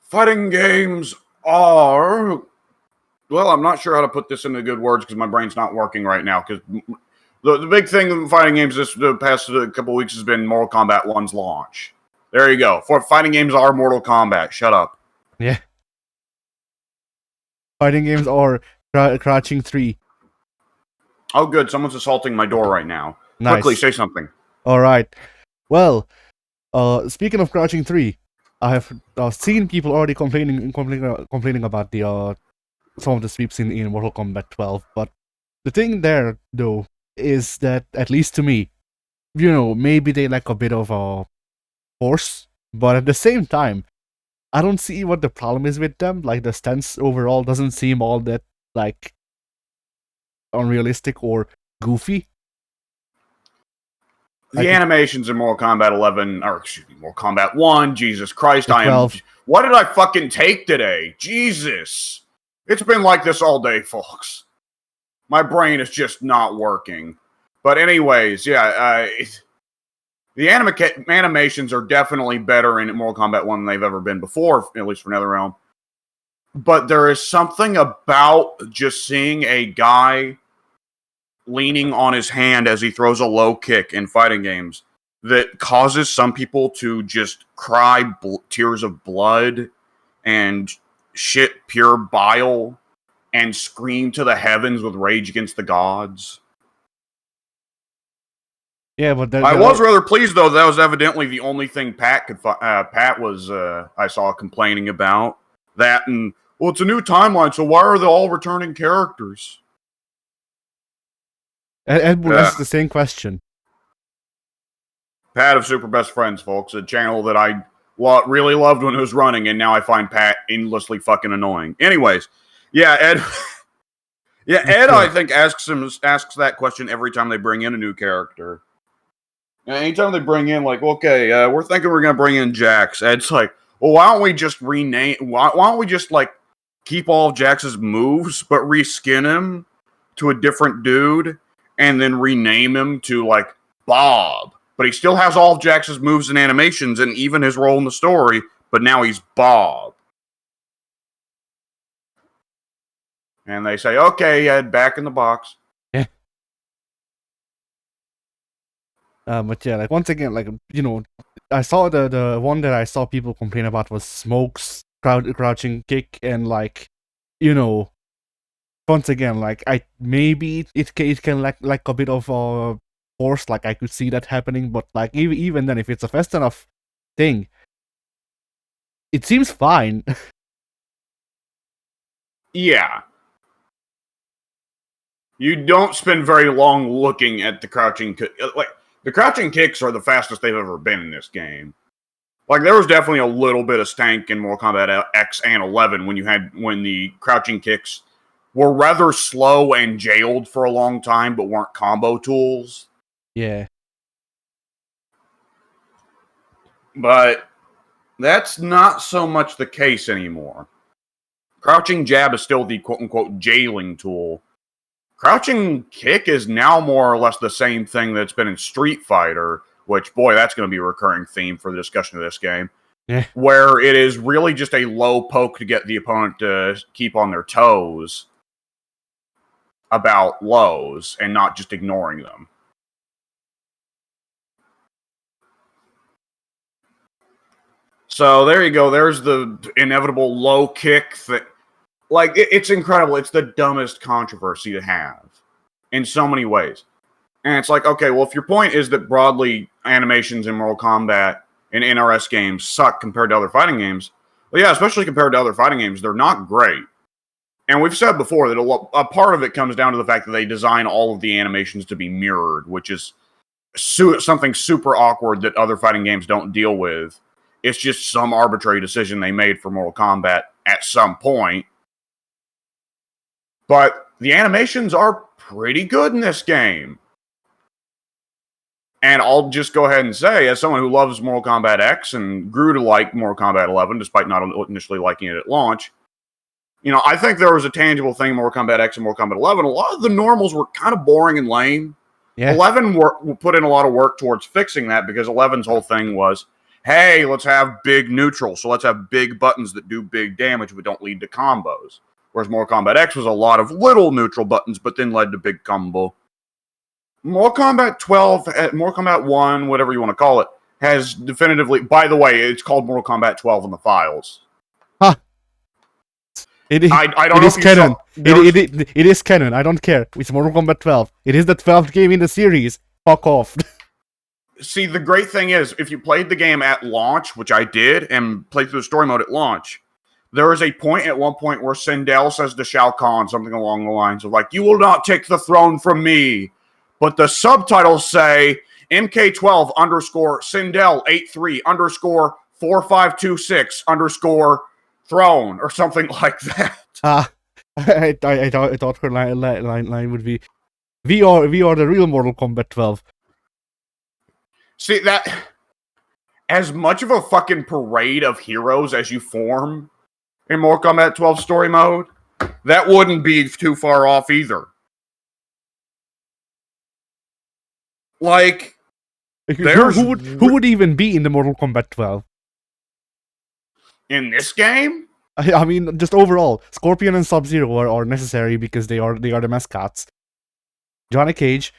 Fighting games are... Well, I'm not sure how to put this into good words because my brain's not working right now. Because the big thing in fighting games the past couple weeks has been Mortal Kombat 1's launch. There you go. For fighting games are Mortal Kombat. Shut up. Yeah. Fighting games are Crouching 3. Oh, good. Someone's assaulting my door right now. Nice. Quickly, say something. All right. Well, speaking of Crouching 3, I have seen people already complaining about the some of the sweeps in Mortal Kombat 12. But the thing there, though, is that at least to me, maybe they lack a bit of force, but at the same time, I don't see what the problem is with them. Like, the stance overall doesn't seem all that like unrealistic or goofy. The animations in Mortal Kombat 11, or excuse me, Mortal Kombat 1, Jesus Christ, what did I fucking take today? Jesus. It's been like this all day, folks. My brain is just not working. But anyways, yeah, the animations are definitely better in Mortal Kombat 1 than they've ever been before, at least for NetherRealm. But there is something about just seeing a guy leaning on his hand as he throws a low kick in fighting games that causes some people to just cry tears of blood and shit pure bile and scream to the heavens with rage against the gods. Yeah, but I was rather pleased though. That was evidently the only thing Pat could. Pat was I saw complaining about that, and well, it's a new timeline, so why are they all returning characters? And that's the same question. Pat of Super Best Friends, folks, a channel that I really loved when it was running, and now I find Pat endlessly fucking annoying. Anyways, yeah, Ed. Yeah, Ed, I think asks that question every time they bring in a new character. Anytime they bring in, like, okay, we're thinking we're gonna bring in Jax. Ed's like, well, why don't we just rename? Why don't we just like keep all of Jax's moves, but reskin him to a different dude, and then rename him to like Bob? But he still has all of Jax's moves and animations, and even his role in the story. But now he's Bob. And they say, okay, Ed, back in the box. Yeah. But yeah, like, once again, like, I saw the one that I saw people complain about was Smoke's crouching kick, and like, once again, like, maybe it can like a bit of force, like I could see that happening, but like even then, if it's a fast enough thing, it seems fine. Yeah. You don't spend very long looking at the crouching kick. Like, the crouching kicks are the fastest they've ever been in this game. Like, there was definitely a little bit of stank in Mortal Kombat X and 11 when the crouching kicks were rather slow and jailed for a long time, but weren't combo tools. Yeah. But that's not so much the case anymore. Crouching jab is still the quote-unquote jailing tool. Crouching kick is now more or less the same thing that's been in Street Fighter, which, boy, that's going to be a recurring theme for the discussion of this game. Yeah. Where it is really just a low poke to get the opponent to keep on their toes about lows and not just ignoring them. So there you go. There's the inevitable low kick that, like, it's incredible. It's the dumbest controversy to have in so many ways. And it's like, okay, well, if your point is that broadly animations in Mortal Kombat and NRS games suck compared to other fighting games, well, yeah, especially compared to other fighting games, they're not great. And we've said before that a part of it comes down to the fact that they design all of the animations to be mirrored, which is something super awkward that other fighting games don't deal with. It's just some arbitrary decision they made for Mortal Kombat at some point. But the animations are pretty good in this game. And I'll just go ahead and say, as someone who loves Mortal Kombat X and grew to like Mortal Kombat 11, despite not initially liking it at launch, I think there was a tangible thing in Mortal Kombat X and Mortal Kombat 11. A lot of the normals were kind of boring and lame. Yeah. 11 put in a lot of work towards fixing that, because 11's whole thing was, hey, let's have big neutral. So let's have big buttons that do big damage but don't lead to combos. Whereas Mortal Kombat X was a lot of little neutral buttons but then led to big combo. Mortal Kombat 12, Mortal Kombat 1, whatever you want to call it, has definitively... By the way, it's called Mortal Kombat 12 in the files. Huh. I don't know is canon. It is canon. I don't care. It's Mortal Kombat 12. It is the 12th game in the series. Fuck off. See, the great thing is, if you played the game at launch, which I did, and played through the story mode at launch, there is a point at one point where Sindel says to Shao Kahn something along the lines of, like, you will not take the throne from me. But the subtitles say, MK12 underscore Sindel 83 underscore 4526 underscore throne, or something like that. I thought her line would be, we are the real Mortal Kombat 12. See, that... As much of a fucking parade of heroes as you form in Mortal Kombat 12 story mode, that wouldn't be too far off either. Like, who would even be in the Mortal Kombat 12? In this game? I mean, just overall, Scorpion and Sub-Zero are necessary because they are the mascots. Johnny Cage.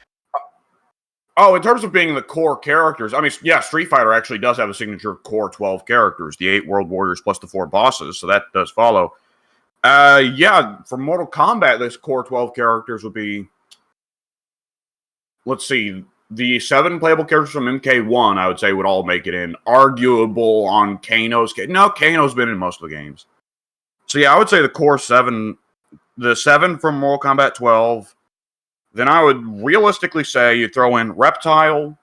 Oh, in terms of being the core characters, I mean, yeah, Street Fighter actually does have a signature core 12 characters, the 8 World Warriors plus the 4 bosses, so that does follow. Yeah, for Mortal Kombat, this core 12 characters would be, let's see, the 7 playable characters from MK1, I would say, would all make it in. Arguable on Kano's case. No, Kano's been in most of the games. So yeah, I would say the core 7, the 7 from Mortal Kombat 12. Then I would realistically say you throw in Reptile,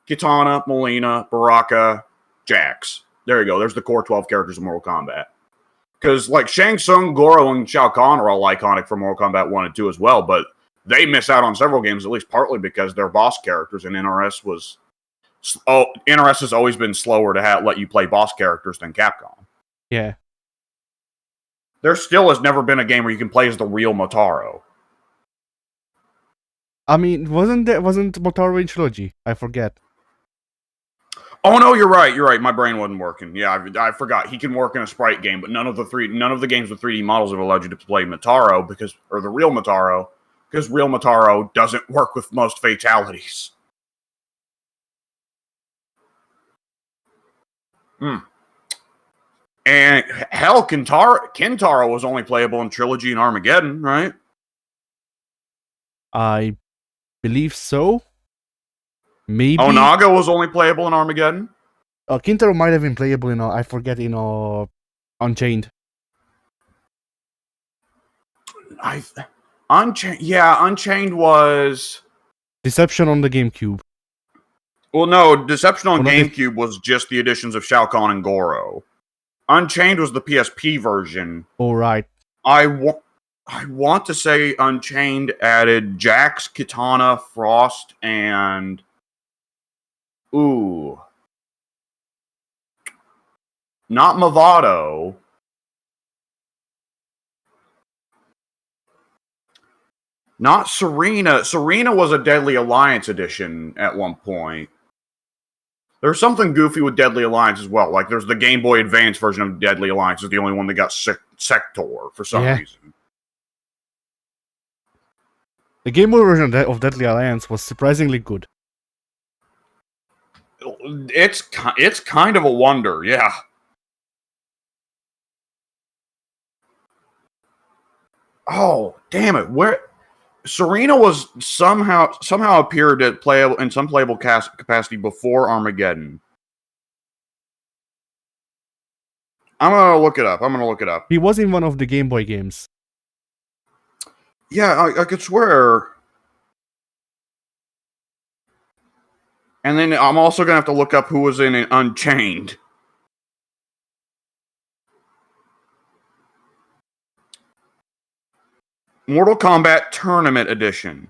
Kitana, Mileena, Baraka, Jax. There you go. There's the core 12 characters of Mortal Kombat. Because, like, Shang Tsung, Goro, and Shao Kahn are all iconic for Mortal Kombat 1 and 2 as well, but they miss out on several games, at least partly because they're boss characters, and NRS was... Oh, NRS has always been slower to let you play boss characters than Capcom. Yeah. There still has never been a game where you can play as the real Motaro. I mean, wasn't Motaro in Trilogy? I forget. Oh no, you're right. You're right. My brain wasn't working. Yeah, I forgot. He can work in a sprite game, but none of the games with 3D models have allowed you to play Motaro or the real Motaro, because real Motaro doesn't work with most fatalities. And hell, Kintaro was only playable in Trilogy and Armageddon, right? I believe so. Maybe. Onaga was only playable in Armageddon. Kintaro might have been playable in I forget, Unchained. Unchained was Deception on the GameCube. Well, no, Deception on GameCube was just the additions of Shao Kahn and Goro. Unchained was the PSP version. Oh, right. I want to say Unchained added Jax, Kitana, Frost, and... Ooh. Not Movado. Not Serena. Serena was a Deadly Alliance edition at one point. There's something goofy with Deadly Alliance as well. Like, there's the Game Boy Advance version of Deadly Alliance is the only one that got Sector for some reason. The Game Boy version of Deadly Alliance was surprisingly good. It's kind of a wonder, yeah. Oh, damn it. Where Serena was somehow appeared at playable in some playable capacity before Armageddon. I'm gonna look it up. He was in one of the Game Boy games. Yeah, I could swear. And then I'm also gonna have to look up who was in Unchained. Mortal Kombat Tournament Edition,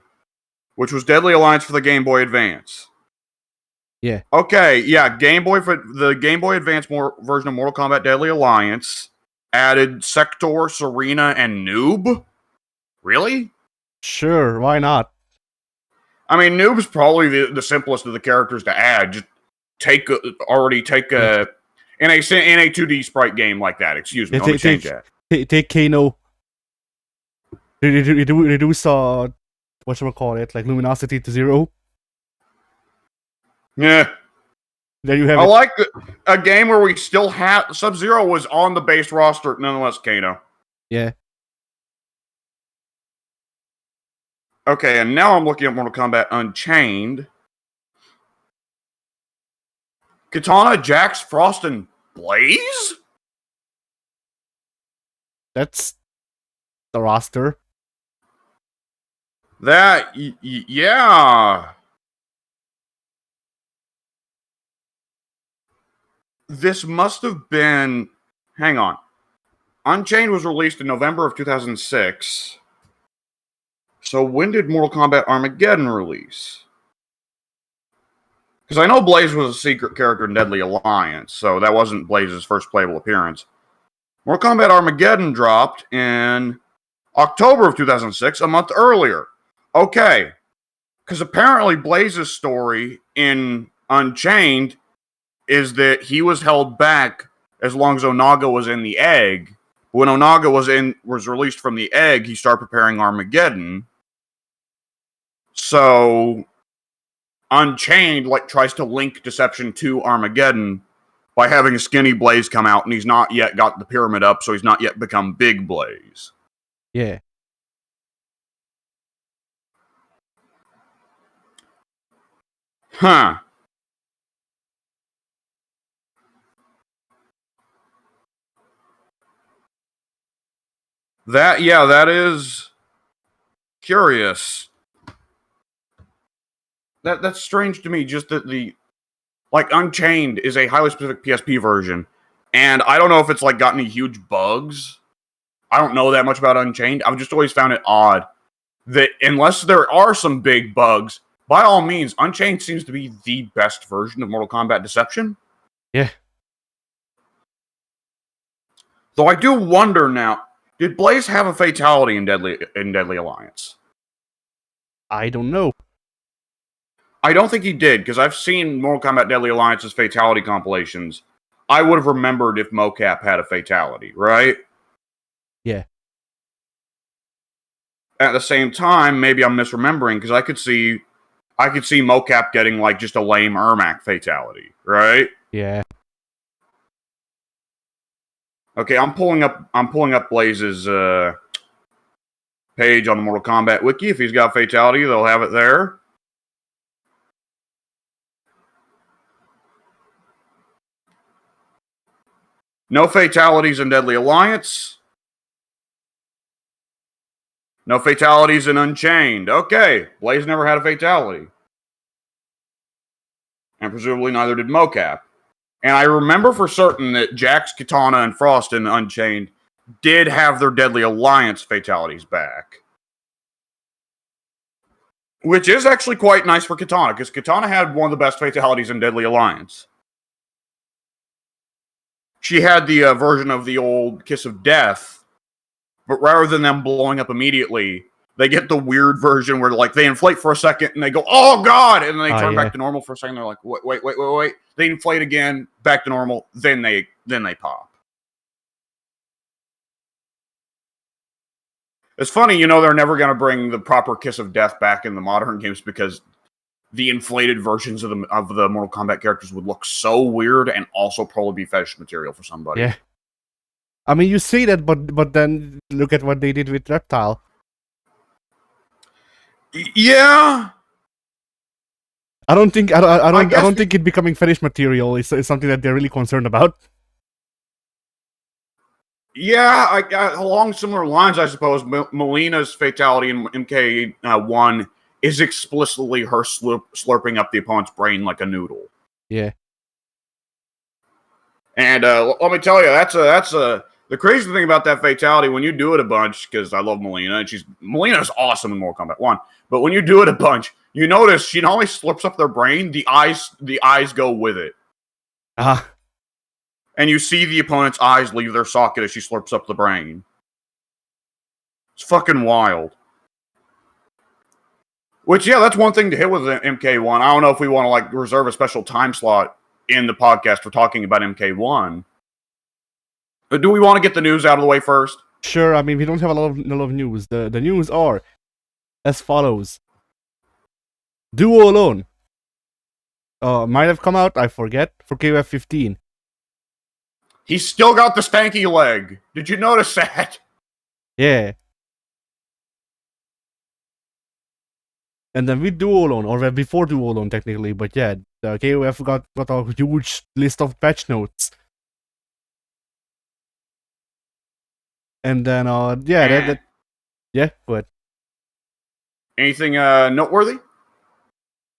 which was Deadly Alliance for the Game Boy Advance. Yeah. Okay, yeah, the Game Boy Advance version of Mortal Kombat Deadly Alliance added Sector, Serena, and Noob? Really? Sure, why not? I mean, Noob's probably the simplest of the characters to add. take a in a 2D sprite game like that. Excuse me, let me change that. Take Kano. Reduce whatchamacallit, like luminosity to 0. Yeah. There you have it. I like a game where we still have Sub-Zero was on the base roster, nonetheless, Kano. Yeah. Okay, and now I'm looking at Mortal Kombat Unchained. Katana, Jax, Frost, and Blaze? That's the roster. Yeah. This must have been... Hang on. Unchained was released in November of 2006. So when did Mortal Kombat Armageddon release? Because I know Blaze was a secret character in Deadly Alliance, so that wasn't Blaze's first playable appearance. Mortal Kombat Armageddon dropped in October of 2006, a month earlier. Okay. Because apparently Blaze's story in Unchained is that he was held back as long as Onaga was in the egg. When Onaga was released from the egg, he started preparing Armageddon. So Unchained tries to link Deception to Armageddon by having a skinny Blaze come out, and he's not yet got the pyramid up, so he's not yet become Big Blaze. Yeah. Huh. That is curious. That's strange to me, just that Unchained is a highly specific PSP version, and I don't know if it's got any huge bugs. I don't know that much about Unchained. I've just always found it odd that unless there are some big bugs, by all means, Unchained seems to be the best version of Mortal Kombat Deception. Yeah. Though I do wonder now, did Blaze have a fatality in Deadly Alliance? I don't know. I don't think he did, because I've seen Mortal Kombat Deadly Alliance's fatality compilations. I would have remembered if Mocap had a fatality, right? Yeah. At the same time, maybe I'm misremembering, because I could see Mocap getting just a lame Ermac fatality, right? Yeah. Okay, I'm pulling up Blaze's page on the Mortal Kombat wiki. If he's got a fatality, they'll have it there. No fatalities in Deadly Alliance. No fatalities in Unchained. Okay, Blaze never had a fatality. And presumably neither did Mocap. And I remember for certain that Jax, Katana, and Frost in Unchained did have their Deadly Alliance fatalities back. Which is actually quite nice for Katana, because Katana had one of the best fatalities in Deadly Alliance. She had the version of the old Kiss of Death, but rather than them blowing up immediately, they get the weird version where they inflate for a second and they go, "Oh God!" and then they turn back to normal for a second. They're like, "Wait!" They inflate again, back to normal. Then they pop. It's funny, they're never going to bring the proper Kiss of Death back in the modern games because the inflated versions of the Mortal Kombat characters would look so weird and also probably be fetish material for somebody. Yeah. I mean, you say that, but then look at what they did with Reptile. Yeah. I don't think it becoming fetish material is something that they're really concerned about. Yeah, along similar lines, I suppose. Melina's fatality in MK1 is explicitly her slurping up the opponent's brain like a noodle. Yeah. And let me tell you, that's the crazy thing about that fatality when you do it a bunch, because I love Melina, and Melina's awesome in Mortal Kombat 1. But when you do it a bunch, you notice she not only slurps up their brain, the eyes go with it. And you see the opponent's eyes leave their socket as she slurps up the brain. It's fucking wild. Which, yeah, that's one thing to hit with MK1. I don't know if we want to reserve a special time slot in the podcast for talking about MK1. But do we want to get the news out of the way first? Sure, I mean, we don't have a lot of news. The news are as follows. Duo Alone. Might have come out, I forget, for KOF 15. He's still got the stanky leg. Did you notice that? Yeah. And then with Duo Alone, or before Duo Alone technically, but yeah, the KOF got a huge list of patch notes. And then, yeah, but anything noteworthy?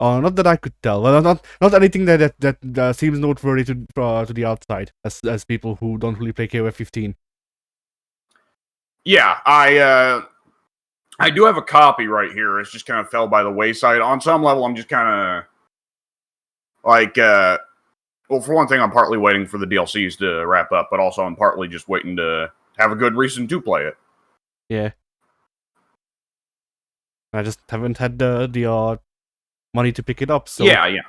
Not that I could tell. Well, not anything that seems noteworthy to the outside, as people who don't really play KOF 15. Yeah, I do have a copy right here. It's just kind of fell by the wayside. On some level, I'm just kind of like, well, for one thing, I'm partly waiting for the DLCs to wrap up, but also I'm partly just waiting to have a good reason to play it. Yeah. I just haven't had the money to pick it up. So yeah.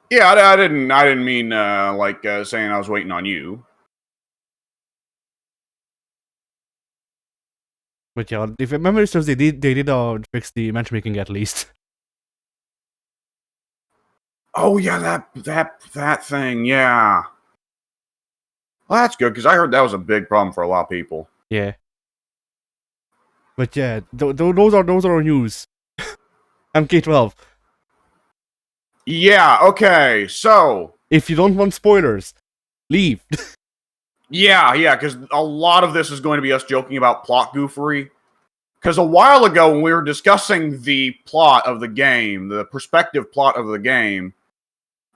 Yeah, I didn't mean saying I was waiting on you. But yeah, if memory serves, they did fix the matchmaking at least. Oh yeah, that thing, yeah. Well, that's good because I heard that was a big problem for a lot of people. Yeah. But yeah, those are our news. MK12. Yeah. Okay. So if you don't want spoilers, leave. Yeah, because a lot of this is going to be us joking about plot goofery. Because a while ago, when we were discussing the plot of the game, the perspective plot of the game,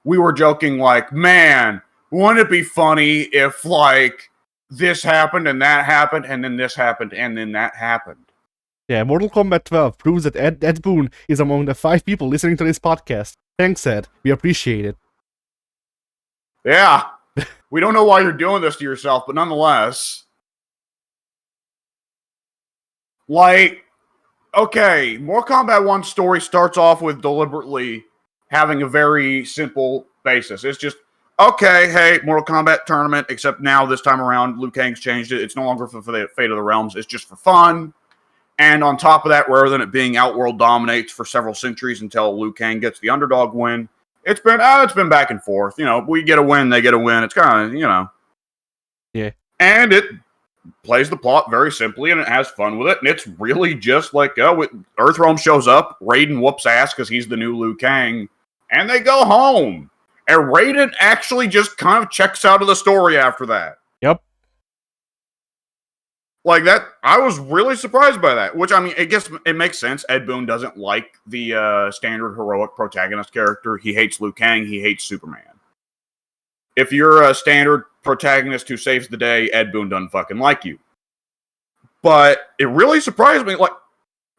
we were joking like, man, wouldn't it be funny if, like, this happened and that happened, and then this happened, and then that happened. Yeah, Mortal Kombat 12 proves that Ed Boon is among the 5 people listening to this podcast. Thanks, Ed. We appreciate it. Yeah. We don't know why you're doing this to yourself, but nonetheless. Like, okay, Mortal Kombat 1's story starts off with deliberately having a very simple basis. It's just, okay, hey, Mortal Kombat tournament, except now this time around, Liu Kang's changed it. It's no longer for the Fate of the Realms. It's just for fun. And on top of that, rather than it being Outworld dominates for several centuries until Liu Kang gets the underdog win, it's been back and forth. You know, we get a win, they get a win. It's kind of, you know. Yeah. And it plays the plot very simply, and it has fun with it. And it's really just like, Earthrealm shows up, Raiden whoops ass because he's the new Liu Kang, and they go home. And Raiden actually just kind of checks out of the story after that. Yep. Like that, I was really surprised by that. Which, I mean, I guess it makes sense. Ed Boon doesn't like the standard heroic protagonist character. He hates Liu Kang. He hates Superman. If you're a standard protagonist who saves the day, Ed Boon doesn't fucking like you. But it really surprised me. Like,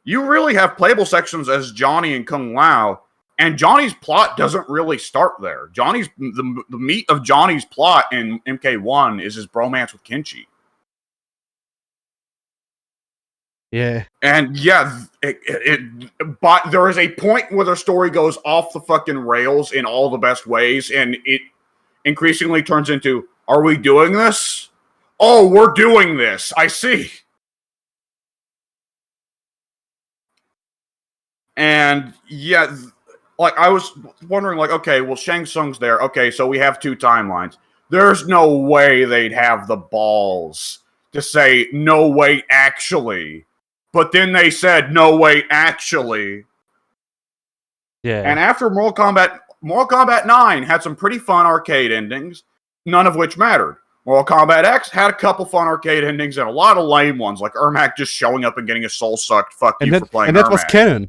you really have playable sections as Johnny and Kung Lao, and Johnny's plot doesn't really start there. The meat of Johnny's plot in MK1 is his bromance with Kenshi. Yeah. And yeah, but there is a point where the story goes off the fucking rails in all the best ways, and it increasingly turns into, are we doing this? Oh, we're doing this. I see. And yeah, like I was wondering, like, okay, well, Shang Tsung's there. Okay, so we have 2 timelines. There's no way they'd have the balls to say, no, wait, actually. But then they said, no, wait, actually. Yeah. And after Mortal Kombat 9 had some pretty fun arcade endings, none of which mattered. Mortal Kombat X had a couple fun arcade endings and a lot of lame ones, like Ermac just showing up and getting his soul sucked. Fuck you for playing Ermac. And that was canon.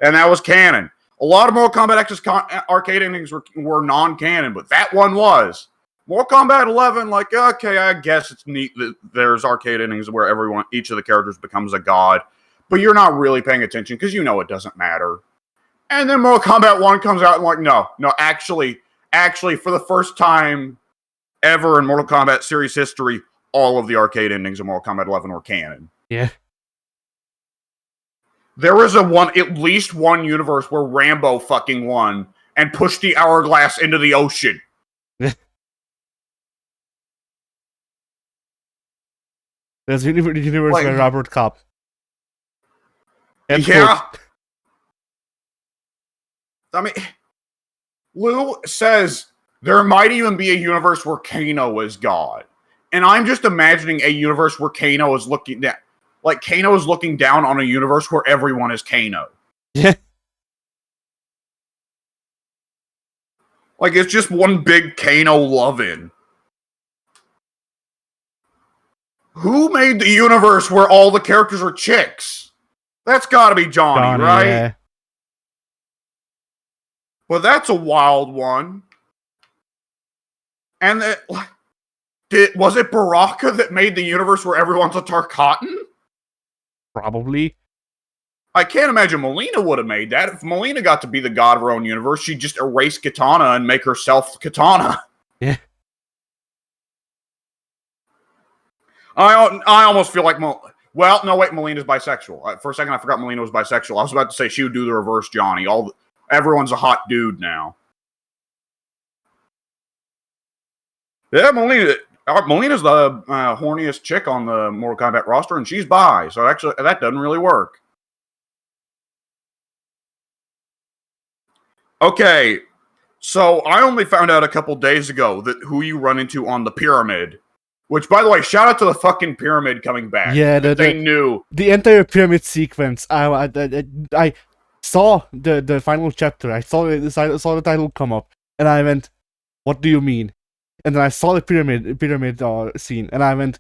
And that was canon. A lot of Mortal Kombat X's arcade endings were non-canon, but that one was. Mortal Kombat 11, like, okay, I guess it's neat that there's arcade endings where each of the characters becomes a god, but you're not really paying attention because you know it doesn't matter. And then Mortal Kombat 1 comes out and like, no, actually, for the first time ever in Mortal Kombat series history, all of the arcade endings of Mortal Kombat 11 were canon. Yeah. There was at least one universe where Rambo fucking won, and push the hourglass into the ocean. There's the universe where Robert Kopp. Yeah. I mean, Lou says there might even be a universe where Kano is God. And I'm just imagining a universe where Kano is looking down. Like, Kano is looking down on a universe where everyone is Kano. Yeah. Like, it's just one big Kano love-in. Who made the universe where all the characters are chicks? That's gotta be Johnny, right? Yeah. Well, that's a wild one. And was it Baraka that made the universe where everyone's a Tarkatan? Probably. I can't imagine Melina would have made that. If Melina got to be the god of her own universe, she'd just erase Katana and make herself Katana. Yeah. I almost feel like... Well, no, wait, Melina's bisexual. For a second, I forgot Melina was bisexual. I was about to say she would do the reverse Johnny. Everyone's a hot dude now. Yeah, Melina's the horniest chick on the Mortal Kombat roster, and she's bi, so actually that doesn't really work. Okay, so I only found out a couple days ago that who you run into on the pyramid, which, by the way, shout out to the fucking pyramid coming back. Yeah, they knew. The entire pyramid sequence, I saw the final chapter, I saw the title come up, and I went, what do you mean? And then I saw the pyramid scene, and I went,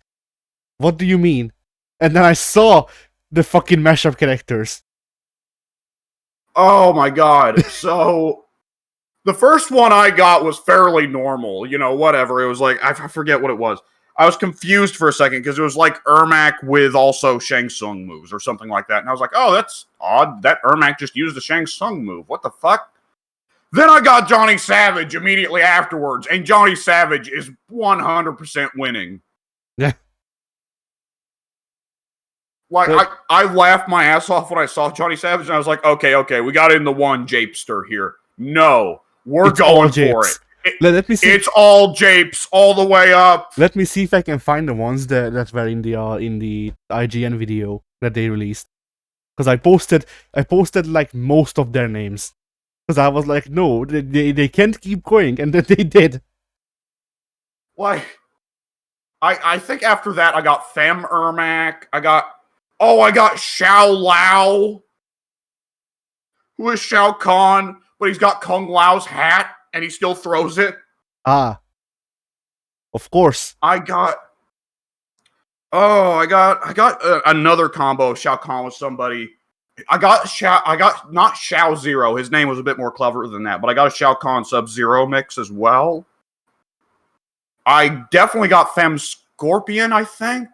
what do you mean? And then I saw the fucking mashup characters. Oh my god. So, the first one I got was fairly normal. You know, whatever. It was like, I forget what it was. I was confused for a second, because it was like Ermac with also Shang Tsung moves, or something like that. And I was like, oh, that's odd. That Ermac just used the Shang Tsung move. What the fuck? Then I got Johnny Savage immediately afterwards, and Johnny Savage is 100% winning. Yeah. Like, I laughed my ass off when I saw Johnny Savage, and I was like, okay, we got in the one Japester here. No, we're going for it. Let me see. It's all Japes all the way up. Let me see if I can find the ones that were in the IGN video that they released. Because I posted like most of their names. Because I was like, no, they can't keep going, and then they did. Like, I think after that I got Fem Ermac. I got Xiao Lao, who is Shao Kahn, but he's got Kung Lao's hat, and he still throws it. Ah, of course. I got another combo of Shao Kahn with somebody. I got not Shao Zero. His name was a bit more clever than that, but I got a Shao Kahn Sub-Zero mix as well. I definitely got Fem Scorpion, I think.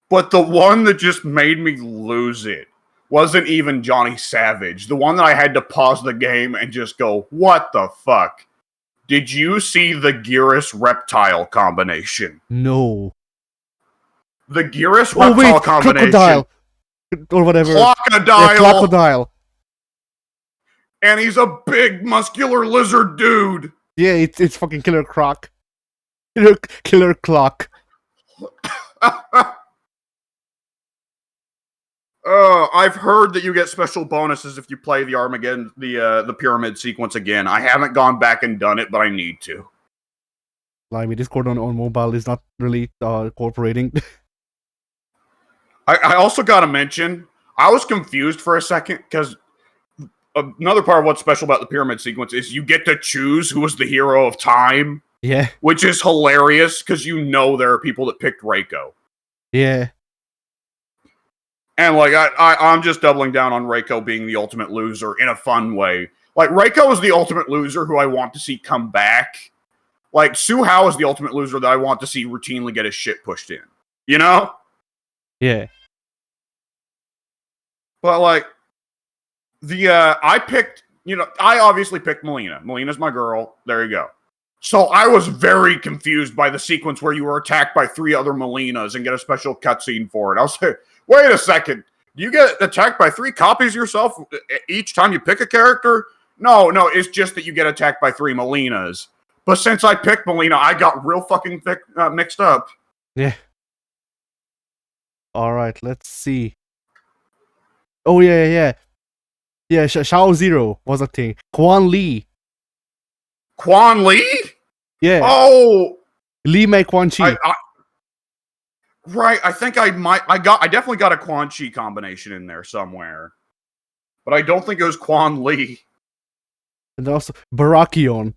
But the one that just made me lose it wasn't even Johnny Savage. The one that I had to pause the game and just go, what the fuck? Did you see the Gearus Reptile combination? No. The Gearus Reptile combination. Crocodile. Or whatever. Crocodile. Yeah, Crocodile. And he's a big, muscular lizard dude. Yeah, it's fucking Killer Croc. Killer Clock. I've heard that you get special bonuses if you play the Armageddon, the pyramid sequence again. I haven't gone back and done it, but I need to. Like, Discord on mobile is not really cooperating. I also got to mention, I was confused for a second, because another part of what's special about the pyramid sequence is you get to choose who is the hero of time. Yeah. Which is hilarious, because you know there are people that picked Reiko. Yeah. And, like, I'm just doubling down on Reiko being the ultimate loser in a fun way. Like, Reiko is the ultimate loser who I want to see come back. Like, Su Hao is the ultimate loser that I want to see routinely get his shit pushed in. You know? Yeah. But, like, I obviously picked Melina. Melina's my girl. There you go. So I was very confused by the sequence where you were attacked by 3 other Melinas and get a special cutscene for it. I was like, wait a second. Do you get attacked by 3 copies of yourself each time you pick a character? No, it's just that you get attacked by 3 Melinas. But since I picked Melina, I got real fucking mixed up. Yeah. Alright, let's see. Oh, yeah. Yeah, Shao Zero was a thing. Quan Li. Quan Li? Yeah. Oh! Li Mei Quan Chi. Right, I think I definitely got a Quan Chi combination in there somewhere. But I don't think it was Quan Li. And also Barakion.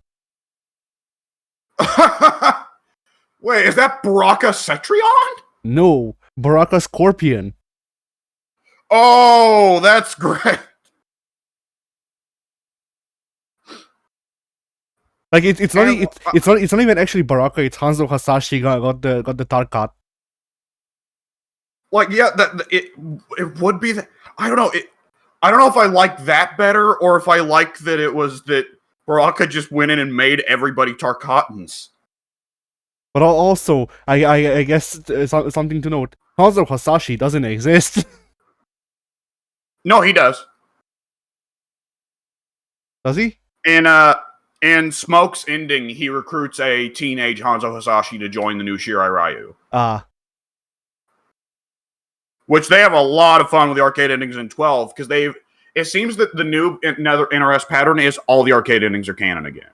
Wait, is that Baraka Cetrion? No, Baraka Scorpion. Oh, that's great. Like it's not even actually Baraka. It's Hanzo Hasashi got the Tarkat. Like yeah, it would be. I don't know. I don't know if I like that better or if I like that it was that Baraka just went in and made everybody Tarkatans. But also, I guess something to note: Hanzo Hasashi doesn't exist. No, he does. Does he? In Smoke's ending, he recruits a teenage Hanzo Hasashi to join the new Shirai Ryu. Which they have a lot of fun with the arcade endings in 12, because it seems that the new NRS pattern is all the arcade endings are canon again.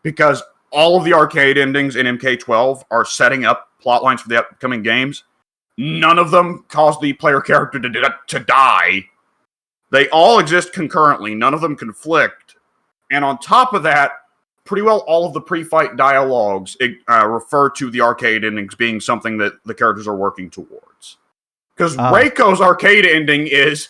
Because all of the arcade endings in MK12 are setting up plot lines for the upcoming games. None of them cause the player character to die. They all exist concurrently. None of them conflict. And on top of that, pretty well all of the pre-fight dialogues refer to the arcade endings being something that the characters are working towards. Because Reiko's arcade ending is,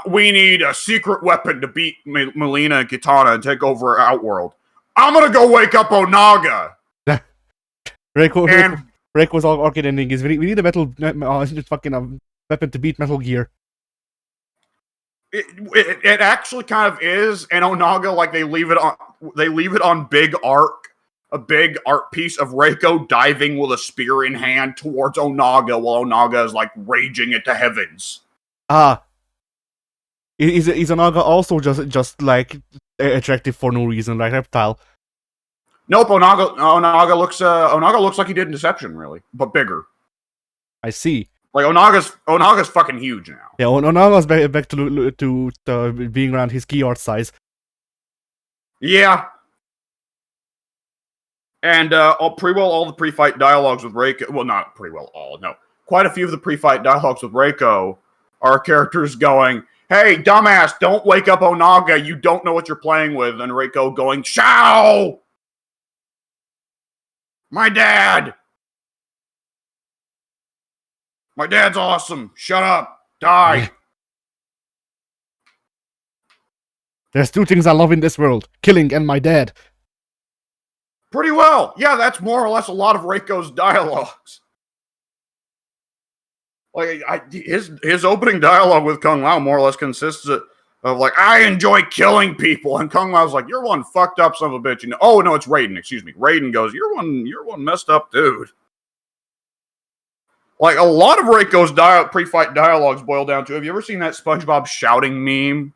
we need a secret weapon to beat Melina and Kitana and take over Outworld. I'm gonna go wake up Onaga! Reiko's arcade ending is, we need a fucking weapon to beat Metal Gear. It actually kind of is, and Onaga, like, they leave it on big arc, a big art piece of Reiko diving with a spear in hand towards Onaga while Onaga is, like, raging into heavens. Is Onaga also just like attractive for no reason, like Reptile? Nope, Onaga looks like he did in Deception, really, but bigger. I see. Like, Onaga's fucking huge now. Yeah, Onaga's back to being around his key art size. Yeah. And pretty well all the pre-fight dialogues with Reiko... Well, not pretty well all, no. Quite a few of the pre-fight dialogues with Reiko are characters going, hey, dumbass, don't wake up Onaga, you don't know what you're playing with. And Reiko going, Shao! My dad! My dad's awesome. Shut up. Die. There's 2 things I love in this world. Killing and my dad. Pretty well. Yeah, that's more or less a lot of Reiko's dialogues. Like, his opening dialogue with Kung Lao more or less consists of like, I enjoy killing people. And Kung Lao's like, you're one fucked up son of a bitch. Oh, no, it's Raiden. Excuse me. Raiden goes, you're one messed up dude. Like, a lot of Reiko's pre-fight dialogues boil down to, have you ever seen that SpongeBob shouting meme?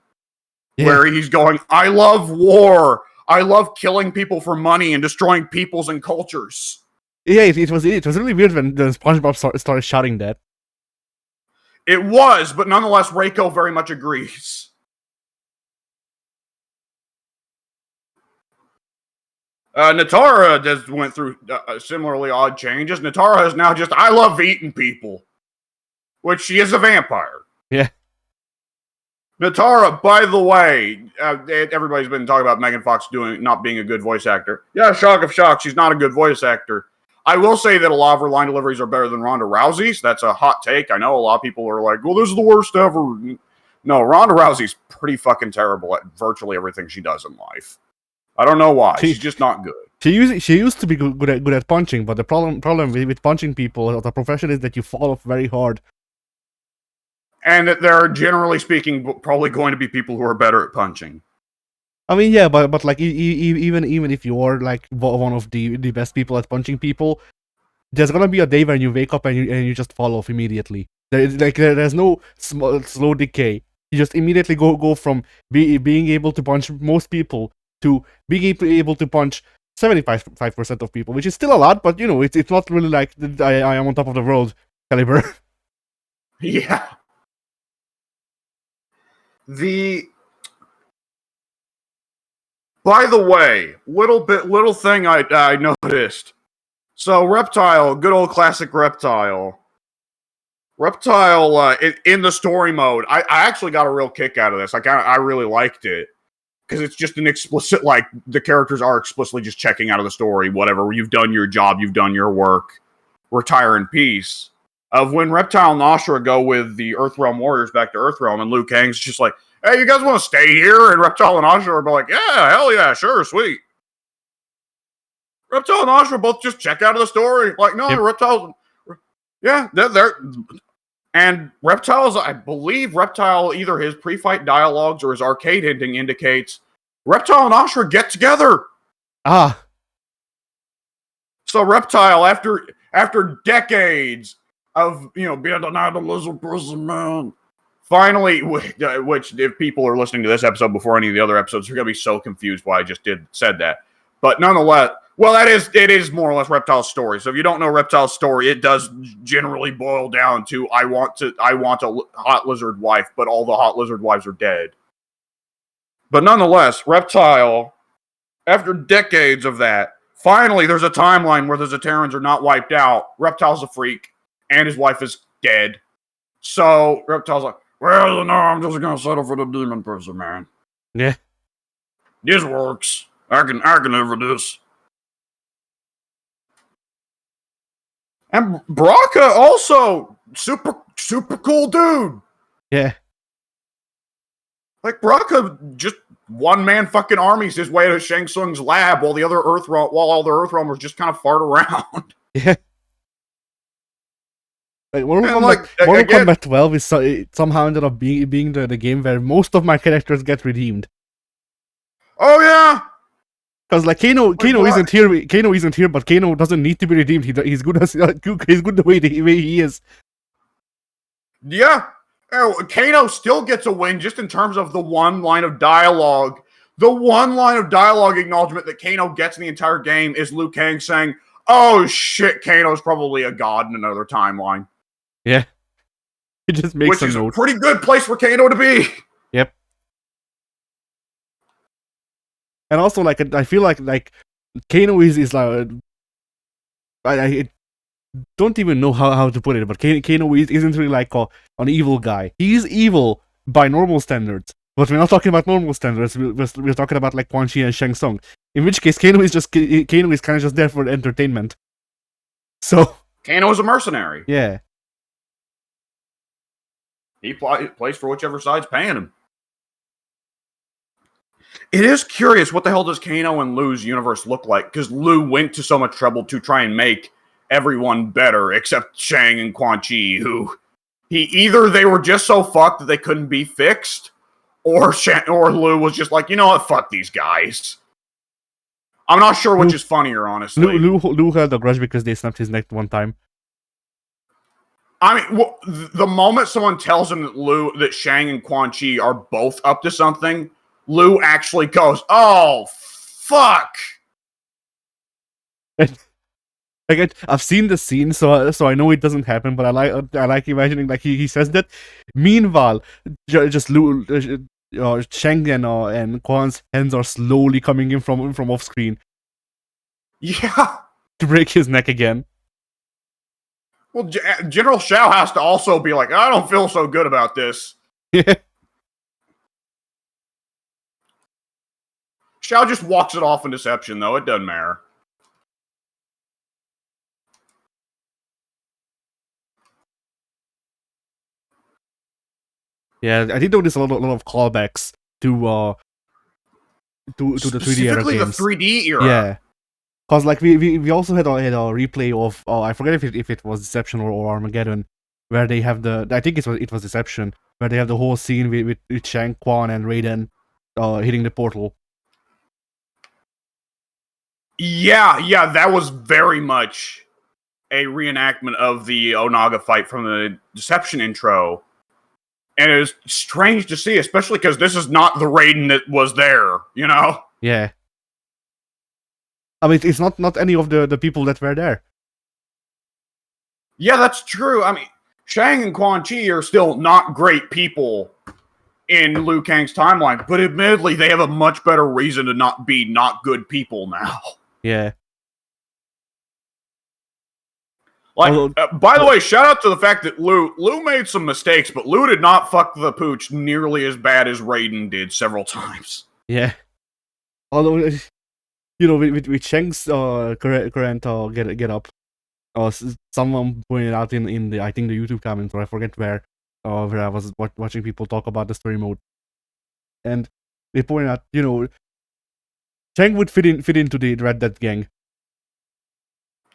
Yeah. Where he's going, I love war. I love killing people for money and destroying peoples and cultures. Yeah, it was really weird when SpongeBob started shouting that. It was, but nonetheless, Reiko very much agrees. Natara just went through similarly odd changes. Natara is now just, I love eating people. Which she is a vampire. Yeah. Natara, by the way, everybody's been talking about Megan Fox not being a good voice actor. Yeah, shock of shock, she's not a good voice actor. I will say that a lot of her line deliveries are better than Ronda Rousey's. That's a hot take. I know a lot of people are like, well, this is the worst ever. No, Ronda Rousey's pretty fucking terrible at virtually everything she does in life. I don't know why. She's just not good. She used to be good at punching, but the problem with punching people, the profession, is that you fall off very hard. And that there are, generally speaking, probably going to be people who are better at punching. I mean, yeah, but like even if you are like one of the best people at punching people, there's gonna be a day when you wake up and you just fall off immediately. There's no slow decay. You just immediately go from being able to punch most people to being able to punch 75% of people, which is still a lot, but it's not really like I am on top of the world caliber. Yeah. By the way, little thing I noticed. So Reptile, good old classic Reptile. Reptile in the story mode, I actually got a real kick out of this. Like I really liked it because it's just an explicit, like the characters are explicitly just checking out of the story. Whatever, you've done your job, you've done your work. Retire in peace. Of when Reptile and Ashura go with the Earthrealm warriors back to Earthrealm, and Liu Kang's just like, "Hey, you guys want to stay here?" And Reptile and Ashura are like, "Yeah, hell yeah, sure, sweet." Reptile and Ashura both just check out of the story. Like, no, yep. Reptile's, yeah, they're and Reptile's, I believe Reptile, either his pre-fight dialogues or his arcade ending indicates Reptile and Ashura get together. Ah. So Reptile, after decades of being denied a lizard person, man, finally, which if people are listening to this episode before any of the other episodes, they're gonna be so confused why I just said that. But nonetheless, well, it is more or less Reptile's story. So if you don't know Reptile's story, it does generally boil down to I want a hot lizard wife, but all the hot lizard wives are dead. But nonetheless, Reptile, after decades of that, finally there's a timeline where the Zaterrans are not wiped out. Reptile's a freak, and his wife is dead. So Reptile's like, well, no, I'm just gonna settle for the demon person, man. Yeah, this works. I can live with this. And Baraka also super cool dude. Yeah. Like Baraka just one-man fucking armies his way to Shang Tsung's lab while all the Earthrealmers just kind of fart around. Yeah. Like Mortal Kombat 12 is somehow ended up being the game where most of my characters get redeemed. Oh yeah. Because like Kano isn't here, but Kano doesn't need to be redeemed. He's good the way he is. Yeah, Kano still gets a win just in terms of the one line of dialogue. The one line of dialogue acknowledgement that Kano gets in the entire game is Liu Kang saying, "Oh shit, Kano's probably a god in another timeline." Yeah, it just makes a note. A pretty good place for Kano to be. Yep. And also, like, I feel like Kano is like, I don't even know how to put it, but Kano isn't really like an evil guy. He's evil by normal standards, but we're not talking about normal standards. We're talking about like Quan Chi and Shang Tsung. In which case, Kano is kind of just there for entertainment. So Kano is a mercenary. Yeah. He plays for whichever side's paying him. It is curious, what the hell does Kano and Lu's universe look like? Because Lu went to so much trouble to try and make everyone better, except Shang and Quan Chi, who either they were just so fucked that they couldn't be fixed, or Lu was just like, you know what, fuck these guys. I'm not sure which is funnier, honestly. Lu held a grudge because they snapped his neck one time. I mean, the moment someone tells him that Shang and Quan Chi are both up to something, Lu actually goes, "Oh, fuck!" Like I've seen the scene, so I know it doesn't happen. But I like imagining like he says that. Meanwhile, just Lu, Shang and Quan's hands are slowly coming in from off screen. Yeah, to break his neck again. Well, General Shao has to also be like, I don't feel so good about this. Yeah. Shao just walks it off in deception, though. It doesn't matter. Yeah, I did notice a lot of callbacks to the 3D era games. The 3D era. Yeah, because like we also had a replay of I forget if it was Deception or Armageddon, where they have I think it was Deception, where they have the whole scene with Shang, Quan, and Raiden hitting the portal. Yeah, that was very much a reenactment of the Onaga fight from the Deception intro. And it was strange to see, especially because this is not the Raiden that was there, you know? Yeah. I mean, it's not any of the people that were there. Yeah, that's true. I mean, Shang and Quan Chi are still not great people in Liu Kang's timeline, but admittedly, they have a much better reason to not be not good people now. Yeah. Like, by the way, shout out to the fact that Liu made some mistakes, but Liu did not fuck the pooch nearly as bad as Raiden did several times. Yeah. Although, you know, with Shang's current get up, someone pointed out in the, I think, the YouTube comments, or I forget where I was watching people talk about the story mode, and they pointed out, you know, Shang would fit into the Red Dead gang.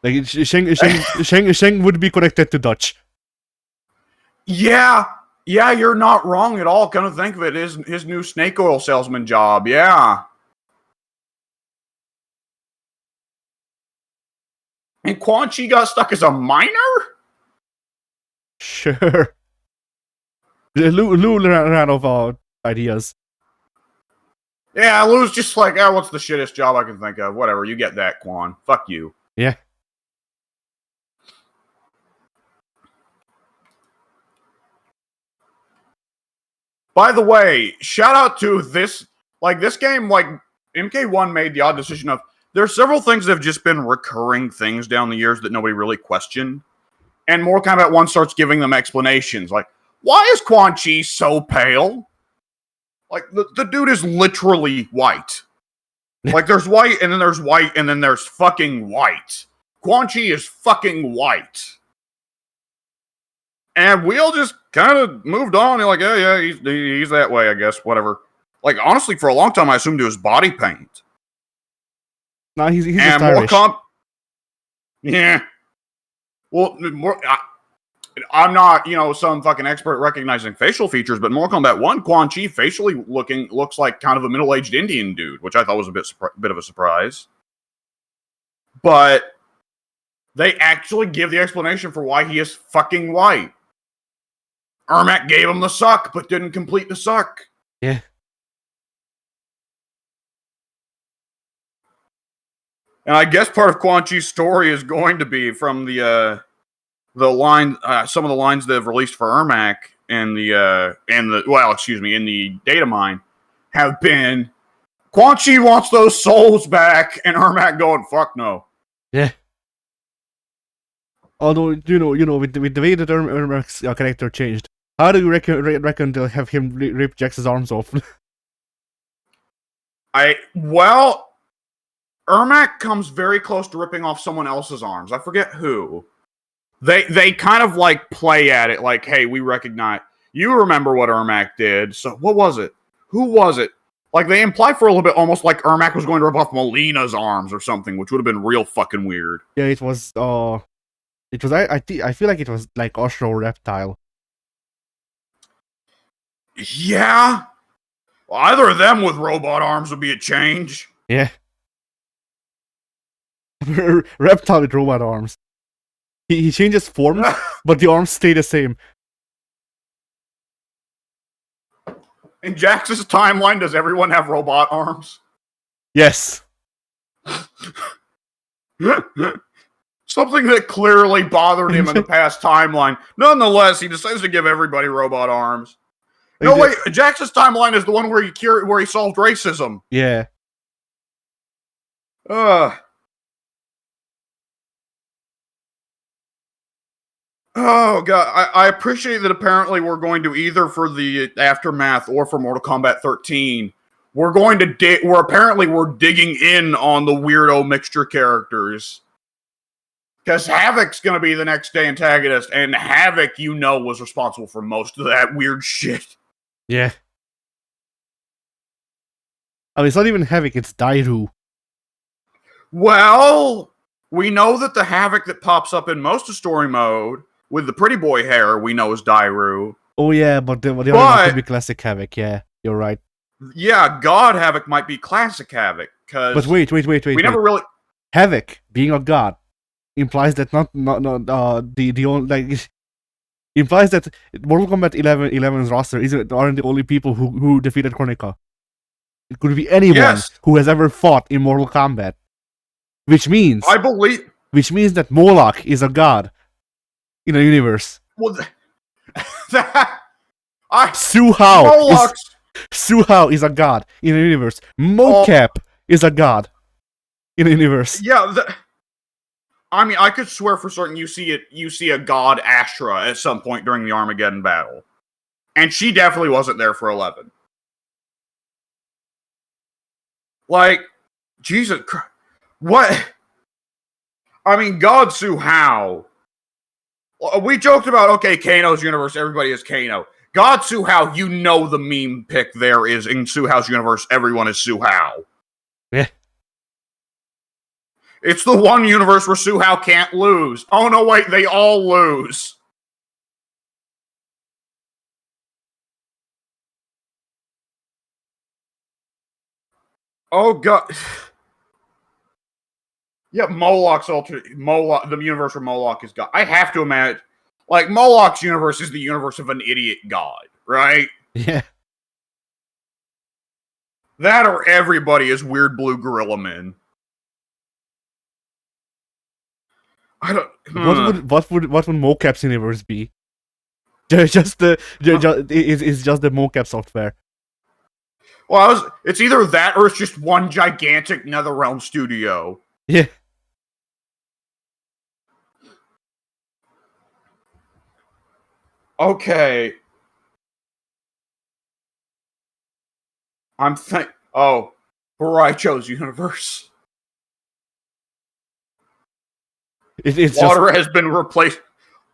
Like Shang would be connected to Dutch. Yeah, you're not wrong at all. Come to think of it, his new snake oil salesman job. Yeah, and Quan Chi got stuck as a minor. Sure. Lou ran out of ideas. Yeah, Lou's just like, what's the shittest job I can think of? Whatever, you get that, Quan. Fuck you. Yeah. By the way, shout out to this game, like, MK1 made the odd decision of, there's several things that have just been recurring things down the years that nobody really questioned. And Mortal Kombat 1 starts giving them explanations. Like, why is Quan Chi so pale? Like, the dude is literally white. Like, there's white, and then there's white, and then there's fucking white. Quan Chi is fucking white. And we all just kind of moved on. You're like, yeah, he's that way, I guess, whatever. Like, honestly, for a long time, I assumed it was body paint. No, he's just Irish. Yeah. Well, I'm not, some fucking expert at recognizing facial features, but Mortal Kombat 1, Quan Chi facially looks like kind of a middle-aged Indian dude, which I thought was a bit of a surprise. But they actually give the explanation for why he is fucking white. Ermac gave him the suck, but didn't complete the suck. Yeah. And I guess part of Quan Chi's story is going to be from the line, some of the lines they've released for Ermac in the data mine have been, Quan Chi wants those souls back, and Ermac going, fuck no. Yeah. Although, with the way that Ermac's character changed, how do you reckon they'll have him rip Jax's arms off? Ermac comes very close to ripping off someone else's arms. I forget who. They kind of like play at it like, hey, we recognize, you remember what Ermac did. So what was it? Who was it? Like, they imply for a little bit almost like Ermac was going to rip off Melina's arms or something, which would have been real fucking weird. Yeah, it was I feel like it was like Ostro Reptile. Yeah. Well, either of them with robot arms would be a change. Yeah. Reptile with robot arms. He changes form, but the arms stay the same. In Jax's timeline, does everyone have robot arms? Yes. Something that clearly bothered him in the past timeline. Nonetheless, he decides to give everybody robot arms. No, wait, Jax's timeline is the one where he solved racism. Yeah. Oh, God. I appreciate that apparently we're going to either for the Aftermath or for Mortal Kombat 13, we're going to we're digging in on the weirdo mixture characters. Because Havoc's going to be the next antagonist, and Havoc, was responsible for most of that weird shit. Yeah. I mean, it's not even Havoc, it's Dairu. Well, we know that the Havoc that pops up in most of story mode with the pretty boy hair, we know is Dairu. Oh yeah, but the other one could be classic Havoc. Yeah, you're right. Yeah, God Havoc might be classic Havoc. But wait. We never really. Havoc being a god implies that not the only, like, implies that Mortal Kombat 11's roster aren't the only people who defeated Kronika. It could be anyone who has ever fought in Mortal Kombat. Which means that Moloch is a god in a universe. Well, Suhao is a god in a universe. Mocap is a god in a universe. Yeah, I mean, I could swear for certain you see a god Astra at some point during the Armageddon battle. And she definitely wasn't there for 11. Like, Jesus Christ. What? I mean, God Suhao. We joked about, okay, Kano's universe, everybody is Kano. God Suhao, you know the meme pick there is in Suhao's universe, everyone is Suhao. Yeah. It's the one universe where Suhao can't lose. Oh no, wait, they all lose. Oh god. Yeah, the universe where Moloch is God. I have to imagine, like, Moloch's universe is the universe of an idiot god, right? Yeah. That or everybody is weird blue gorilla men. I don't. What would Mocap's universe be? It's just the mocap software. Well, it's either that or it's just one gigantic NetherRealm studio. Yeah. Okay. Baraicho's universe. Water has been replaced.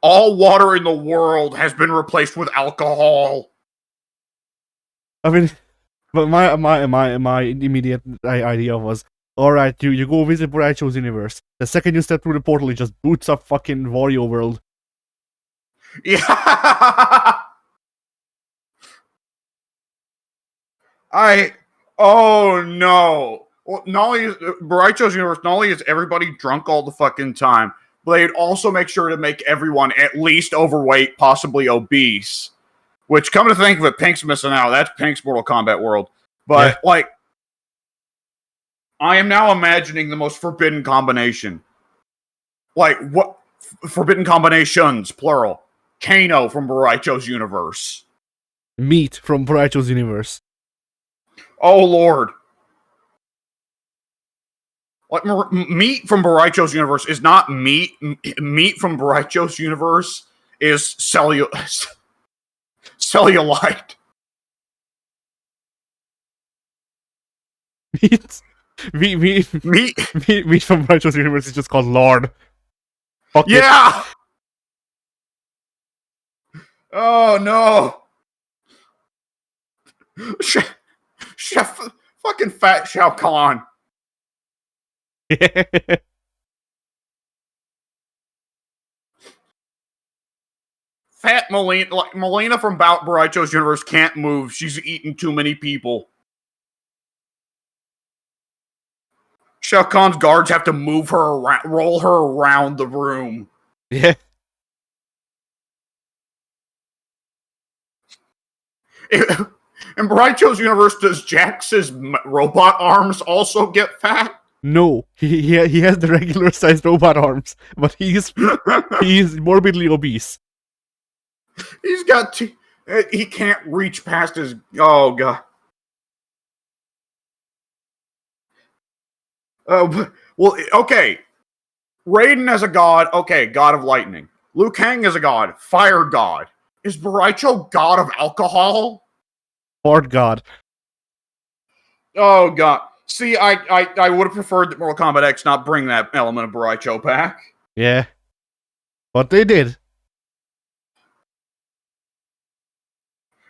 All water in the world has been replaced with alcohol. I mean, but my immediate idea was, alright, you go visit Baraicho's universe. The second you step through the portal, it just boots up fucking Wario World. Yeah. Oh no. Well, not only is Baraicho's universe, not only is everybody drunk all the fucking time, but they'd also make sure to make everyone at least overweight, possibly obese. Which, come to think of it, Pink's missing out. That's Pink's Mortal Kombat world. But, like, I am now imagining the most forbidden combination. Like, what? Forbidden combinations, plural. Kano from Baraicho's universe. Meat from Baraicho's universe. Oh, Lord. Like, meat from Baraicho's universe is not meat. Meat from Baraicho's universe is cellulite. Meat from Baraicho's universe is just called Lord. Fuck yeah! It. Oh, no. Chef fucking fat Shao Kahn. Fat Melina, like Melina from Baraicho's universe can't move. She's eaten too many people. Shao Kahn's guards have to move her around, roll her around the room. Yeah. In Baraicho's universe, does Jax's robot arms also get fat? No, he has the regular sized robot arms, but he's morbidly obese. He's got he can't reach past his. Oh god. Well, okay. Raiden as a god, okay, god of lightning. Liu Kang as a god, fire god. Is Baraicho god of alcohol? Fart god. Oh god. See, I would have preferred that Mortal Kombat X not bring that element of Baraicho back. Yeah. But they did.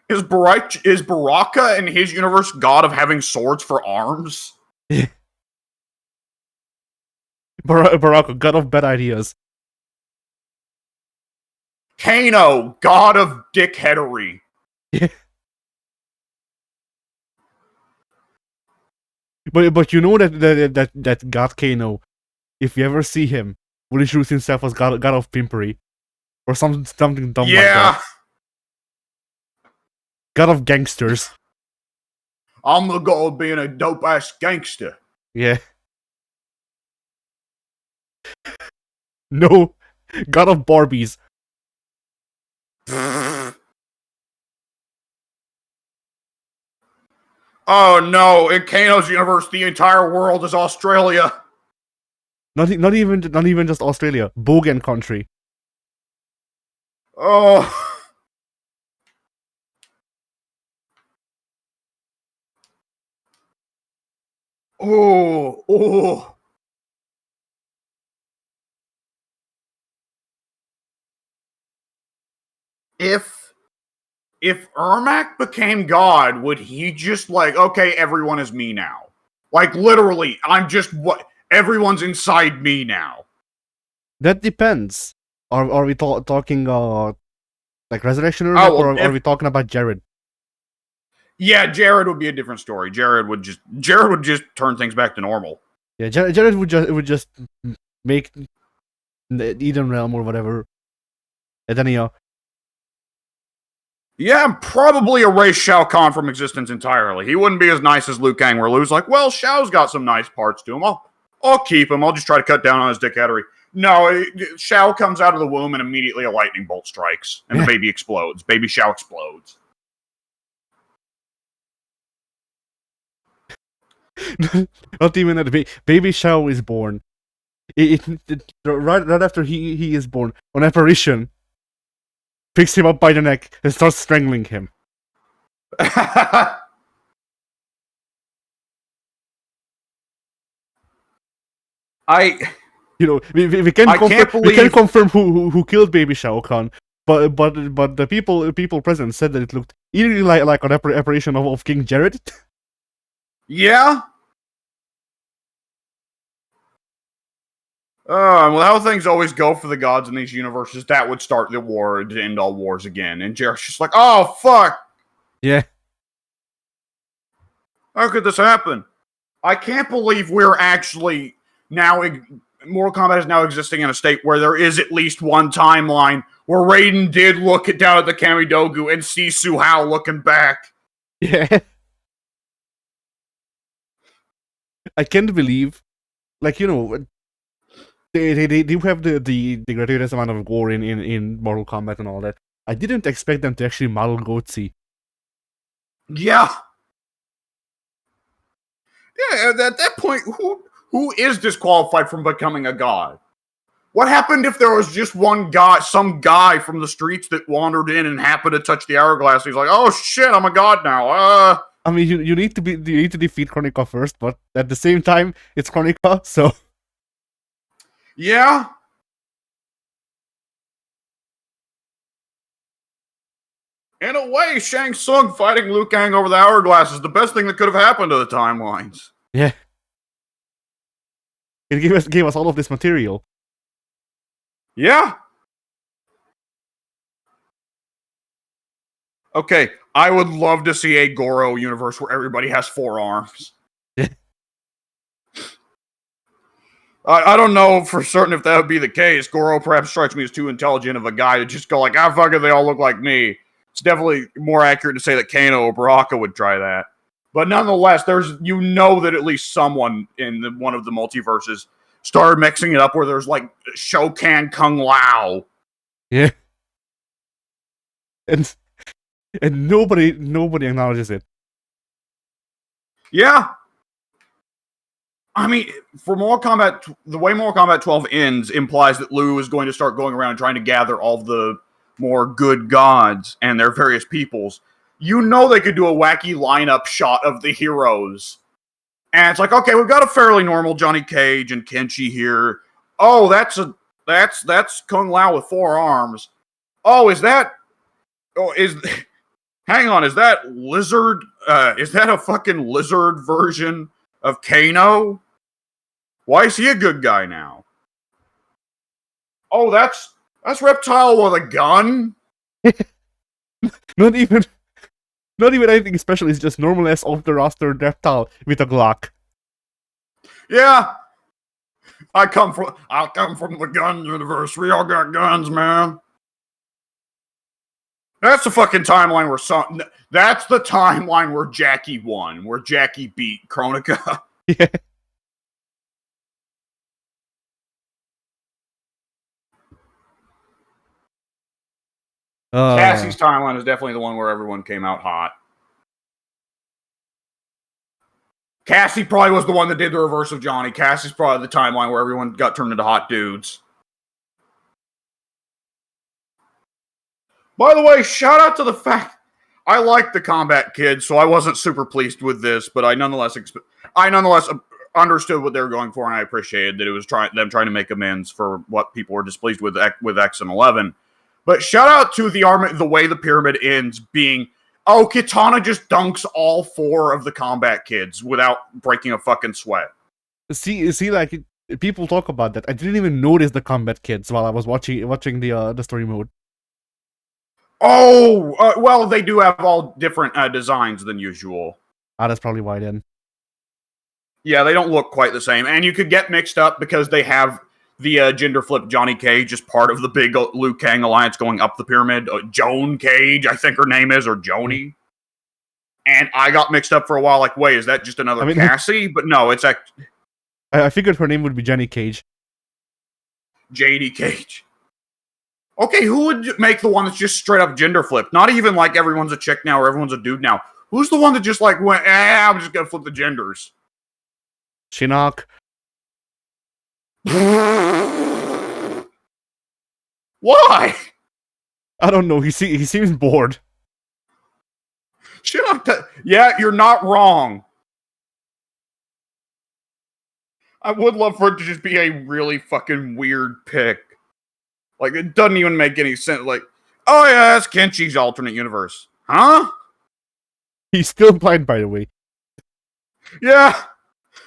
Is Baraka in his universe god of having swords for arms? Yeah. Baraka, god of bad ideas. Kano, god of dickheadery. Yeah. But you know that God Kano, if you ever see him, will introduce himself as God of Pimpery. or something dumb like Yeah, that. God of gangsters. I'm the goal of being a dope ass gangster. Yeah. No, God of Barbies. Oh no! In Kano's universe, the entire world is Australia. Not even just Australia. Bogan country. Oh. Oh. Oh. If Ermac became God, would he just like, okay, everyone is me now? Like literally, I'm just what everyone's inside me now. That depends. Are we talking like Resurrection Ermac, Oh, well, or are we talking about Jared? Yeah, Jared would be a different story. Jared would just turn things back to normal. Yeah, Jared would just make the Eden Realm or whatever. And then Yeah, and probably erase Shao Kahn from existence entirely. He wouldn't be as nice as Liu Kang, where Liu's like, well, Shao's got some nice parts to him. I'll keep him. I'll just try to cut down on his dickheadery. No, Shao comes out of the womb and immediately a lightning bolt strikes, and the baby explodes. Baby Shao explodes. Not even that. Baby Shao is born. Right after he is born, an apparition picks him up by the neck and starts strangling him. We can't confirm who killed Baby Shao Kahn, but the people present said that it looked eerily like an apparition of King Jared. Yeah. Well, how things always go for the gods in these universes, that would start the war to end all wars again. And Jared's just like, oh, fuck. Yeah. How could this happen? I can't believe we're actually now... Mortal Kombat is now existing in a state where there is at least one timeline where Raiden did look down at the Kamidogu and see Su Hao looking back. Yeah. I can't believe... Like, they do have the gratuitous amount of gore in Mortal Kombat and all that. I didn't expect them to actually model Goatse. Yeah. Yeah, at that point, who is disqualified from becoming a god? What happened if there was just one guy, some guy from the streets that wandered in and happened to touch the hourglass? He's like, oh shit, I'm a god now. I mean, you need to defeat Kronika first, but at the same time, it's Kronika, so... Yeah. In a way, Shang Tsung fighting Liu Kang over the hourglass is the best thing that could have happened to the timelines. Yeah. It gave us all of this material. Yeah. Okay, I would love to see a Goro universe where everybody has 4 arms. I don't know for certain if that would be the case. Goro perhaps strikes me as too intelligent of a guy to just go like, ah, fuck it, they all look like me. It's definitely more accurate to say that Kano or Baraka would try that. But nonetheless, that at least someone in one of the multiverses started mixing it up where there's like Shokan Kung Lao. Yeah. And nobody acknowledges it. Yeah. I mean, for Mortal Kombat, the way Mortal Kombat 12 ends implies that Liu is going to start going around trying to gather all the more good gods and their various peoples. You know they could do a wacky lineup shot of the heroes. And it's like, okay, we've got a fairly normal Johnny Cage and Kenshi here. Oh, that's Kung Lao with 4 arms. Oh, hang on, is that Lizard? Is that a fucking lizard version of Kano? Why is he a good guy now? Oh, that's Reptile with a gun? Not even anything special. It's just normal ass off the roster Reptile with a Glock. Yeah. I come from the gun universe. We all got guns, man. That's the fucking timeline where that's the timeline where Jackie won, where Jackie beat Kronika. Yeah. Cassie's timeline is definitely the one where everyone came out hot. Cassie probably was the one that did the reverse of Johnny. Cassie's probably the timeline where everyone got turned into hot dudes. By the way, shout out to the fact I like the Kombat kids, so I wasn't super pleased with this, but I nonetheless understood what they were going for, and I appreciated that it was them trying to make amends for what people were displeased with X and 11. But shout out to the way the pyramid ends being, oh, Kitana just dunks all 4 of the Kombat kids without breaking a fucking sweat. See, like people talk about that. I didn't even notice the Kombat kids while I was watching the story mode. Oh, well, they do have all different designs than usual. That's probably why then. Yeah, they don't look quite the same, and you could get mixed up because they have the gender flip Johnny Cage as part of the big Liu Kang alliance going up the pyramid. Joan Cage, I think her name is, or Joni. And I got mixed up for a while, like, wait, is that just another Cassie? But no, it's actually... I figured her name would be Jenny Cage. JD Cage. Okay, who would make the one that's just straight up gender flipped? Not even like everyone's a chick now or everyone's a dude now. Who's the one that just like went, I'm just gonna flip the genders? Shinnok. Why? I don't know. He seems bored. Shinnok, yeah, you're not wrong. I would love for it to just be a really fucking weird pick. Like, it doesn't even make any sense. Like, oh yeah, that's Kenshi's alternate universe. Huh? He's still blind, by the way. Yeah.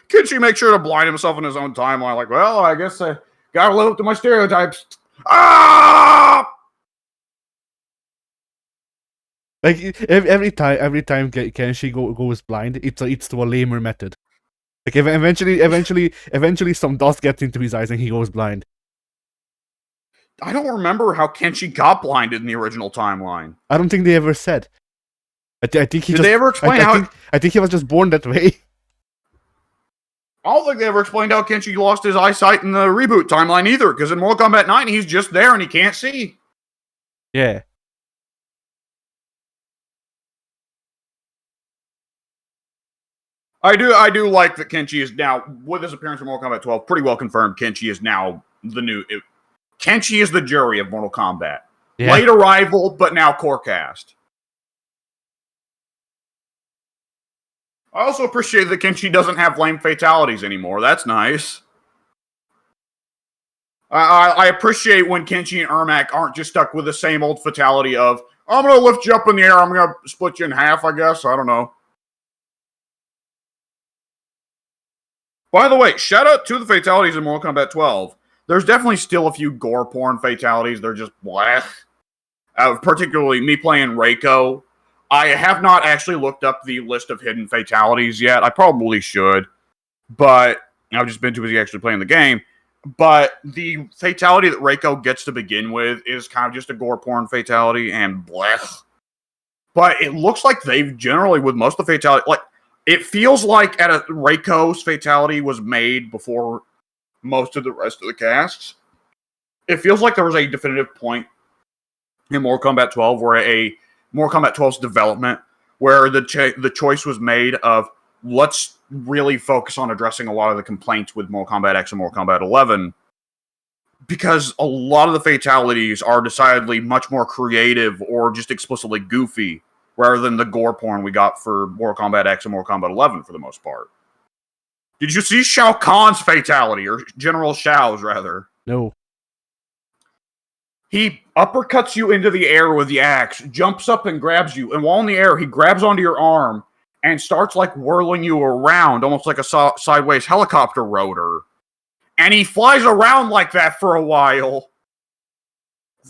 Kenshi makes sure to blind himself in his own timeline. Like, well, I guess I gotta live up to my stereotypes. Ah! Like, every time Kenshi goes blind, it's to a lamer method. Like, eventually some dust gets into his eyes and he goes blind. I don't remember how Kenshi got blinded in the original timeline. I don't think they ever said. I think he Did they ever explain I think he was just born that way. I don't think they ever explained how Kenshi lost his eyesight in the reboot timeline either, because in Mortal Kombat 9, he's just there and he can't see. Yeah. I do like that Kenshi is now, with his appearance in Mortal Kombat 12, pretty well confirmed Kenshi is now the new... Kenshi is the jury of Mortal Kombat. Yeah. Late arrival, but now core cast. I also appreciate that Kenshi doesn't have lame fatalities anymore. That's nice. I appreciate when Kenshi and Ermac aren't just stuck with the same old fatality of, I'm going to lift you up in the air, I'm going to split you in half, I guess. I don't know. By the way, shout out to the fatalities in Mortal Kombat 12. There's definitely still a few gore porn fatalities. They're just blech. Particularly me playing Reiko. I have not actually looked up the list of hidden fatalities yet. I probably should. But I've just been too busy actually playing the game. But the fatality that Reiko gets to begin with is kind of just a gore porn fatality and blech. But it looks like they've generally, with most of the fatality, like, it feels like Reiko's fatality was made before most of the rest of the casts. It feels like there was a definitive point in Mortal Kombat 12 where Mortal Kombat 12's development where the choice was made of, let's really focus on addressing a lot of the complaints with Mortal Kombat X and Mortal Kombat 11, because a lot of the fatalities are decidedly much more creative or just explicitly goofy, rather than the gore porn we got for Mortal Kombat X and Mortal Kombat 11 for the most part. Did you see Shao Kahn's fatality, or General Shao's, rather? No. He uppercuts you into the air with the axe, jumps up and grabs you, and while in the air, he grabs onto your arm and starts, like, whirling you around, almost like a sideways helicopter rotor. And he flies around like that for a while,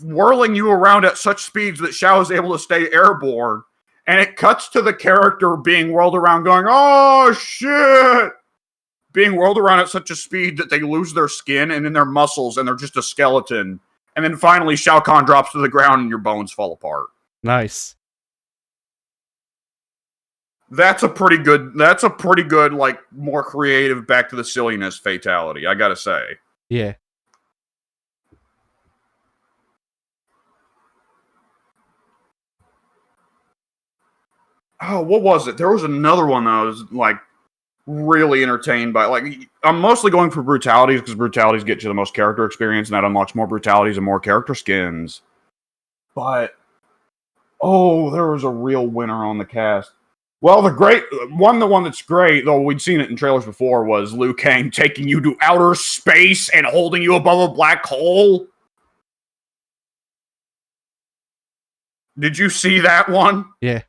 whirling you around at such speeds that Shao is able to stay airborne. And it cuts to the character being whirled around going, oh, shit! Being whirled around at such a speed that they lose their skin and then their muscles, and they're just a skeleton. And then finally, Shao Kahn drops to the ground and your bones fall apart. Nice. That's a pretty good, like, more creative, back to the silliness fatality, I gotta say. Yeah. Oh, what was it? There was another one that I was, like, really entertained by. Like, I'm mostly going for brutalities, because brutalities get you the most character experience, and that unlocks more brutalities and more character skins. But, oh, there was a real winner on the cast. Well, the one that's great, though we'd seen it in trailers before, was Liu Kang taking you to outer space and holding you above a black hole. Did you see that one? Yeah.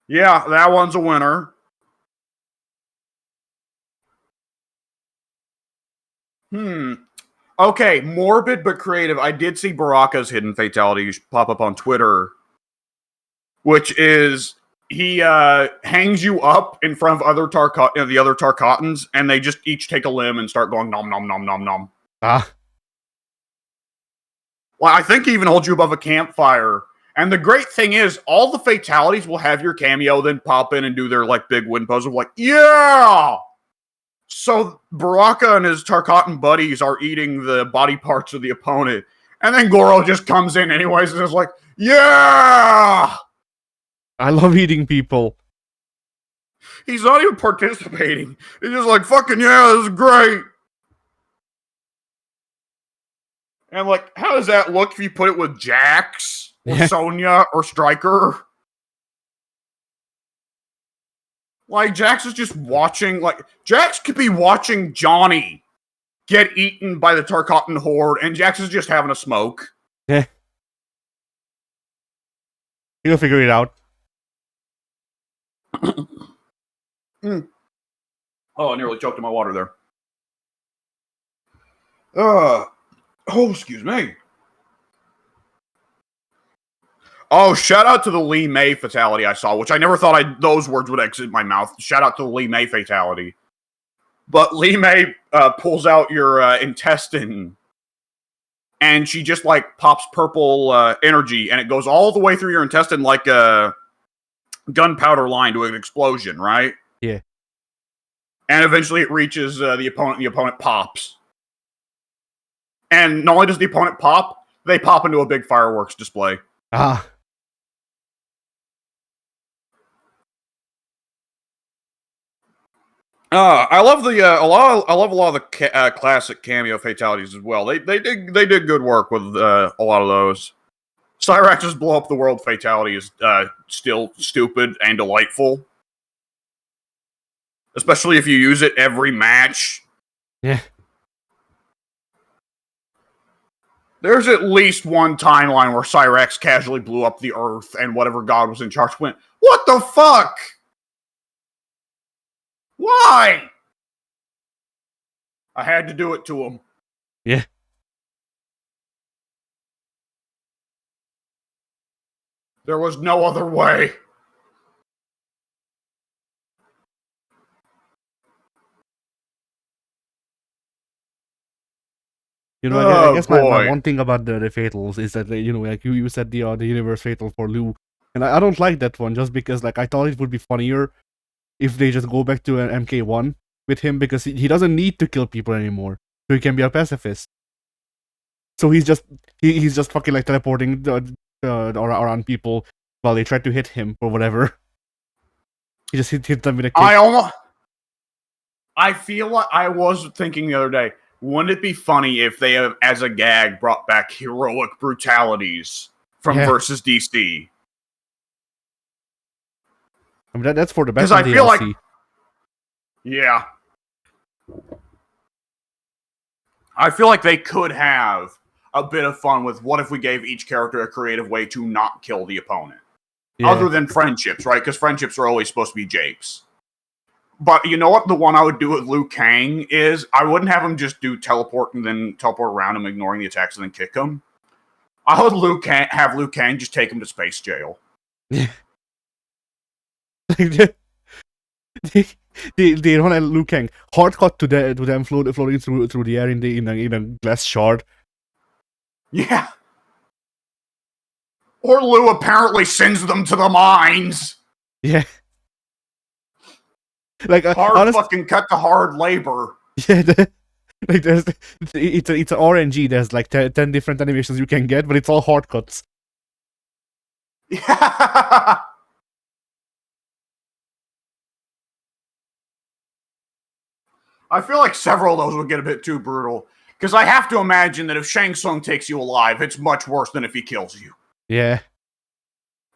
Yeah, that one's a winner. Okay, morbid but creative. I did see Baraka's hidden fatality pop up on Twitter, which is he hangs you up in front of the other Tarkatans, and they just each take a limb and start going nom nom nom nom nom. Ah. Well, I think he even holds you above a campfire. And the great thing is, all the fatalities will have your cameo then pop in and do their like big win pose of like, yeah! So Baraka and his Tarkatan buddies are eating the body parts of the opponent. And then Goro just comes in anyways and is like, yeah! I love eating people. He's not even participating. He's just like, fucking yeah, this is great. And like, how does that look if you put it with Jax or Sonya or Stryker? Like, Jax is just watching, like, Jax could be watching Johnny get eaten by the Tarkatan horde, and Jax is just having a smoke. Yeah. He'll figure it out. Oh, I nearly choked on my water there. Oh, excuse me. Oh, shout out to the Lee May fatality I saw, which I never thought those words would exit my mouth. Shout out to the Lee May fatality. But Lee May pulls out your intestine, and she just, like, pops purple energy, and it goes all the way through your intestine like a gunpowder line to an explosion, right? Yeah. And eventually it reaches the opponent, and the opponent pops. And not only does the opponent pop, they pop into a big fireworks display. Ah. I love a lot of the classic cameo fatalities as well. They did good work with a lot of those. Cyrax's blow up the world fatality is still stupid and delightful, especially if you use it every match. Yeah. There's at least one timeline where Cyrax casually blew up the Earth, and whatever god was in charge went, "What the fuck? Why?" I had to do it to him. Yeah. There was no other way. You know, I guess my one thing about the fatals is that, you know, like you said the universe fatal for Liu, and I don't like that one just because, like, I thought it would be funnier if they just go back to an MK1 with him, because he doesn't need to kill people anymore, so he can be a pacifist. So he's just fucking like teleporting around people while they try to hit him or whatever. He just hit them with a kick. I feel like I was thinking the other day, wouldn't it be funny if they have, as a gag, brought back heroic brutalities from versus DC? I mean, that's for the best of the DLC. Like, yeah. I feel like they could have a bit of fun with what if we gave each character a creative way to not kill the opponent. Yeah. Other than friendships, right? Because friendships are always supposed to be japes. But you know what the one I would do with Liu Kang is? I wouldn't have him just do teleport and then teleport around him, ignoring the attacks, and then kick him. I would have Liu Kang just take him to space jail. They don't have Liu Kang hard cut to them floating through the air in a glass shard. Yeah. Or Liu apparently sends them to the mines. Yeah. Like hard fucking cut to hard labor. Yeah, like there's it's an RNG. There's like 10 different animations you can get, but it's all hard cuts. Yeah. I feel like several of those would get a bit too brutal. Because I have to imagine that if Shang Tsung takes you alive, it's much worse than if he kills you. Yeah.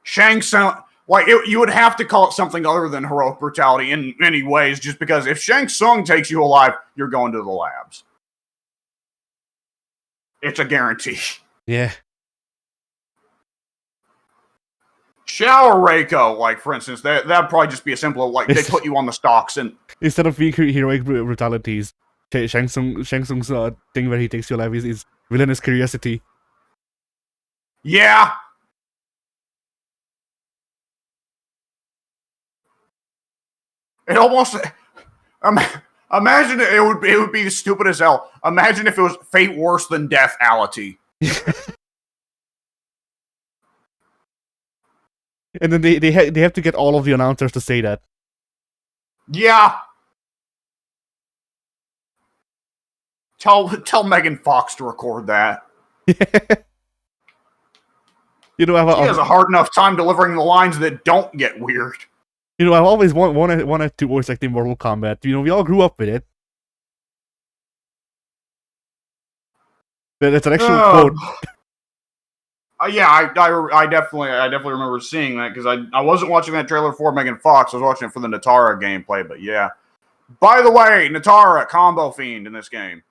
Shang Tsung, like, you would have to call it something other than heroic brutality in many ways, just because if Shang Tsung takes you alive, you're going to the labs. It's a guarantee. Yeah. Xiao or Reiko, like, for instance, that'd probably just be a simple, like, they put you on the stocks and... Instead of heroic brutalities, Shang Tsung's thing where he takes you alive is villainous curiosity. Yeah! It almost... imagine it would be stupid as hell. Imagine if it was fate worse than death-ality. And then they have to get all of the announcers to say that. Yeah. Tell Megan Fox to record that. You know, she has a hard enough time delivering the lines that don't get weird. You know, I've always wanted to voice act in Mortal Kombat. You know, we all grew up with it. That's an actual quote. Yeah, I definitely remember seeing that because I wasn't watching that trailer for Megan Fox. I was watching it for the Natara gameplay. But yeah, by the way, Natara combo fiend in this game.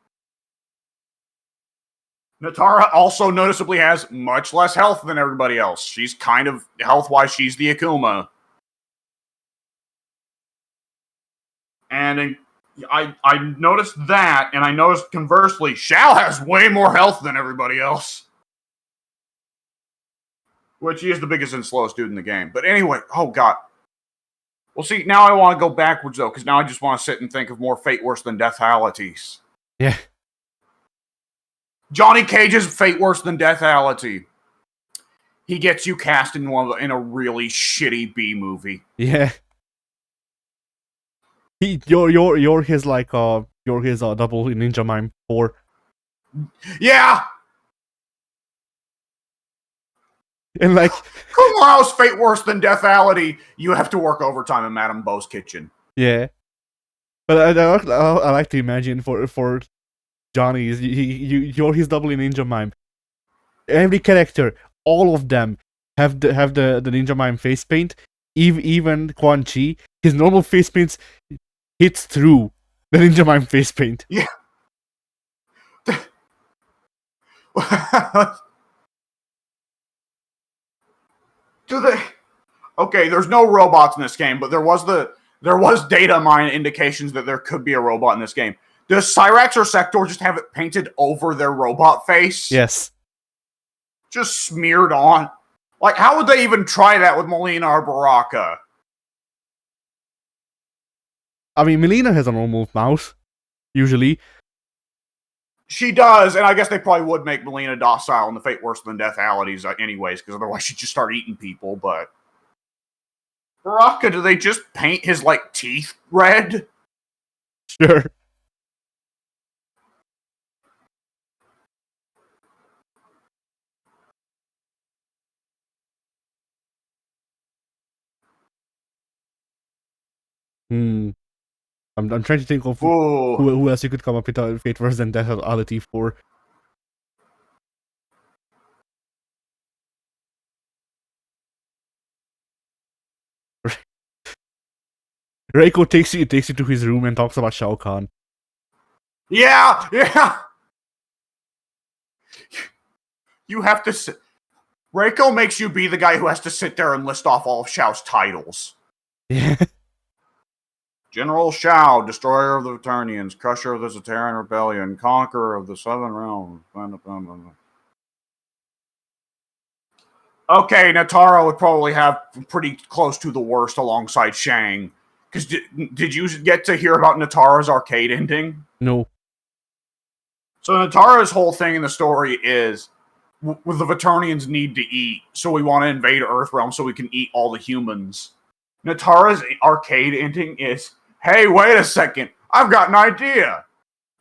Natara also noticeably has much less health than everybody else. She's kind of health-wise, she's the Akuma, and I noticed that, and I noticed conversely, Xiao has way more health than everybody else. Which he is the biggest and slowest dude in the game. But anyway, oh god. Well, see, now I want to go backwards, though, because now I just want to sit and think of more fate worse than deathalities. Yeah. Johnny Cage's fate worse than deathality. He gets you cast in a really shitty B movie. Yeah. You're his like double in Ninja Mime 4. Yeah. And like, Kung Lao's fate worse than deathality. You have to work overtime in Madame Bo's kitchen. Yeah, but I like to imagine for Johnny, you're his double in Ninja Mime. Every character, all of them have the Ninja Mime face paint. Even Quan Chi, his normal face paint hits through the Ninja Mime face paint. Yeah. Okay, there's no robots in this game, but there was data mine indications that there could be a robot in this game. Does Cyrax or Sector just have it painted over their robot face? Yes. Just smeared on? Like, how would they even try that with Melina or Baraka? I mean, Melina has a normal mouth, usually. She does, and I guess they probably would make Melina docile in the fate worse than deathalities anyways, because otherwise she'd just start eating people, but... Baraka, do they just paint his, like, teeth red? Sure. I'm trying to think of who else you could come up with a fate worse than deathality for. Reiko takes you to his room and talks about Shao Kahn. Yeah! You have to sit... Reiko makes you be the guy who has to sit there and list off all of Shao's titles. Yeah. General Shao, Destroyer of the Eternians, Crusher of the Zaterian Rebellion, Conqueror of the Seven Realms. Okay, Natara would probably have pretty close to the worst alongside Shang. Because did you get to hear about Natara's arcade ending? No. So Natara's whole thing in the story is the Vaternians need to eat, so we want to invade Earthrealm so we can eat all the humans. Natara's arcade ending is, hey, wait a second, I've got an idea.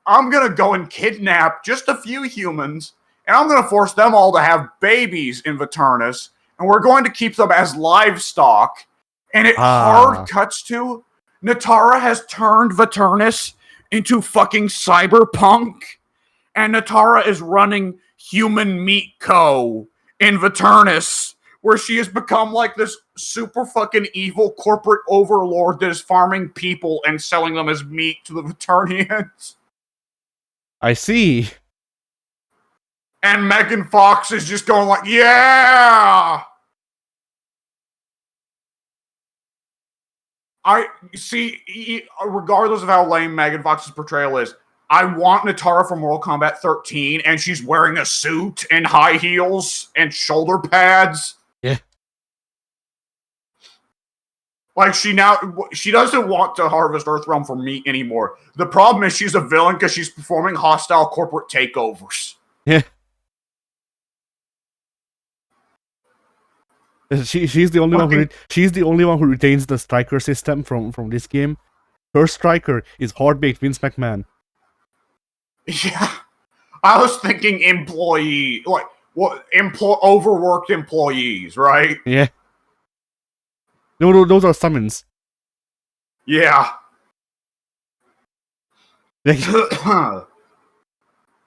I'm going to go and kidnap just a few humans, and I'm going to force them all to have babies in Vaternis, and we're going to keep them as livestock. And it hard cuts to Natara has turned Vaternis into fucking cyberpunk, and Natara is running Human Meat Co. in Vaternis, where she has become like this super fucking evil corporate overlord that is farming people and selling them as meat to the Vaternians. I see. And Megan Fox is just going like, yeah! I see, regardless of how lame Megan Fox's portrayal is, I want Natara from Mortal Kombat 13, and she's wearing a suit and high heels and shoulder pads. Yeah. Like, she doesn't want to harvest Earthrealm for meat anymore. The problem is she's a villain because she's performing hostile corporate takeovers. Yeah. She's the only one who retains the striker system from this game. Her striker is hard-baked Vince McMahon. Yeah. I was thinking employee, like, overworked employees, right? Yeah. No, those are summons. Yeah. her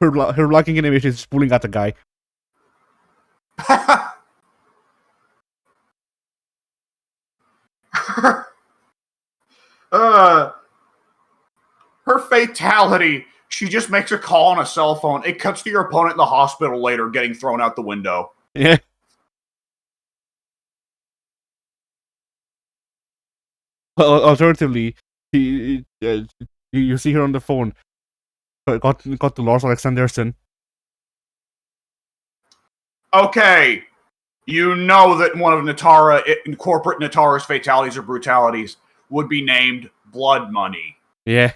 locking animation is pulling at the guy. Her fatality, she just makes a call on a cell phone. It cuts to your opponent in the hospital later getting thrown out the window. Yeah. Alternatively, you see her on the phone. Got to Lars Alexanderson. Okay. You know that one of corporate Natara's fatalities or brutalities would be named Blood Money. Yeah.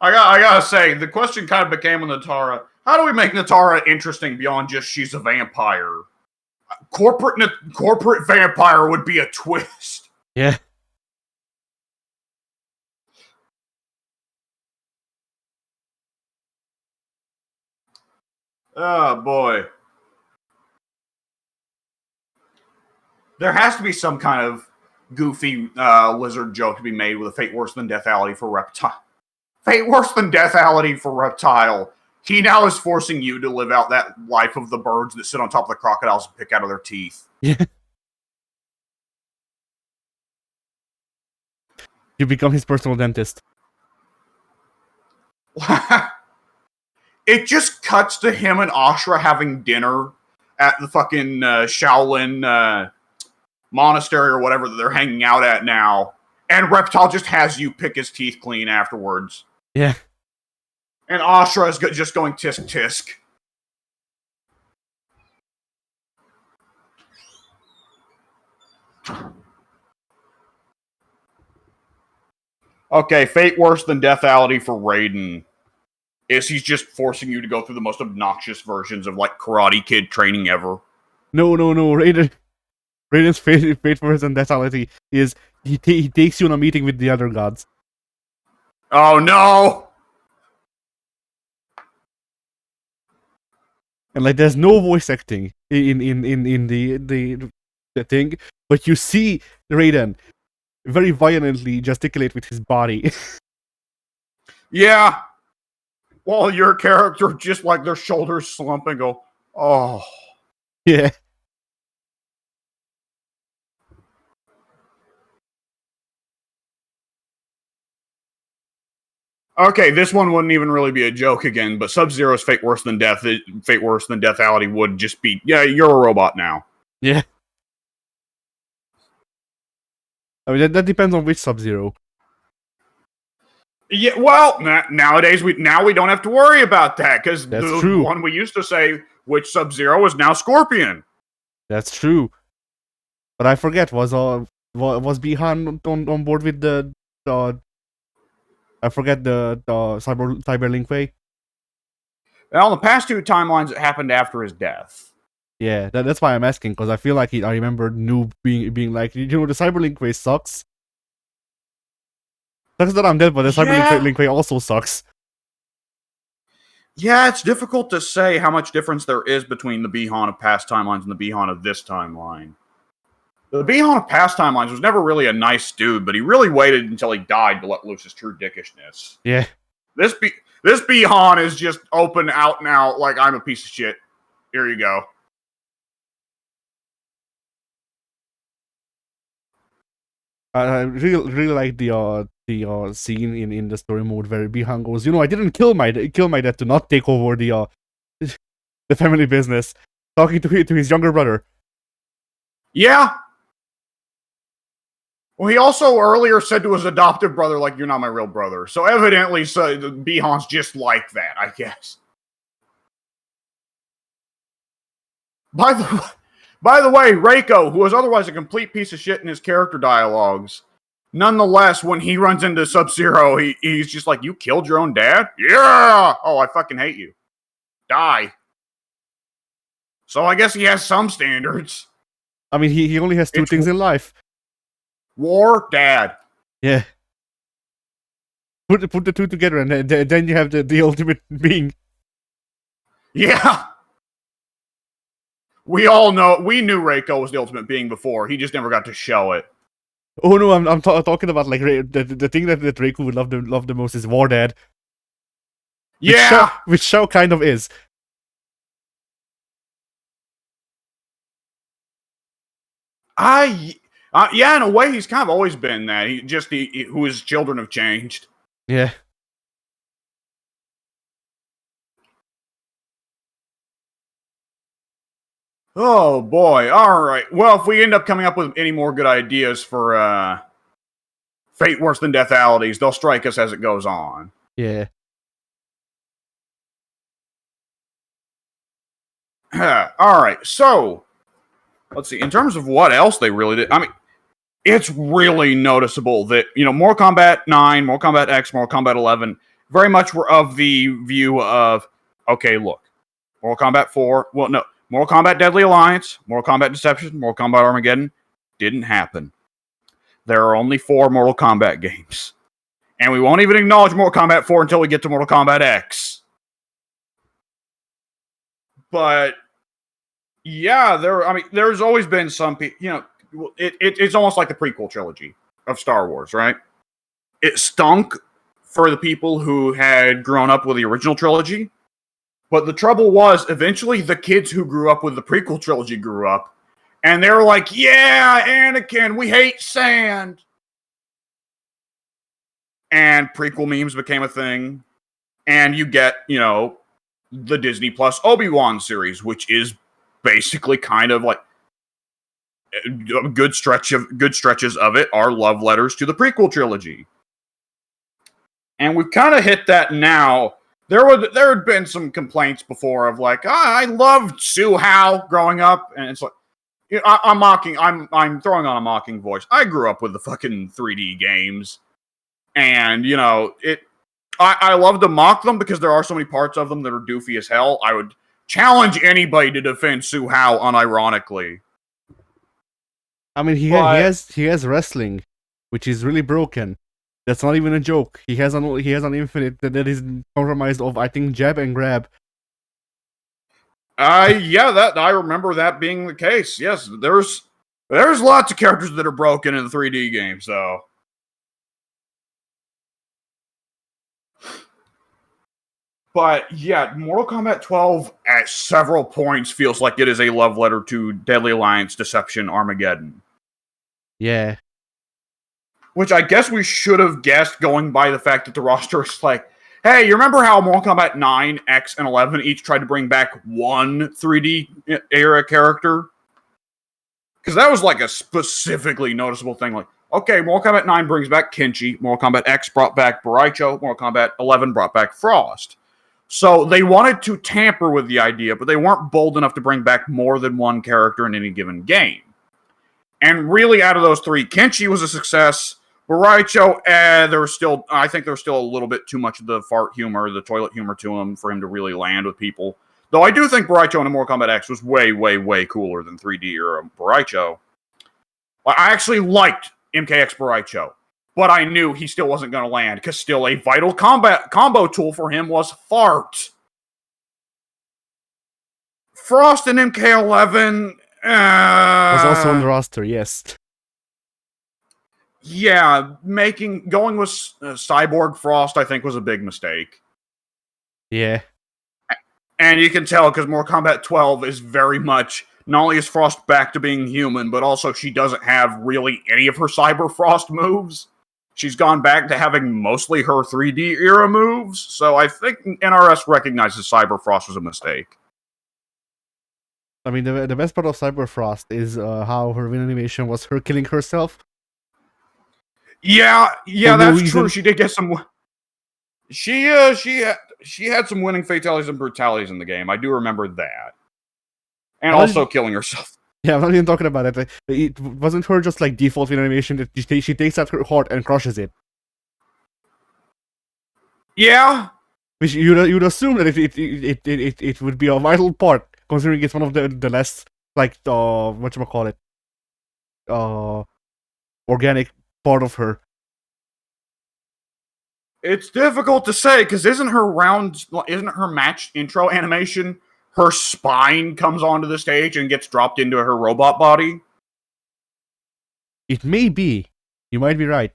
I gotta say, the question kind of became with Natara, how do we make Natara interesting beyond just she's a vampire? Corporate vampire would be a twist. Yeah. Oh, boy. There has to be some kind of goofy lizard joke to be made with a fate worse than deathality for Reptile. Fate worse than deathality for Reptile. He now is forcing you to live out that life of the birds that sit on top of the crocodiles and pick out of their teeth. Yeah. You become his personal dentist. It just cuts to him and Ashra having dinner at the fucking Shaolin monastery or whatever that they're hanging out at now. And Reptile just has you pick his teeth clean afterwards. Yeah. And Ashra is just going tisk tisk. Okay, fate worse than deathality for Raiden is he's just forcing you to go through the most obnoxious versions of like Karate Kid training ever. No. Raiden's fate worse than deathality is he takes you on a meeting with the other gods. Oh no! And like, there's no voice acting in the thing, but you see Raiden very violently gesticulate with his body. Yeah. While your character just like their shoulders slump and go, oh. Yeah. Okay, this one wouldn't even really be a joke again, but Sub-Zero's fate worse than deathality would just be, yeah, you're a robot now. Yeah. I mean, that depends on which Sub-Zero. Yeah, well, nowadays we don't have to worry about that because the one we used to say which Sub-Zero is now Scorpion. That's true. But I forget, was Bihan on board with the I forget the cyber link way. Well, the past two timelines, it happened after his death. Yeah, that's why I'm asking, because I feel like I remember Noob being like, the Cyberlink way sucks. Sucks that I'm dead, but the Cyberlink way also sucks. Yeah, it's difficult to say how much difference there is between the Bihan of past timelines and the Bihan of this timeline. The Bihan of past timelines was never really a nice dude, but he really waited until he died to let loose his true dickishness. Yeah. This Bihan is just open out and out, like, I'm a piece of shit. Here you go. I really like the scene in the story mode where Bihan goes, I didn't kill my dad to not take over the the family business, talking to his younger brother. Yeah. Well, he also earlier said to his adoptive brother, like, you're not my real brother. So evidently, Bihan's just like that, I guess. By the way, Reiko, who was otherwise a complete piece of shit in his character dialogues, nonetheless, when he runs into Sub-Zero, he's just like, you killed your own dad? Yeah! Oh, I fucking hate you. Die. So I guess he has some standards. I mean, he only has two things in life. War, dad. Yeah. Put the two together, and then you have the ultimate being. Yeah. We all know, we knew Reiko was the ultimate being before. He just never got to show it. Oh no, I'm talking about like the thing that Reiko would love the most is War Dad. Yeah, which Shao kind of is. Yeah, in a way, he's kind of always been that. Who his children have changed. Yeah. Oh boy! All right. Well, if we end up coming up with any more good ideas for Fate Worse Than Deathalities, they'll strike us as it goes on. Yeah. All right. So let's see. In terms of what else they really did, I mean, it's really noticeable that, Mortal Kombat 9, Mortal Kombat X, Mortal Kombat 11 very much were of the view of, okay, look, Mortal Kombat 4, Mortal Kombat Deadly Alliance, Mortal Kombat Deception, Mortal Kombat Armageddon didn't happen. There are only 4 Mortal Kombat games. And we won't even acknowledge Mortal Kombat 4 until we get to Mortal Kombat X. But yeah, there's always been some people, it's almost like the prequel trilogy of Star Wars, right? It stunk for the people who had grown up with the original trilogy. But the trouble was, eventually the kids who grew up with the prequel trilogy grew up. And they were like, yeah, Anakin, we hate sand. And prequel memes became a thing. And you get, the Disney Plus Obi-Wan series, which is basically kind of like a good stretches of it are love letters to the prequel trilogy. And we've kind of hit that now. There had been some complaints before of like, I loved Su Hao growing up, and it's like, I'm throwing on a mocking voice. I grew up with the fucking 3D games, and I love to mock them because there are so many parts of them that are doofy as hell. I would challenge anybody to defend Su Hao unironically. I mean, he has wrestling, which is really broken. That's not even a joke. He has an infinite that is compromised of, I think, jab and grab. Yeah, I remember that being the case. Yes, there's lots of characters that are broken in the 3D games, though. But yeah, Mortal Kombat 12 at several points feels like it is a love letter to Deadly Alliance, Deception, Armageddon. Yeah. Which I guess we should have guessed going by the fact that the roster is like, hey, you remember how Mortal Kombat 9, X, and 11 each tried to bring back one 3D era character? Because that was like a specifically noticeable thing. Like, okay, Mortal Kombat 9 brings back Kenshi, Mortal Kombat X brought back Baraicho, Mortal Kombat 11 brought back Frost. So they wanted to tamper with the idea, but they weren't bold enough to bring back more than one character in any given game. And really, out of those 3, Kenshi was a success, Boraicho, I think there's still a little bit too much of the fart humor, the toilet humor to him for him to really land with people. Though I do think Boraicho in Mortal Kombat X was way, way, way cooler than 3D era Boraicho. I actually liked MKX Boraicho, but I knew he still wasn't going to land, because still a vital combo tool for him was fart. Frost in MK11... was also on the roster, yes. Yeah, going with Cyborg Frost, I think, was a big mistake. Yeah. And you can tell, because Mortal Kombat 12 is very much, not only is Frost back to being human, but also she doesn't have really any of her Cyber Frost moves. She's gone back to having mostly her 3D era moves, so I think NRS recognizes Cyber Frost was a mistake. I mean, the best part of Cyber Frost is how her win animation was her killing herself. Yeah, that's true. She did get some... She had some winning fatalities and brutalities in the game. I do remember that. And also killing herself. Yeah, I'm not even talking about it. It wasn't her just like default win animation that she takes out her heart and crushes it. Yeah. Which you'd assume that it would be a vital part, considering it's one of the less like whatchamacallit, organic part of her. It's difficult to say, because isn't her match intro animation, her spine comes onto the stage and gets dropped into her robot body? It may be. You might be right.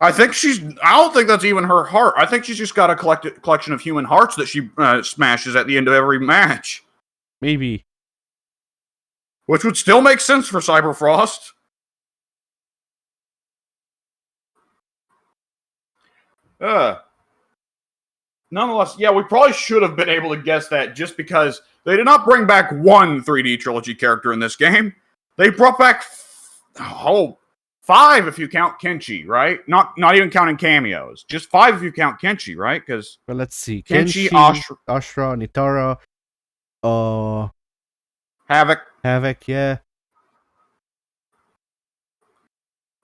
I don't think that's even her heart. I think she's just got a collection of human hearts that she smashes at the end of every match. Maybe. Which would still make sense for Cyber Frost. Nonetheless, yeah, we probably should have been able to guess that, just because they did not bring back one 3D trilogy character in this game. They brought back 5 if you count Kenshi, right? Not even counting cameos. Just 5 if you count Kenshi, right? Because well, let's see. Kenshi, Ashra, Nitara, Havoc, yeah,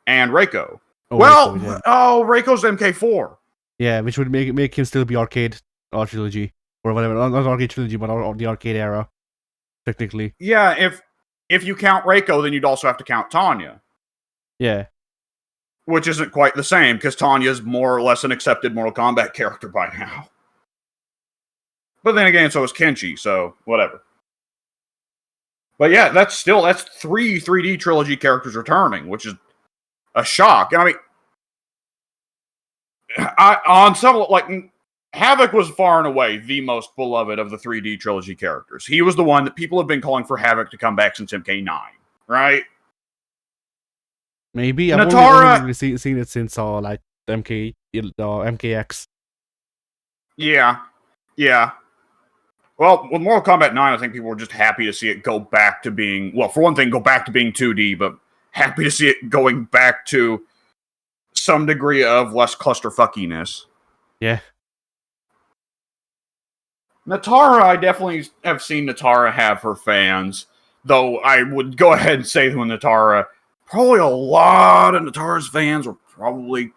and Reiko. Oh, Reiko's MK4. Yeah, which would make him still be arcade trilogy or whatever. Not arcade trilogy, but the arcade era, technically. Yeah, if you count Reiko, then you'd also have to count Tanya. Yeah. Which isn't quite the same, because Tanya's more or less an accepted Mortal Kombat character by now. But then again, so is Kenshi, so whatever. But yeah, that's 3 3D trilogy characters returning, which is a shock. I mean, on some, like, Havoc was far and away the most beloved of the 3D trilogy characters. He was the one that people have been calling for Havoc to come back since MK9, right? Maybe. I've only seen it since like MKX. Yeah. Well, with Mortal Kombat 9, I think people were just happy to see it go back to being, well, for one thing, go back to being 2D, but happy to see it going back to some degree of less clusterfuckiness. Yeah. Nitara, I definitely have seen Nitara have her fans, though I would go ahead and say that with Nitara, probably a lot of Nitara's fans were probably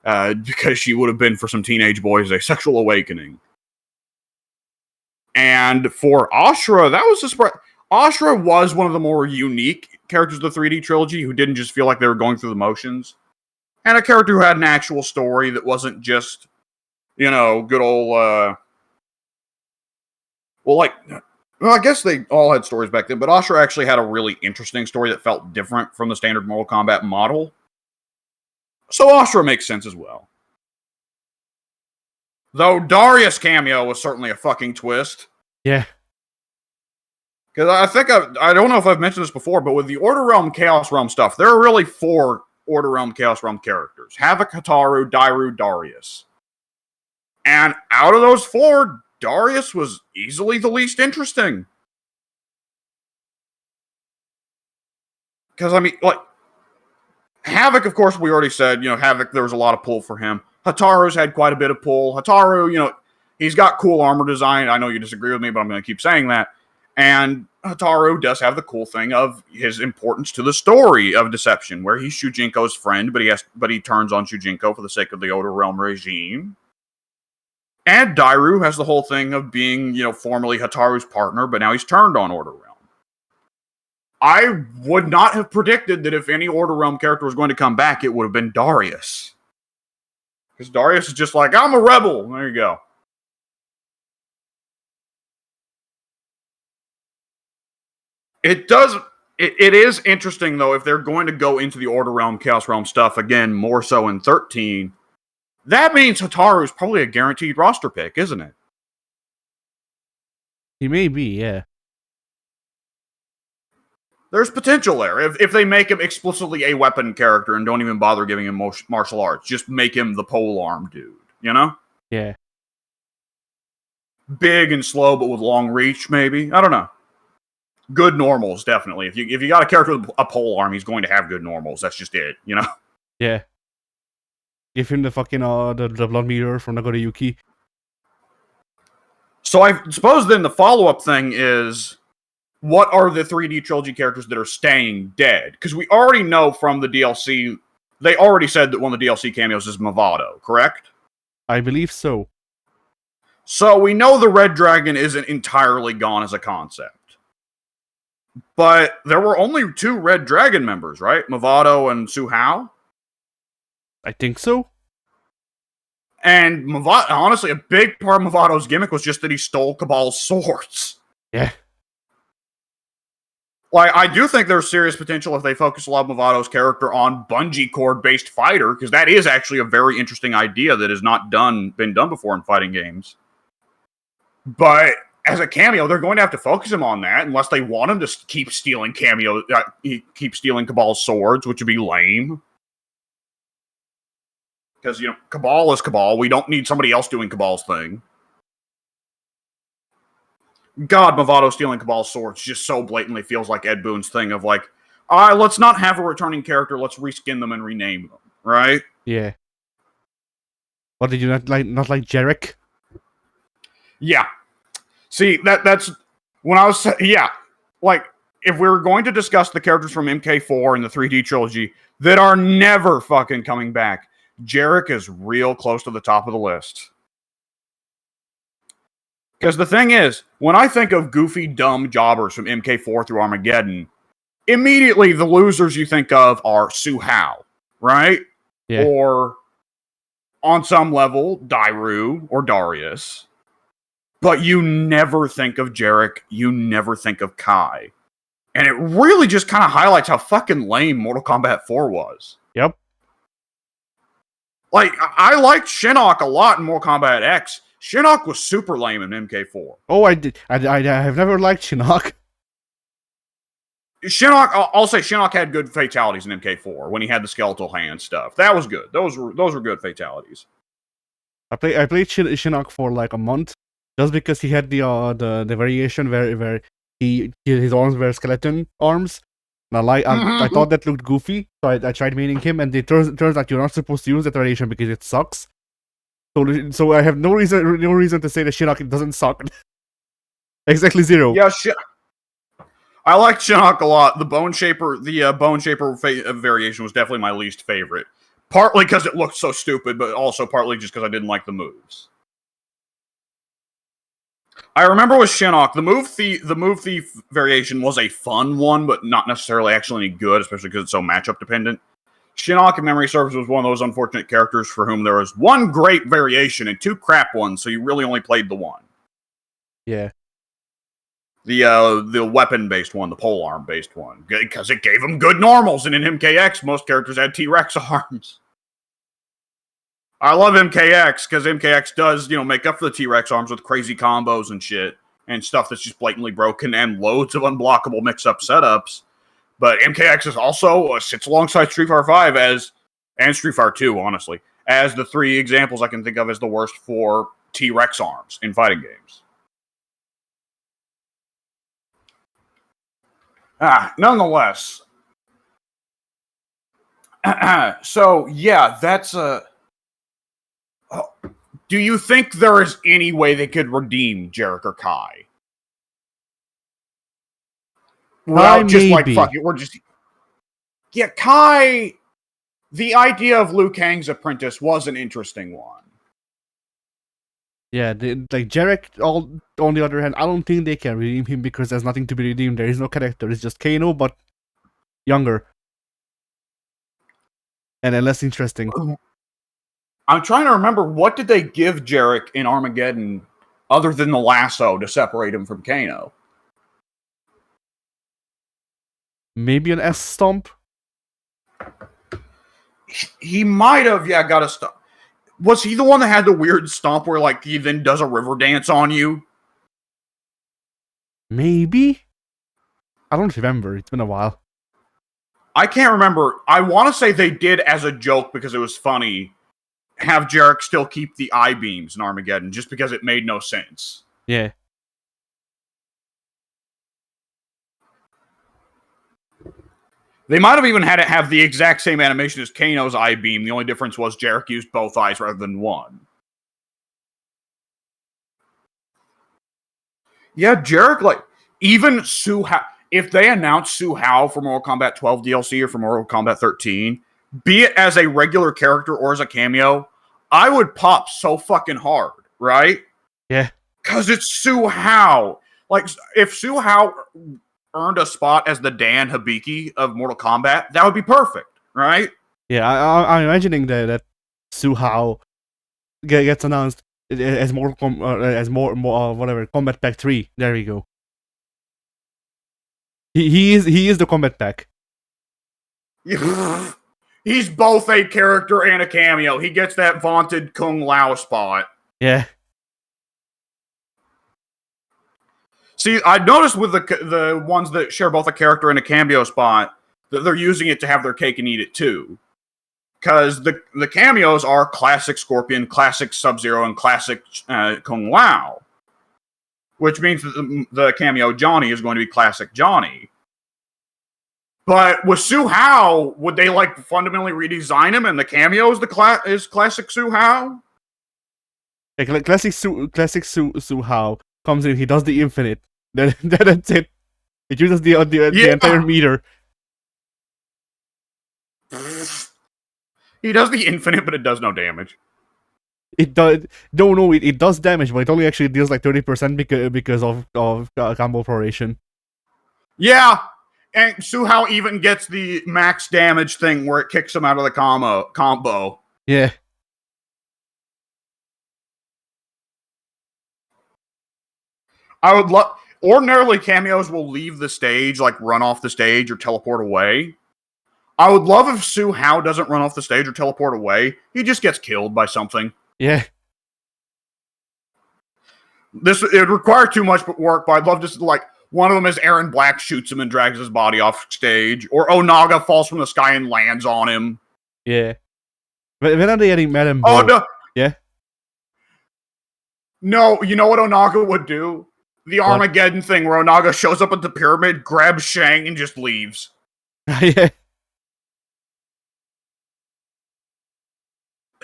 because she would have been for some teenage boys a sexual awakening. And for Ashra, that was a surprise. Ashra was one of the more unique characters of the 3D trilogy who didn't just feel like they were going through the motions. And a character who had an actual story that wasn't just, good old, I guess they all had stories back then, but Ashra actually had a really interesting story that felt different from the standard Mortal Kombat model. So Ashra makes sense as well. Though Darius' cameo was certainly a fucking twist. Yeah. Because I think, I don't know if I've mentioned this before, but with the Order Realm, Chaos Realm stuff, there are really 4 Order Realm, Chaos Realm characters. Havoc, Hataru, Dairu, Darius. And out of those 4, Darius was easily the least interesting. Because, I mean, like, Havoc, of course, we already said, Havoc, there was a lot of pull for him. Hataru's had quite a bit of pull. Hataru, he's got cool armor design. I know you disagree with me, but I'm going to keep saying that. And Hataru does have the cool thing of his importance to the story of Deception, where he's Shujinko's friend, but he turns on Shujinko for the sake of the Outer Realm regime. And Dairu has the whole thing of being, formerly Hataru's partner, but now he's turned on Outer Realm. I would not have predicted that if any Outer Realm character was going to come back, it would have been Darius. Because Darius is just like, I'm a rebel. There you go. It is interesting, though, if they're going to go into the Order Realm, Chaos Realm stuff again, more so in 13, that means Hataru is probably a guaranteed roster pick, isn't it? He may be, yeah. There's potential there. If they make him explicitly a weapon character and don't even bother giving him martial arts, just make him the polearm dude, Yeah. Big and slow, but with long reach, maybe? I don't know. Good normals, definitely. If you got a character with a pole arm, he's going to have good normals. That's just it, Yeah. Give him the fucking the blood meter from Nagoriyuki. So I suppose then the follow-up thing is, what are the 3D trilogy characters that are staying dead? Because we already know from the DLC, they already said that one of the DLC cameos is Movado, correct? I believe so. So we know the Red Dragon isn't entirely gone as a concept. But there were only 2 Red Dragon members, right? Movado and Suhao? I think so. And Movado, honestly, a big part of Movado's gimmick was just that he stole Cabal's swords. Yeah. Like, I do think there's serious potential if they focus a lot of Movado's character on bungee cord-based fighter, because that is actually a very interesting idea that has not been done before in fighting games. But as a cameo, they're going to have to focus him on that, unless they want him to keep stealing keep stealing Cabal's swords, which would be lame. Because, Cabal is Cabal. We don't need somebody else doing Cabal's thing. God, Movado stealing Cabal's swords just so blatantly feels like Ed Boon's thing of like, let's not have a returning character, let's reskin them and rename them, right? Yeah. What, did you not like Jarek? Yeah. See, that's when I was, yeah. Like, if we were going to discuss the characters from MK4 and the 3D trilogy that are never fucking coming back, Jarek is real close to the top of the list. Because the thing is, when I think of goofy, dumb jobbers from MK4 through Armageddon, immediately the losers you think of are Suhao, right? Yeah. Or, on some level, Dairu or Darius. But you never think of Jarek, you never think of Kai. And it really just kind of highlights how fucking lame Mortal Kombat 4 was. Yep. Like, I liked Shinnok a lot in Mortal Kombat X. Shinnok was super lame in MK4. Oh, I did. I have never liked Shinnok. I'll say Shinnok had good fatalities in MK4 when he had the skeletal hand stuff. That was good. Those were good fatalities. I played Shinnok for like a month, just because he had the variation where his arms were skeleton arms. And I thought that looked goofy, so I tried maining him, and it turns out you're not supposed to use that variation because it sucks. So I have no reason to say that Shinnok doesn't suck. Exactly 0. Yeah, I liked Shinnok a lot. The Bone Shaper variation was definitely my least favorite. Partly because it looked so stupid, but also partly just because I didn't like the moves. I remember with Shinnok, the move thief variation was a fun one, but not necessarily actually any good, especially because it's so matchup dependent. Shinnok, in memory serves, was one of those unfortunate characters for whom there was one great variation and 2 crap ones, so you really only played the one. Yeah. The weapon-based one, the polearm-based one, because it gave him good normals, and in MKX, most characters had T-Rex arms. I love MKX, because MKX does, make up for the T-Rex arms with crazy combos and shit, and stuff that's just blatantly broken, and loads of unblockable mix-up setups. But MKX is also sits alongside Street Fighter 5 and Street Fighter 2, honestly, as the 3 examples I can think of as the worst for T-Rex arms in fighting games. Nonetheless. So, yeah, that's do you think there is any way they could redeem Jarek or Kai? without just like maybe. fuck it, we're just Kai. The idea of Liu Kang's apprentice was an interesting one. Yeah, like Jarek. On the other hand, I don't think they can redeem him because there's nothing to be redeemed. There is no character. It's just Kano, but younger and less interesting. I'm trying to remember, what did they give Jarek in Armageddon other than the lasso to separate him from Kano? Maybe an S stomp. He might have, got a stomp. Was he the one that had the weird stomp where, like, he then does a river dance on you? Maybe? I don't remember. It's been a while. I can't remember. I want to say they did as a joke because it was funny, have Jarek still keep the I-beams in Armageddon just because it made no sense. Yeah. They might have even had it have the exact same animation as Kano's I-beam. The only difference was Jarek used both eyes rather than one. Yeah, Jarek, like, even Su Hao, if they announce Su Hao for Mortal Kombat 12 DLC or for Mortal Kombat 13, be it as a regular character or as a cameo, I would pop so fucking hard, right? Yeah. Because it's Su Hao. Like, if Su Hao earned a spot as the Dan Hibiki of Mortal Kombat, that would be perfect, right? Yeah, I'm imagining that Su Hao gets announced as whatever Combat Pack 3. There we go. He is the Combat Pack. He's both a character and a cameo. He gets that vaunted Kung Lao spot. Yeah. See, I noticed with the ones that share both a character and a cameo spot that they're using it to have their cake and eat it too. Because the cameos are classic Scorpion, classic Sub-Zero, and classic Kung Lao. Which means that the cameo Johnny is going to be classic Johnny. But with Su Hao, would they like fundamentally redesign him and the cameo is is classic Su Hao? Like classic Su Hao comes in, he does the infinite. That's it. It uses the entire meter. He does the infinite, but it does no damage. It does it does damage, but it only actually deals like 30% because of combo proration. Yeah, and Su Hao even gets the max damage thing where it kicks him out of the combo. Yeah. I would love. Ordinarily, cameos will leave the stage, like run off the stage or teleport away. I would love if Su Hao doesn't run off the stage or teleport away. He just gets killed by something. Yeah. It would require too much work, but I'd love to, like, one of them is Aaron Black shoots him and drags his body off stage, or Onaga falls from the sky and lands on him. Yeah. But when are they getting Madame Bo? Oh, no. Yeah? No, you know what Onaga would do? The Armageddon thing where Onaga shows up at the pyramid, grabs Shang, and just leaves. Yeah.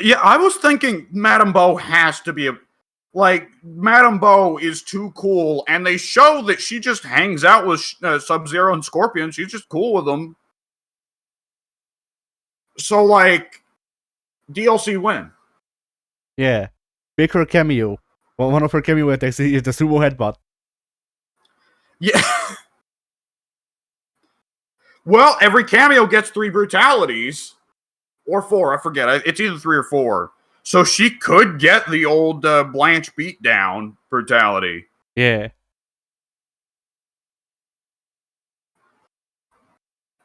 Yeah, I was thinking Madame Bo has to be Madame Bo is too cool, and they show that she just hangs out with Sub-Zero and Scorpion. She's just cool with them. So, like, DLC win. Yeah. Make her a cameo. Well, one of her cameo attacks is the sumo headbutt. Yeah. Well, every cameo gets 3 brutalities. Or 4, I forget. It's either 3 or 4. So she could get the old Blanche beatdown brutality. Yeah.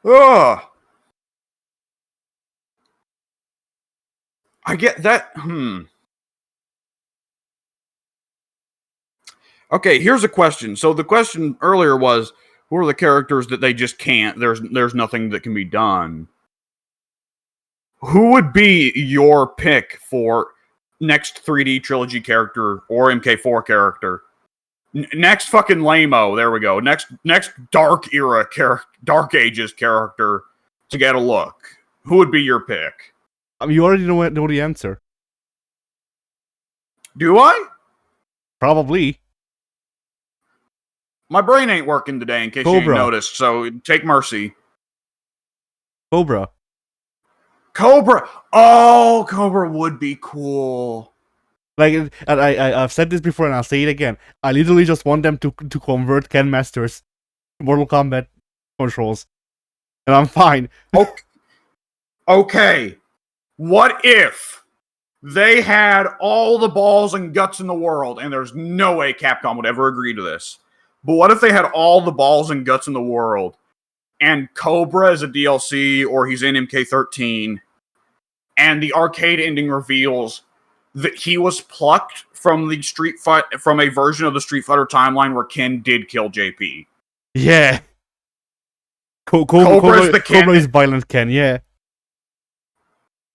Ugh. I get that. Okay, here's a question. So the question earlier was, who are the characters that they just can't? There's nothing that can be done. Who would be your pick for next 3D trilogy character or MK4 character? Next fucking lame-o. There we go. Next Dark Era Dark Ages character to get a look. Who would be your pick? I mean, you already know the answer. Do I? Probably. My brain ain't working today, in case you ain't noticed, so take mercy. Cobra. Cobra! Oh, Cobra would be cool. Like, and I've said this before, and I'll say it again. I literally just want them to convert Ken Masters Mortal Kombat controls, and I'm fine. Okay. What if they had all the balls and guts in the world, and there's no way Capcom would ever agree to this, but what if they had all the balls and guts in the world, and Cobra is a DLC, or he's in MK13, and the arcade ending reveals that he was plucked from the from a version of the Street Fighter timeline where Ken did kill JP. Yeah. Cobra is Violent Ken, yeah.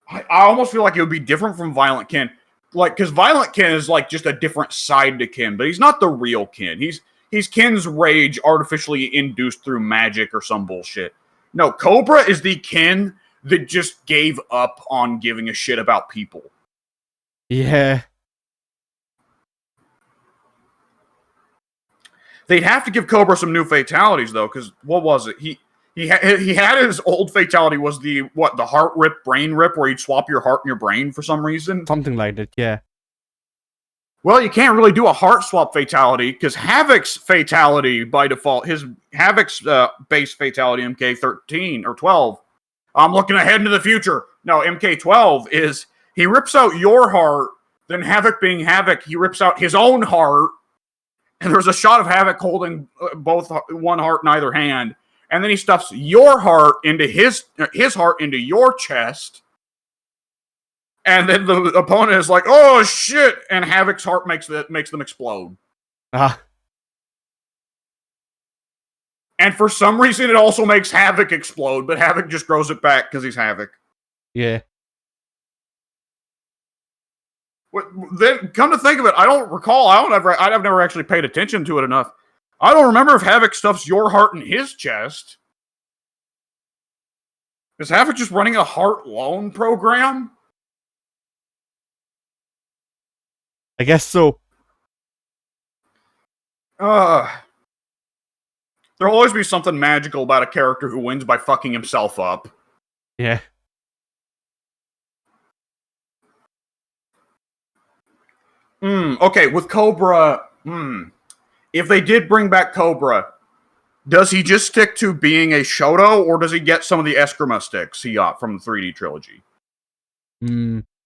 I almost feel like it would be different from Violent Ken. Like, because Violent Ken is like just a different side to Ken, but he's not the real Ken. He's Ken's rage artificially induced through magic or some bullshit. No, Cobra is the Ken that just gave up on giving a shit about people. Yeah. They'd have to give Cobra some new fatalities, though, because what was it? He had his old fatality was the heart rip, brain rip, where you'd swap your heart and your brain for some reason. Something like that, yeah. Well, you can't really do a heart swap fatality, because Havoc's fatality, by default, Havoc's base fatality, MK13 or 12, I'm looking ahead into the future. No, MK12 is, he rips out your heart, then Havoc being Havoc, he rips out his own heart, and there's a shot of Havoc holding both one heart in either hand, and then he stuffs your heart into his heart into your chest, and then the opponent is like, "Oh shit!" and Havoc's heart makes them explode. And for some reason, it also makes Havoc explode, but Havoc just grows it back because he's Havoc. Yeah. Then, come to think of it, I don't recall. I've never actually paid attention to it enough. I don't remember if Havoc stuffs your heart in his chest. Is Havoc just running a heart loan program? I guess so. There'll always be something magical about a character who wins by fucking himself up. Yeah. Okay, with Cobra, if they did bring back Cobra, does he just stick to being a Shoto, or does he get some of the Eskrima sticks he got from the 3D trilogy?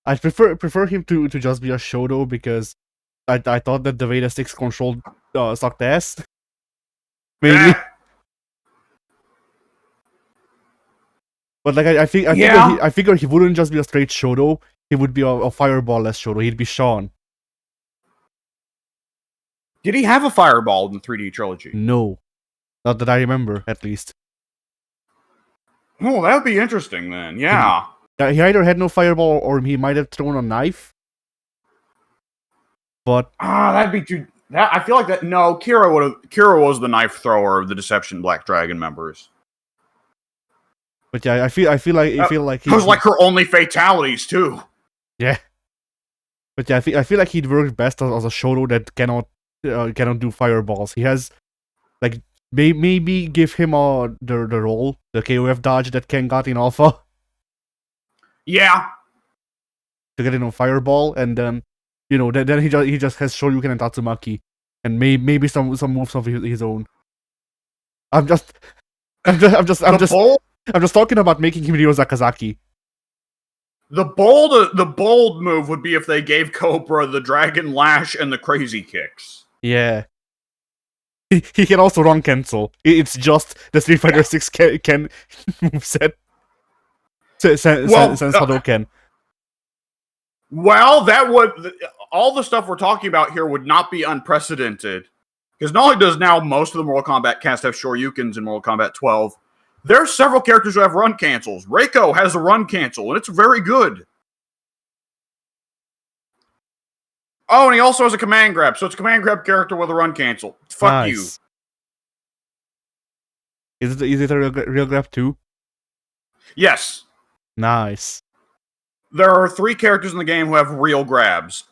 I prefer him to just be a Shoto, because I thought that the way the sticks controlled sucked ass. Mainly. But like I figure he wouldn't just be a straight Shoto. He would be a fireball-less Shoto. He'd be Sean. Did he have a fireball in the 3D trilogy? No. Not that I remember, at least. Oh, that would be interesting then, yeah. He either had no fireball, or he might have thrown a knife. But... that'd be too... I feel like that... No, Kira was the knife thrower of the Deception Black Dragon members. But yeah, I feel like it was like her only fatalities, too. Yeah. But yeah, I feel like he'd work best as a Shoto that cannot do fireballs. He has, like, maybe give him the roll, the KOF dodge that Ken got in Alpha. Yeah. To get in a fireball, and then he just has Shoryuken and Tatsumaki, and maybe some moves of his own. I'm just talking about making him Ryo Zakazaki. The bold move would be if they gave Cobra the Dragon Lash and the Crazy Kicks. Yeah. He can also run cancel. It's just the Street Fighter 6 Ken moveset. Sense Hadouken. Well, that would... All the stuff we're talking about here would not be unprecedented. Because not only does now most of the Mortal Kombat cast have Shoryukens in Mortal Kombat 12, there are several characters who have run cancels. Reiko has a run cancel, and it's very good. Oh, and he also has a command grab, so it's a command grab character with a run cancel. Fuck you. Is it a real grab too? Yes. Nice. There are 3 characters in the game who have real grabs.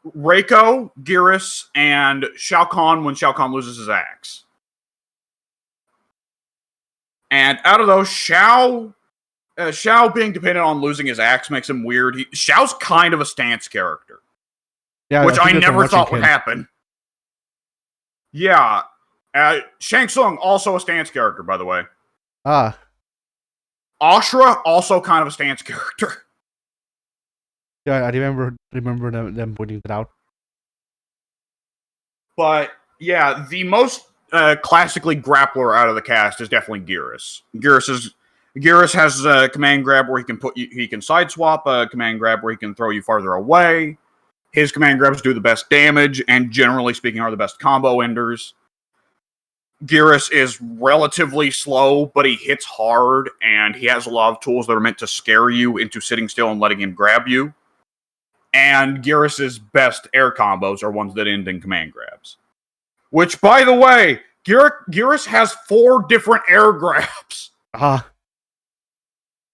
Reiko, Geras, and Shao Kahn when Shao Kahn loses his axe. And out of those, Shao being dependent on losing his axe makes him weird. Shao's kind of a stance character. Yeah, which I never thought would happen. Yeah. Shang Tsung, also a stance character, by the way. Ah. Ashura, also kind of a stance character. Yeah, I remember them pointing that out. But, yeah, the most classically grappler out of the cast is definitely Geras. Geras has a command grab where he can side swap, a command grab where he can throw you farther away. His command grabs do the best damage, and generally speaking are the best combo enders. Geras is relatively slow, but he hits hard, and he has a lot of tools that are meant to scare you into sitting still and letting him grab you. And Geras' best air combos are ones that end in command grabs. Which, by the way, Geras has 4 different air grabs.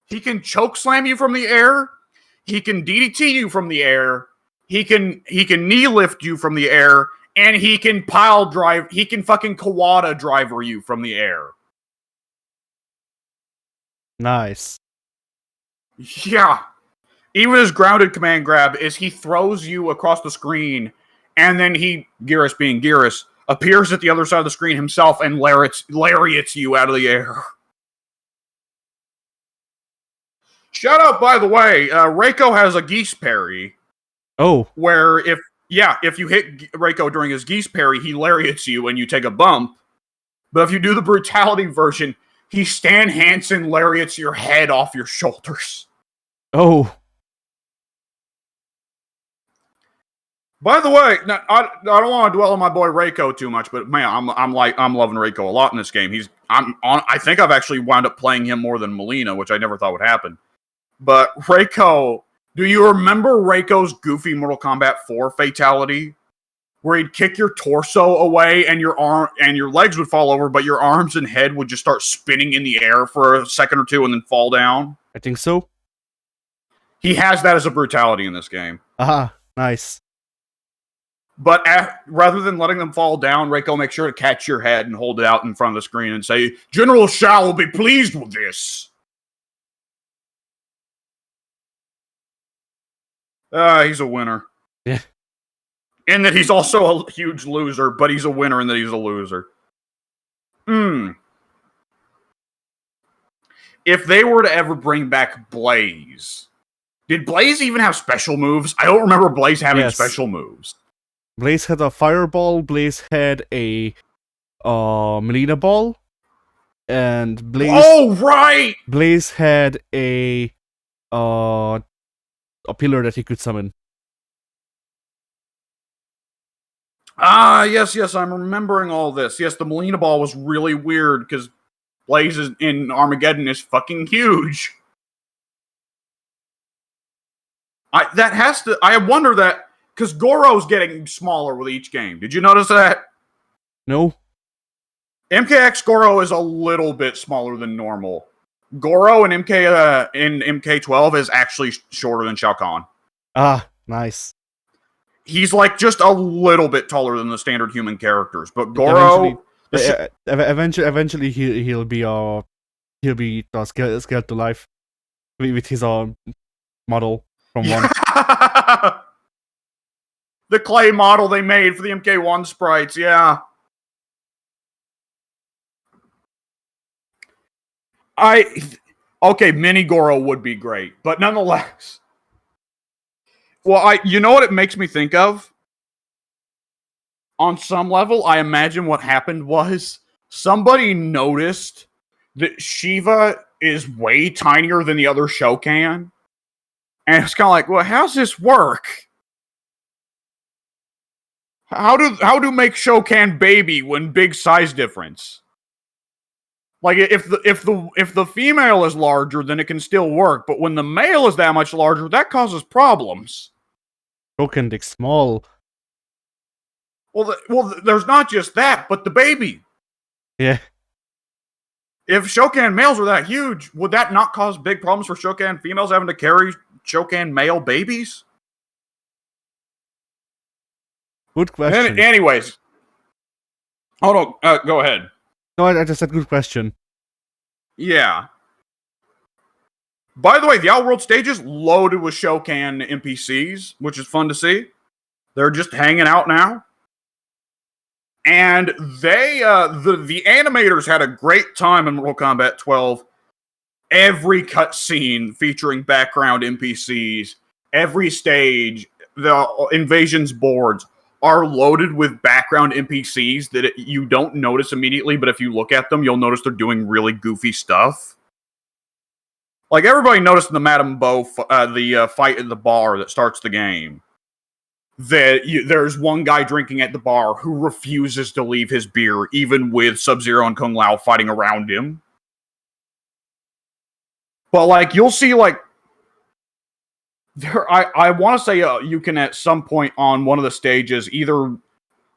He can choke slam you from the air, he can DDT you from the air, he can knee lift you from the air, and he can fucking Kawada driver you from the air. Nice. Yeah. Even his grounded command grab is he throws you across the screen, and then Geras being Geras, appears at the other side of the screen himself and lariats you out of the air. Shout out, by the way, Reiko has a geese parry. Oh. Where if you hit Reiko during his geese parry, he lariats you and you take a bump. But if you do the brutality version, he Stan Hansen lariats your head off your shoulders. Oh. By the way, I don't want to dwell on my boy Reiko too much, but man, I'm loving Reiko a lot in this game. I think I've actually wound up playing him more than Melina, which I never thought would happen. But Reiko, do you remember Reiko's goofy Mortal Kombat 4 fatality? Where he'd kick your torso away and your arm and your legs would fall over, but your arms and head would just start spinning in the air for a second or two and then fall down? I think so. He has that as a brutality in this game. Aha, nice. But rather than letting them fall down, Reiko makes sure to catch your head and hold it out in front of the screen and say, "General Shao will be pleased with this." He's a winner. Yeah. In that he's also a huge loser, but he's a winner in that he's a loser. If they were to ever bring back Blaze, did Blaze even have special moves? I don't remember Blaze having special moves. Blaze had a fireball, Blaze had a Melina ball, and Blaze... Oh, right! Blaze had a pillar that he could summon. Yes, I'm remembering all this. Yes, the Melina ball was really weird, because Blaze in Armageddon is fucking huge. I wonder that, because Goro's getting smaller with each game. Did you notice that? No. MKX Goro is a little bit smaller than normal. Goro in MK12 is actually shorter than Shao Kahn. Ah, nice. He's like just a little bit taller than the standard human characters, but Goro eventually he'll be scared to life with his model from one. The clay model they made for the MK1 sprites, yeah. Okay, Mini Goro would be great, but nonetheless. Well, you know what it makes me think of? On some level, I imagine what happened was somebody noticed that Shiva is way tinier than the other Shokan. And it's kind of like, well, how's this work? How do make Shokan baby when big size difference? Like if the female is larger, then it can still work. But when the male is that much larger, that causes problems. Shokan dick small. Well, there's not just that, but the baby. Yeah. If Shokan males are that huge, would that not cause big problems for Shokan females having to carry Shokan male babies? Good question. Anyways. Hold on. Go ahead. No, I just said good question. Yeah. By the way, the Outworld stage is loaded with Shokan NPCs, which is fun to see. They're just hanging out now. And they, the animators had a great time in Mortal Kombat 12. Every cutscene featuring background NPCs, every stage, the invasions boards are loaded with background NPCs that you don't notice immediately, but if you look at them, you'll notice they're doing really goofy stuff. Like, everybody noticed in the Madame Bo, the fight at the bar that starts the game, that there's one guy drinking at the bar who refuses to leave his beer, even with Sub-Zero and Kung Lao fighting around him. But, like, you'll see, like, I want to say you can at some point on one of the stages, either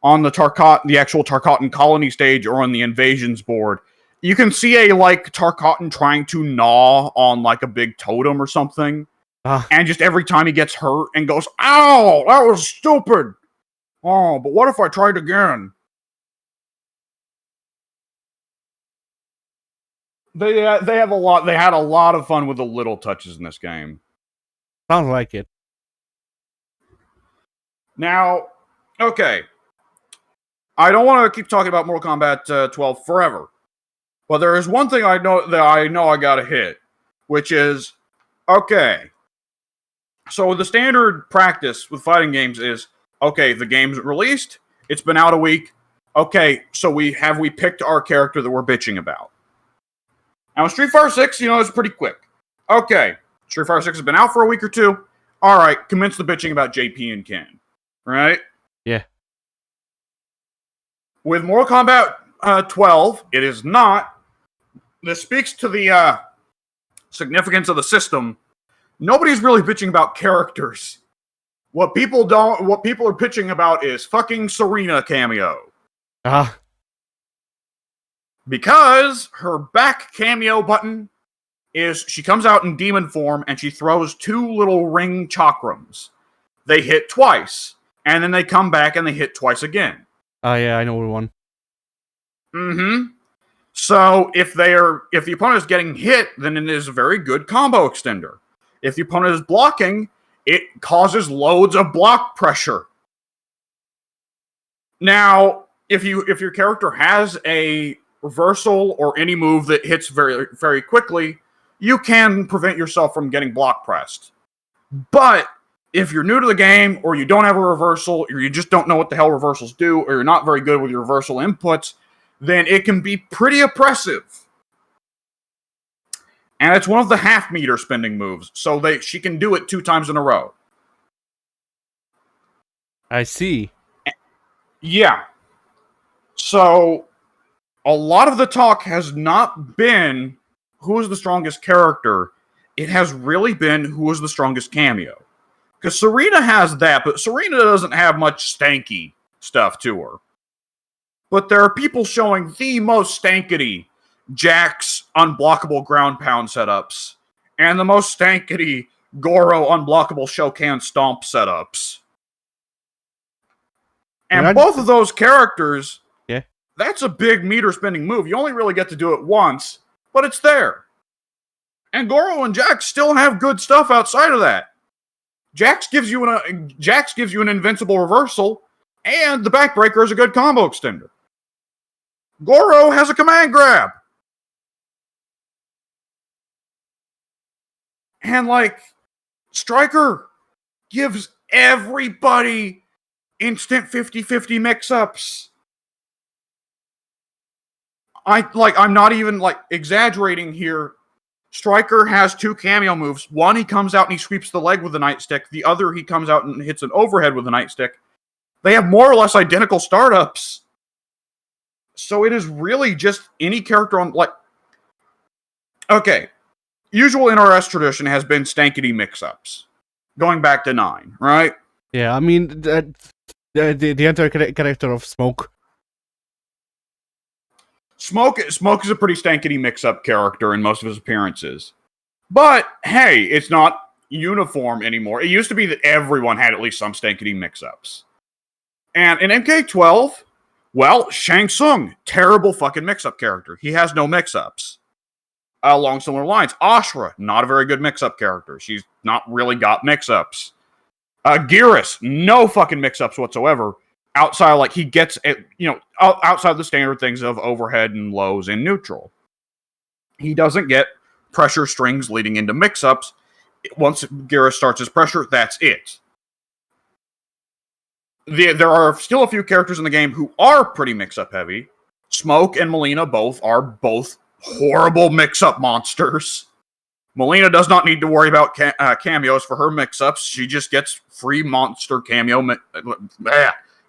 on the actual Tarkatan colony stage or on the invasions board, you can see a, like, Tarkatan trying to gnaw on, like, a big totem or something. And just every time he gets hurt and goes, ow, that was stupid. Oh, but what if I tried again? They had a lot of fun with the little touches in this game. Sounds like it. Now, okay. I don't want to keep talking about Mortal Kombat 12 forever. But there is one thing I know I gotta hit, which is, okay. So the standard practice with fighting games is, okay, the game's released, it's been out a week, okay, so we picked our character that we're bitching about. Now, Street Fighter 6, it's pretty quick. Okay, Street Fighter 6 has been out for a week or two, alright, commence the bitching about JP and Ken, right? Yeah. With Mortal Kombat 12, it is not. This speaks to the significance of the system. Nobody's really bitching about characters. What people are bitching about is fucking Serena cameo. Because her back cameo button is she comes out in demon form and she throws 2 little ring chakrams. They hit twice, and then they come back and they hit twice again. Oh yeah, I know one. Mm-hmm. So if the opponent is getting hit, then it is a very good combo extender. If the opponent is blocking, it causes loads of block pressure. Now, if your character has a reversal or any move that hits very, very quickly, you can prevent yourself from getting block pressed. But if you're new to the game, or you don't have a reversal, or you just don't know what the hell reversals do, or you're not very good with your reversal inputs, then it can be pretty oppressive. And it's one of the half-meter spending moves, so she can do it 2 times in a row. I see. Yeah. So, a lot of the talk has not been who is the strongest character. It has really been who is the strongest cameo. Because Serena has that, but Serena doesn't have much stanky stuff to her. But there are people showing the most stankety Jax unblockable ground pound setups, and the most stankety Goro unblockable Shokan stomp setups. And both of those characters, that's a big meter spending move. You only really get to do it once, but it's there. And Goro and Jax still have good stuff outside of that. Jax gives you an invincible reversal, and the backbreaker is a good combo extender. Goro has a command grab. And, like, Striker gives everybody instant 50-50 mix-ups. I'm not even, exaggerating here. Striker has 2 cameo moves. One, he comes out and he sweeps the leg with a nightstick. The other, he comes out and hits an overhead with a nightstick. They have more or less identical startups. So it is really just any character on, okay. Usual NRS tradition has been stankety mix-ups. Going back to 9, right? Yeah, I mean, the entire character of Smoke. Smoke is a pretty stankety mix-up character in most of his appearances. But, hey, it's not uniform anymore. It used to be that everyone had at least some stankety mix-ups. And in MK12, well, Shang Tsung, terrible fucking mix-up character. He has no mix-ups. Along similar lines, Ashra, not a very good mix-up character. She's not really got mix-ups. Geras, no fucking mix-ups whatsoever. Outside, like, he gets it, outside the standard things of overhead and lows and neutral. He doesn't get pressure strings leading into mix-ups. Once Geras starts his pressure, that's it. There are still a few characters in the game who are pretty mix-up heavy. Smoke and Melina are both horrible mix-up monsters. Melina does not need to worry about cameos for her mix-ups. She just gets free monster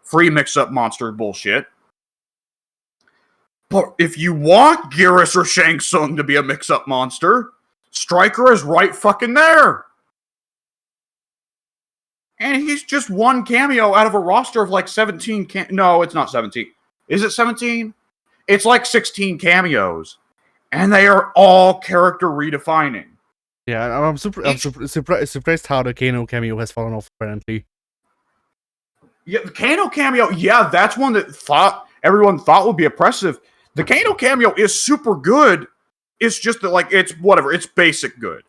free mix-up monster bullshit. But if you want Geras or Shang Tsung to be a mix-up monster, Stryker is right fucking there. And he's just one cameo out of a roster of like 17 no, it's not 17. Is it 17? It's like 16 cameos. And they are all character redefining. Yeah, I'm surprised how the Kano cameo has fallen off, apparently. Yeah, the Kano cameo, yeah, that's one that everyone thought would be oppressive. The Kano cameo is super good. It's just that, like, it's whatever. It's basic good.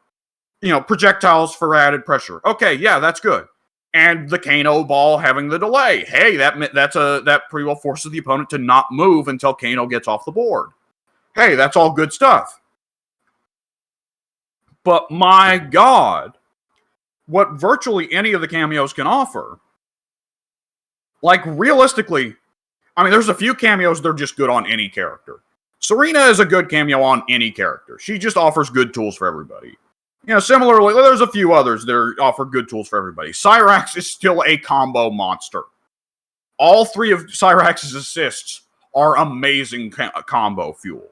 Projectiles for added pressure. Okay, yeah, that's good. And the Kano ball having the delay. Hey, that pretty well forces the opponent to not move until Kano gets off the board. Hey, that's all good stuff. But my God, what virtually any of the cameos can offer, like, realistically, I mean, there's a few cameos that are just good on any character. Serena is a good cameo on any character. She just offers good tools for everybody. Similarly, there's a few others that offer good tools for everybody. Cyrax is still a combo monster. All three of Cyrax's assists are amazing combo fuel.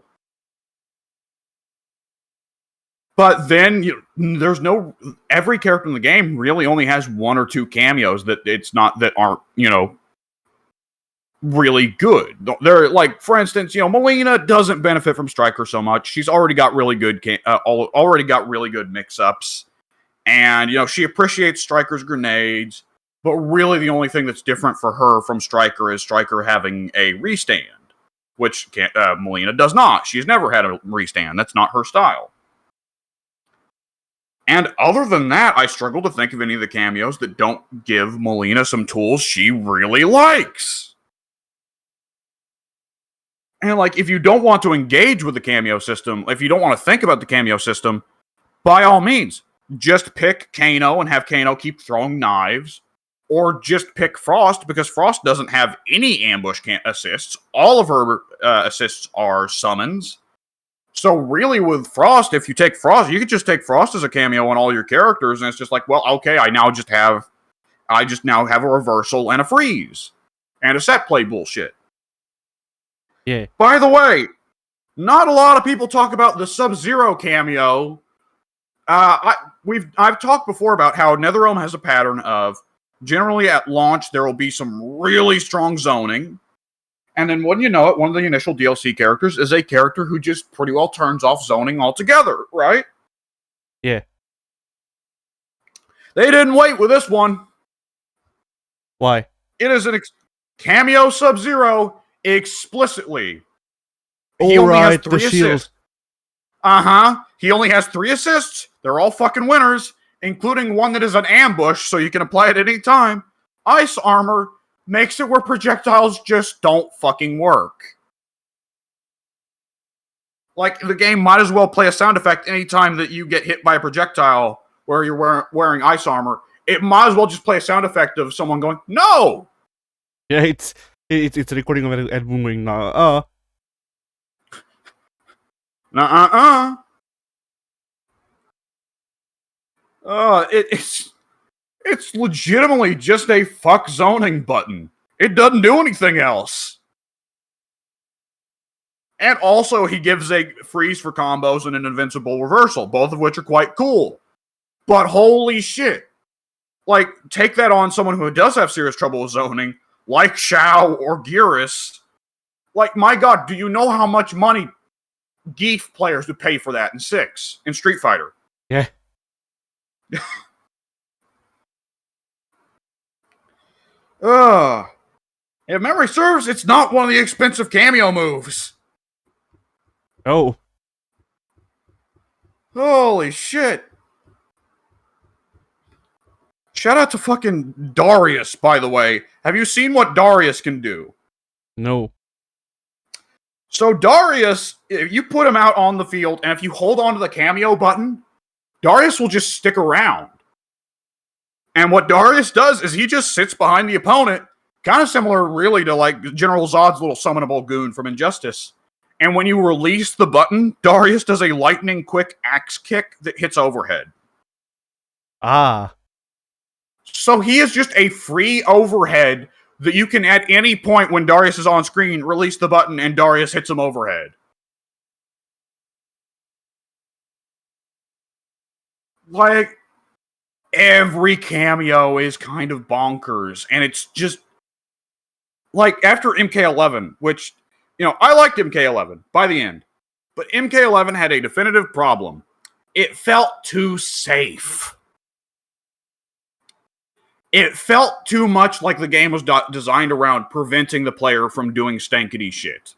But then every character in the game really only has one or two cameos that aren't, really good. They're like, for instance, Melina doesn't benefit from Stryker so much. She's already got really good mix-ups, and she appreciates Stryker's grenades. But really, the only thing that's different for her from Stryker is Stryker having a restand, which Melina does not. She's never had a restand. That's not her style. And other than that, I struggle to think of any of the cameos that don't give Melina some tools she really likes. And, like, if you don't want to engage with the cameo system, if you don't want to think about the cameo system, by all means, just pick Kano and have Kano keep throwing knives. Or just pick Frost, because Frost doesn't have any ambush assists. All of her assists are summons. So really with Frost, if you take Frost, you could just take Frost as a cameo on all your characters, and it's just like, well, okay, I just now have a reversal and a freeze. And a set play bullshit. Yeah. By the way, not a lot of people talk about the Sub-Zero cameo. I've talked before about how NetherRealm has a pattern of, generally at launch, there will be some really strong zoning. And then when you know it, one of the initial DLC characters is a character who just pretty well turns off zoning altogether, right? Yeah. They didn't wait with this one. Why? It is an cameo Sub-Zero explicitly. He only has 3 assists. He only has 3 assists. They're all fucking winners, including one that is an ambush, so you can apply it at any time. Ice Armor makes it where projectiles just don't fucking work. Like, the game might as well play a sound effect anytime that you get hit by a projectile where you're wearing ice armor. It might as well just play a sound effect of someone going, no! Yeah, it's a recording of Ed Boon going, nah. It's legitimately just a fuck zoning button. It doesn't do anything else. And also, he gives a freeze for combos and an invincible reversal, both of which are quite cool. But holy shit. Like, take that on someone who does have serious trouble with zoning, like Shao or Geras. Like, my god, do you know how much money Geef players would pay for that in Street Fighter? Yeah. If memory serves, it's not one of the expensive cameo moves. Oh. Holy shit. Shout out to fucking Darius, by the way. Have you seen what Darius can do? No. So Darius, if you put him out on the field, and if you hold on to the cameo button, Darius will just stick around. And what Darius does is he just sits behind the opponent, kind of similar, really, to like General Zod's little summonable goon from Injustice. And when you release the button, Darius does a lightning quick axe kick that hits overhead. Ah. So he is just a free overhead that you can, at any point when Darius is on screen, release the button and Darius hits him overhead. Like, every cameo is kind of bonkers, and it's just like after MK11, which, you know, I liked MK11 by the end, but MK11 had a definitive problem. It felt too safe. It felt too much like the game was designed around preventing the player from doing stankety shit.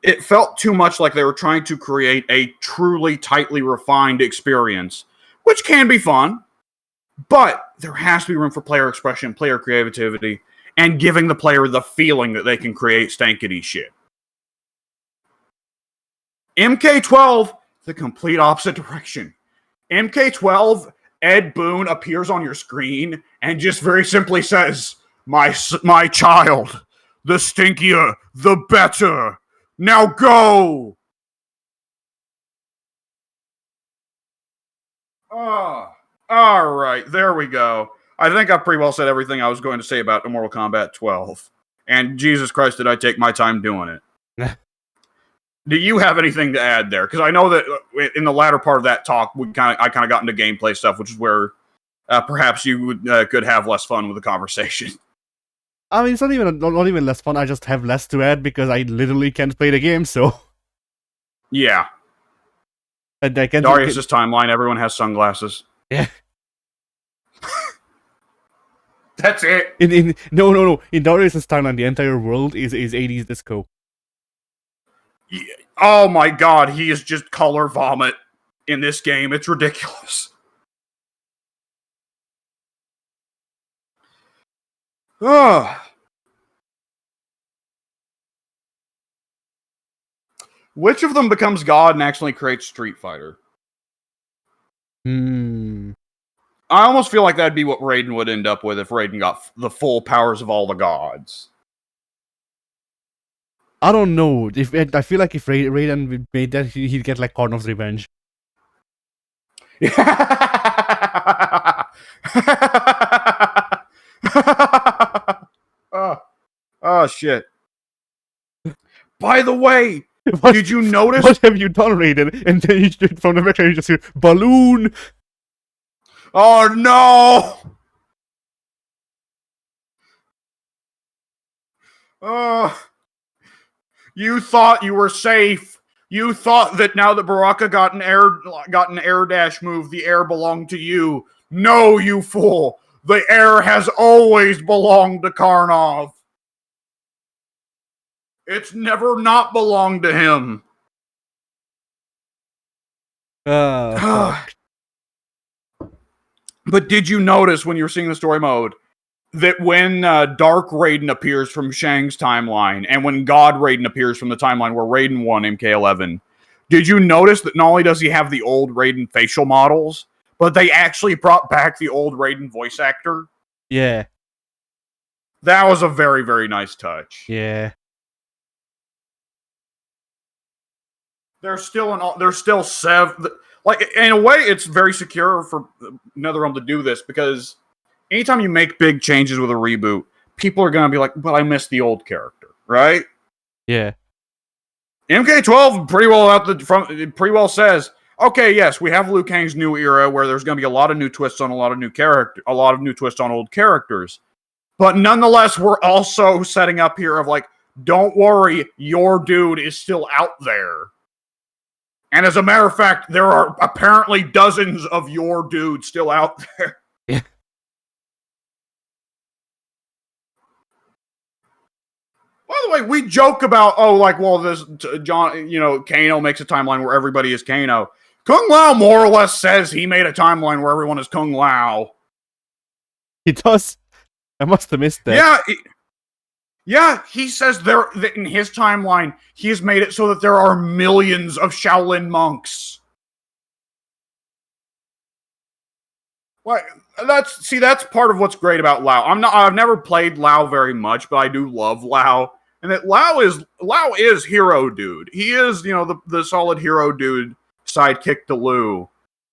It felt too much like they were trying to create a truly tightly refined experience, which can be fun, but there has to be room for player expression, player creativity, and giving the player the feeling that they can create stankety shit. MK12, the complete opposite direction. MK12, Ed Boon appears on your screen and just very simply says, my child, the stinkier, the better. Now go! Oh, all right, there we go. I think I've pretty well said everything I was going to say about Mortal Kombat 12. And Jesus Christ, did I take my time doing it. Do you have anything to add there? Because I know that in the latter part of that talk, I kind of got into gameplay stuff, which is where perhaps you could have less fun with the conversation. I mean, it's not even less fun. I just have less to add because I literally can't play the game. So yeah, and I can't. Darius's timeline. Everyone has sunglasses. Yeah, that's it. No. In Darius's timeline, the entire world is 80s disco. Yeah. Oh my god, he is just color vomit in this game. It's ridiculous. Which of them becomes God and actually creates Street Fighter? I almost feel like that'd be what Raiden would end up with if Raiden got the full powers of all the gods. I don't know. I feel like if Raiden made that, he'd get like Cardinal's Revenge. Oh shit. By the way, did you notice? What have you done, Raiden? And then you from the background, you just hear balloon. Oh no! You thought you were safe. You thought that now that Baraka got an air dash move, the air belonged to you. No, you fool! The air has always belonged to Karnov. It's never not belonged to him. But did you notice when you were seeing the story mode that when Dark Raiden appears from Shang's timeline and when God Raiden appears from the timeline where Raiden won MK11, did you notice that not only does he have the old Raiden facial models, but they actually brought back the old Raiden voice actor? Yeah. That was a very, very nice touch. Yeah. There's still seven. Like, in a way, it's very secure for NetherRealm to do this because anytime you make big changes with a reboot, people are going to be like, "But I missed the old character," right? Yeah. MK12 pretty well says, "Okay, yes, we have Liu Kang's new era where there's going to be a lot of new twists on a lot of new twists on old characters, but nonetheless, we're also setting up here of like, don't worry, your dude is still out there." And as a matter of fact, there are apparently dozens of your dudes still out there. Yeah. the way, we joke about, this John, Kano makes a timeline where everybody is Kano. Kung Lao more or less says he made a timeline where everyone is Kung Lao. He does. I must have missed that. Yeah, he says that in his timeline, he has made it so that there are millions of Shaolin monks. That's part of what's great about Lao. I've never played Lao very much, but I do love Lao. And that Lao is hero dude. He is, the solid hero dude sidekick to Liu.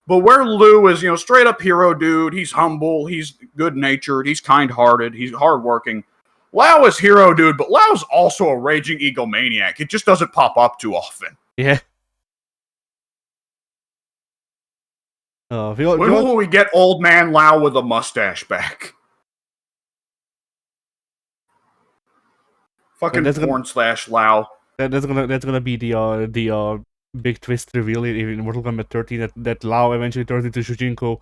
But where Liu is, straight up hero dude, he's humble, he's good-natured, he's kind-hearted, he's hardworking. Lao is hero dude, but Lao's also a raging egomaniac. It just doesn't pop up too often. Yeah. When will we get old man Lao with a mustache back? Fucking porn/Lao. That's gonna be the big twist reveal in Mortal Kombat 13 that Lao eventually turns into Shujinko.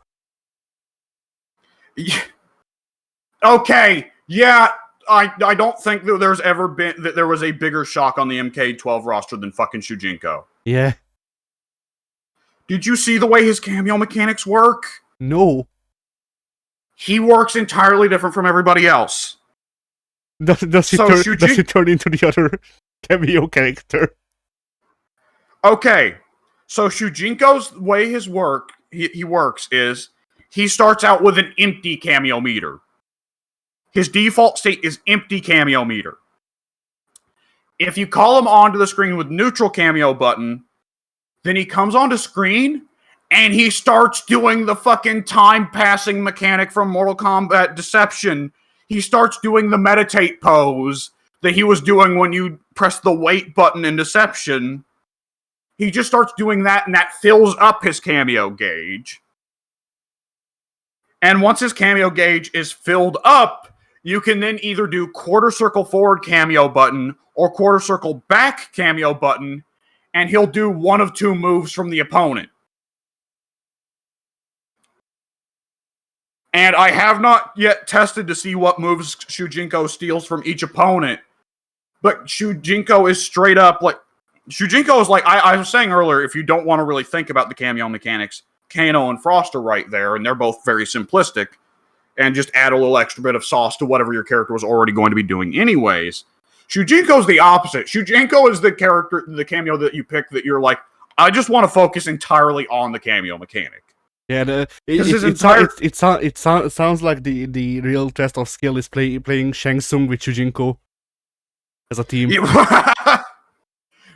Yeah. Okay, yeah. I don't think that there was a bigger shock on the MK12 roster than fucking Shujinko. Yeah. Did you see the way his cameo mechanics work? No. He works entirely different from everybody else. Does he turn into the other cameo character? Okay, so Shujinko's way he works is he starts out with an empty cameo meter. His default state is empty cameo meter. If you call him onto the screen with neutral cameo button, then he comes onto screen and he starts doing the fucking time passing mechanic from Mortal Kombat Deception. He starts doing the meditate pose that he was doing when you press the wait button in Deception. He just starts doing that, and that fills up his cameo gauge. And once his cameo gauge is filled up, you can then either do quarter circle forward cameo button or quarter circle back cameo button, and he'll do one of two moves from the opponent. And I have not yet tested to see what moves Shujinko steals from each opponent, but Shujinko is straight up like... Shujinko is like, I was saying earlier, if you don't want to really think about the cameo mechanics, Kano and Frost are right there, and they're both very simplistic, and just add a little extra bit of sauce to whatever your character was already going to be doing anyways. Shujinko's the opposite. Shujinko is the cameo that you pick that you're like, I just want to focus entirely on the cameo mechanic. Yeah, it sounds like the real test of skill is playing Shang Tsung with Shujinko as a team.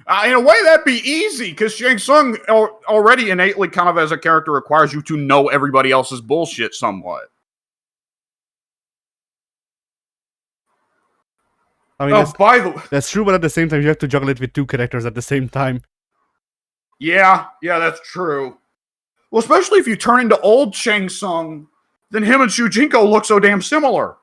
In a way, that'd be easy, because Shang Tsung already innately kind of as a character requires you to know everybody else's bullshit somewhat. I mean, that's true, but at the same time, you have to juggle it with two characters at the same time. Yeah, that's true. Well, especially if you turn into old Shang Tsung, then him and Shujinko look so damn similar.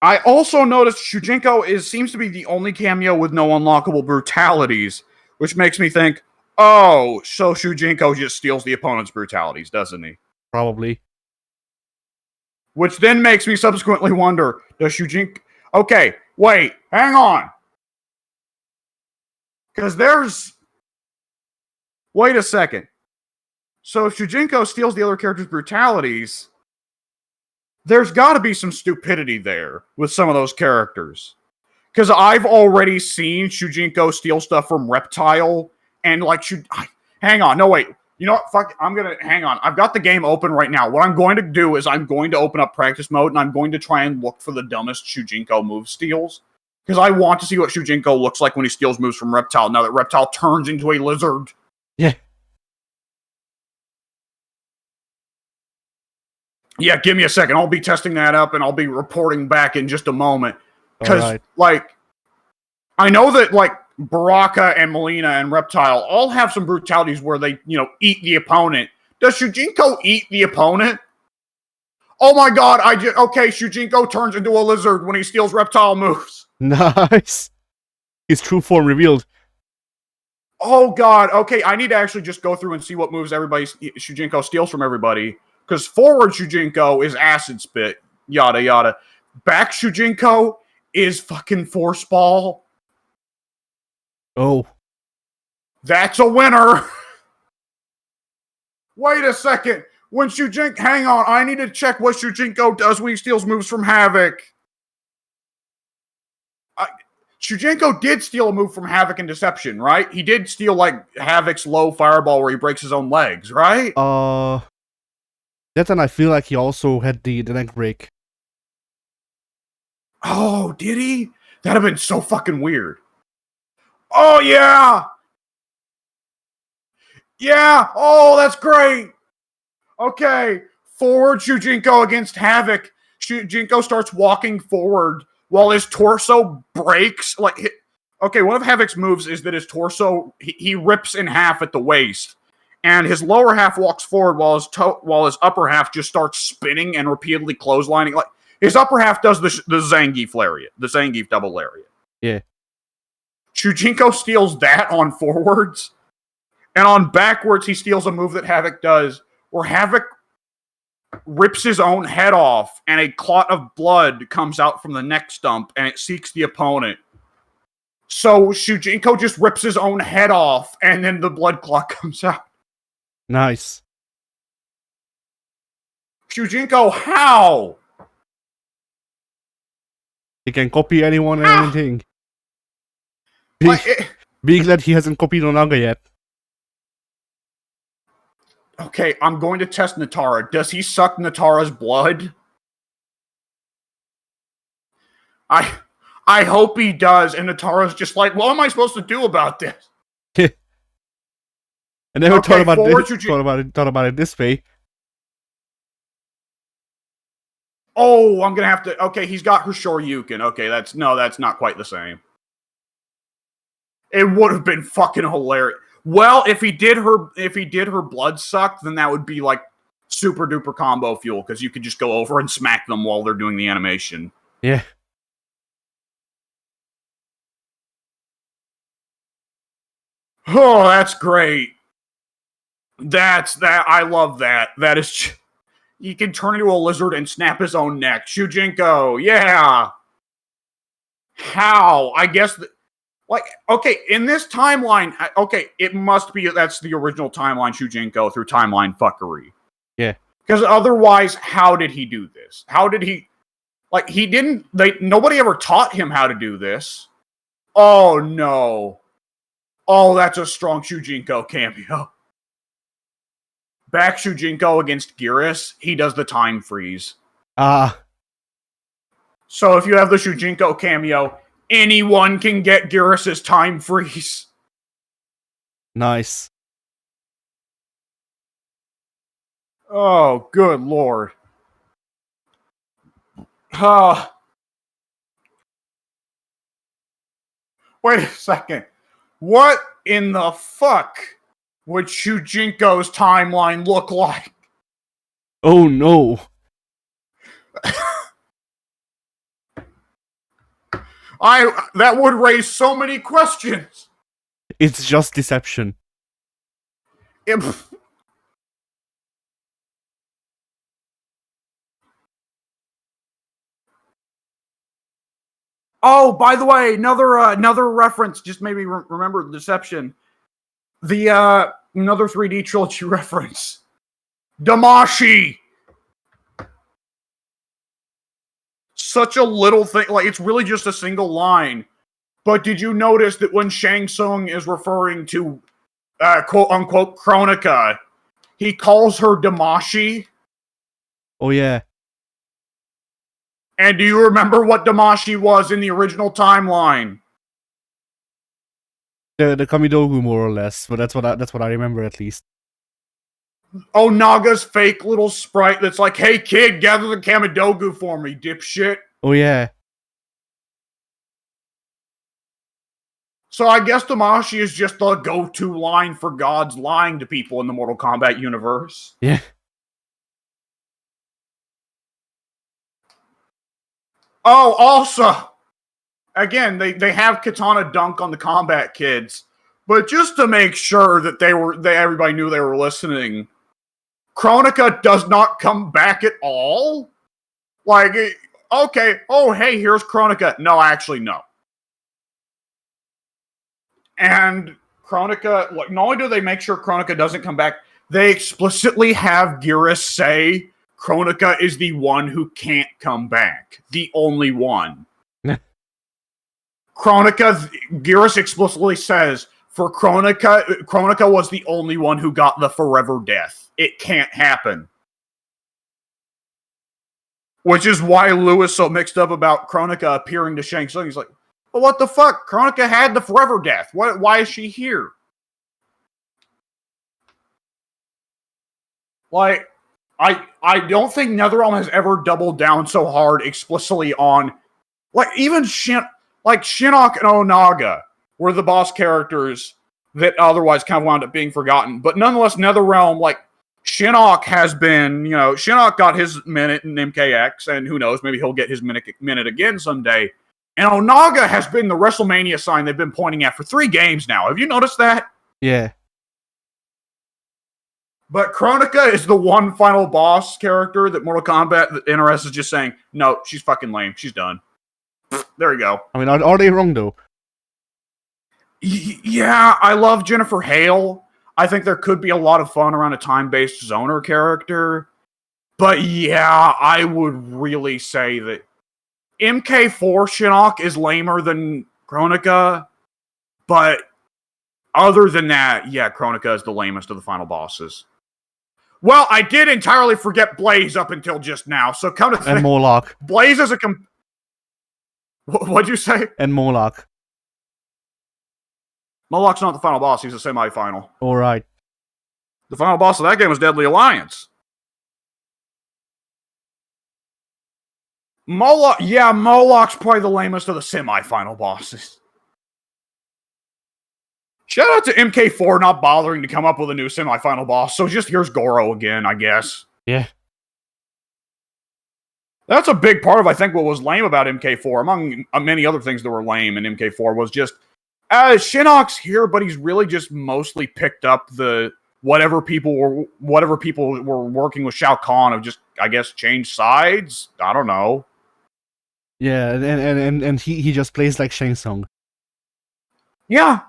I also noticed Shujinko seems to be the only cameo with no unlockable brutalities, which makes me think, oh, so Shujinko just steals the opponent's brutalities, doesn't he? Probably. Which then makes me subsequently wonder, does Shujinko... Okay, wait, hang on. Because there's... Wait a second. So if Shujinko steals the other character's brutalities... There's got to be some stupidity there with some of those characters. Because I've already seen Shujinko steal stuff from Reptile, and like, hang on, no wait. You know what, fuck, hang on. I've got the game open right now. What I'm going to do is I'm going to open up practice mode, and I'm going to try and look for the dumbest Shujinko move steals. Because I want to see what Shujinko looks like when he steals moves from Reptile, now that Reptile turns into a lizard. Yeah. Yeah, give me a second. I'll be testing that up, and I'll be reporting back in just a moment. Because, I know that, Baraka and Melina and Reptile all have some brutalities where they, eat the opponent. Does Shujinko eat the opponent? Oh my god, okay, Shujinko turns into a lizard when he steals Reptile moves. Nice. His true form revealed. Oh god, okay, I need to actually just go through and see what moves Shujinko steals from everybody. Because forward Shujinko is acid spit, yada yada. Back Shujinko is fucking force ball. Oh. That's a winner. Wait a second. When Shujinko, hang on, I need to check what Shujinko does when he steals moves from Havoc. Shujinko did steal a move from Havoc and Deception, right? He did steal, like, Havoc's low fireball where he breaks his own legs, right? That and I feel like he also had the neck break. Oh, did he? That'd have been so fucking weird. Oh, yeah! Yeah! Oh, that's great! Okay, forward Shujinko against Havoc. Shujinko starts walking forward while his torso breaks. Okay, one of Havoc's moves is that his torso, he rips in half at the waist. And his lower half walks forward while his upper half just starts spinning and repeatedly clotheslining. Like, his upper half does the Zangief lariat, the Zangief double lariat. Yeah. Shujinko steals that on forwards. And on backwards, he steals a move that Havoc does, where Havoc rips his own head off, and a clot of blood comes out from the neck stump, and it seeks the opponent. So Shujinko just rips his own head off, and then the blood clot comes out. Nice. Shujinko, how? He can copy anyone and anything. Being that he hasn't copied Onaga yet. Okay, I'm going to test Natara. Does he suck Natara's blood? I hope he does, and Natara's just like, what am I supposed to do about this? I never thought about it this way. Oh, I'm gonna have to. Okay, he's got her Shoryuken. Okay, that's not quite the same. It would have been fucking hilarious. Well, if he did her blood suck, then that would be like super duper combo fuel because you could just go over and smack them while they're doing the animation. Yeah. Oh, that's great. I love that. That is, he can turn into a lizard and snap his own neck. Shujinko, yeah. How? I guess. Okay, in this timeline, okay, it must be that's the original timeline Shujinko through timeline fuckery. Yeah. Because otherwise, how did he do this? How did he... nobody ever taught him how to do this. Oh, no. Oh, that's a strong Shujinko cameo. Back Shujinko against Geras, he does the time freeze. So if you have the Shujinko cameo... anyone can get Geras' time freeze. Nice. Oh, good lord. Wait a second. What in the fuck would Shujinko's timeline look like? Oh no. That would raise so many questions. It's just deception. Oh, by the way, another reference. Just maybe remember deception. The another 3D trilogy reference. Damashi. Such a little thing, like it's really just a single line. But did you notice that when Shang Tsung is referring to quote unquote Chronica, he calls her Damashi? Oh yeah. And do you remember what Damashi was in the original timeline? The Kamidogu, more or less, but that's what I remember at least. Oh, Naga's fake little sprite that's like, hey kid, gather the Kamidogu for me, dipshit. Oh yeah. So I guess Damashi is just the go-to line for gods lying to people in the Mortal Kombat universe. Yeah. Oh, also, again, they have Katana dunk on the Kombat kids, but just to make sure that everybody knew they were listening, Kronika does not come back at all? Like, okay, oh, hey, here's Kronika. No, actually, no. And Kronika, like, not only do they make sure Kronika doesn't come back, they explicitly have Geras say Kronika is the one who can't come back. The only one. Geras explicitly says, for Kronika was the only one who got the forever death. It can't happen. Which is why Lou is so mixed up about Kronika appearing to Shang Tsung. He's like, well, what the fuck? Kronika had the forever death. Why is she here? Like, I don't think NetherRealm has ever doubled down so hard explicitly on, like, even Shinnok and Onaga were the boss characters that otherwise kind of wound up being forgotten. But nonetheless, NetherRealm, like, Shinnok has been, Shinnok got his minute in MKX, and who knows, maybe he'll get his minute again someday. And Onaga has been the WrestleMania sign they've been pointing at for 3 games now. Have you noticed that? Yeah. But Kronika is the one final boss character that Mortal Kombat that NRS is just saying, no, she's fucking lame. She's done. There you go. I mean, are they wrong, though? Yeah, I love Jennifer Hale. I think there could be a lot of fun around a time-based Zoner character. But yeah, I would really say that MK4 Shinnok is lamer than Kronika. But other than that, yeah, Kronika is the lamest of the final bosses. Well, I did entirely forget Blaze up until just now, so come to think. And Morlock. Blaze is a What'd you say? And Morlock. Moloch's not the final boss, he's a semi-final. Alright. The final boss of that game was Deadly Alliance. Moloch's probably the lamest of the semi-final bosses. Shout out to MK4 not bothering to come up with a new semi-final boss, so just here's Goro again, I guess. Yeah. That's a big part of, I think, what was lame about MK4, among many other things that were lame in MK4, was just, Shinnok's here, but he's really just mostly picked up the whatever people were working with Shao Kahn have just, I guess, changed sides? I don't know. Yeah, and he just plays like Shang Tsung. Yeah.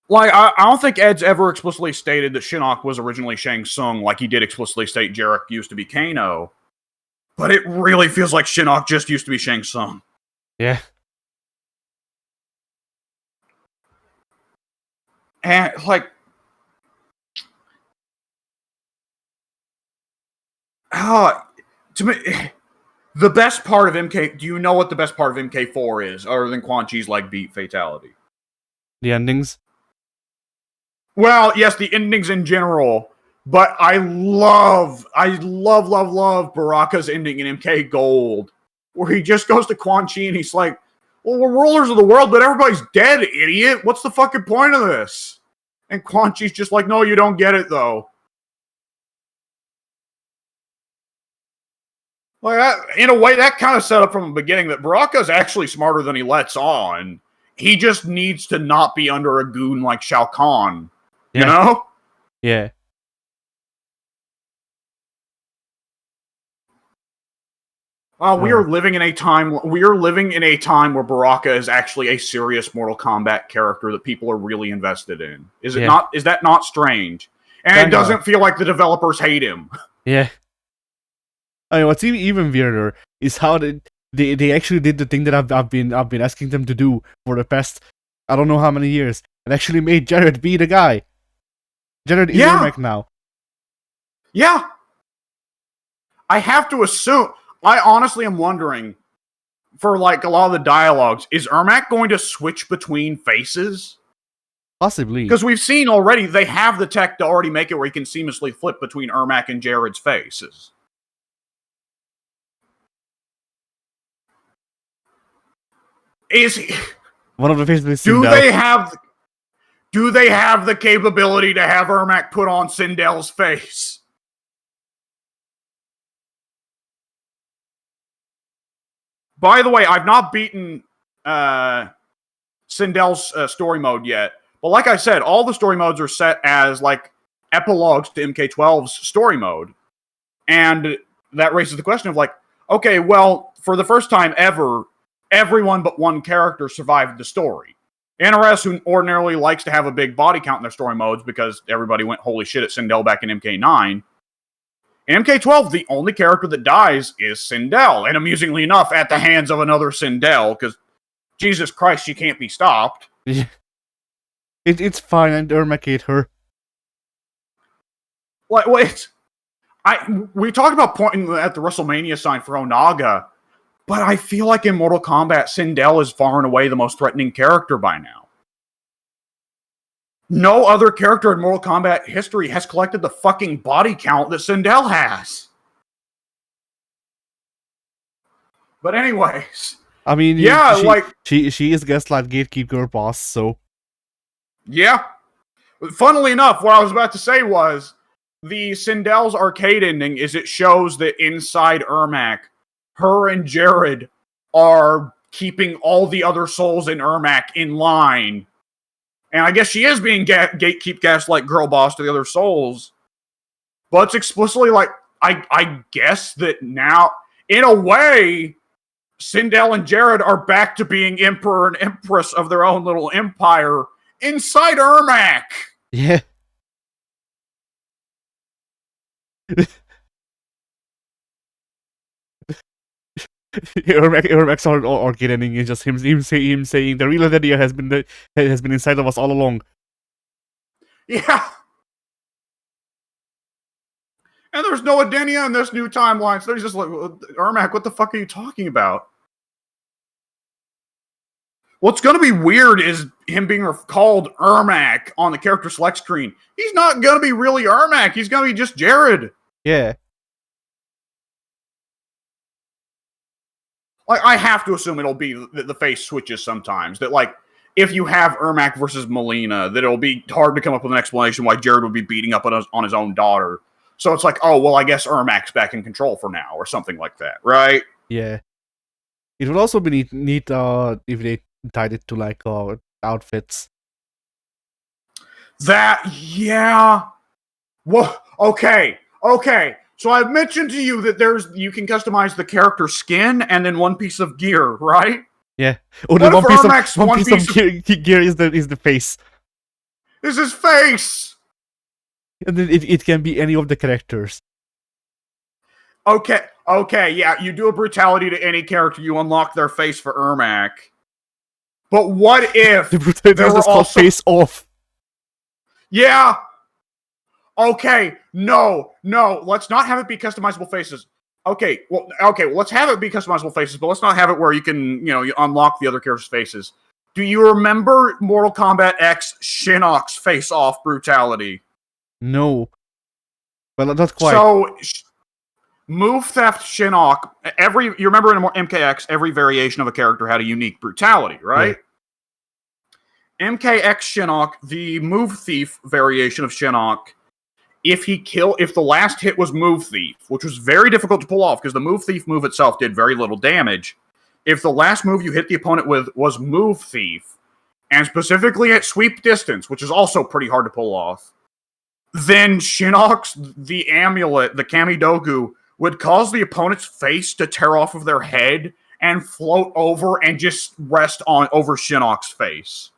Like, I don't think Ed's ever explicitly stated that Shinnok was originally Shang Tsung, like he did explicitly state Jarek used to be Kano. But it really feels like Shinnok just used to be Shang Tsung. Yeah. And, like, to me, the best part of MK, do you know what the best part of MK4 is, other than Quan Chi's, like, beat fatality? The endings? Well, yes, the endings in general, but I love Baraka's ending in MK Gold, where he just goes to Quan Chi and he's like, well, we're rulers of the world, but everybody's dead, idiot. What's the fucking point of this? And Quan Chi's just like, no, you don't get it, though. Like that, in a way, that kind of set up from the beginning that Baraka's actually smarter than he lets on. He just needs to not be under a goon like Shao Kahn. Yeah. You know? Yeah. We are living in a time where Baraka is actually a serious Mortal Kombat character that people are really invested in. Is that not strange? And it doesn't feel like the developers hate him. Yeah. I mean, what's even weirder is how they actually did the thing that I've been asking them to do for the past I don't know how many years, and actually made Jared be the guy. Jared is Ermac now. Yeah. I have to assume. I honestly am wondering, for like a lot of the dialogues, is Ermac going to switch between faces? Possibly. Because we've seen already, they have the tech to already make it where he can seamlessly flip between Ermac and Jared's faces. Is he... One of the faces do they have the capability to have Ermac put on Sindel's face? By the way, I've not beaten Sindel's story mode yet. But like I said, all the story modes are set as like epilogues to MK12's story mode. And that raises the question of like, okay, well, for the first time ever, everyone but one character survived the story. NRS, who ordinarily likes to have a big body count in their story modes because everybody went holy shit at Sindel back in MK9. In MK12, the only character that dies is Sindel, and amusingly enough, at the hands of another Sindel, because Jesus Christ, she can't be stopped. It's fine, and Ermac ate her. Like, wait. We talked about pointing at the WrestleMania sign for Onaga, but I feel like in Mortal Kombat, Sindel is far and away the most threatening character by now. No other character in Mortal Kombat history has collected the fucking body count that Sindel has. But anyways. I mean, yeah, she is Gaslight Gatekeeper boss, so. Yeah. Funnily enough, what I was about to say was, the Sindel's arcade ending is it shows that inside Ermac, her and Jared are keeping all the other souls in Ermac in line. And I guess she is being gatekeep gaslight girl boss to the other souls. But it's explicitly like, I guess that now, in a way, Sindel and Jared are back to being emperor and empress of their own little empire inside Ermac. Yeah. Ermac's arcade ending is just him saying the real idea has been inside of us all along. Yeah. And there's no Adenia in this new timeline, so they're just like, Ermac, what the fuck are you talking about? What's going to be weird is him being called Ermac on the character select screen. He's not going to be really Ermac. He's going to be just Jared. Yeah. Like, I have to assume it'll be that the face switches sometimes. That, like, if you have Ermac versus Melina, that it'll be hard to come up with an explanation why Jared would be beating up on his own daughter. So it's like, oh, well, I guess Ermac's back in control for now, or something like that, right? Yeah. It would also be neat if they tied it to, like, outfits. Yeah. Well, okay. So I've mentioned to you that you can customize the character skin and then one piece of gear, right? Yeah. Oh, the one piece of gear is the face. Is his face. And then it can be any of the characters. Okay, yeah, you do a brutality to any character, you unlock their face for Ermac. But what if the brutality is just called face off? Yeah. Okay, no, let's not have it be customizable faces. Okay, well, let's have it be customizable faces, but let's not have it where you can, you unlock the other characters' faces. Do you remember Mortal Kombat X Shinnok's face-off brutality? No. Well, not quite. So, Move Theft Shinnok, you remember in MKX, every variation of a character had a unique brutality, right? Yeah. MKX Shinnok, the Move Thief variation of Shinnok, if the last hit was Move Thief, which was very difficult to pull off because the Move Thief move itself did very little damage. If the last move you hit the opponent with was Move Thief, and specifically at sweep distance, which is also pretty hard to pull off, then Shinnok's, the amulet, the Kamidogu, would cause the opponent's face to tear off of their head and float over and just rest over Shinnok's face.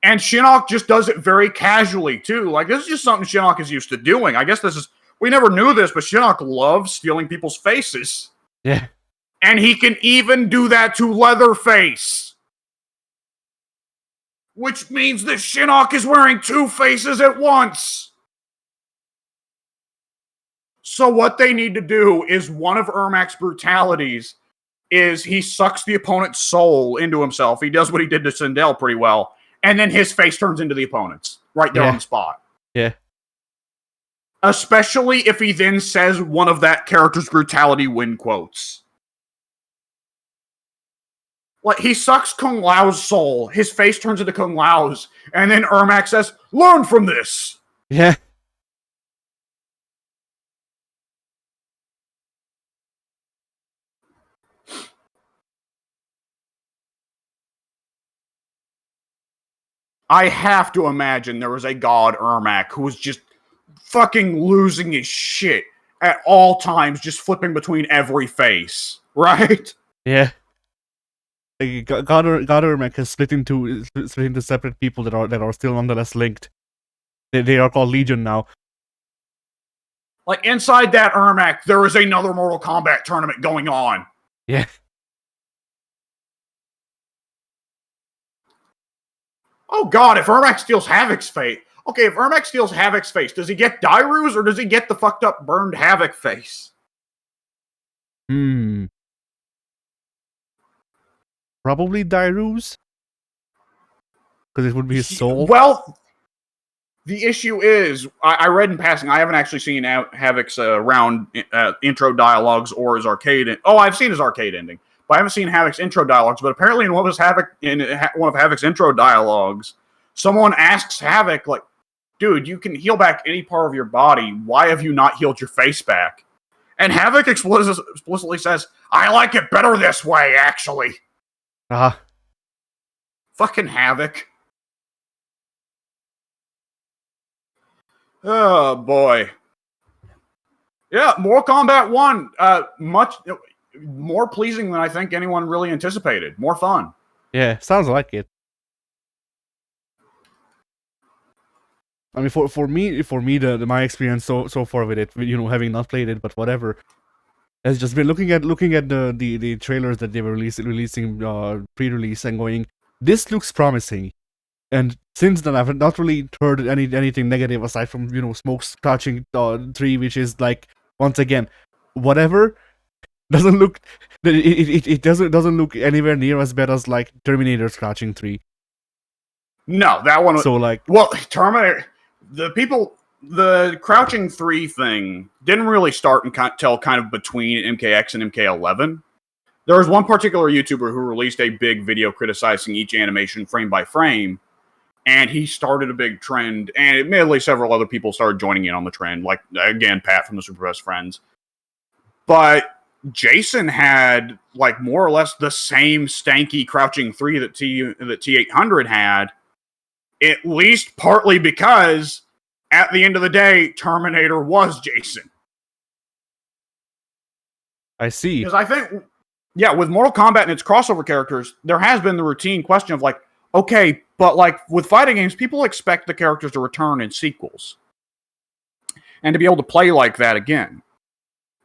And Shinnok just does it very casually, too. Like, this is just something Shinnok is used to doing. I guess we never knew this, but Shinnok loves stealing people's faces. Yeah. And he can even do that to Leatherface. Which means that Shinnok is wearing two faces at once. So what they need to do is one of Ermac's brutalities is he sucks the opponent's soul into himself. He does what he did to Sindel pretty well. And then his face turns into the opponent's. Right there on the spot. Yeah. Especially if he then says one of that character's brutality win quotes. Like, he sucks Kung Lao's soul. His face turns into Kung Lao's. And then Ermac says, learn from this! Yeah. I have to imagine there was a god Ermac who was just fucking losing his shit at all times, just flipping between every face, right? Yeah. Like, God Ermac is split into separate people that are still nonetheless linked. They are called Legion now. Like, inside that Ermac, there is another Mortal Kombat tournament going on. Yeah. Oh god, if Ermac steals Havoc's face... Okay, if Ermac steals Havoc's face, does he get Dairu's or does he get the fucked up burned Havoc face? Probably Dairu's? Because it would be his soul? Well, the issue is, I read in passing, I haven't actually seen Havoc's round intro dialogues or his arcade... I've seen his arcade ending, but I haven't seen Havoc's intro dialogues, but apparently in one of Havoc's intro dialogues, someone asks Havoc, like, dude, you can heal back any part of your body. Why have you not healed your face back? And Havoc explicitly says, I like it better this way, actually. Fucking Havoc. Oh, boy. Yeah, Mortal Kombat 1, much more pleasing than I think anyone really anticipated. More fun. Yeah, sounds like it. I mean, for me, my experience so far with it, having not played it, but whatever, has just been looking at the trailers that they were releasing pre-release and going, this looks promising. And since then, I've not really heard anything negative aside from Smoke's Crouching 3, which is like, once again, whatever. Doesn't look it doesn't look anywhere near as bad as like Terminator's Crouching 3. No, that one. So like, well, Terminator. The Crouching 3 thing didn't really start until kind of between MKX and MK11. There was one particular YouTuber who released a big video criticizing each animation frame by frame, and he started a big trend, and admittedly several other people started joining in on the trend, like, again, Pat from the Super Best Friends. But Jason had, like, more or less the same stanky Crouching 3 that T800 had, at least partly because, at the end of the day, Terminator was Jason. I see. Because I think, yeah, with Mortal Kombat and its crossover characters, there has been the routine question of, like, okay, but, like, with fighting games, people expect the characters to return in sequels. And to be able to play like that again.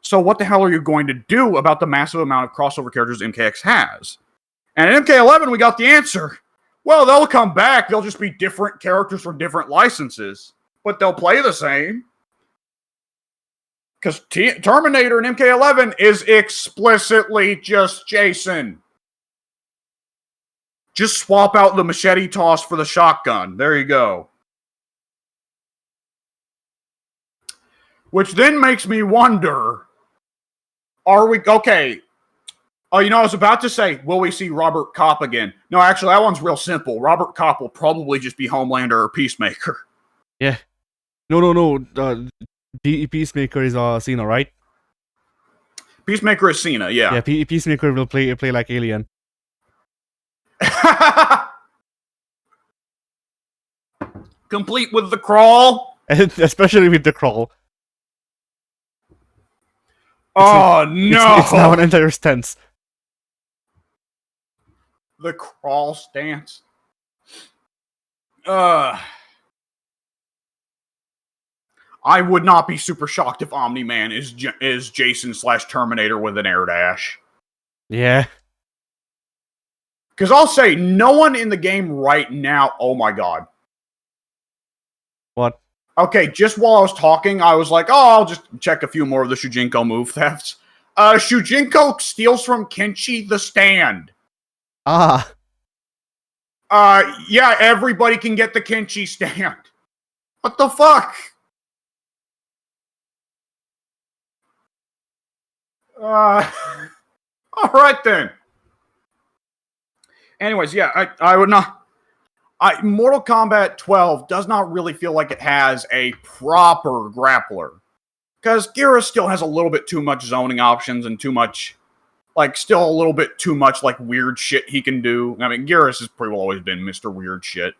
So what the hell are you going to do about the massive amount of crossover characters MKX has? And in MK11, we got the answer. Well, they'll come back. They'll just be different characters from different licenses. But they'll play the same. Because Terminator in MK11 is explicitly just Jason. Just swap out the machete toss for the shotgun. There you go. Which then makes me wonder, are we... Okay. Oh, I was about to say, will we see Robert Kopp again? No, actually, that one's real simple. Robert Kopp will probably just be Homelander or Peacemaker. Yeah. No. Peacemaker is Cena, right? Peacemaker is Cena, yeah. Yeah, Peacemaker will play like Alien. Complete with the crawl? Especially with the crawl. No! It's now an entire stance. The crawl stance. I would not be super shocked if Omni-Man is Jason/Terminator with an air dash. Yeah. Because I'll say, no one in the game right now... Oh my god. What? Okay, just while I was talking, I was like, I'll just check a few more of the Shujinko move thefts. Shujinko steals from Kenshi the stand. Ah. Yeah, everybody can get the Kenshi stand. What the fuck? Alright then. Anyways, yeah, I would not... Mortal Kombat 12 does not really feel like it has a proper grappler. Because Geras still has a little bit too much zoning options and too much... Like, still a little bit too much, like, weird shit he can do. I mean, Geras has pretty well always been Mr. Weird Shit.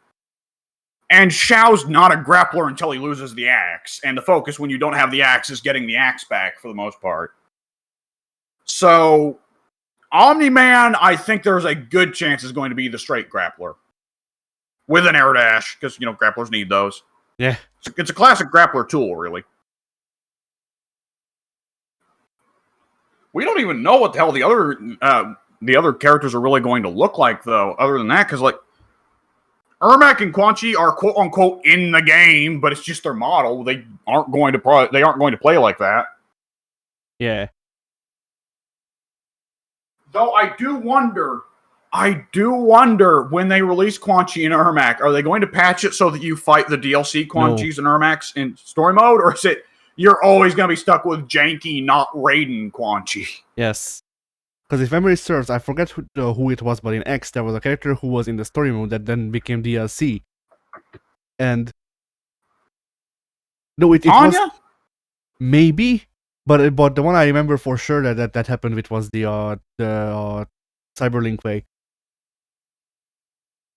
And Shao's not a grappler until he loses the axe, and the focus when you don't have the axe is getting the axe back for the most part. So, Omni-Man, I think there's a good chance is going to be the straight grappler. With an air dash, because, grapplers need those. Yeah. It's a classic grappler tool, really. We don't even know what the hell the other characters are really going to look like, though, other than that, because, Ermac and Quan Chi are quote-unquote in the game, but it's just their model. They aren't going to play like that. Yeah. Though I do wonder when they release Quan Chi and Ermac, are they going to patch it so that you fight the DLC Quan Chi's and Ermacs in story mode, or is it you're always going to be stuck with janky, not Raiden Quan Chi? Yes. Because if memory serves, I forget who it was, but in X, there was a character who was in the story mode that then became DLC. And... No, it was... Maybe? But the one I remember for sure that happened with was the Cyberlink way.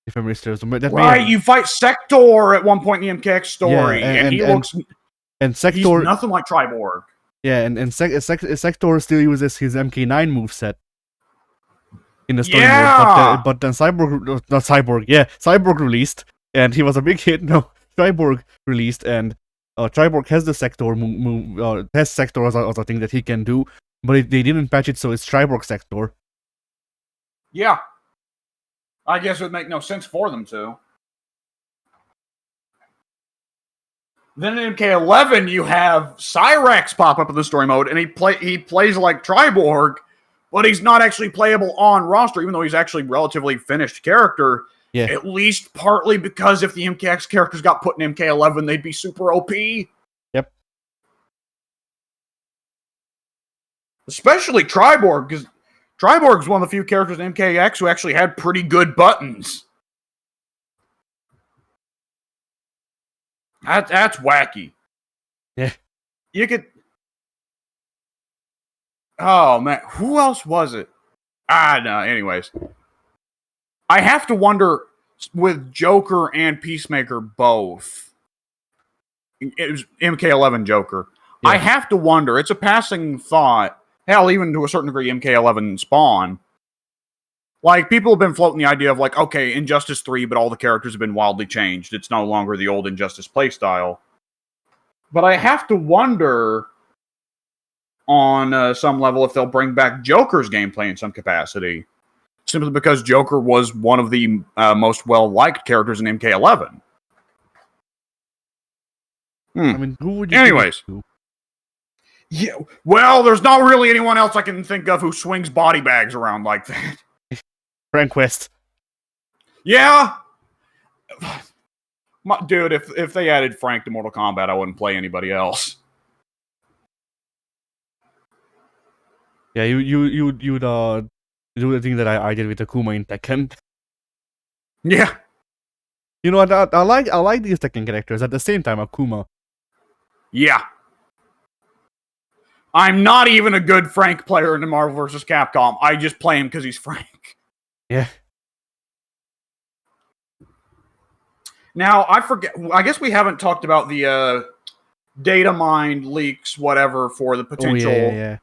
If memory serves. You fight Sector at one point in the MKX story, and he looks... And Sector... He's nothing like Triborg. Yeah, and Sector still uses his MK9 moveset in the story mode, but then Cyborg released, and he was a big hit. No, Triborg released, and Triborg has the Sector move, has Sector as a thing that he can do, but they didn't patch it, so it's Triborg Sector. Yeah. I guess it would make no sense for them to. Then in MK11, you have Cyrax pop up in the story mode, and he plays like Triborg, but he's not actually playable on roster, even though he's actually a relatively finished character. Yeah. At least partly because if the MKX characters got put in MK11, they'd be super OP. Yep. Especially Triborg, because Triborg's one of the few characters in MKX who actually had pretty good buttons. That's wacky. Yeah. You could... Oh, man. Who else was it? No. Anyways. I have to wonder, with Joker and Peacemaker both. It was MK11 Joker. Yeah. I have to wonder. It's a passing thought. Hell, even to a certain degree, MK11 Spawn. People have been floating the idea of, okay, Injustice 3, but all the characters have been wildly changed. It's no longer the old Injustice playstyle. But I have to wonder, on some level, if they'll bring back Joker's gameplay in some capacity. Simply because Joker was one of the most well-liked characters in MK11. I mean, who would you... Anyways. Yeah, well, there's not really anyone else I can think of who swings body bags around like that. Frank West. Yeah. Dude, if they added Frank to Mortal Kombat, I wouldn't play anybody else. Yeah, you'd do the thing that I did with Akuma in Tekken. Yeah. You know what? I like these Tekken characters. At the same time, Akuma. Yeah. I'm not even a good Frank player in the Marvel vs. Capcom. I just play him because he's Frank. Yeah. Now, I forget. I guess we haven't talked about the data mine leaks, whatever, for the potential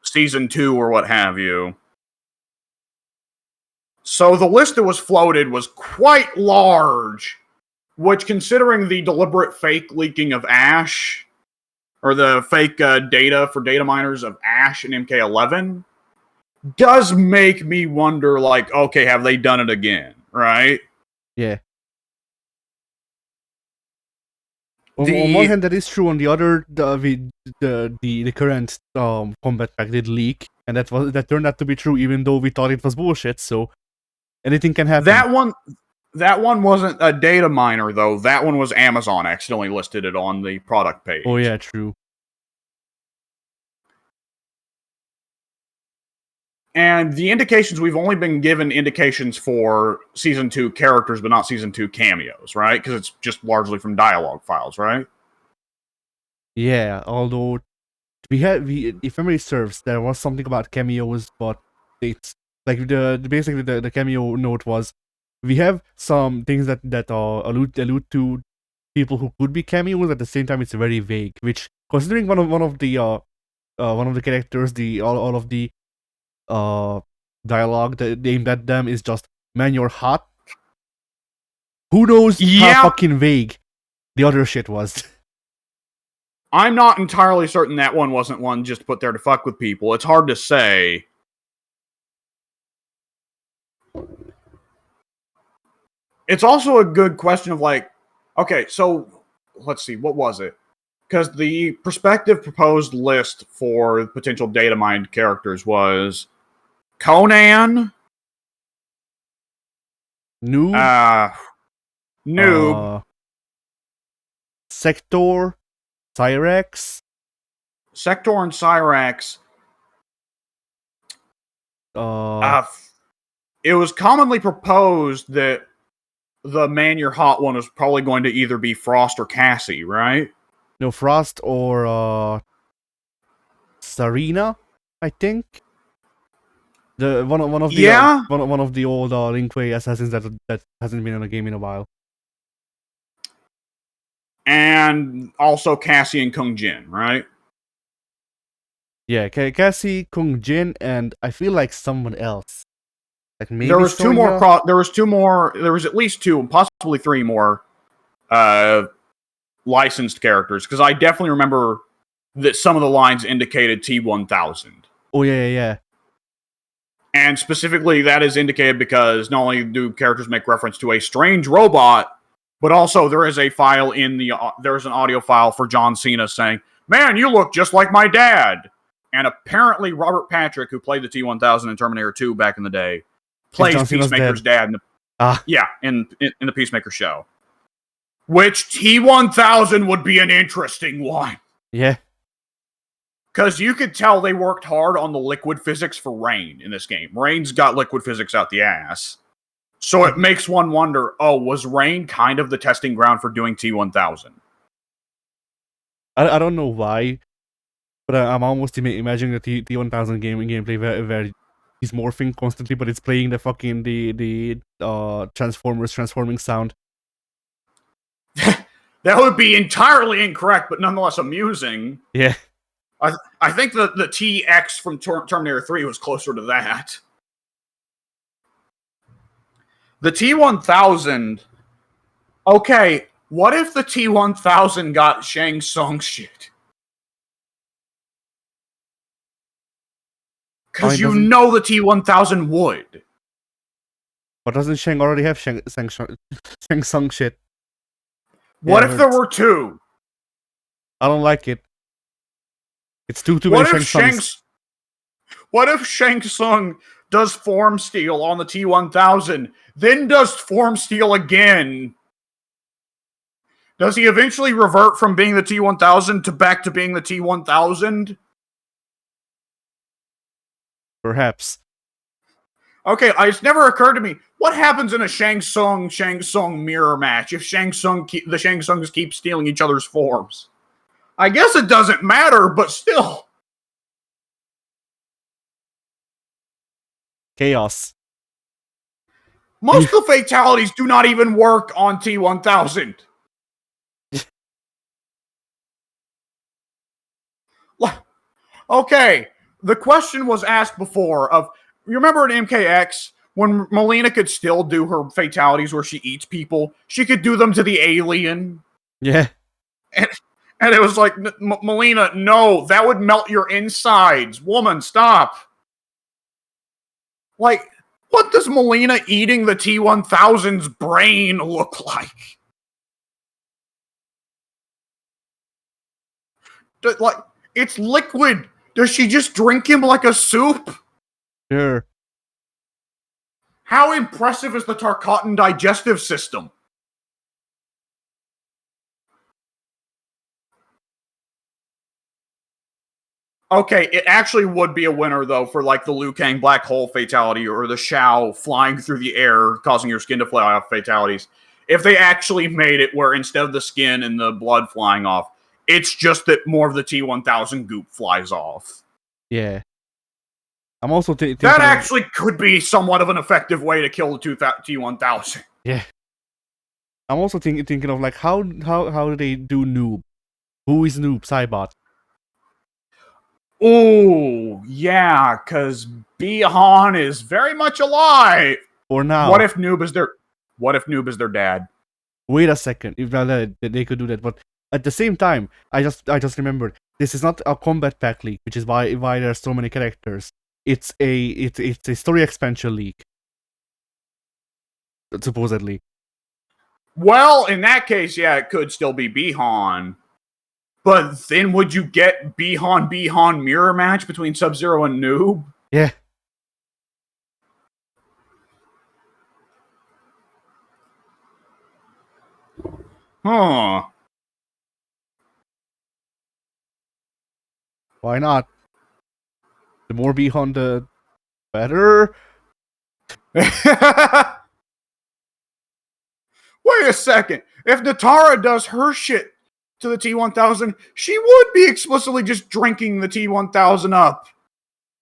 Season 2 or what have you. So the list that was floated was quite large, which, considering the deliberate fake leaking of Ash, or the fake data for data miners of Ash in MK11, does make me wonder, okay, have they done it again, right? Yeah. On one hand, that is true. On the other, the current combat pack did leak, and that turned out to be true, even though we thought it was bullshit. So anything can happen. That one wasn't a data miner, though. That one was Amazon accidentally listed it on the product page. Oh yeah, true. And the indications, we've only been given indications for Season 2 characters, but not Season 2 cameos, right? Because it's just largely from dialogue files, right? Yeah, although if memory serves, there was something about cameos, but it's basically the cameo note was we have some things that allude to people who could be cameos. At the same time, it's very vague. Which, considering one of the characters, all of the dialogue that aimed at them is just, "Man, you're hot." Who knows how fucking vague the other shit was? I'm not entirely certain that one wasn't one just put there to fuck with people. It's hard to say. It's also a good question of like, okay, so let's see, what was it? Because the prospective proposed list for potential data mined characters was Conan, Noob, Noob, Sector, Cyrax, and Cyrax. It was commonly proposed that the Man You're Hot one was probably going to either be Frost or Cassie, right? No, Frost or Sarina, I think. The one of the old Lin Kuei assassins that hasn't been in a game in a while. And also Cassie and Kung Jin, right? Yeah, Cassie, Kung Jin, and I feel like someone else. Like maybe there was Sonya? There was at least two, possibly three more licensed characters, because I definitely remember that some of the lines indicated T-1000. Oh yeah. And specifically, that is indicated because not only do characters make reference to a strange robot, but also there is a file there's an audio file for John Cena saying, "Man, you look just like my dad." And apparently Robert Patrick, who played the T-1000 in Terminator 2 back in the day, plays Peacemaker's dad in the Peacemaker show. Which T-1000 would be an interesting one. Yeah. Because you could tell they worked hard on the liquid physics for Rain in this game. Rain's got liquid physics out the ass. So it makes one wonder, was Rain kind of the testing ground for doing T-1000? I don't know why, but I'm almost imagining the T-1000 gameplay where he's morphing constantly, but it's playing the fucking the Transformers transforming sound. That would be entirely incorrect, but nonetheless amusing. Yeah. I think the TX from Terminator 3 was closer to that. The T-1000... Okay, what if the T-1000 got Shang Tsung shit? Because the T-1000 would. But doesn't Shang already have Shang Tsung shit? What if there were two? I don't like it. It's too many Shang Tsungs. What if Shang Tsung does form steal on the T-1000, then does form steal again? Does he eventually revert from being the T-1000 to back to being the T-1000? Perhaps. Okay, it's never occurred to me. What happens in a Shang Tsung mirror match if the Shang Tsungs keep stealing each other's forms? I guess it doesn't matter, but still. Chaos. Most of the fatalities do not even work on T-1000. Okay, the question was asked before of, you remember in MKX, when Melina could still do her fatalities where she eats people, she could do them to the alien? Yeah. And it was like, Melina, no, that would melt your insides. Woman, stop. Like, what does Melina eating the T-1000's brain look like? Like, it's liquid. Does she just drink him like a soup? Sure. How impressive is the Tarkatan digestive system? Okay, it actually would be a winner, though, for like the Liu Kang black hole fatality or the Shao flying through the air, causing your skin to fly off fatalities. If they actually made it where instead of the skin and the blood flying off, it's just that more of the T-1000 goop flies off. Yeah. I'm also thinking that actually could be somewhat of an effective way to kill the T-1000. Yeah. I'm also thinking of like how do they do Noob? Who is Noob? Cybot. Oh, yeah, because Bihan is very much alive. For now. What if Noob is their dad? Wait a second. If they could do that, but at the same time, I just remembered this is not a combat pack leak, which is why there are so many characters. It's a story expansion leak, supposedly. Well, in that case, yeah, it could still be Bihan. But then would you get Bihan mirror match between Sub-Zero and Noob? Yeah. Huh. Why not? The more Bihan, the better. Wait a second. If Natara does her shit to the T-1000, she would be explicitly just drinking the T-1000 up.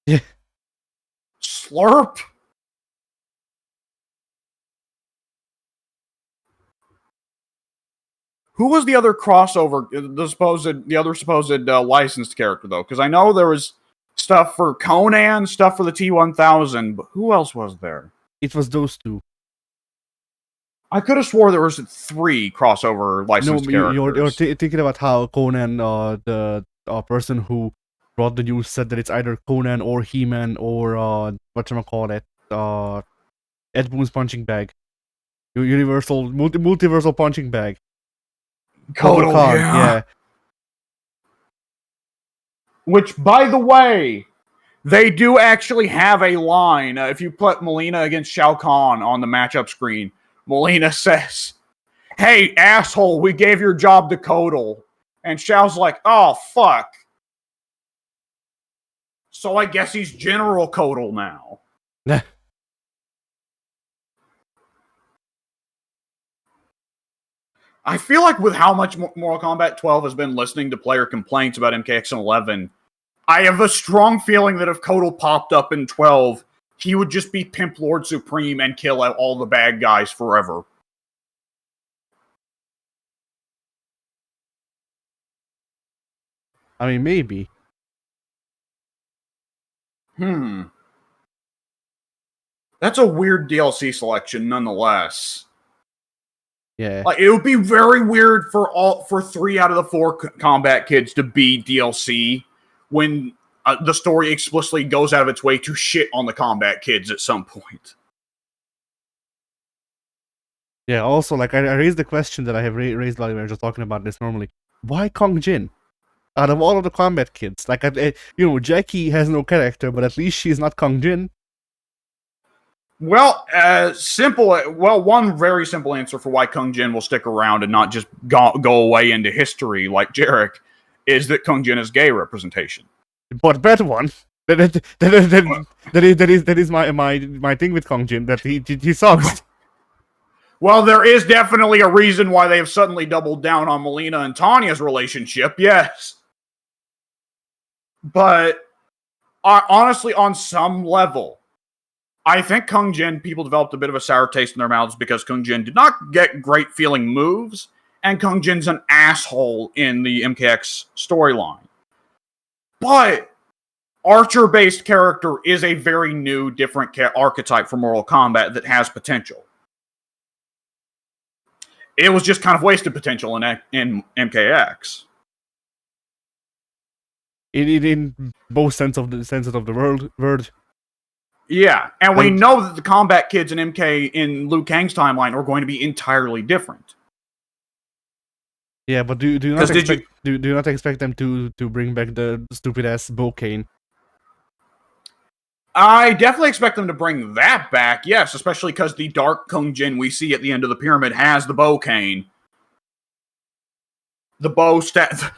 Yeah. Slurp. Who was the other crossover, the other supposed licensed character, though? Because I know there was stuff for Conan, stuff for the T-1000, but who else was there? It was those two. I could have swore there was 3 crossover licensed characters. You're thinking about how Conan, the person who brought the news, said that it's either Conan or He-Man or whatchamacallit, Ed Boon's punching bag. Multiversal punching bag. Kotal, yeah. Which, by the way, they do actually have a line. If you put Melina against Shao Kahn on the matchup screen, Melina says, "Hey, asshole, we gave your job to Kotal." And Shao's like, "Oh, fuck. So I guess he's General Kotal now." I feel like with how much Mortal Kombat 12 has been listening to player complaints about MKX and 11, I have a strong feeling that if Kotal popped up in 12, he would just be Pimp Lord Supreme and kill all the bad guys forever. I mean, maybe. That's a weird DLC selection, nonetheless. Yeah. Like, it would be very weird for 3 out of the 4 combat kids to be DLC when the story explicitly goes out of its way to shit on the combat kids at some point. Yeah, also, like, I raised the question that I have raised while we were just talking about this normally. Why Kong Jin? Out of all of the combat kids, like, Jackie has no character, but at least she's not Kong Jin. Well, one very simple answer for why Kung Jin will stick around and not just go away into history like Jarek is that Kung Jin is gay representation. But better one. That is my thing with Kung Jin, that he sucks. Well, there is definitely a reason why they have suddenly doubled down on Melina and Tanya's relationship, yes. But honestly, on some level, I think Kung Jin, people developed a bit of a sour taste in their mouths because Kung Jin did not get great feeling moves, and Kung Jin's an asshole in the MKX storyline. But Archer-based character is a very new, different archetype for Mortal Kombat that has potential. It was just kind of wasted potential in MKX. In both senses of the word. Yeah, and we know that the combat kids in MK in Liu Kang's timeline are going to be entirely different. Yeah, but do you not expect them to bring back the stupid ass Bocane? I definitely expect them to bring that back, yes, especially because the dark Kung Jin we see at the end of the pyramid has the Bocane. The bow staff.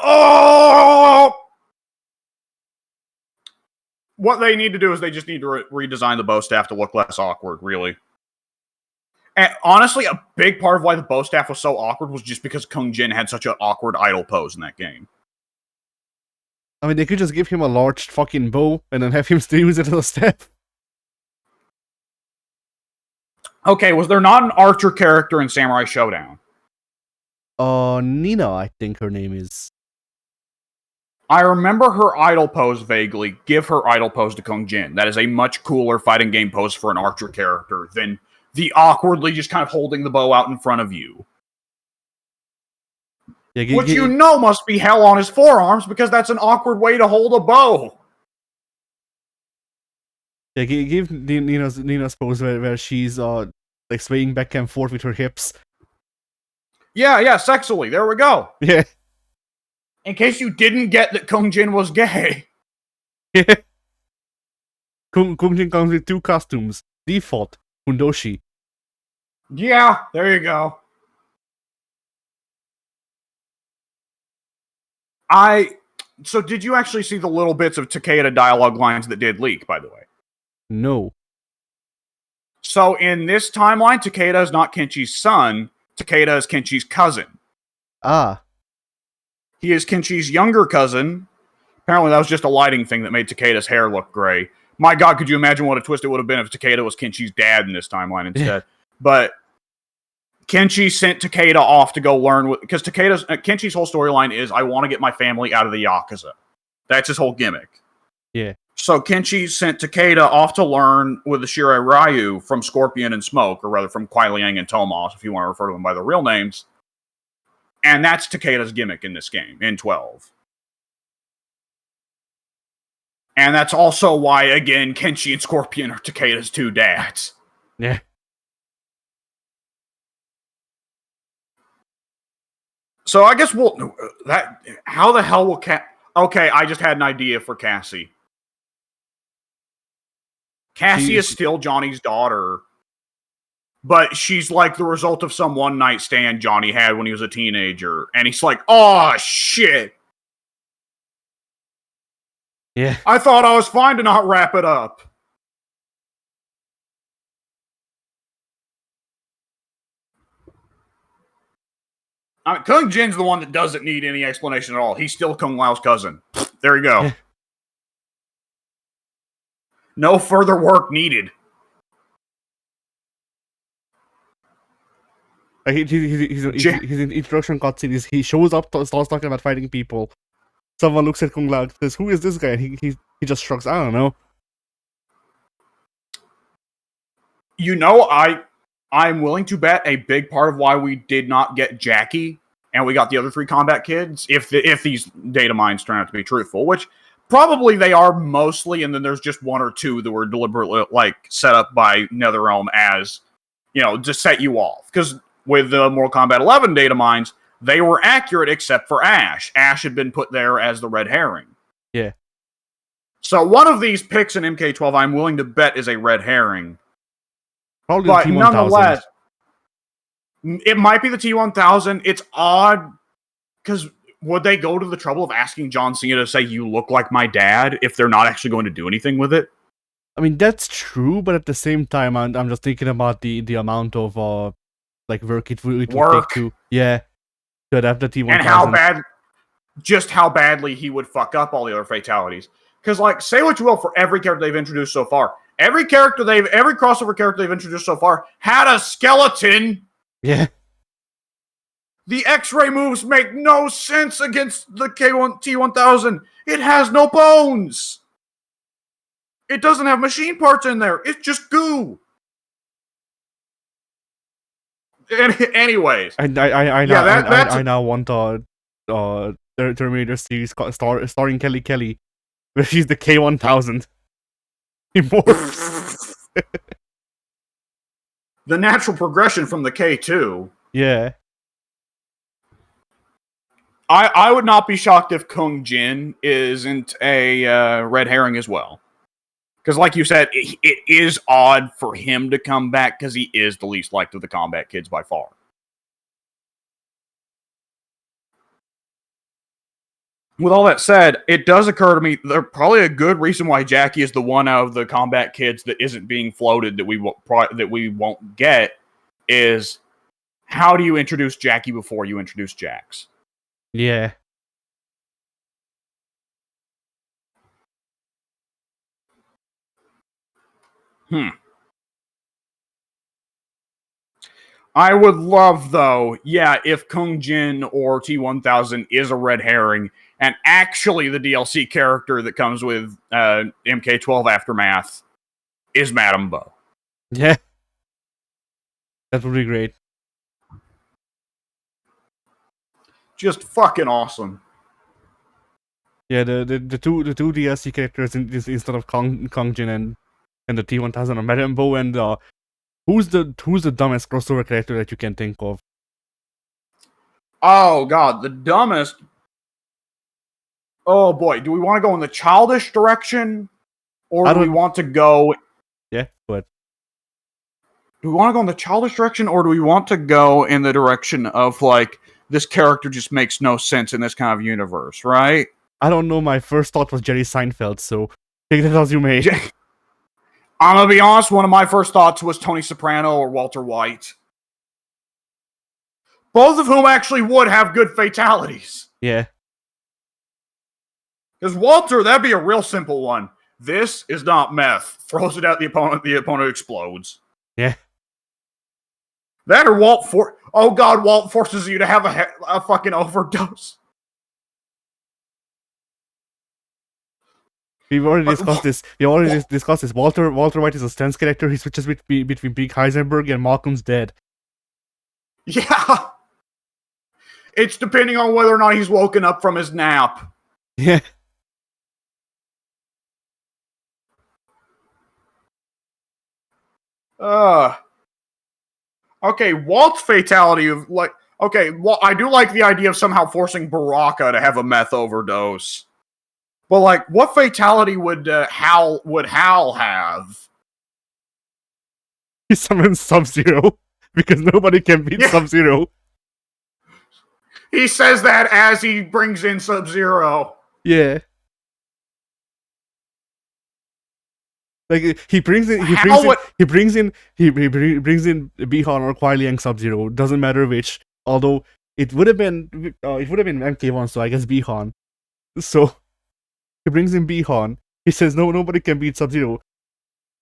Oh! What they need to do is they just need to redesign the bow staff to look less awkward, really. And honestly, a big part of why the bow staff was so awkward was just because Kung Jin had such an awkward idle pose in that game. I mean, they could just give him a large fucking bow and then have him still use it as a staff. Okay, was there not an archer character in Samurai Showdown? Nina, I think her name is. I remember her idle pose vaguely. Give her idle pose to Kung Jin. That is a much cooler fighting game pose for an archer character than the awkwardly just kind of holding the bow out in front of you. Yeah, Which you know must be hell on his forearms because that's an awkward way to hold a bow. Yeah, give Nina's pose where she's like swaying back and forth with her hips. Yeah, sexily. There we go. Yeah. In case you didn't get that Kung Jin was gay. Yeah. Kung Jin comes with 2 costumes. Default, Fundoshi. Yeah, there you go. So did you actually see the little bits of Takeda dialogue lines that did leak, by the way? No. So in this timeline, Takeda is not Kenchi's son. Takeda is Kenchi's cousin. Ah. He is Kenchi's younger cousin. Apparently that was just a lighting thing that made Takeda's hair look gray. My god, could you imagine what a twist it would have been if Takeda was Kenchi's dad in this timeline instead? But Kenchi sent Takeda off to go learn, because Kenchi's whole storyline is, I want to get my family out of the Yakuza. That's his whole gimmick. Yeah. So Kenchi sent Takeda off to learn with the Shirai Ryu from Scorpion and Smoke, or rather from Kuai Liang and Tomos, if you want to refer to them by their real names. And that's Takeda's gimmick in this game, in 12. And that's also why, again, Kenchi and Scorpion are Takeda's 2 dads. Yeah. So I guess how the hell will okay, I just had an idea for Cassie. Cassie is still Johnny's daughter, but she's like the result of some one-night stand Johnny had when he was a teenager. And he's like, oh, shit. Yeah. I thought I was fine to not wrap it up. I mean, Kung Jin's the one that doesn't need any explanation at all. He's still Kung Lao's cousin. There you go. Yeah. No further work needed. His introduction cutscene is he shows up, starts talking about fighting people. Someone looks at Kung Lao and says, "Who is this guy?" And he just shrugs. I don't know. You know, I'm willing to bet a big part of why we did not get Jackie and we got the other 3 combat kids, if these data mines turn out to be truthful, which probably they are mostly, and then there's just 1 or 2 that were deliberately like set up by NetherRealm as, you know, to set you off. Because with the Mortal Kombat 11 data mines, they were accurate except for Ash. Ash had been put there as the red herring. Yeah. So one of these picks in MK12, I'm willing to bet, is a red herring. Probably But the T1000. nonetheless, it might be the T1000. It's odd, because would they go to the trouble of asking John Cena to say, you look like my dad, if they're not actually going to do anything with it? I mean, that's true, but at the same time, I'm just thinking about the amount of like work it would take to to adapt the T1000. And how badly he would fuck up all the other fatalities. Because, like, say what you will for every character they've introduced so far. Every crossover character they've introduced so far had a skeleton. Yeah. The X-ray moves make no sense against the T1000. It has no bones. It doesn't have machine parts in there. It's just goo. Anyways, I now want Terminator series starring Kelly Kelly, where she's the K1000. The natural progression from the K2. Yeah. I would not be shocked if Kung Jin isn't a red herring as well. Because like you said, it is odd for him to come back because he is the least liked of the combat kids by far. With all that said, it does occur to me there's probably a good reason why Jackie is the one out of the combat kids that isn't being floated that we won't get is how do you introduce Jackie before you introduce Jax? Yeah. I would love, though, if Kung Jin or T-1000 is a red herring, and actually the DLC character that comes with MK12 Aftermath is Madame Bo. Yeah. That would be great. Just fucking awesome. Yeah, the two DLC characters instead of Kong Jin and the T-1000 are Madame Bo and who's the dumbest crossover character that you can think of? Oh god, the dumbest. Oh boy, do we want to go in the childish direction, or do we want to go? Yeah, but do we want to go in the childish direction, or do we want to go in the direction of like this character just makes no sense in this kind of universe, right? I don't know. My first thought was Jerry Seinfeld, so take that as you may. I'm gonna be honest. One of my first thoughts was Tony Soprano or Walter White, both of whom actually would have good fatalities. Yeah. Because Walter, that'd be a real simple one. This is not meth. Throws it at the opponent explodes. Yeah. That or Walt forces you to have a fucking overdose. We've already discussed this. Walter White is a stance character. He switches between Big Heisenberg and Malcolm's dead. Yeah. It's depending on whether or not he's woken up from his nap. Yeah. Okay, Walt's fatality of I do like the idea of somehow forcing Baraka to have a meth overdose. But like, what fatality would Hal have? He summons Sub-Zero because nobody can beat Sub-Zero. He says that as he brings in Sub-Zero. Yeah. Like he brings in Bihan or Kuai Liang Sub-Zero. Doesn't matter which. Although it would have been MK1, so I guess Bihan. So he brings in Bihan. He says nobody can beat Sub-Zero.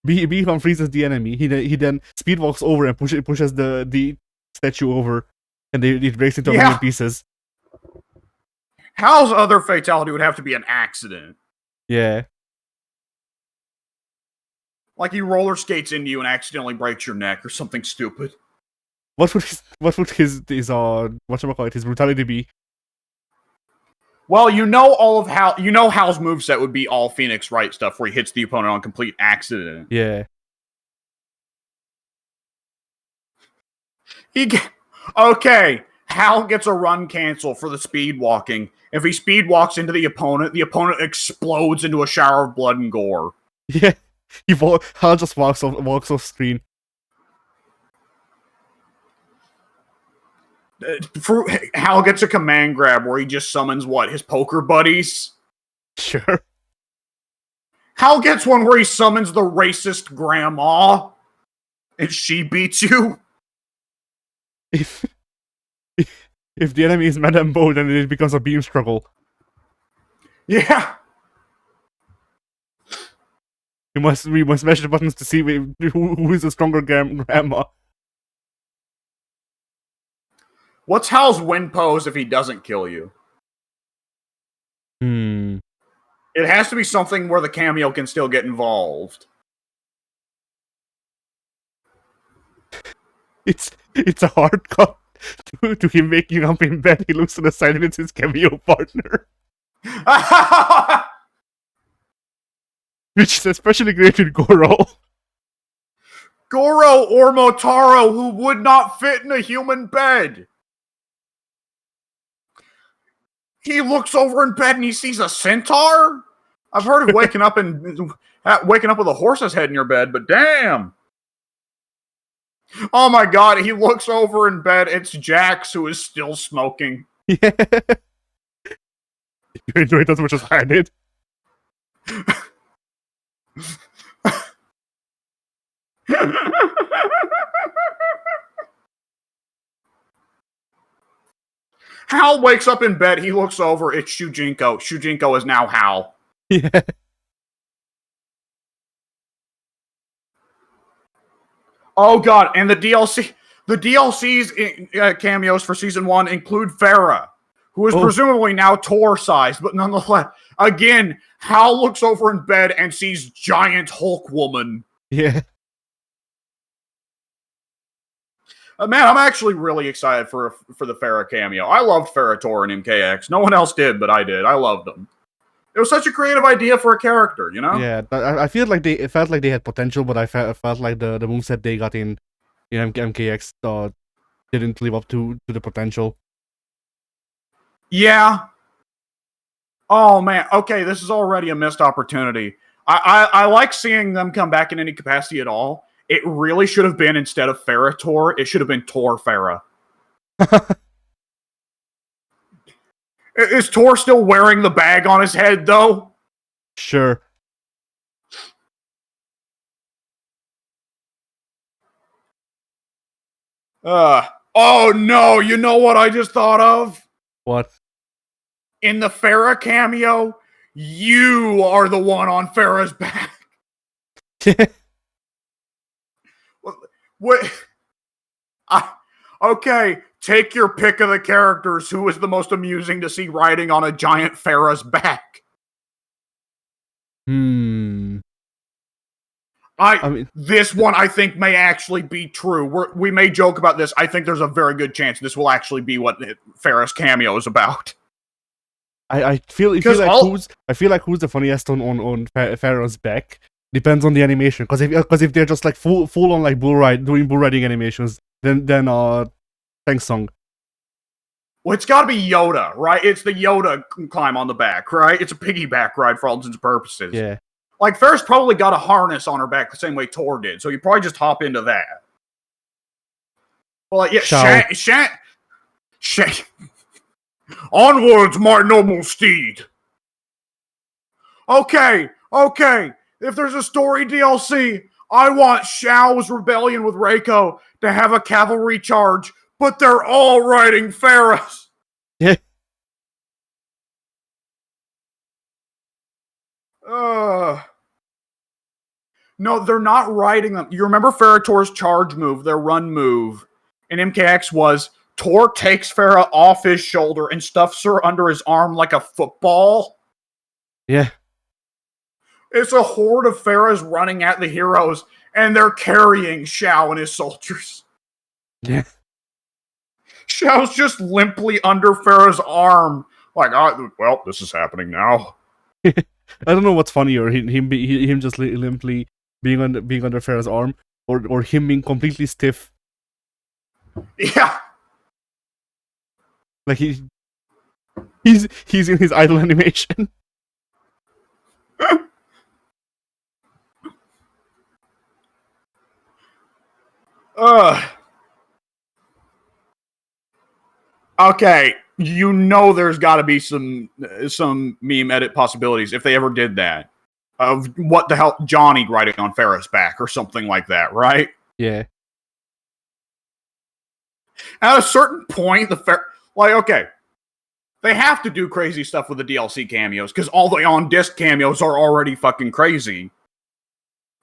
Bihan freezes the enemy. He then speed walks over and pushes the statue over, and it breaks into a million pieces. Hal's other fatality would have to be an accident. Yeah. Like he roller skates into you and accidentally breaks your neck or something stupid. What would his brutality be? Well, Hal's moveset would be all Phoenix Wright stuff where he hits the opponent on complete accident. Yeah. Okay, Hal gets a run cancel for the speed walking. If he speed walks into the opponent explodes into a shower of blood and gore. Yeah. Hal just walks off screen. Hal gets a command grab where he just summons his poker buddies? Sure. Hal gets one where he summons the racist grandma and she beats you? If the enemy is Madame Bo, then it becomes a beam struggle. Yeah. We must smash the buttons to see who is the stronger grandma. What's Hal's win pose if he doesn't kill you? It has to be something where the cameo can still get involved. It's a hard cut to him waking up in bed. He looks to the side and it's his cameo partner. Which is especially great with Goro. Goro or Motaro, who would not fit in a human bed. He looks over in bed and he sees a centaur? I've heard of waking up with a horse's head in your bed, but damn. Oh my god, he looks over in bed. It's Jax who is still smoking. Yeah. You enjoy it as much as I did. Hal wakes up in bed. He looks over. It's Shujinko. Shujinko is now Hal. Yeah. Oh god, and the DLC's cameos for season 1 include Farah, who is presumably now Tor-sized, but nonetheless, again, Hal looks over in bed and sees giant Hulk woman. Yeah. Man, I'm actually really excited for the Farah cameo. I loved Farah Tor in MKX. No one else did, but I did. I loved them. It was such a creative idea for a character, you know? Yeah, I feel like it felt like they had potential, but I felt like the moveset they got in MKX didn't live up to the potential. Yeah. Oh man. Okay, this is already a missed opportunity. I like seeing them come back in any capacity at all. It really should have been, instead of Farah Tor, it should have been Tor Farah. Is Tor still wearing the bag on his head, though? Sure. Oh no, you know what I just thought of? What? In the Farah cameo, you are the one on Farah's back. What? Okay, take your pick of the characters. Who is the most amusing to see riding on a giant Farah's back? I mean, this one I think may actually be true. We may joke about this. I think there's a very good chance this will actually be what Farah's cameo is about. I feel like who's the funniest on Farah's back depends on the animation. Because if they're just like full on like doing bull riding animations, then thanks song. Well, it's got to be Yoda, right? It's the Yoda climb on the back, right? It's a piggyback ride for all intents and purposes. Yeah. Like, Farah's probably got a harness on her back the same way Tor did, so you probably just hop into that. Well, like, yeah, onwards, my noble steed. Okay. If there's a story DLC, I want Shao's rebellion with Reiko to have a cavalry charge, but they're all riding Farahs. Yeah. No, they're not riding them. You remember Farah Tor's charge move, their run move in MKX was Tor takes Farah off his shoulder and stuffs her under his arm like a football? Yeah. It's a horde of Farahs running at the heroes, and they're carrying Shao and his soldiers. Yeah. Shao's just limply under Farah's arm. Like, well, this is happening now. I don't know what's funnier, him just limply being under Farah's arm, or him being completely stiff. Yeah. Like he's in his idle animation. Okay, you know there's got to be some meme edit possibilities if they ever did that. Of what the hell, Johnny riding on Farah's back or something like that, right? Yeah. At a certain point, okay, they have to do crazy stuff with the DLC cameos because all the on-disc cameos are already fucking crazy.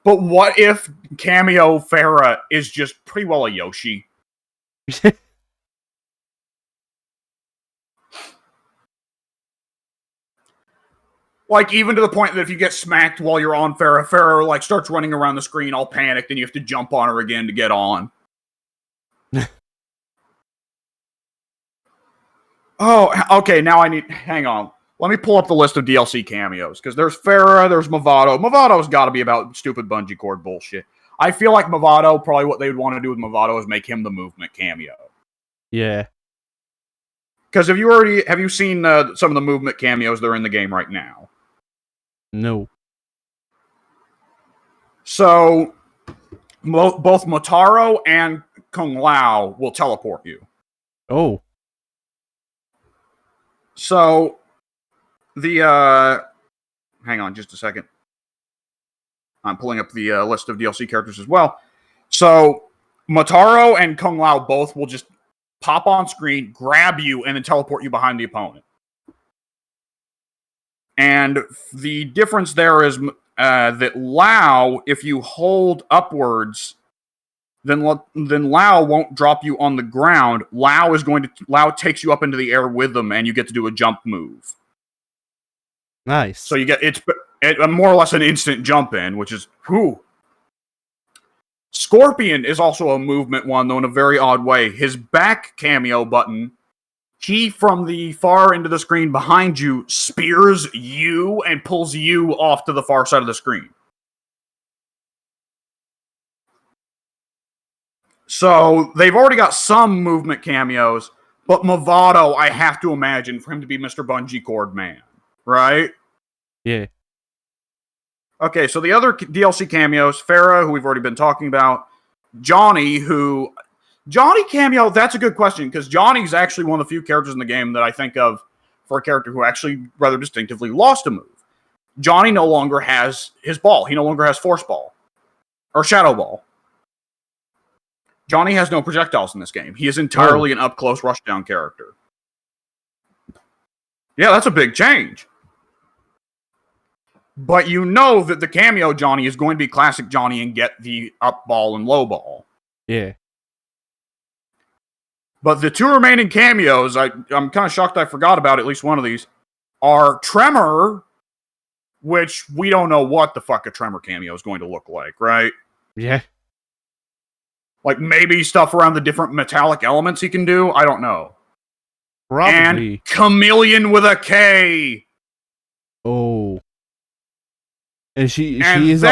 But what if cameo Farah is just pretty well a Yoshi? Like, even to the point that if you get smacked while you're on Farah like starts running around the screen all panicked and you have to jump on her again to get on. Oh, okay, now hang on. Let me pull up the list of DLC cameos, because there's Farah, there's Movado. Movado's got to be about stupid bungee cord bullshit. I feel like Movado, probably what they would want to do with Movado is make him the movement cameo. Yeah. Because have you seen some of the movement cameos that are in the game right now? No. So, both Motaro and Kung Lao will teleport you. Oh. So, hang on just a second. I'm pulling up the list of DLC characters as well. So, Motaro and Kung Lao both will just pop on screen, grab you, and then teleport you behind the opponent. And the difference there is that Lao, if you hold upwards then Lao won't drop you on the ground. Lao takes you up into the air with them, and you get to do a jump move. Nice. So you get it's more or less an instant jump in, which is whew. Scorpion is also a movement one, though in a very odd way. His back cameo button, he from the far end of the screen behind you spears you and pulls you off to the far side of the screen. So they've already got some movement cameos, but Movado, I have to imagine, for him to be Mr. Bungee Cord Man, right? Yeah. Okay, so the other DLC cameos, Farah, who we've already been talking about, Johnny cameo, that's a good question, because Johnny's actually one of the few characters in the game that I think of for a character who actually rather distinctively lost a move. Johnny no longer has his ball. He no longer has Force Ball. Or Shadow Ball. Johnny has no projectiles in this game. He is entirely an up-close rushdown character. Yeah, that's a big change. But you know that the cameo Johnny is going to be classic Johnny and get the up ball and low ball. Yeah. But the two remaining cameos, I'm kind of shocked I forgot about at least one of these, are Tremor, which we don't know what the fuck a Tremor cameo is going to look like, right? Yeah. Like maybe stuff around the different metallic elements he can do? I don't know. Probably. And Chameleon with a K! Oh. And she is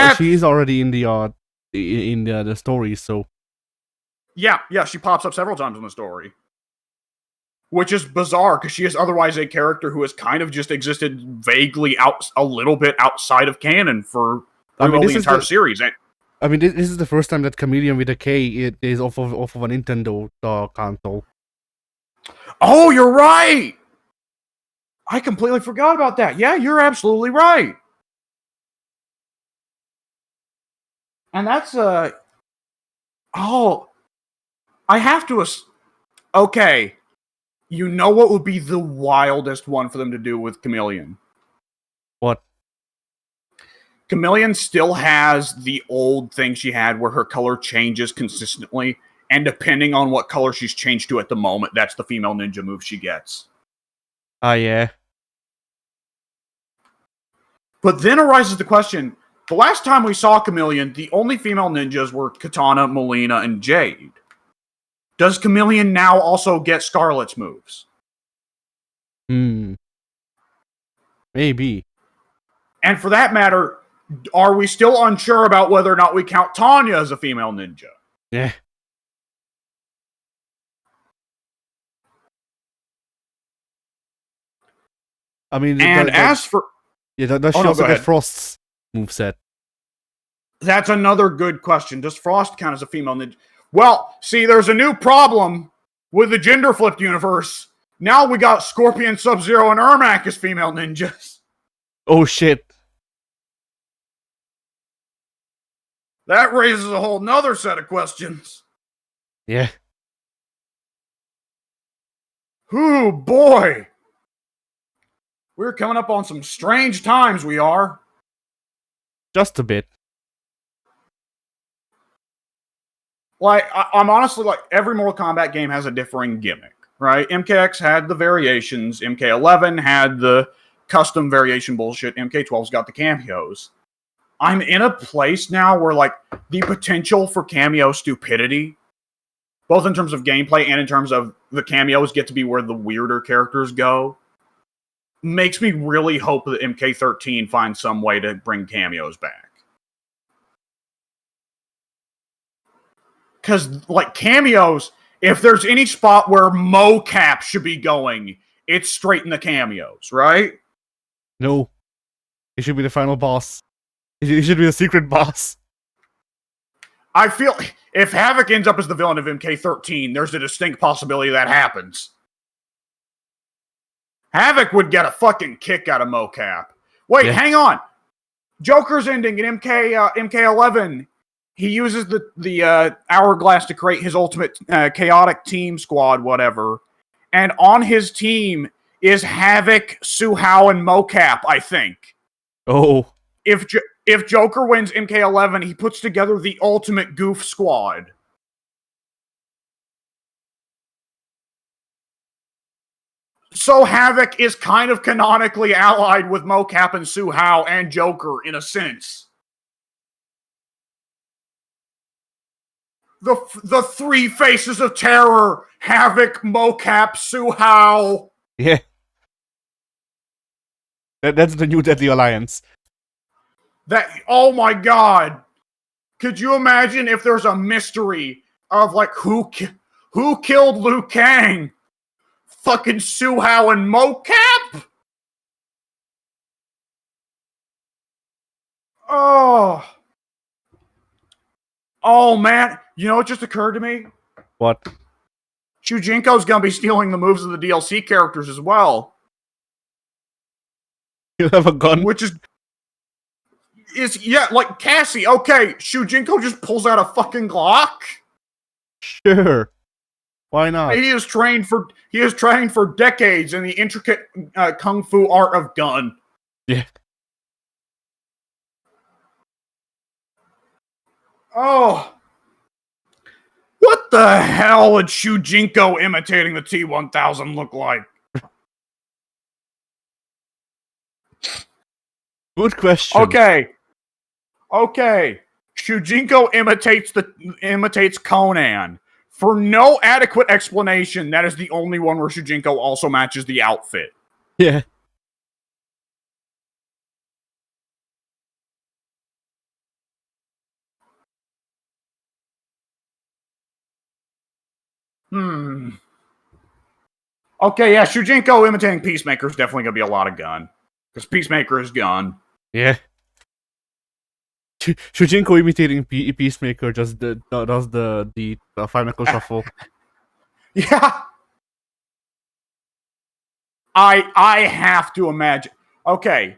already in the story, so yeah, she pops up several times in the story, which is bizarre because she is otherwise a character who has kind of just existed vaguely a little bit outside of canon for the entire series. I mean, this is the first time that Chameleon with a K is off of a Nintendo console. Oh, you're right. I completely forgot about that. Yeah, you're absolutely right. And that's I have to okay. You know what would be the wildest one for them to do with Chameleon? What? Chameleon still has the old thing she had where her color changes consistently, and depending on what color she's changed to at the moment, that's the female ninja move she gets. Yeah. But then arises the question, the last time we saw Chameleon, the only female ninjas were Katana, Melina, and Jade. Does Chameleon now also get Scarlet's moves? Maybe. And for that matter, are we still unsure about whether or not we count Tanya as a female ninja? Yeah. I mean, does she also get Frost's moveset? That's another good question. Does Frost count as a female ninja? Well, see, there's a new problem with the gender flipped universe. Now we got Scorpion, Sub-Zero, and Ermac as female ninjas. Oh shit. That raises a whole nother set of questions. Yeah. Ooh, boy. We're coming up on some strange times, we are. Just a bit. Like, I'm honestly like, every Mortal Kombat game has a differing gimmick, right? MKX had the variations, MK11 had the custom variation bullshit, MK12's got the cameos. I'm in a place now where, like, the potential for cameo stupidity, both in terms of gameplay and in terms of the cameos get to be where the weirder characters go, makes me really hope that MK13 finds some way to bring cameos back. Because, like, cameos, if there's any spot where mocap should be going, it's straight in the cameos, right? No. It should be the final boss. It should be the secret boss. I feel if Havoc ends up as the villain of MK13, there's a distinct possibility that happens. Havoc would get a fucking kick out of mocap. Wait, hang on. Joker's ending in MK11. He uses the hourglass to create his ultimate chaotic team squad, whatever. And on his team is Havoc, Suhao, and mocap, I think. Oh. If Joker wins MK11, he puts together the ultimate goof squad. So Havoc is kind of canonically allied with Mocap and Su-Hao and Joker in a sense. The three faces of terror: Havoc, Mocap, Su-Hao. Yeah. That's the new Deadly Alliance. Oh my god. Could you imagine if there's a mystery of like who killed Liu Kang? Fucking Su-Hao and Mocap? Oh man, you know what just occurred to me? What? Shujinko's gonna be stealing the moves of the DLC characters as well. You have a gun? Which is yeah, like Cassie, okay, Shujinko just pulls out a fucking Glock. Sure. Why not? He has trained for decades in the intricate kung fu art of gun. Yeah. Oh. What the hell would Shujinko imitating the T-1000 look like? Good question. Okay. Shujinko imitates Conan. For no adequate explanation, that is the only one where Shujinko also matches the outfit. Yeah. Okay, yeah, Shujinko imitating Peacemaker is definitely going to be a lot of gun. Because Peacemaker is gun. Yeah. Shujinko imitating Peacemaker just does the five-knuckle shuffle. Yeah. I have to imagine. Okay,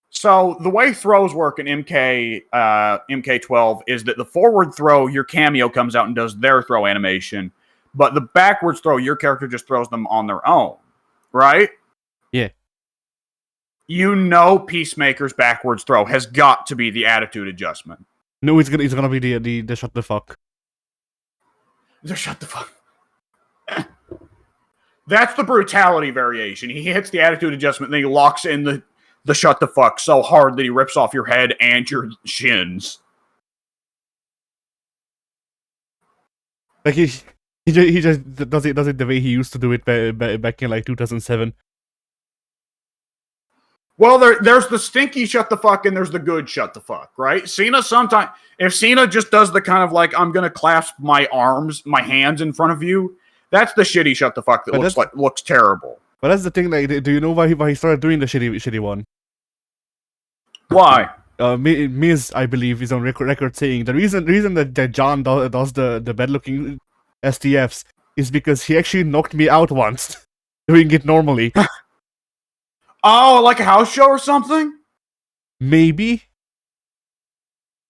so the way throws work in MK12 is that the forward throw, your cameo comes out and does their throw animation, but the backwards throw, your character just throws them on their own, right? Yeah. You know, Peacemaker's backwards throw has got to be the attitude adjustment. No, it's gonna be the shut the fuck. The shut the fuck. That's the brutality variation. He hits the attitude adjustment, then he locks in the shut the fuck so hard that he rips off your head and your shins. Like he just does it the way he used to do it back in like 2007. Well, there's the stinky shut the fuck and there's the good shut the fuck, right? Cena sometimes, if Cena just does the kind of like, I'm going to clasp my hands in front of you, that's the shitty shut the fuck that looks terrible. But that's the thing, like, do you know why he started doing the shitty one? Why? Miz, I believe, is on record saying the reason that John does the bad-looking STFs is because he actually knocked me out once, doing it normally. Oh, like a house show or something? Maybe.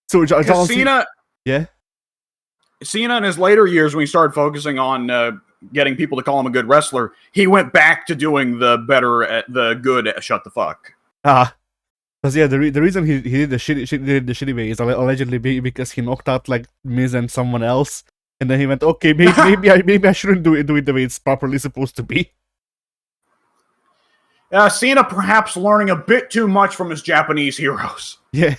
So John Cena, yeah. Cena in his later years, when he started focusing on getting people to call him a good wrestler, he went back to doing the good shut the fuck. Because yeah, the reason he did the shitty way is allegedly because he knocked out like Miz and someone else, and then he went, okay, maybe I shouldn't do it the way it's properly supposed to be. Cena perhaps learning a bit too much from his Japanese heroes. Yeah.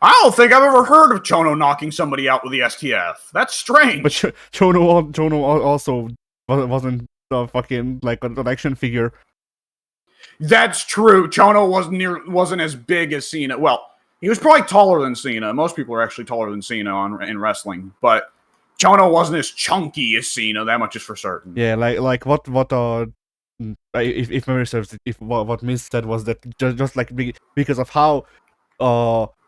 I don't think I've ever heard of Chono knocking somebody out with the STF. That's strange. But Chono also wasn't fucking like an action figure. That's true. Chono wasn't as big as Cena. Well, he was probably taller than Cena. Most people are actually taller than Cena in wrestling, but Chono wasn't as chunky as Cena. That much is for certain. Yeah, like what if memory serves, what Miz said was that just like because of how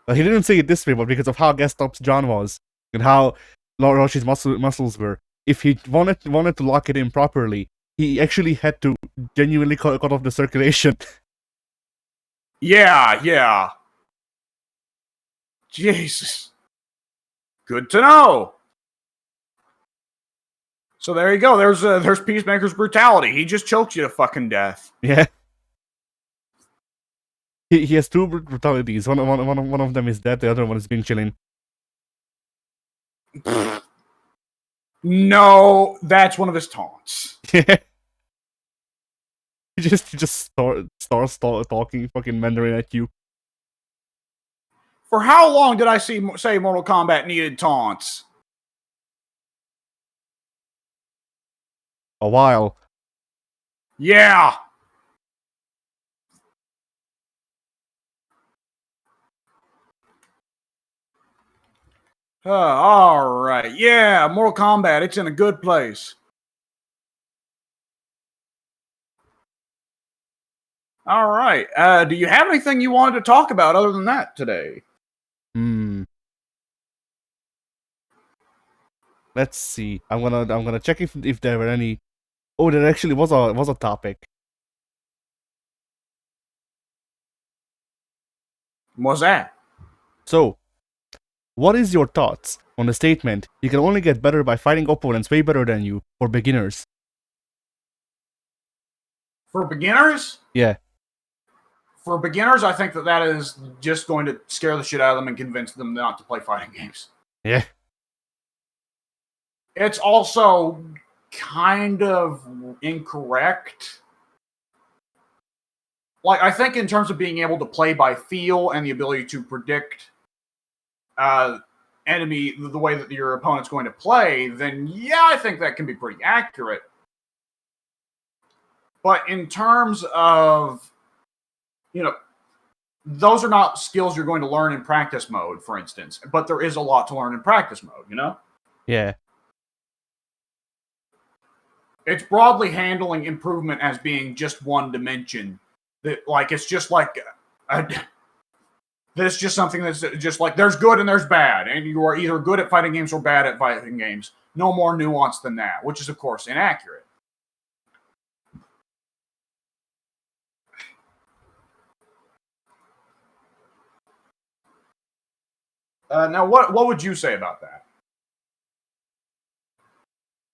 he didn't say it this way, but because of how guest ups John was and how Roshi's muscles were, if he wanted to lock it in properly, he actually had to genuinely cut off the circulation. Yeah. Jesus. Good to know. So there you go. There's Peacemaker's brutality. He just chokes you to fucking death. Yeah. He has two brutalities. One of them is dead. The other one is being chilling. No, that's one of his taunts. Yeah. He just starts talking fucking Mandarin at you. For how long did I say Mortal Kombat needed taunts? A while. Yeah. All right. Yeah, Mortal Kombat. It's in a good place. All right. Do you have anything you wanted to talk about other than that today? Let's see. I'm gonna check if there were any. Oh, there actually was a topic. What's that? So, what is your thoughts on the statement, "You can only get better by fighting opponents way better than you for beginners"? For beginners? Yeah. For beginners, I think that is just going to scare the shit out of them and convince them not to play fighting games. Yeah. It's also kind of incorrect. Like, I think in terms of being able to play by feel and the ability to predict enemy, the way that your opponent's going to play, then yeah, I think that can be pretty accurate. But in terms of, those are not skills you're going to learn in practice mode, for instance. But there is a lot to learn in practice mode, Yeah. It's broadly handling improvement as being just one dimension. That, like, it's just like there's just something that's just like there's good and there's bad, and you are either good at fighting games or bad at fighting games. No more nuance than that, which is of course inaccurate. Now, what would you say about that?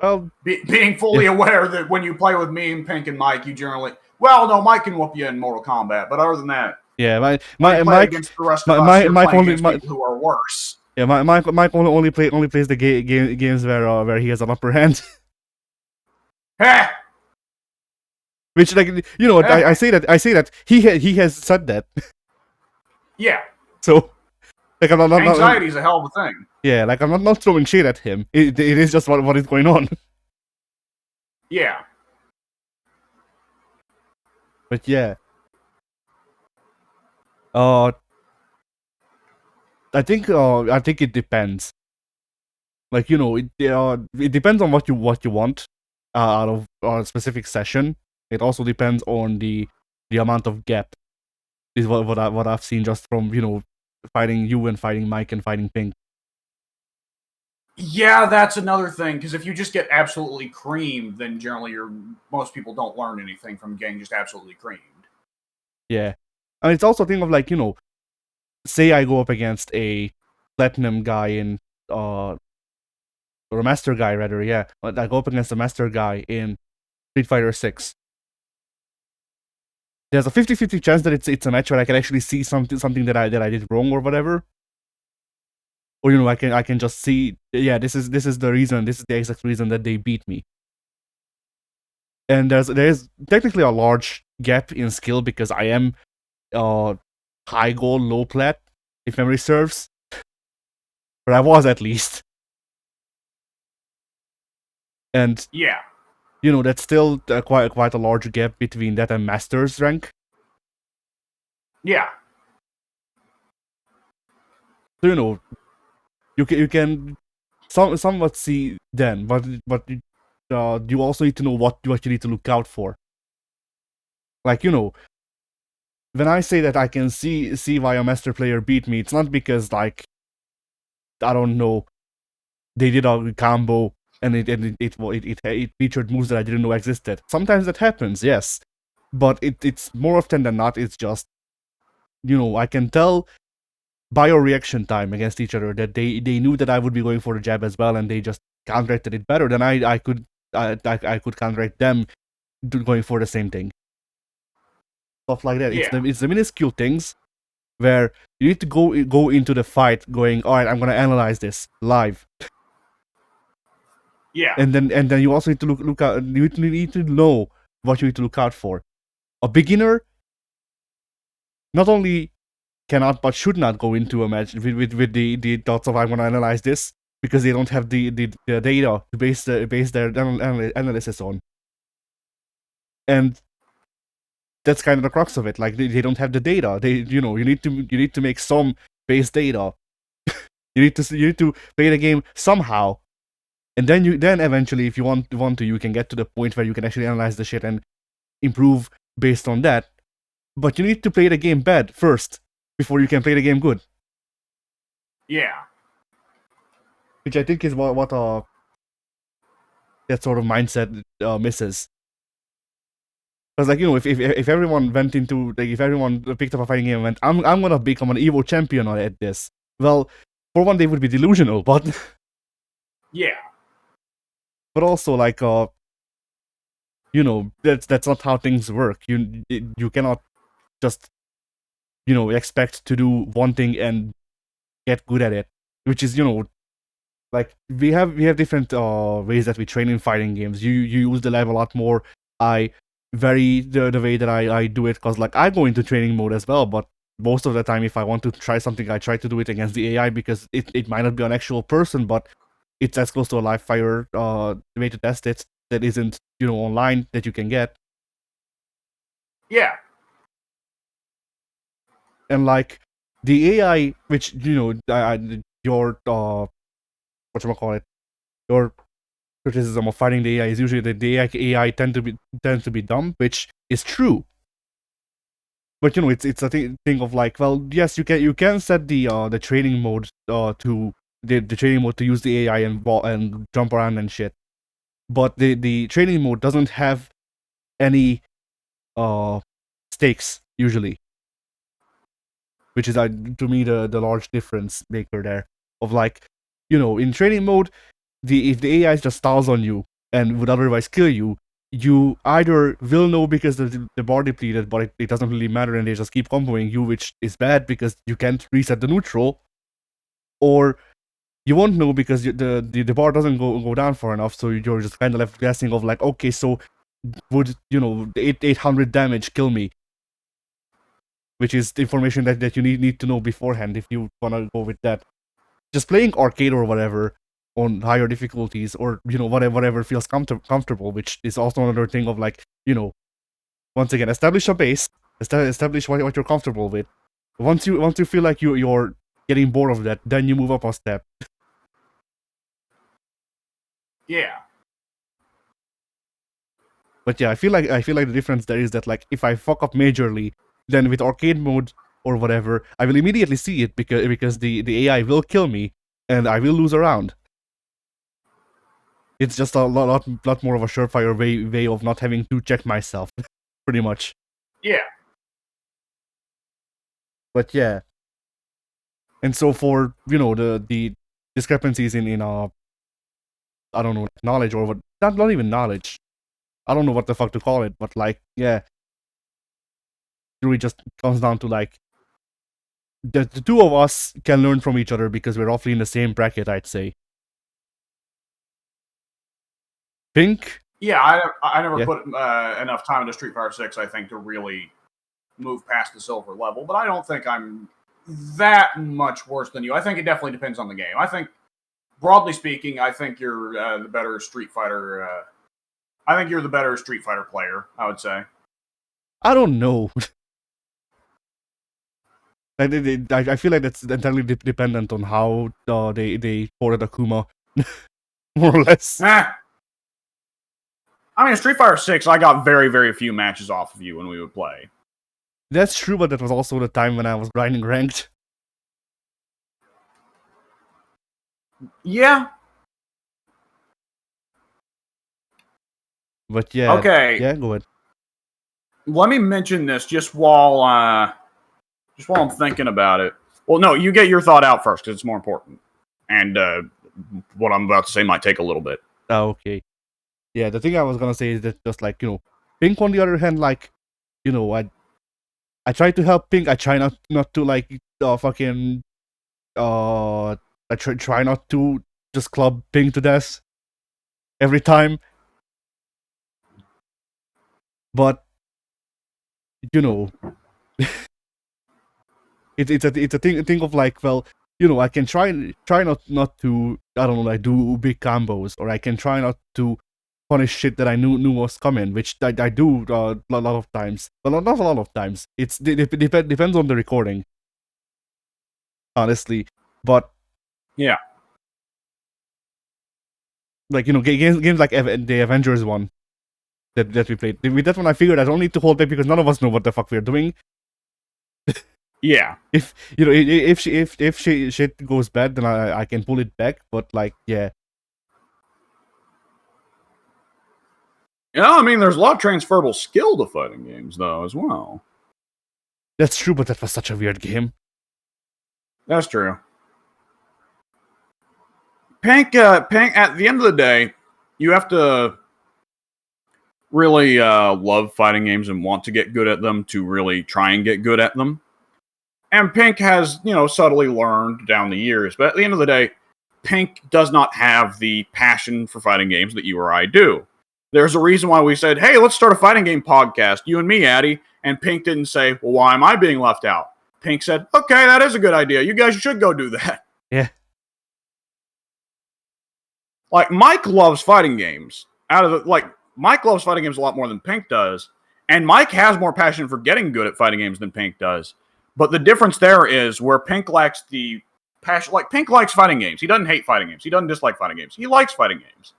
Well, being fully aware that when you play with me and Pink and Mike, you generally Mike can whoop you in Mortal Kombat, but other than that, yeah, Mike against the rest of us, Mike only people who are worse. Yeah, Mike only plays the games where he has an upper hand. Which, like, I say that he has said that. Yeah. So, like, anxiety is a hell of a thing. Yeah, like, I'm not throwing shade at him. It is just what is going on. Yeah. But yeah. I think it depends. Like, it depends on what you want out of a specific session. It also depends on the amount of gap. Is what I've seen just from, fighting you and fighting Mike and fighting Pink. Yeah, that's another thing, because if you just get absolutely creamed, then generally most people don't learn anything from getting just absolutely creamed. Yeah. And it's also a thing of, like, say I go up against a platinum guy in or a master guy rather, yeah. I go up against a master guy in Street Fighter 6. There's a 50-50 chance that it's a match where I can actually see something that I did wrong or whatever. Or, I can just see, yeah, this is the reason, this is the exact reason that they beat me. And there is technically a large gap in skill because I am high gold, low plat, if memory serves. But I was, at least. And yeah, that's still quite a large gap between that and master's rank. Yeah. So, you can somewhat see then, but you also need to know what you need to look out for. Like, when I say that I can see why a master player beat me, it's not because, like, I don't know, they did a combo and it featured moves that I didn't know existed. Sometimes that happens, yes, but it's more often than not, it's just, I can tell by your reaction time against each other that they knew that I would be going for the jab as well, and they just counteracted it better than I could counteract them going for the same thing. Stuff like that. Yeah. It's the minuscule things where you need to go into the fight going, all right, I'm gonna analyze this live. Yeah. And then you also need to look out. You need to know what you need to look out for. A beginner not only cannot but should not go into a match with the thoughts of I'm going to analyze this because they don't have the data to base their analysis on. And that's kind of the crux of it. Like they don't have the data. You need to make some base data. you need to play the game somehow, and then eventually, if you want to, you can get to the point where you can actually analyze the shit and improve based on that. But you need to play the game bad first before you can play the game good. Yeah. Which I think is what that sort of mindset misses. Because if everyone went into if everyone picked up a fighting game and went, I'm gonna become an Evo champion at this. Well, for one, they would be delusional, but yeah. But also that's not how things work. You cannot just expect to do one thing and get good at it, which is like we have different ways that we train in fighting games. You use the level a lot more. I vary the way that I do it because like I go into training mode as well, but most of the time if I want to try something I try to do it against the AI because it might not be an actual person, but it's as close to a live fire way to test it that isn't online that you can get. Yeah. And like the AI, which your whatchamacallit, your criticism of fighting the AI is usually that the AI tend to be dumb, which is true. But it's a thing of like, well, yes, you can set the training mode to the training mode to use the AI and jump around and shit. But the training mode doesn't have any stakes usually, which is to me the large difference maker there. Of like, in training mode, if the AI just stalls on you and would otherwise kill you, you either will know because the bar depleted, but it doesn't really matter and they just keep comboing you, which is bad because you can't reset the neutral, or you won't know because the bar doesn't go down far enough, so you're just kind of left guessing of like, okay, so would 800 damage kill me? Which is the information that you need to know beforehand if you want to go with that. Just playing arcade or whatever on higher difficulties, or whatever feels comfortable, which is also another thing of like, once again, establish a base, establish what you're comfortable with. Once you feel like you're getting bored of that, then you move up a step. Yeah. But yeah, I feel like the difference there is that like if I fuck up majorly, then with arcade mode or whatever, I will immediately see it because the AI will kill me and I will lose a round. It's just a lot more of a surefire way of not having to check myself, pretty much. Yeah. But yeah. And so for the discrepancies in I don't know, knowledge or what, not even knowledge. I don't know what the fuck to call it, but like, yeah. It really just comes down to like the two of us can learn from each other because we're roughly in the same bracket, I'd say. Pink? Yeah, I never put enough time into Street Fighter 6, I think, to really move past the silver level, but I don't think I'm that much worse than you. I think it definitely depends on the game. I think, broadly speaking, I think you're the better Street Fighter. I think you're the better Street Fighter player, I would say. I don't know. I feel like that's entirely dependent on how they ported Akuma, more or less. I mean, Street Fighter 6, I got very, very few matches off of you when we would play. That's true, but that was also the time when I was grinding ranked. Yeah. But yeah. Okay. Yeah, go ahead. Let me mention this just while I'm thinking about it. Well, no, you get your thought out first because it's more important. And what I'm about to say might take a little bit. Oh, okay. Yeah, the thing I was gonna say is that just like, Pink on the other hand, like, I try to help Pink. I try not to like fucking I try not to just club Pink to death. every time. But it's a thing of like, well, I can try not to, I don't know, like do big combos, or I can try not to punish shit that I knew was coming, which I do a lot of times, but not a lot of times. Depends on the recording, honestly. But yeah, like games like the Avengers one that we played. With that one, I figured I don't need to hold back because none of us know what the fuck we're doing. yeah. If if shit goes bad, then I can pull it back. But like, yeah, Yeah, I mean, there's a lot of transferable skill to fighting games, though, as well. that's true. But that was such a weird game. That's true. Pank, at the end of the day, you have to really love fighting games and want to get good at them to really try and get good at them. And Pink has, subtly learned down the years, but at the end of the day, Pink does not have the passion for fighting games that you or I do. There's a reason why we said, hey, let's start a fighting game podcast, you and me, Addy. And Pink didn't say, well, why am I being left out? Pink said, okay, that is a good idea. You guys should go do that. Yeah. Like, Mike loves fighting games. Mike loves fighting games a lot more than Pink does. And Mike has more passion for getting good at fighting games than Pink does. But the difference there is where Pink lacks the passion. Like, Pink likes fighting games. He doesn't hate fighting games. He doesn't dislike fighting games. He likes fighting games.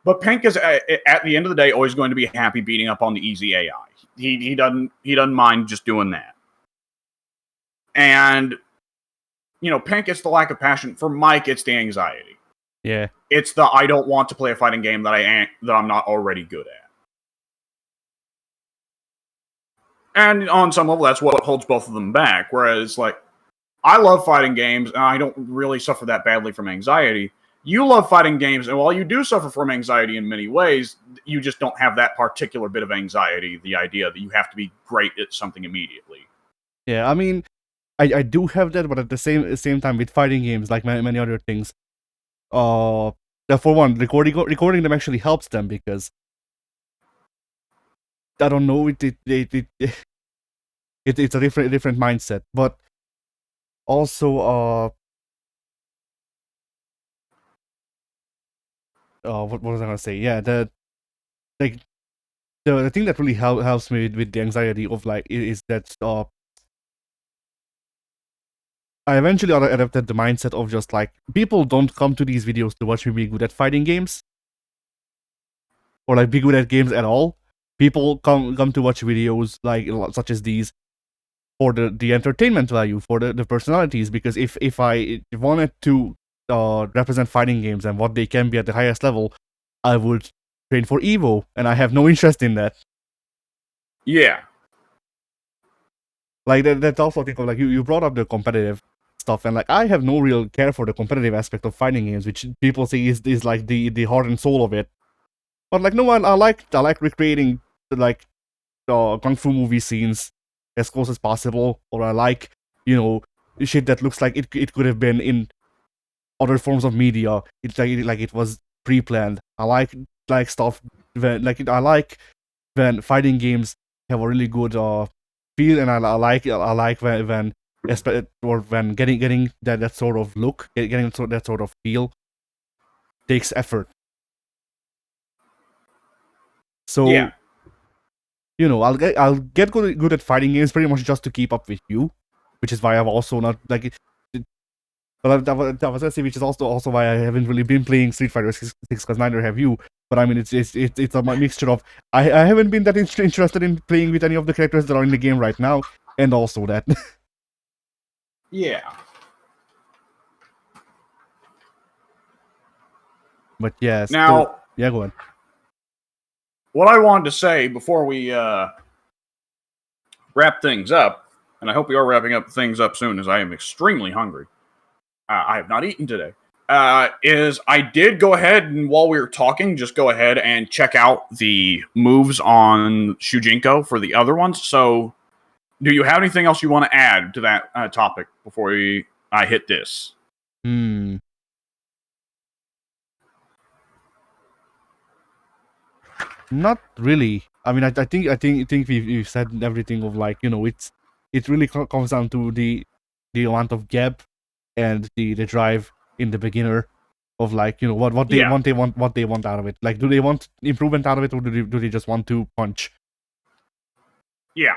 But Pink is, at the end of the day, always going to be happy beating up on the easy AI. He doesn't mind just doing that. And, Pink, it's the lack of passion. For Mike, it's the anxiety. Yeah. It's the I don't want to play a fighting game that I'm not already good at. And on some level, that's what holds both of them back. Whereas, like, I love fighting games, and I don't really suffer that badly from anxiety. You love fighting games, and while you do suffer from anxiety in many ways, you just don't have that particular bit of anxiety, the idea that you have to be great at something immediately. Yeah, I mean, I do have that, but at the same time, with fighting games, like many other things, for one, recording them actually helps them because I don't know, it's a different mindset, but also what was I gonna say? Yeah, the thing that really helps me with the anxiety of like is that I eventually adapted the mindset of just like, people don't come to these videos to watch me be good at fighting games or like be good at games at all. People come to watch videos like such as these for the entertainment value, for the personalities, because if I wanted to represent fighting games and what they can be at the highest level, I would train for Evo, and I have no interest in that. Yeah. Like that's also a thing of like, you brought up the competitive stuff, and like I have no real care for the competitive aspect of fighting games, which people say is like the heart and soul of it. But like, no, I like recreating like kung fu movie scenes as close as possible, or I like shit that looks like it could have been in other forms of media. It's like it was pre-planned. I like stuff when I like when fighting games have a really good feel, and I like when or when getting that sort of look, getting that sort of feel takes effort. So Yeah. I'll get good at fighting games pretty much just to keep up with you, which is why I've also not like. But that was gonna say, which is also why I haven't really been playing Street Fighter 6 because neither have you. But I mean, it's a mixture of I haven't been that interested in playing with any of the characters that are in the game right now, and also that. Yeah. But yeah. Now, yeah, go on. what I wanted to say before we wrap things up, and I hope we are wrapping up things up soon, as I am extremely hungry. I have not eaten today. Is I did go ahead and while we were talking, just go ahead and check out the moves on Shujinko for the other ones. So, do you have anything else you want to add to that topic before I hit this? Not really. I mean, I think we've said everything of like, it really comes down to the amount of gap and the drive in the beginner of like, what they Yeah. want out of it. Like, do they want improvement out of it, or do they just want to punch? Yeah.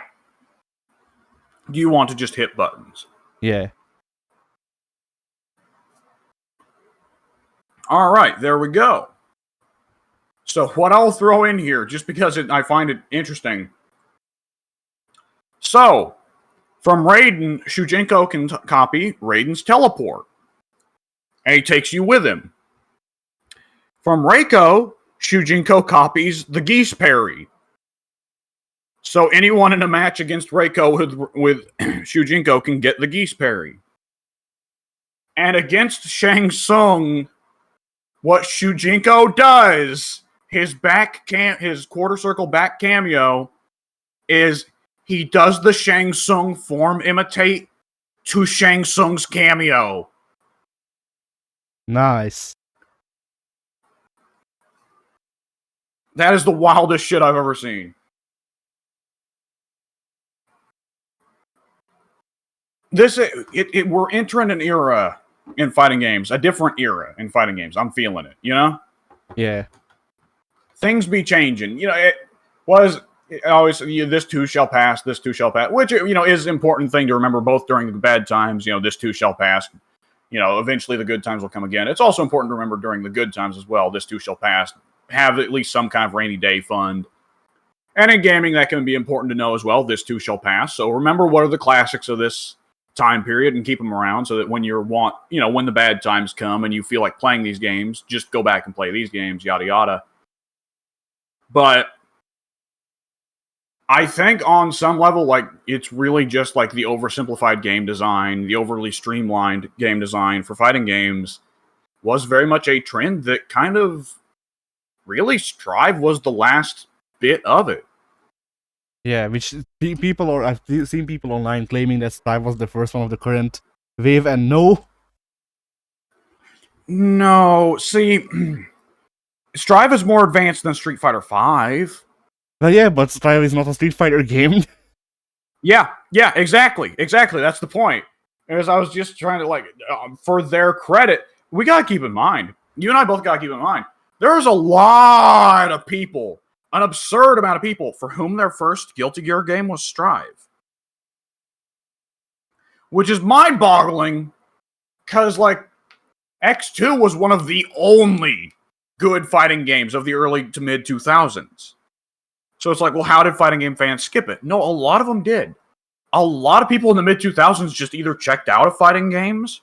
Do you want to just hit buttons? Yeah. All right, there we go. So what I'll throw in here, just because I find it interesting. So, from Raiden, Shujinko can copy Raiden's teleport. And he takes you with him. From Reiko, Shujinko copies the geese parry. So anyone in a match against Reiko with Shujinko can get the geese parry. And against Shang Tsung, what Shujinko does, his quarter circle back cameo, is he does the Shang Tsung form imitate to Shang Tsung's cameo. Nice. That is the wildest shit I've ever seen. We're entering an era in fighting games, a different era in fighting games. I'm feeling it, Yeah. Things be changing. It was always, this too shall pass, this too shall pass, which, is an important thing to remember both during the bad times, this too shall pass. Eventually the good times will come again. It's also important to remember during the good times as well, this too shall pass. Have at least some kind of rainy day fund. And in gaming, that can be important to know as well, this too shall pass. So remember what are the classics of this time period and keep them around so that when when the bad times come and you feel like playing these games, just go back and play these games, yada yada. But I think on some level, like, it's really just like the oversimplified game design, the overly streamlined game design for fighting games was very much a trend that kind of really Strive was the last bit of it. Yeah, which I've seen people online claiming that Strive was the first one of the current wave, and no. No, see, Strive is more advanced than Street Fighter V. Well, yeah, but Strive is not a Street Fighter game. Yeah, exactly. That's the point. As I was just trying to, for their credit, we gotta keep in mind, you and I both gotta keep in mind, there's a lot of people, an absurd amount of people, for whom their first Guilty Gear game was Strive. Which is mind-boggling, because, X2 was one of the only good fighting games of the early to mid-2000s. So it's like, well, how did fighting game fans skip it? No, a lot of them did. A lot of people in the mid-2000s just either checked out of fighting games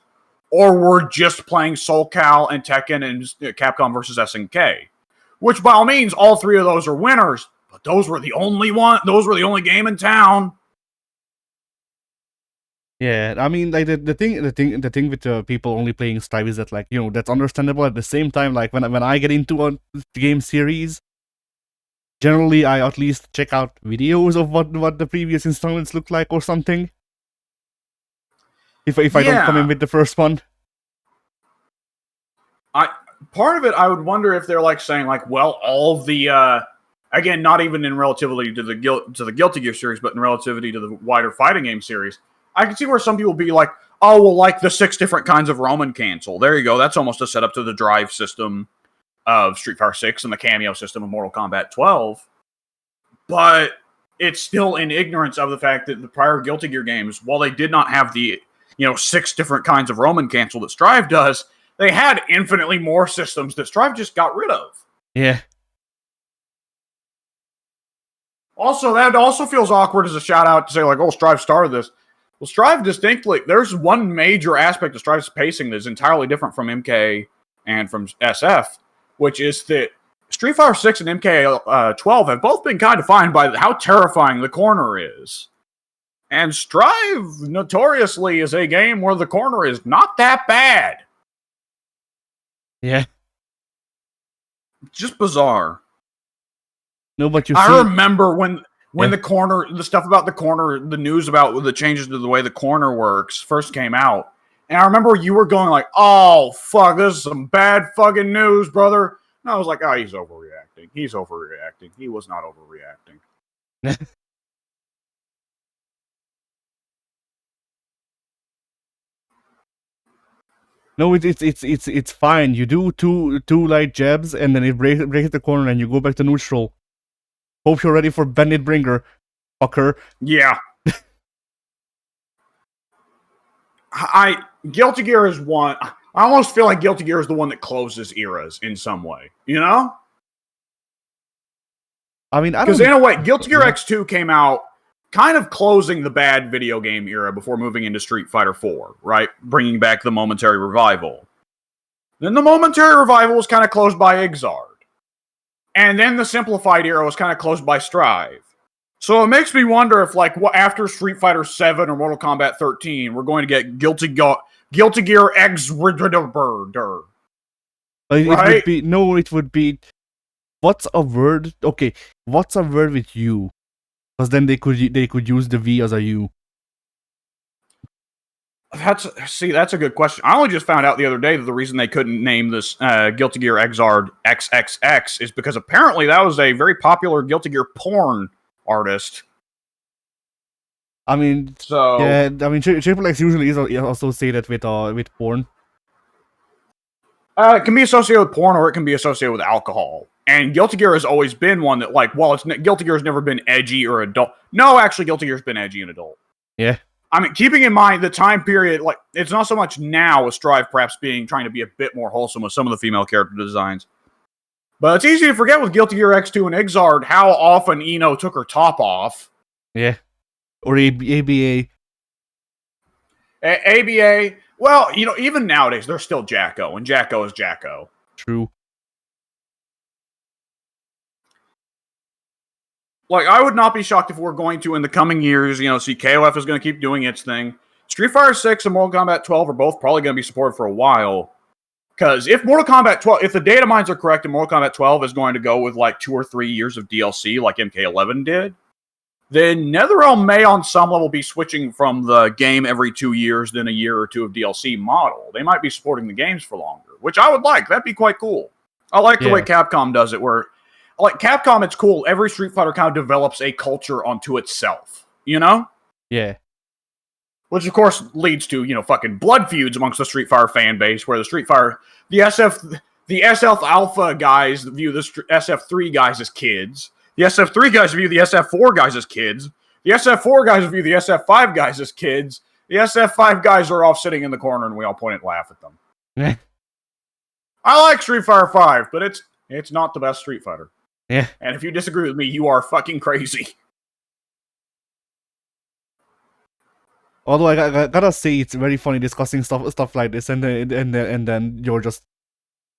or were just playing Soul Cal and Tekken and Capcom vs. SNK. Which, by all means, all three of those are winners, but those were the only game in town. Yeah, I mean, like the thing with people only playing Strive is that, like, that's understandable. At the same time, like when I get into a game series, generally I at least check out videos of what the previous installments look like or something. If I don't come in with the first one. Part of it, I would wonder if they're saying well, all of the again, not even in relativity to the Guilty Gear series, but in relativity to the wider fighting game series, I can see where some people be like, oh, well, like the 6 different kinds of Roman cancel. There you go. That's almost a setup to the drive system of Street Fighter 6 and the cameo system of Mortal Kombat 12. But it's still in ignorance of the fact that the prior Guilty Gear games, while they did not have the 6 different kinds of Roman cancel that Strive does, they had infinitely more systems that Strive just got rid of. Yeah. Also, that also feels awkward as a shout out to say oh, Strive started this. Well, Strive distinctly, there's one major aspect of Strive's pacing that is entirely different from MK and from SF, which is that Street Fighter 6 and MK12 have both been kind of defined by how terrifying the corner is. And Strive, notoriously, is a game where the corner is not that bad. Yeah. Just bizarre. No, but I remember when the corner, the stuff about the corner, the news about the changes to the way the corner works first came out. And I remember you were going oh, fuck, this is some bad fucking news, brother. And I was like, oh, he's overreacting. overreacting. He's overreacting. He was not overreacting. No, it's fine. You do two light jabs, and then it breaks the corner, and you go back to neutral. Hope you're ready for Bandit Bringer, fucker. Yeah. Guilty Gear is one. I almost feel like Guilty Gear is the one that closes eras in some way. You know? I mean, because in a way, Guilty Gear X2 came out kind of closing the bad video game era before moving into Street Fighter 4, right? Bringing back the momentary revival. Then the momentary revival was kind of closed by Exard. And then the simplified era was kind of closed by Strive. So it makes me wonder if, like, after Street Fighter 7 or Mortal Kombat 13, we're going to get Guilty Gear X. Right? It would be. What's a word? Okay, what's a word with you? Because then they could use the V as a U. That's a good question. I only just found out the other day that the reason they couldn't name this Guilty Gear Exard XXX is because apparently that was a very popular Guilty Gear porn artist. I mean, Triple X usually is associated with porn. It can be associated with porn, or it can be associated with alcohol. And Guilty Gear has always been one that, like, Guilty Gear has never been edgy or adult. No, actually, Guilty Gear's been edgy and adult. Yeah. I mean, keeping in mind the time period, like, it's not so much now with Strive perhaps trying to be a bit more wholesome with some of the female character designs. But it's easy to forget with Guilty Gear X2 and Exard how often Ino took her top off. Yeah. Or ABA. ABA. Well, even nowadays, they're still Jacko, and Jacko is Jacko. True. Like, I would not be shocked if we're going to, in the coming years, see KOF is going to keep doing its thing. Street Fighter 6 and Mortal Kombat 12 are both probably going to be supported for a while. Because if Mortal Kombat 12, if the data mines are correct and Mortal Kombat 12 is going to go with like 2 or 3 years of DLC like MK11 did, then NetherRealm may on some level be switching from the game every 2 years, then a year or two of DLC model. They might be supporting the games for longer, which I would like. That'd be quite cool. I like the way Capcom does it, where, like, Capcom, it's cool. Every Street Fighter kind of develops a culture onto itself, Yeah. Which, of course, leads to, fucking blood feuds amongst the Street Fighter fan base, where the SF Alpha guys view the SF3 guys as kids. The SF3 guys view the SF4 guys as kids. The SF4 guys view the SF5 guys as kids. The SF5 guys are off sitting in the corner, and we all point and laugh at them. I like Street Fighter 5, but it's not the best Street Fighter. Yeah. And if you disagree with me, you are fucking crazy. Although I gotta say, it's very funny discussing stuff like this, and then you're just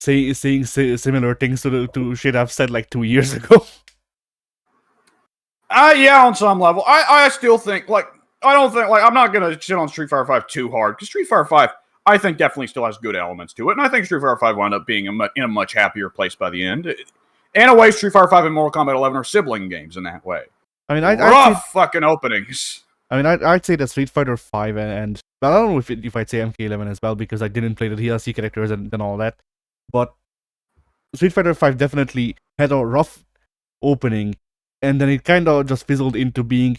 saying similar things to shit I've said like 2 years ago. Yeah, on some level. I still think, I'm not gonna shit on Street Fighter 5 too hard, because Street Fighter 5, I think, definitely still has good elements to it, and I think Street Fighter 5 wound up being in a much happier place by the end. In a way, Street Fighter 5 and Mortal Kombat 11 are sibling games in that way. I mean, rough fucking openings. I mean, I'd say that Street Fighter 5 and I don't know if I'd say MK11 as well, because I didn't play the DLC characters and all that. But Street Fighter 5 definitely had a rough opening, and then it kind of just fizzled into being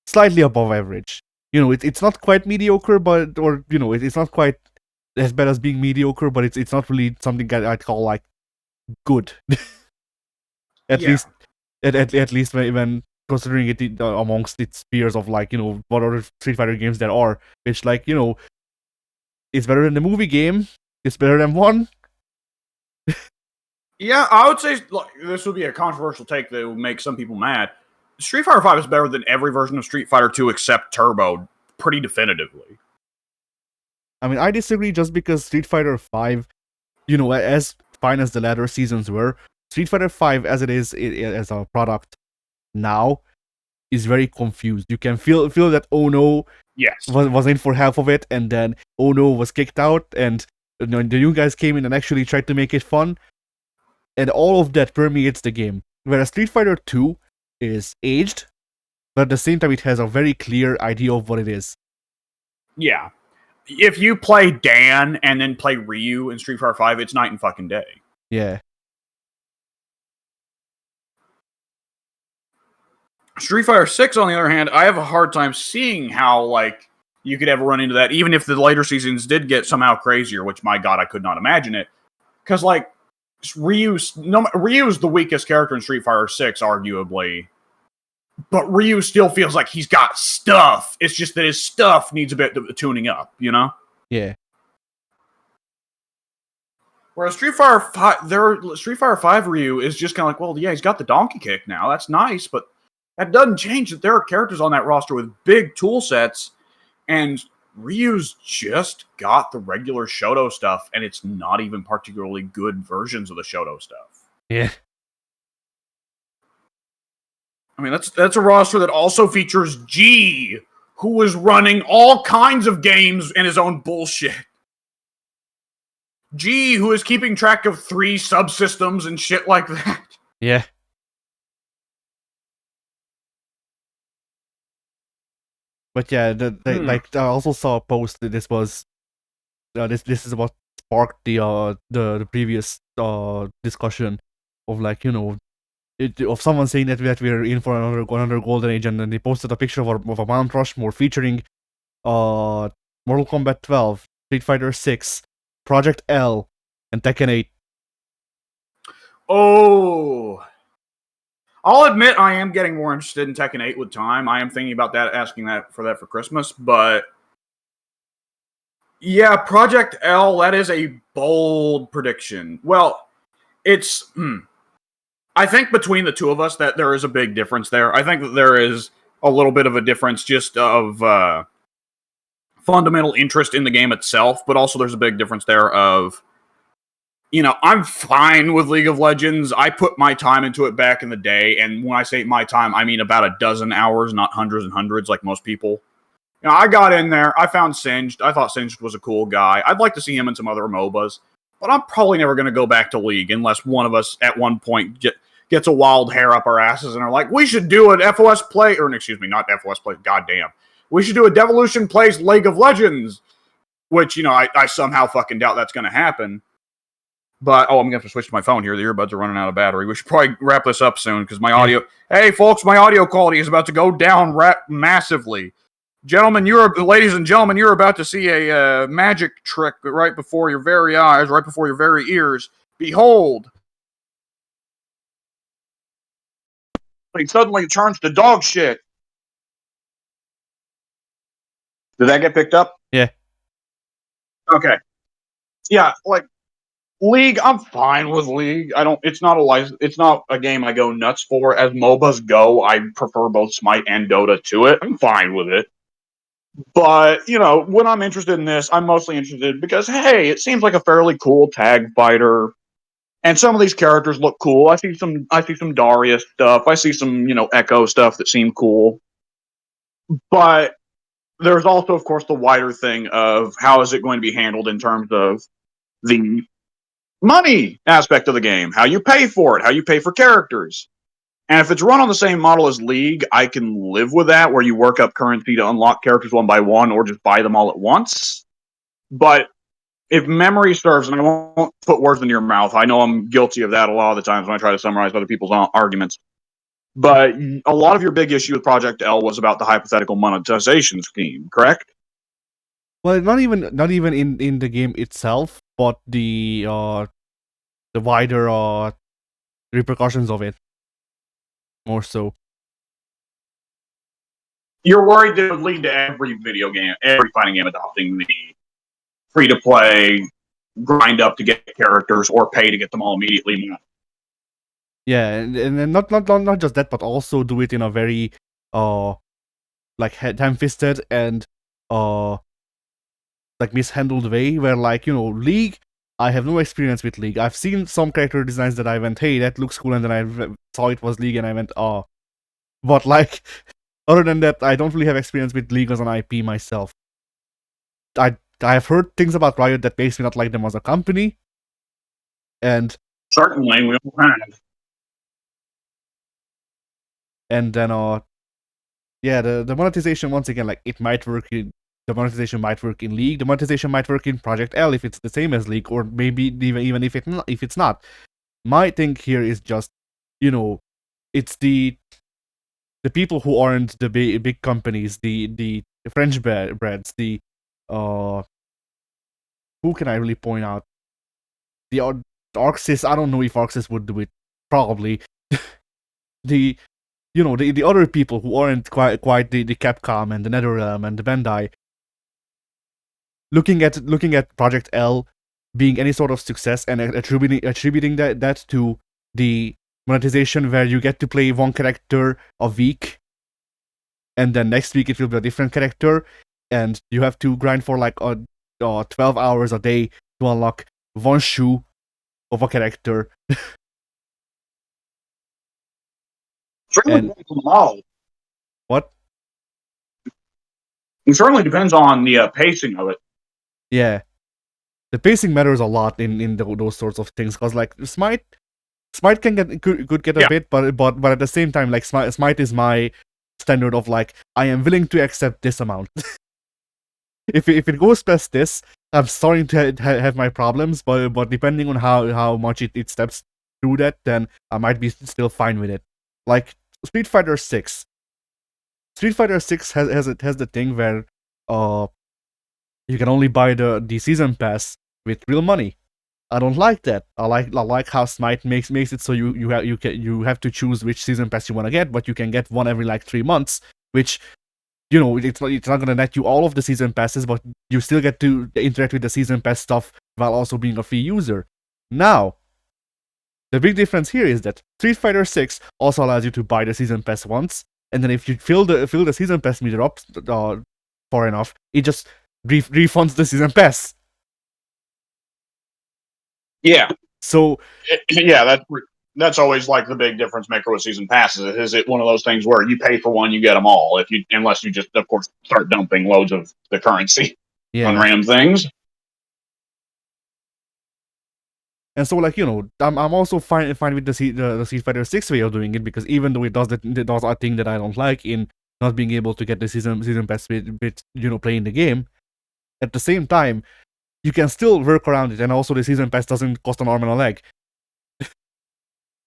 slightly above average. It's not quite mediocre, it's not quite as bad as being mediocre, but it's not really something that I'd call like good. At least when considering it amongst its peers of, like, what other Street Fighter games there are, which, like, it's better than the movie game, it's better than 1. Yeah, I would say, this would be a controversial take that would make some people mad. Street Fighter 5 is better than every version of Street Fighter 2 except Turbo, pretty definitively. I mean, I disagree, just because Street Fighter 5, as fine as the latter seasons were, Street Fighter 5 as it is as a product now is very confused. You can feel that Oh No was in for half of it, and then Oh No was kicked out, and the new guys came in and actually tried to make it fun, and all of that permeates the game. Whereas Street Fighter 2 is aged, but at the same time it has a very clear idea of what it is. Yeah. If you play Dan and then play Ryu in Street Fighter 5, it's night and fucking day. Yeah. Street Fighter 6, on the other hand, I have a hard time seeing how, like, you could ever run into that, even if the later seasons did get somehow crazier, which, my god, I could not imagine it. Because, like, Ryu's the weakest character in Street Fighter 6, arguably. But Ryu still feels like he's got stuff. It's just that his stuff needs a bit of tuning up, you know? Yeah. Whereas Street Fighter 5 Ryu is just kind of like, well, yeah, he's got the donkey kick now. That's nice, but that doesn't change that there are characters on that roster with big tool sets, and Ryu's just got the regular Shoto stuff, and it's not even particularly good versions of the Shoto stuff. Yeah. I mean, that's a roster that also features G, who is running all kinds of games in his own bullshit. G, who is keeping track of 3 subsystems and shit like that. Yeah. But yeah, like I also saw a post that this was this is what sparked the previous discussion of, like, you know, of someone saying that we're in for another golden age, and then they posted a picture of a Mount Rushmore featuring Mortal Kombat 12, Street Fighter 6, Project L, and Tekken 8. Oh, I'll admit I am getting more interested in Tekken 8 with time. I am thinking about that, asking for Christmas, but yeah, Project L, that is a bold prediction. Well, it's I think between the two of us that there is a big difference there. I think that there is a little bit of a difference just of fundamental interest in the game itself, but also there's a big difference there of, you know, I'm fine with League of Legends. I put my time into it back in the day, and when I say my time, I mean about a dozen hours, not hundreds and hundreds like most people. You know, I got in there, I found Singed. I thought Singed was a cool guy. I'd like to see him in some other MOBAs, but I'm probably never going to go back to League unless one of us at one point gets a wild hair up our asses and are like, we should do an FOS play, or excuse me, not FOS play, goddamn. We should do a Devolution plays League of Legends, which, you know, I somehow fucking doubt that's going to happen. But, I'm going to have to switch to my phone here. The earbuds are running out of battery. We should probably wrap this up soon because my audio... Hey, folks, my audio quality is about to go down massively. Ladies and gentlemen, you're about to see a magic trick right before your very eyes, right before your very ears. Behold. He suddenly turns to dog shit. Did that get picked up? Yeah. Okay. Yeah, like, League, I'm fine with League. It's not a game I go nuts for. As MOBAs go, I prefer both Smite and Dota to it. I'm fine with it. But, you know, when I'm interested in this, I'm mostly interested because, hey, it seems like a fairly cool tag fighter. And some of these characters look cool. I see some Darius stuff. I see some, you know, Echo stuff that seem cool. But there's also, of course, the wider thing of how is it going to be handled in terms of the money aspect of the game, how you pay for it, how you pay for characters. And if it's run on the same model as League, I can live with that, where you work up currency to unlock characters one by one or just buy them all at once. But if memory serves, and I won't put words in your mouth, I know I'm guilty of that a lot of the times when I try to summarize other people's arguments. But a lot of your big issue with Project L was about the hypothetical monetization scheme, correct? Well, not even in the game itself, but the wider repercussions of it. More so. You're worried that it would lead to every fighting game adopting the free-to-play, grind up to get characters, or pay to get them all immediately. Yeah, and not just that, but also do it in a very like ham-fisted and like mishandled way, where, like, you know, League, I have no experience with League. I've seen some character designs that I went, hey, that looks cool, and then I saw it was League and I went, oh. But, like, other than that, I don't really have experience with League as an IP myself. I have heard things about Riot that makes me not like them as a company, and certainly we all have. And then yeah, the monetization, once again, like, it might work in the monetization might work in League, the monetization might work in Project L if it's the same as League, or maybe even if it's not. My thing here is just, you know, it's the the people who aren't the big companies, the French brands, the who can I really point out? The Arxis, I don't know if Arxis would do it. Probably. the the other people who aren't quite the Capcom and the NetherRealm and the Bandai, looking at Project L being any sort of success and attributing that to the monetization where you get to play one character a week, and then next week it will be a different character, and you have to grind for like 12 hours a day to unlock one shoe of a character. Certainly depends on the model. What? It certainly depends on the pacing of it. Yeah, the pacing matters a lot in those sorts of things, because like Smite can could get a bit, but at the same time, like Smite is my standard of like, I am willing to accept this amount. if it goes past this, I'm starting to have my problems, but depending on how much it steps through that, then I might be still fine with it. Like Street Fighter 6. Street Fighter 6 has the thing where you can only buy the season pass with real money. I don't like that. I like how Smite makes it so you have to choose which season pass you want to get, but you can get one every like 3 months, which, you know, it's not gonna net you all of the season passes, but you still get to interact with the season pass stuff while also being a free user. Now, the big difference here is that Street Fighter 6 also allows you to buy the season pass once, and then if you fill the season pass meter up far enough, it just refunds the season pass. Yeah. So yeah, that's always like the big difference maker with season passes. Is it one of those things where you pay for one, you get them all? Unless you just, of course, start dumping loads of the currency on random things. And so, like, you know, I'm also fine with the Street Fighter 6 way of doing it, because even though it does a thing that I don't like in not being able to get the season pass with you know, playing the game, at the same time, you can still work around it, and also the season pass doesn't cost an arm and a leg.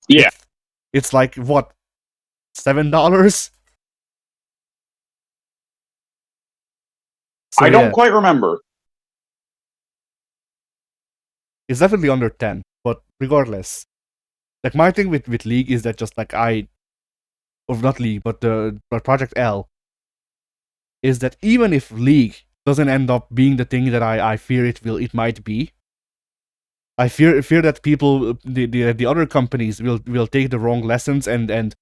Yeah. It's like, what, $7? So, I don't quite remember. It's definitely under 10, but regardless, like, my thing with League is that just like not League, but Project L, is that even if League doesn't end up being the thing that I fear it might be, I fear that people, the other companies will take the wrong lessons, and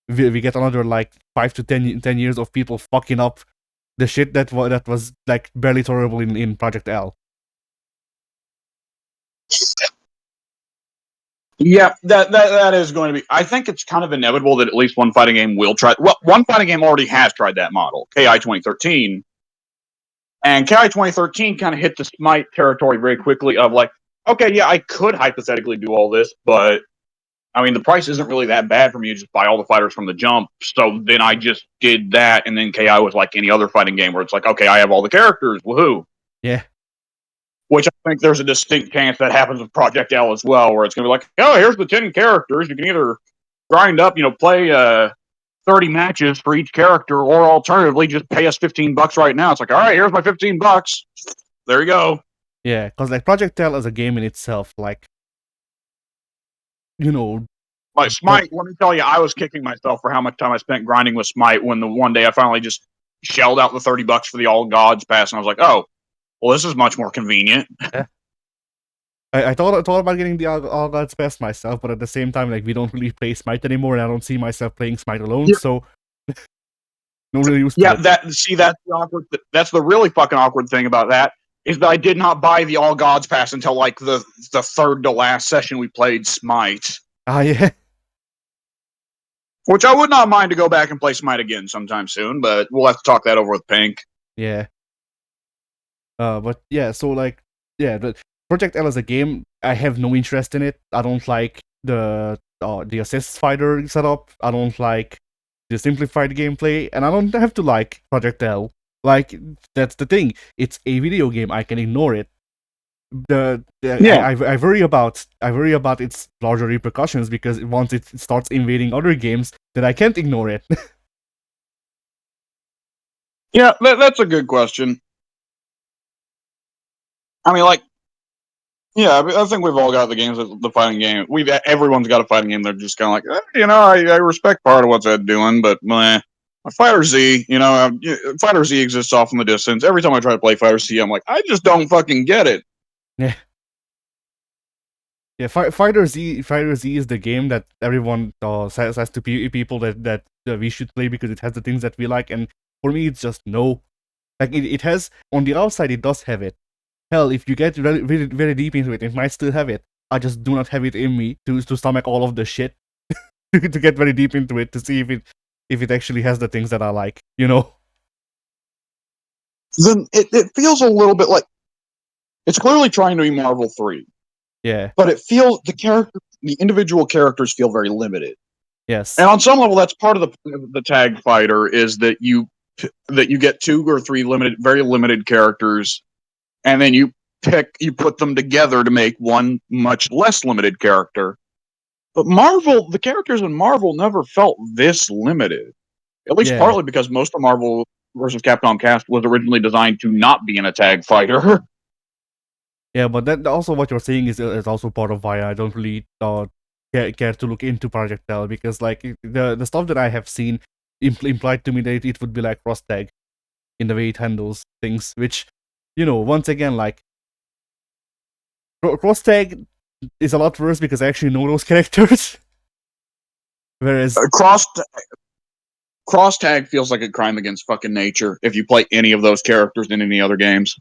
we get another like 5 to 10 years of people fucking up the shit that was like barely tolerable in Project L. Yeah, that is going to be. I think it's kind of inevitable that at least one fighting game will try. Well, one fighting game already has tried that model, KI 2013, and KI 2013 kind of hit the Smite territory very quickly. Of like, okay, yeah, I could hypothetically do all this, but I mean, the price isn't really that bad for me to just buy all the fighters from the jump. So then I just did that, and then KI was like any other fighting game where it's like, okay, I have all the characters, woohoo! Yeah. Which I think there's a distinct chance that happens with Project L as well, where it's going to be like, oh, here's the 10 characters. You can either grind up, play 30 matches for each character, or alternatively, just pay us $15 right now. It's like, all right, here's my $15. There you go. Yeah, because like Project L as a game in itself, like, like Smite, let me tell you, I was kicking myself for how much time I spent grinding with Smite when the one day I finally just shelled out the $30 for the All Gods pass, and I was like, oh, well, this is much more convenient. Yeah. I thought about getting the All Gods pass myself, but at the same time, like, we don't really play Smite anymore, and I don't see myself playing Smite alone, so no really use to it. That's the awkward. That's the really fucking awkward thing about that, is that I did not buy the All Gods pass until like the third to last session we played Smite. Yeah. Which I would not mind to go back and play Smite again sometime soon, but we'll have to talk that over with Pink. Yeah. But yeah, so like, yeah, the Project L as a game, I have no interest in it. I don't like the assist fighter setup. I don't like the simplified gameplay, and I don't have to like Project L. Like, that's the thing. It's a video game. I can ignore it. I worry about its larger repercussions, because once it starts invading other games, then I can't ignore it. Yeah, that's a good question. I mean, like, yeah, I think we've all got the games, the fighting game. Everyone's got a fighting game. They're just kind of like, I respect part of what they're doing, but meh. Fighter Z, Fighter Z exists off in the distance. Every time I try to play Fighter Z, I'm like, I just don't fucking get it. Yeah. Yeah, Fighter Z is the game that everyone says to people that we should play because it has the things that we like, and for me, it's just no. Like it has on the outside, it does have it. Hell, if you get very, very, very deep into it, it might still have it. I just do not have it in me to stomach all of the shit to get very deep into it to see if it actually has the things that I like. Then it feels a little bit like it's clearly trying to be Marvel 3. Yeah. But it feels the individual characters feel very limited. Yes. And on some level, that's part of the tag fighter is that you get 2 or 3 very limited characters, and then you put them together to make one much less limited character. But the characters in Marvel never felt this limited. At least partly because most of Marvel versus Capcom cast was originally designed to not be in a tag fighter. Yeah, but that also what you're saying is also part of why I don't really care to look into Project L, because like the stuff that I have seen implied to me that it would be like cross tag in the way it handles things, which once again, like cross tag is a lot worse because I actually know those characters. Whereas cross tag feels like a crime against fucking nature if you play any of those characters in any other games.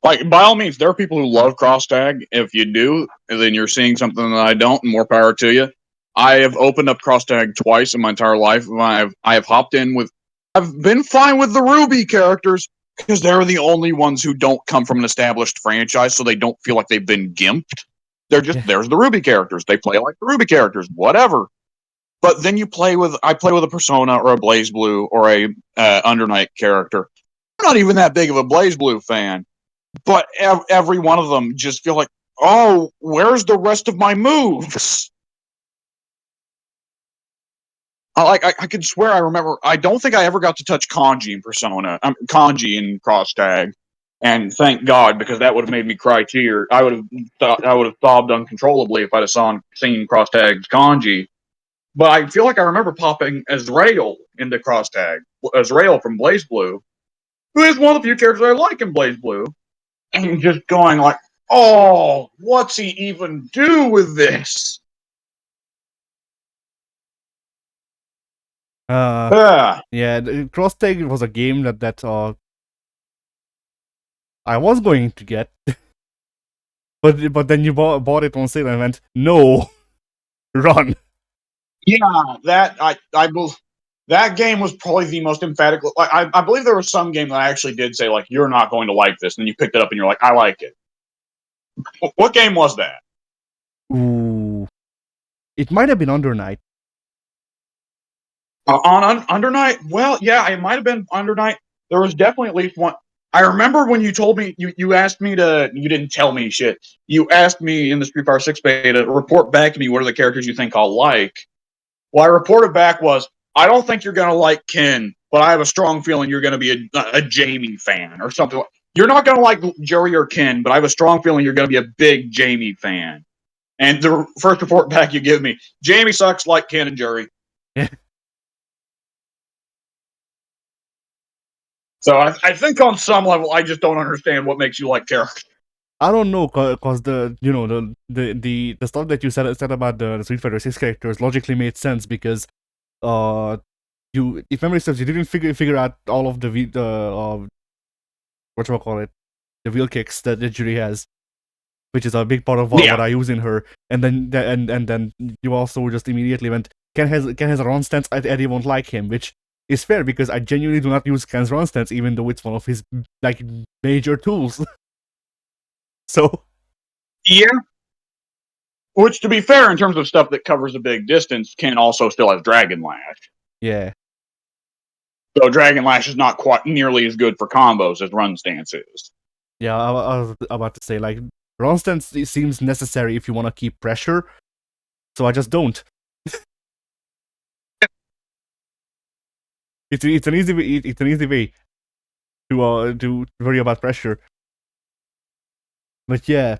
Like, by all means, there are people who love cross tag. If you do, then you're seeing something that I don't, and more power to you. I have opened up cross tag twice in my entire life. I have hopped in with. I've been fine with the Ruby characters because they're the only ones who don't come from an established franchise, so they don't feel like they've been gimped. There's the Ruby characters. They play like the Ruby characters, whatever. But then I play with a Persona or a BlazBlue or a Under Night character. I'm not even that big of a BlazBlue fan, but every one of them just feel like, oh, where's the rest of my moves? I could swear I remember. I don't think I ever got to touch Kanji in Persona. Kanji in Cross Tag, and thank God, because that would have made me cry tears. I would have sobbed uncontrollably if I'd have seen Cross Tag's Kanji. But I feel like I remember popping Azrael into Cross Tag, Azrael from BlazBlue, who is one of the few characters I like in BlazBlue, and just going like, oh, what's he even do with this? Yeah, cross tag was a game that I was going to get, but then you bought it on sale and went, no, run. Yeah, that game was probably the most emphatic. Like, I believe there was some game that I actually did say like, you're not going to like this, and then you picked it up and you're like, I like it. What game was that? Ooh, it might have been Under Night. On Under Night? Well, yeah, it might have been Under Night. There was definitely at least one. I remember when you told me, you asked me you didn't tell me shit. You asked me in the Street Fighter 6 beta to report back to me what are the characters you think I'll like. What I reported back was, I don't think you're going to like Ken, but I have a strong feeling you're going to be a Jamie fan or something. You're not going to like Jerry or Ken, but I have a strong feeling you're going to be a big Jamie fan. And the first report back you give me, Jamie sucks like Ken and Jerry. So I think on some level, I just don't understand what makes you like characters. I don't know, cause the stuff that you said about the Street Fighter 6 characters logically made sense because if memory serves, you didn't figure out all of the whatchamacallit, the wheel kicks that Juri has, which is a big part of what I use in her, and then you also just immediately went, Ken has a run stance, Eddie won't like him, which is fair because I genuinely do not use Ken's run stance, even though it's one of his like major tools. So yeah, which to be fair, in terms of stuff that covers a big distance, Ken also still has Dragon Lash. Yeah. So Dragon Lash is not quite nearly as good for combos as Run Stance is. Yeah, I was about to say, like, Run Stance seems necessary if you want to keep pressure, so I just don't. it's an easy way. It's an easy way to worry about pressure. But yeah.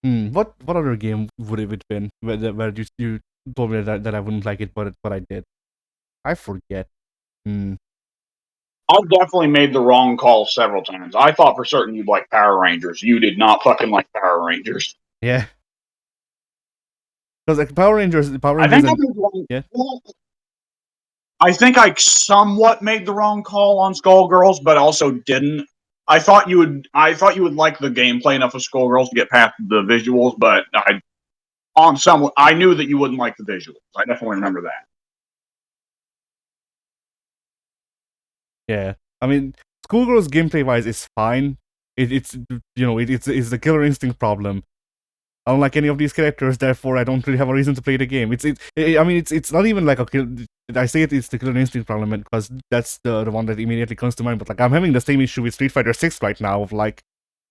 What other game would it have been where you told me that I wouldn't like it, but I did. I forget. I've definitely made the wrong call several times. I thought for certain you'd like Power Rangers. You did not fucking like Power Rangers. Yeah. Because like Power Rangers. Yeah. I think I somewhat made the wrong call on Skullgirls, but also didn't. I thought you would like the gameplay enough of Skullgirls to get past the visuals, but I knew that you wouldn't like the visuals. I definitely remember that. Yeah. I mean, Skullgirls gameplay wise is fine. It's the Killer Instinct problem. I don't like any of these characters, therefore I don't really have a reason to play the game. It's not even like I say it's the Killer Instinct problem because that's the one that immediately comes to mind. But like I'm having the same issue with Street Fighter 6 right now. Of like,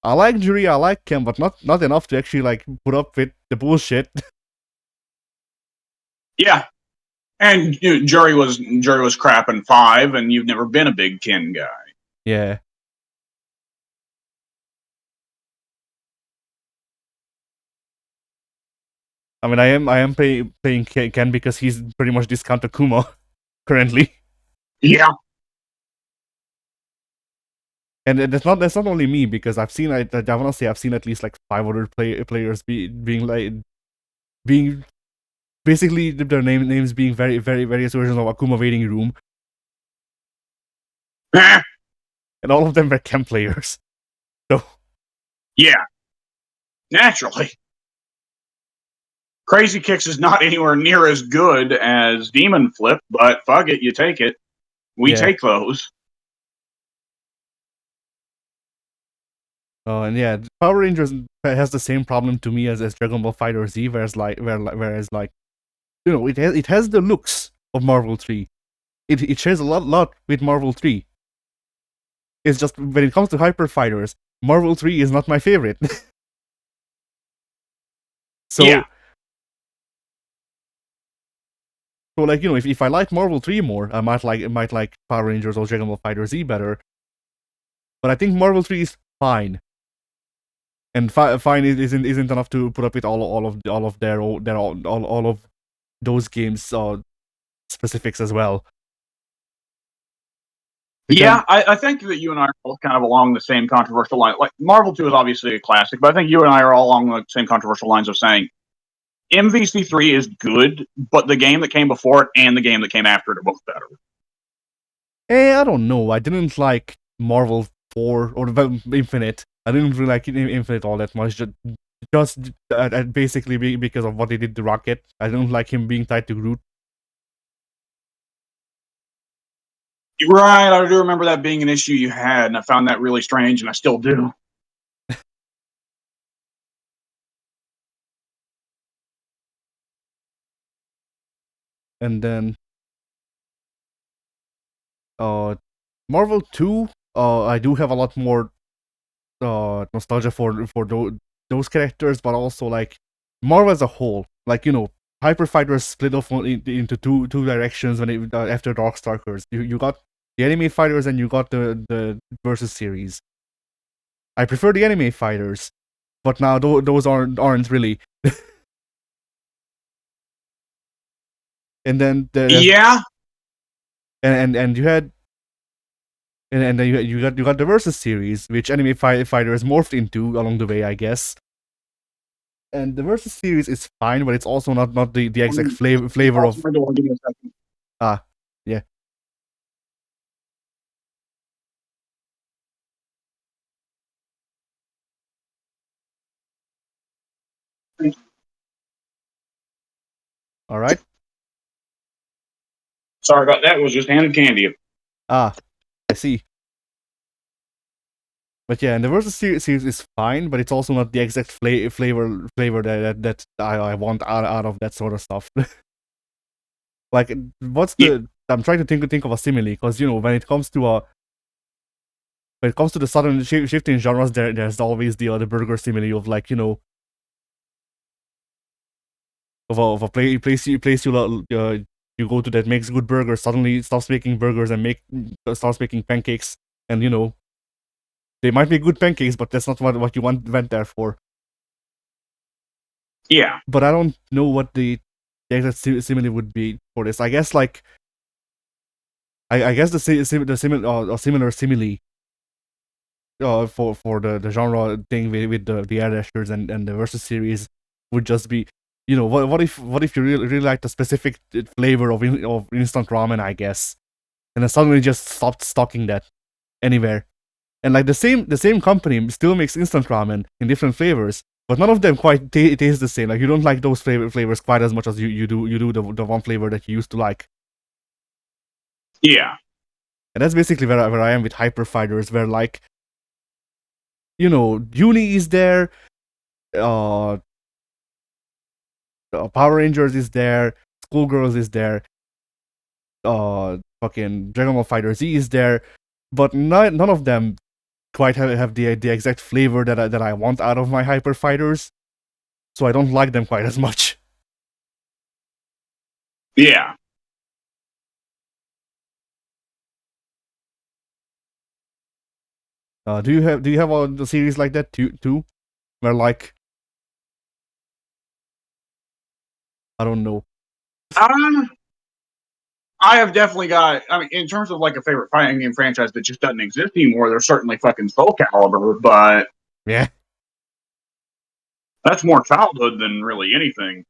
I like Juri, I like Ken, but not enough to actually like put up with the bullshit. Yeah, and Jury was crap in 5, and you've never been a big Ken guy. Yeah. I mean, I am playing Ken because he's pretty much discount Akuma currently. Yeah. And that's not only me, because I've seen I want to say I've seen at least like 500 players being basically their names being very various versions of Akuma Waiting Room, and all of them were Ken players. So yeah, naturally. Crazy Kicks is not anywhere near as good as Demon Flip, but fuck it, you take it. We take those. And yeah, Power Rangers has the same problem to me as Dragon Ball FighterZ, whereas like it has the looks of Marvel 3. It shares a lot with Marvel 3. It's just when it comes to Hyper Fighters, Marvel 3 is not my favorite. So yeah. So like if I like Marvel 3 more, I might like Power Rangers or Dragon Ball FighterZ better. But I think Marvel 3 is fine. And fine isn't enough to put up with all of those games specifics as well. Yeah, I think that you and I are both kind of along the same controversial line. Like Marvel 2 is obviously a classic, but I think you and I are all along the same controversial lines of saying MVC3 is good, but the game that came before it and the game that came after it are both better. I don't know. I didn't like Marvel 4 or Infinite. I didn't really like Infinite all that much. Just basically because of what they did to Rocket. I don't like him being tied to Groot. Right, I do remember that being an issue you had, and I found that really strange, and I still do. And then Marvel 2, I do have a lot more nostalgia for those characters, but also like Marvel as a whole. Like Hyper Fighters split off into two directions when after Darkstalkers. You got the anime fighters and you got the versus series. I prefer the anime fighters, but now those aren't really. And then yeah, and you had. And then you got the versus series, which anime fighters morphed into along the way, I guess. And the versus series is fine, but it's also not the exact flavor of. Yeah. All right. Sorry about that. It was just handed candy. I see. But yeah, and the versus series is fine, but it's also not the exact flavor that I want out of that sort of stuff. Like, what's the? I'm trying to think of a simile, because when it comes to the sudden shifting genres, there's always the burger simile of like of a place you you go to that makes good burgers, suddenly stops making burgers and starts making pancakes, and they might be good pancakes, but that's not what you went there for. Yeah. But I don't know what the exact simile would be for this. I guess I guess the similar simile for the genre thing with the Air Dashers and the Versus series would just be, what if you really liked a specific flavor of instant ramen, I guess, and then suddenly just stopped stocking that anywhere, and like the same company still makes instant ramen in different flavors, but none of them quite taste the same. Like you don't like those flavors quite as much as you do the one flavor that you used to like. Yeah. And that's basically where I am with Hyper Fighters, where like, Uni is there, Power Rangers is there, Schoolgirls is there, fucking Dragon Ball Fighter Z is there, but none of them quite have the exact flavor that I want out of my Hyper Fighters, so I don't like them quite as much. Yeah. Do you have a series like that too, where like, I don't know. I have definitely got. I mean, in terms of like a favorite fighting game franchise that just doesn't exist anymore, there's certainly fucking Soul Calibur, but Yeah. that's more childhood than really anything.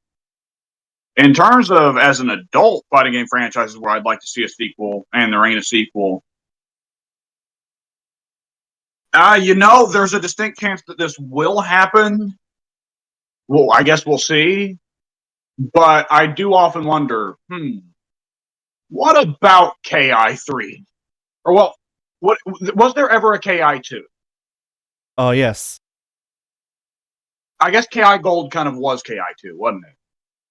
In terms of as an adult fighting game franchises where I'd like to see a sequel and there ain't a sequel, there's a distinct chance that this will happen. Well, I guess we'll see. But I do often wonder, what about KI3? Or what was there ever a KI2? Yes. I guess KI Gold kind of was KI2, wasn't it?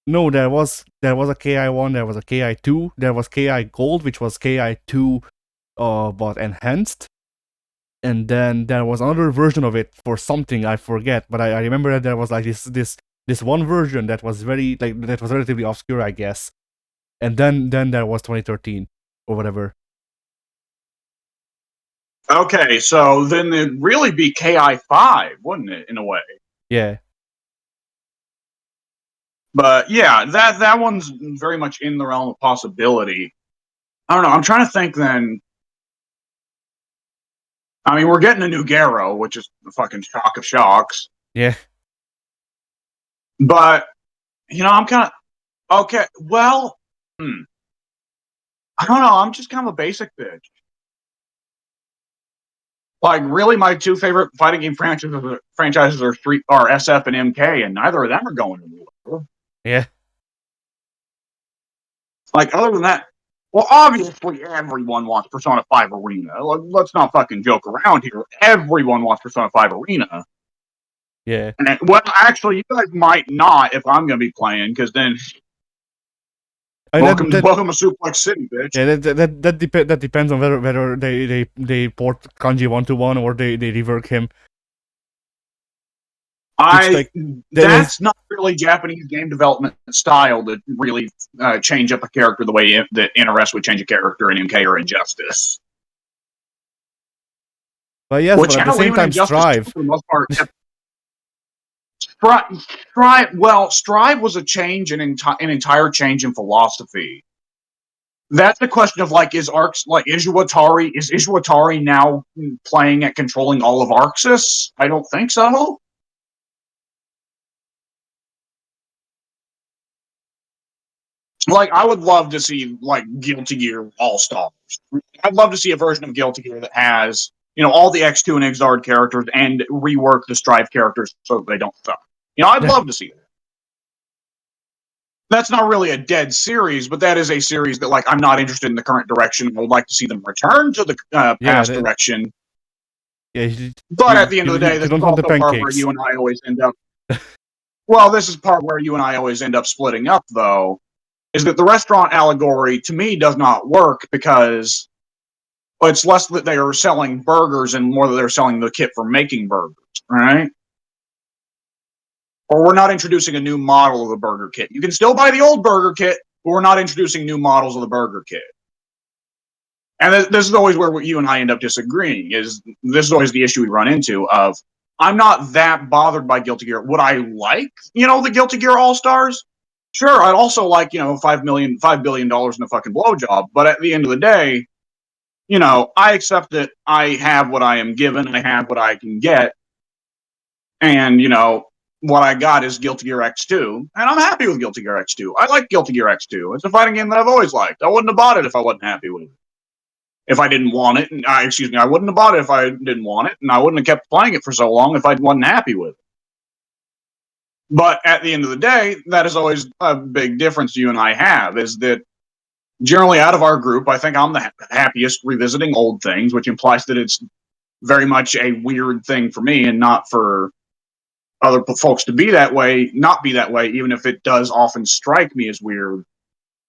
No, there was a KI1, there was a KI2, there was KI Gold, which was KI2 but enhanced. And then there was another version of it for something I forget, but I remember that there was like this one version that was that was relatively obscure, I guess. And then there was 2013 or whatever. Okay, so then it'd really be KI5, wouldn't it, in a way? Yeah. But yeah, that one's very much in the realm of possibility. I don't know. I'm trying to think then. I mean, we're getting a new Garo, which is the fucking shock of shocks. Yeah. But, I'm kind of. Okay, well, I don't know. I'm just kind of a basic bitch. Like, really, my two favorite fighting game franchises are SF and MK, and neither of them are going anywhere. Yeah. Like, other than that, well, obviously, everyone wants Persona 5 Arena. Let's not fucking joke around here. Everyone wants Persona 5 Arena. Yeah. And, well, actually, you guys might not if I'm going to be playing, because then welcome to Suplex City, bitch. Yeah, that depends on whether they port Kanji 1-1 or they rework him. That's not really Japanese game development style to really change up a character the way that NRS would change a character in MK or Injustice. But yes, but at the same time, Strive. For the most part, Strive was a change, an entire change in philosophy. That's the question of is Izuatari now playing at controlling all of Arxis? I don't think so. I would love to see Guilty Gear All Stars. I'd love to see a version of Guilty Gear that has all the X2 and Exard characters and rework the Strive characters so that they don't suck. I'd love to see that. That's not really a dead series, but that is a series that I'm not interested in the current direction. I would like to see them return to the past direction. Yeah, but at the end of the day, this is also the part where you and I always end up. Well, this is part where you and I always end up splitting up, though. Is that the restaurant allegory to me does not work because it's less that they are selling burgers and more that they're selling the kit for making burgers, right? Or we're not introducing a new model of the burger kit. You can still buy the old burger kit but we're not introducing new models of the Burger Kid. And this is always where you and I end up disagreeing. This is always the issue we run into of, I'm not that bothered by Guilty Gear. Would I like, the Guilty Gear All-Stars? Sure, I'd also like, $5 billion in a fucking blowjob. But at the end of the day, I accept that I have what I am given, I have what I can get. And, what I got is Guilty Gear X2. And I'm happy with Guilty Gear X2. I like Guilty Gear X2. It's a fighting game that I've always liked. I wouldn't have bought it if I wasn't happy with it. If I didn't want it, I wouldn't have bought it if I didn't want it, and I wouldn't have kept playing it for so long if I wasn't happy with it. But at the end of the day, that is always a big difference you and I have, is that generally out of our group, I think I'm the happiest revisiting old things, which implies that it's very much a weird thing for me and not for other folks to be that way, not be that way, even if it does often strike me as weird.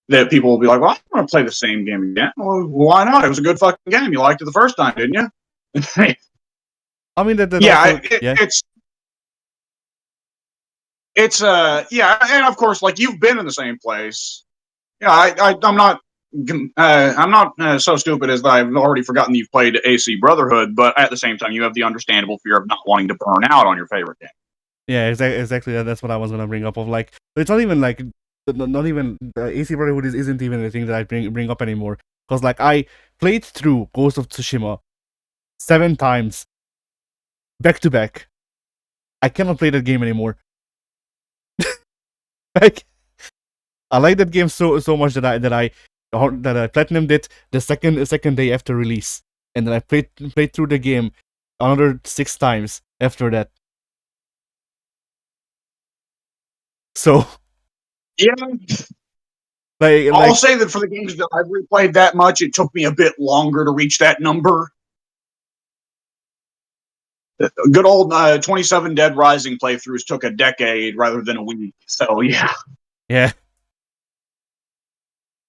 That people will be like, well, I want to play the same game again. Well, why not? It was a good fucking game. You liked it the first time, didn't you? I mean, yeah, and of course, like, you've been in the same place. Yeah, I'm not so stupid as I've already forgotten that you've played AC Brotherhood, but at the same time, you have the understandable fear of not wanting to burn out on your favorite game. Yeah, exactly. That's what I was gonna bring up. Of like, it's not even like. Not even AC Brotherhood isn't even a thing that I bring up anymore, because like I played through Ghost of Tsushima 7 times back to back. I cannot play that game anymore. Like, I like that game so much that I platinumed it the second day after release, and then I played through the game another 6 times after that. So. Yeah, I'll say that for the games that I've replayed that much, it took me a bit longer to reach that number. Good old 27 Dead Rising playthroughs took a decade rather than a week. So yeah. Yeah.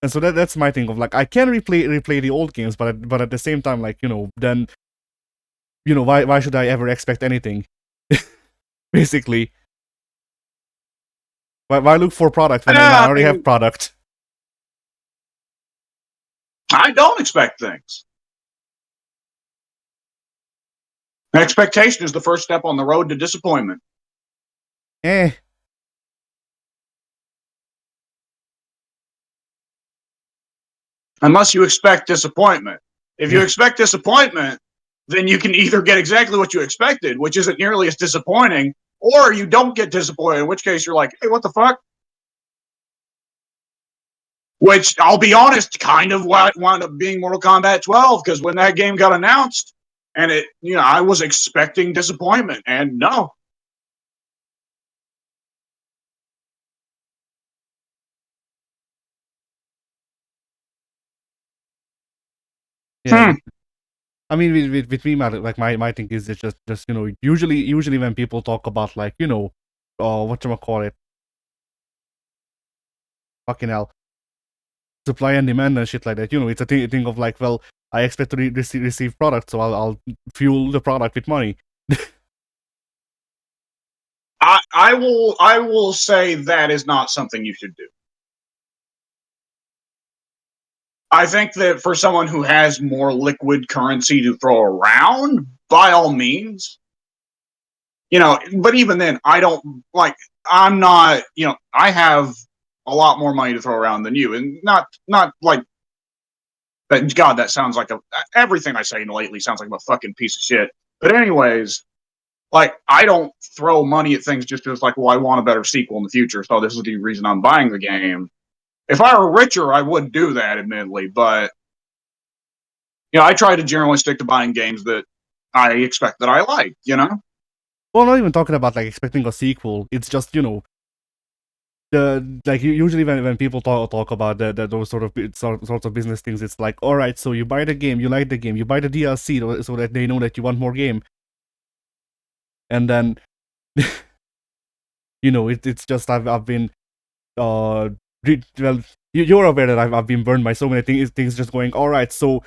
And so that's my thing of like, I can replay the old games, but at the same time, like, then why should I ever expect anything? Basically. Why look for product when I already have product? I don't expect things. Expectation is the first step on the road to disappointment. Unless you expect disappointment. If you expect disappointment, then you can either get exactly what you expected, which isn't nearly as disappointing, or you don't get disappointed, in which case you're like, hey, what the fuck? Which, I'll be honest, kind of wound up being Mortal Kombat 12, because when that game got announced, and I was expecting disappointment, and no. Yeah. I mean, with me, like my thing is it's just usually when people talk about like whatchamacallit, fucking hell, supply and demand and shit like that. It's a thing of like, well, I expect to receive product, so I'll fuel the product with money. I will say that is not something you should do. I think that for someone who has more liquid currency to throw around, by all means, but even then, I don't like. I'm not. I have a lot more money to throw around than you, and not like. But God, that sounds like everything I say lately sounds like a fucking piece of shit. But anyways, like, I don't throw money at things just as like, well, I want a better sequel in the future, so this is the reason I'm buying the game. If I were richer, I would do that, admittedly, but I try to generally stick to buying games that I expect that I like, Well, not even talking about like expecting a sequel. It's just usually when people talk about those sorts of business things, it's like, all right, so you buy the game, you like the game, you buy the DLC so that they know that you want more game, and then it's just I've been well, you're aware that I've been burned by so many things just going, all right, so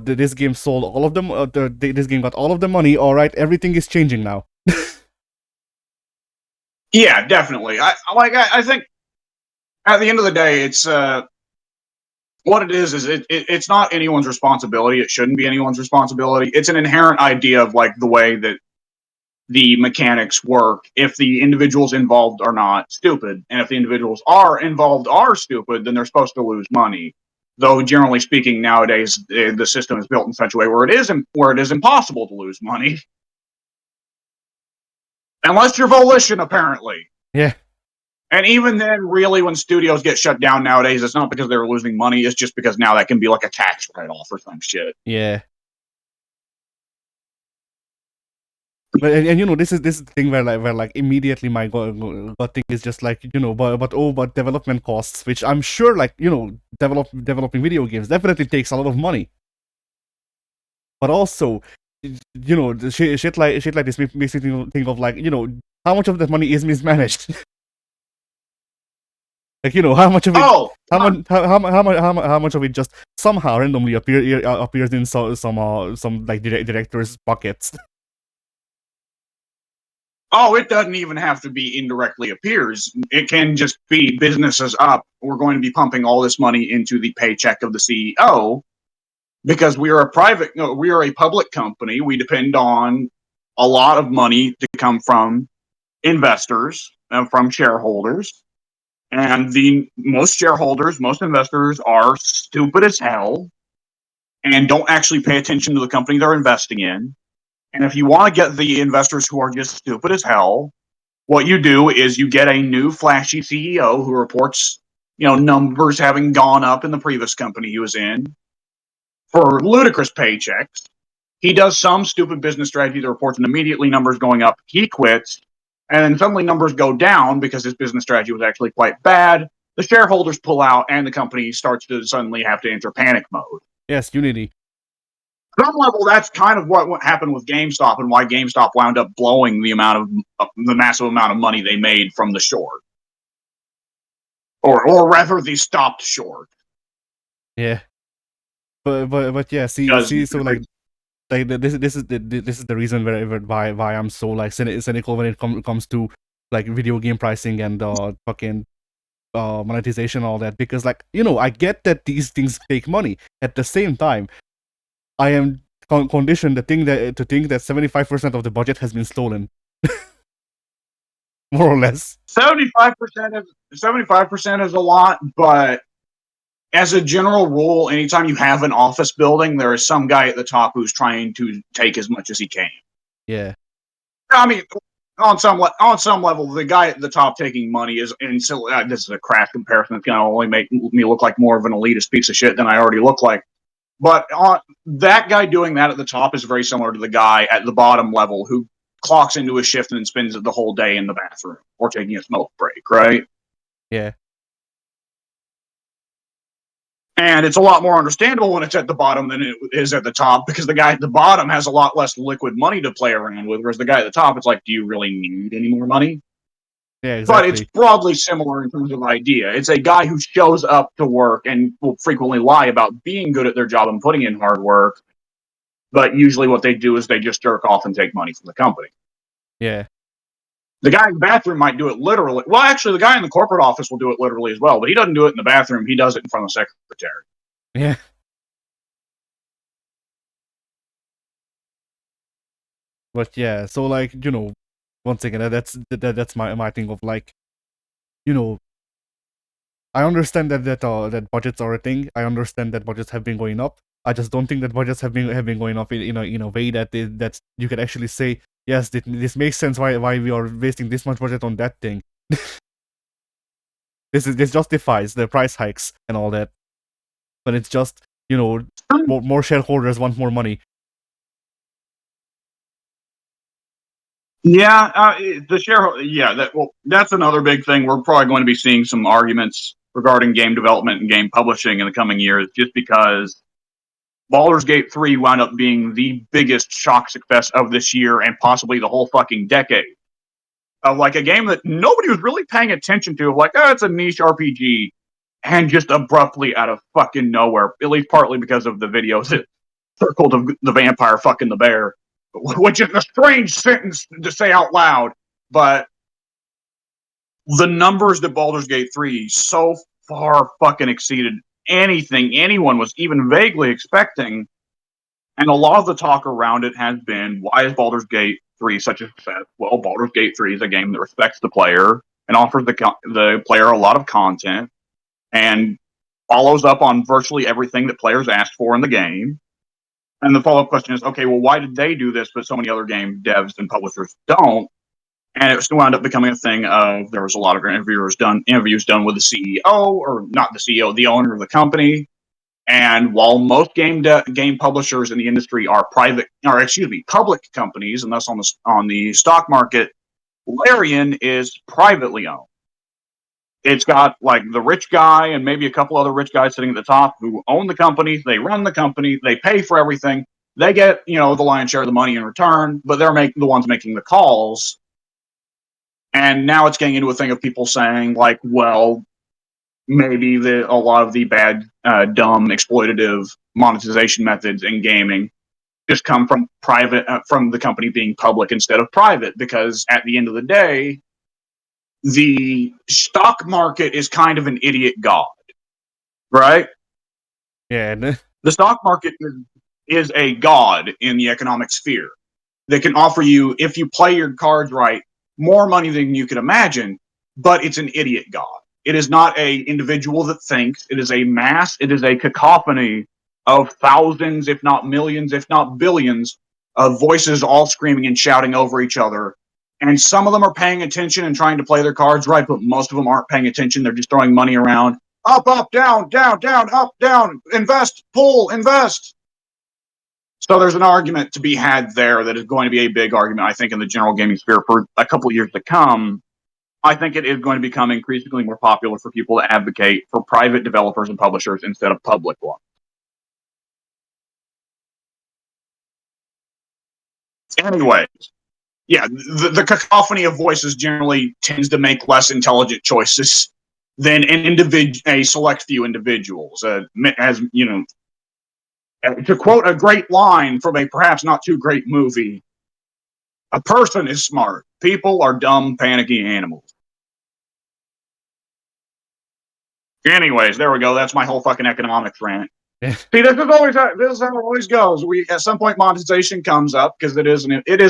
this game sold all of them, this game got all of the money, all right, everything is changing now. Yeah, definitely. I think at the end of the day, it's what it is it's not anyone's responsibility. It shouldn't be anyone's responsibility. It's an inherent idea of like the way that the mechanics work. If the individuals involved are not stupid, and if the individuals are involved are stupid, then they're supposed to lose money. Though generally speaking, nowadays the system is built in such a way where it is impossible to lose money, unless you're Volition, apparently. Yeah. And even then, really, when studios get shut down nowadays, it's not because they're losing money. It's just because now that can be like a tax write-off or some shit. Yeah. But and you know, this is the thing where like immediately my gut thing is just like, you know, but development costs, which I'm sure, like, you know, developing video games definitely takes a lot of money. But also, you know, the shit like this makes me think of, like, you know, how much of that money is mismanaged. Like, you know, how much of it? How much of it just somehow randomly appears in some like directors' buckets? Oh, it doesn't even have to be indirectly appears. It can just be businesses up. We're going to be pumping all this money into the paycheck of the CEO because we are a public company. We depend on a lot of money to come from investors and from shareholders. And most investors are stupid as hell and don't actually pay attention to the company they're investing in. And if you want to get the investors who are just stupid as hell, what you do is you get a new flashy CEO who reports, you know, numbers having gone up in the previous company he was in for ludicrous paychecks. He does some stupid business strategy that reports and immediately numbers going up. He quits. And then suddenly numbers go down because his business strategy was actually quite bad. The shareholders pull out and the company starts to suddenly have to enter panic mode. Yes, Unity. At some level, that's kind of what happened with GameStop and why GameStop wound up blowing the massive amount of money they made from the short. Or rather, the stopped short. Yeah. But yeah, see, so like this is the reason why I'm so like cynical when it comes to like video game pricing and fucking monetization, all that, because, like, you know, I get that these things take money. At the same time, I am conditioned to think that 75% of the budget has been stolen. More or less. 75% is a lot, but as a general rule, anytime you have an office building, there is some guy at the top who's trying to take as much as he can. Yeah. I mean, on some level, the guy at the top taking money is, and so this is a crass comparison. It's going to only make me look like more of an elitist piece of shit than I already look like. But that guy doing that at the top is very similar to the guy at the bottom level who clocks into a shift and then spends the whole day in the bathroom or taking a smoke break, right? Yeah. And it's a lot more understandable when it's at the bottom than it is at the top, because the guy at the bottom has a lot less liquid money to play around with, whereas the guy at the top, it's like, do you really need any more money? Yeah, exactly. But it's broadly similar in terms of idea. It's a guy who shows up to work and will frequently lie about being good at their job and putting in hard work. But usually what they do is they just jerk off and take money from the company. Yeah. The guy in the bathroom might do it literally. Well, actually, the guy in the corporate office will do it literally as well, but he doesn't do it in the bathroom. He does it in front of the secretary. Yeah. But yeah, so, like, you know, once again, that's my thing of, like, you know, I understand that budgets are a thing. I understand that budgets have been going up. I just don't think that budgets have been going up in a way that you could actually say, yes, this makes sense why we are wasting this much budget on that thing. This justifies the price hikes and all that. But it's just, you know, more shareholders want more money. Yeah, the shareholder. Yeah, that's another big thing. We're probably going to be seeing some arguments regarding game development and game publishing in the coming years, just because Baldur's Gate 3 wound up being the biggest shock success of this year and possibly the whole fucking decade. Of like a game that nobody was really paying attention to, like, oh, it's a niche RPG, and just abruptly out of fucking nowhere, at least partly because of the videos that circled of the vampire fucking the bear, which is a strange sentence to say out loud, but the numbers that Baldur's Gate 3 so far fucking exceeded anything anyone was even vaguely expecting. And a lot of the talk around it has been, why is Baldur's Gate 3 such a success? Well, Baldur's Gate 3 is a game that respects the player and offers the player a lot of content and follows up on virtually everything that players asked for in the game. And the follow-up question is, okay, well, why did they do this, but so many other game devs and publishers don't? And it wound up becoming a thing of, there was a lot of interviews done with the CEO, or not the CEO, the owner of the company. And while most game publishers in the industry are public companies, and thus on the stock market, Larian is privately owned. It's got like the rich guy and maybe a couple other rich guys sitting at the top who own the company. They run the company. They pay for everything. They get, the lion's share of the money in return, but they're the ones making the calls. And now it's getting into a thing of people saying, like, well, maybe a lot of the bad, dumb, exploitative monetization methods in gaming just come from from the company being public instead of private, because at the end of the day, the stock market is kind of an idiot god, right? Yeah. The stock market is a god in the economic sphere that can offer you, if you play your cards right, more money than you could imagine, but it's an idiot god. It is not an individual that thinks. It is a mass. It is a cacophony of thousands, if not millions, if not billions, of voices all screaming and shouting over each other. And some of them are paying attention and trying to play their cards right, but most of them aren't paying attention. They're just throwing money around. Up, up, down, down, down, up, down, invest, pull, invest. So there's an argument to be had there that is going to be a big argument, I think, in the general gaming sphere for a couple of years to come. I think it is going to become increasingly more popular for people to advocate for private developers and publishers instead of public ones. Anyways, yeah, the cacophony of voices generally tends to make less intelligent choices than a select few individuals. As you know, to quote a great line from a perhaps not too great movie, a person is smart. People are dumb, panicky animals. Anyways, there we go. That's my whole fucking economics rant. Yeah. See, this is how it always goes. At some point, monetization comes up because it is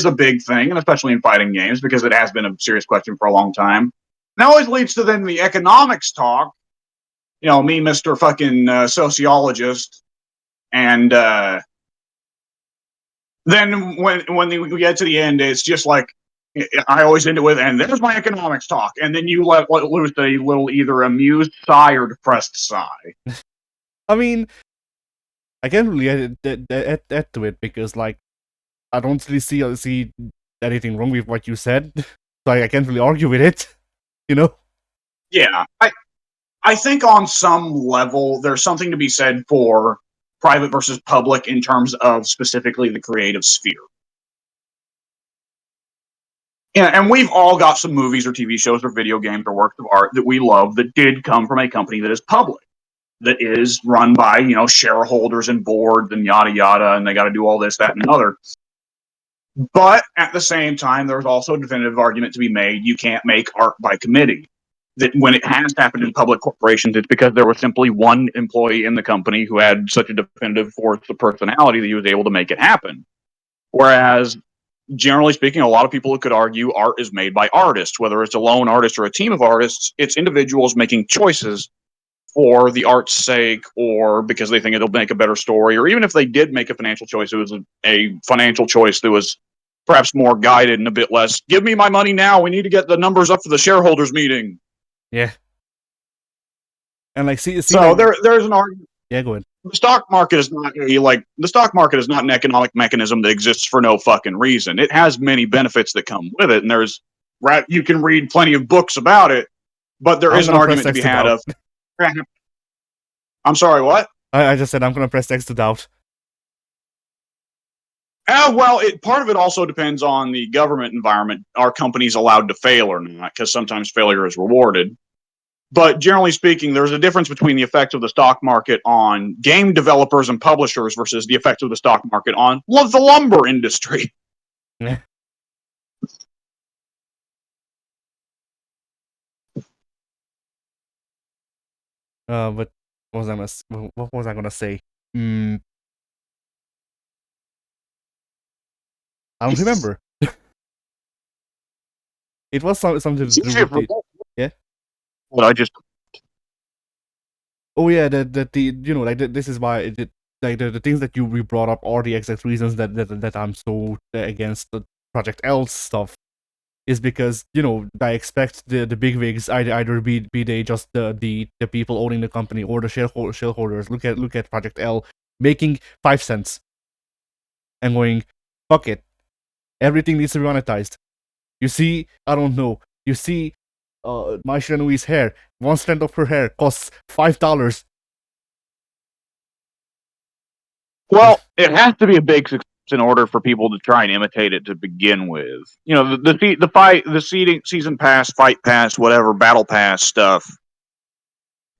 a big thing, and especially in fighting games, because it has been a serious question for a long time. That always leads to then the economics talk. Me, Mr. fucking sociologist, and then when we get to the end, it's just like I always end it with, and there's my economics talk, and then you let loose a little either amused sigh or depressed sigh. I mean, I can't really add to it because, like, I don't really see anything wrong with what you said, so I can't really argue with it, Yeah, I think on some level there's something to be said for private versus public in terms of specifically the creative sphere. Yeah, and we've all got some movies or TV shows or video games or works of art that we love that did come from a company that is public, that is run by, shareholders and boards and yada yada, and they got to do all this, that, and another. But at the same time, there's also a definitive argument to be made. You can't make art by committee. That when it has happened in public corporations, it's because there was simply one employee in the company who had such a definitive force of personality that he was able to make it happen. Whereas, generally speaking, a lot of people could argue art is made by artists, whether it's a lone artist or a team of artists. It's individuals making choices for the art's sake, or because they think it'll make a better story, or even if they did make a financial choice, it was a financial choice that was perhaps more guided and a bit less, give me my money now, we need to get the numbers up for the shareholders meeting. Yeah. And like, see so like, there's an argument. Yeah, go ahead. The stock market is not an economic mechanism that exists for no fucking reason. It has many benefits that come with it, and you can read plenty of books about it, but there is an argument to be had of. I'm sorry, what? I just said I'm gonna press X to doubt. Well, part of it also depends on the government environment. Are companies allowed to fail or not? Because sometimes failure is rewarded. But generally speaking, there's a difference between the effect of the stock market on game developers and publishers versus the effect of the stock market on the lumber industry. Yeah. But what was I gonna say? I don't remember. It was something It's to do easier with for the yeah. Well, I just Oh yeah, that the like this is why like the things that we brought up are the exact reasons that I'm so against the Project L stuff. Is because I expect the bigwigs either be they just the people owning the company or the shareholders look at Project L making 5 cents and going, fuck it, everything needs to be monetized. You see, I don't know. You see, Mai Shiranui's hair, 1 strand of her hair costs $5. Well, it has to be a big success in order for people to try and imitate it to begin with. You know, the season pass, fight pass, whatever, battle pass stuff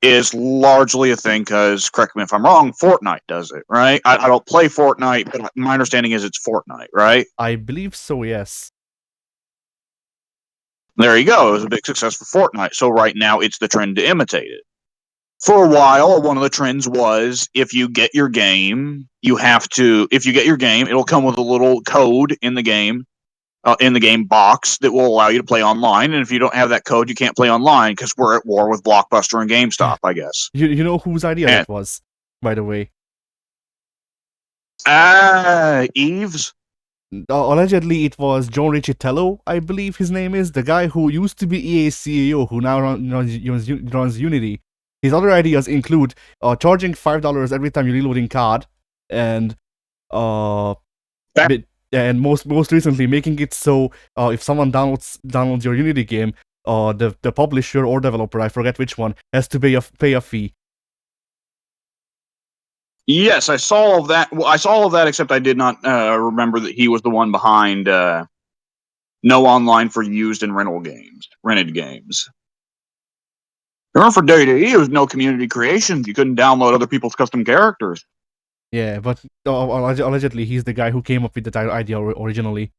is largely a thing because, correct me if I'm wrong, Fortnite does it, right? I don't play Fortnite, but my understanding is it's Fortnite, right? I believe so, yes. There you go. It was a big success for Fortnite. So right now it's the trend to imitate it. For a while, one of the trends was if you get your game, it'll come with a little code in the game box that will allow you to play online. And if you don't have that code, you can't play online because we're at war with Blockbuster and GameStop, I guess. You know whose idea And, that was, by the way? Eve's? Allegedly, it was John Riccitello, I believe his name is, the guy who used to be EA's CEO, who now runs Unity. His other ideas include charging $5 every time you're reloading card, and most recently making it so if someone downloads your Unity game, the publisher or developer, I forget which one, has to pay a fee. Yes, I saw all of that. Well, I saw all of that, except I did not remember that he was the one behind no online for used and rented games. Remember, for WWE, it was no community creations. You couldn't download other people's custom characters. Yeah, but allegedly he's the guy who came up with the idea originally.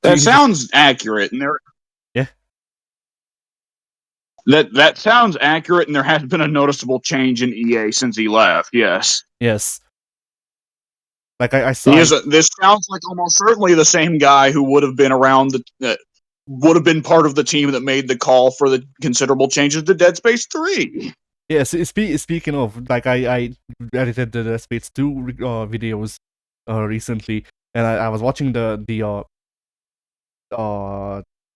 That sounds accurate, and yeah, that sounds accurate, and there has been a noticeable change in EA since he left. Yes. Like I saw. This sounds like almost certainly the same guy who would have been around would have been part of the team that made the call for the considerable changes to Dead Space 3. Yes, speaking of, like I edited the Dead Space 2 videos recently, and I was watching the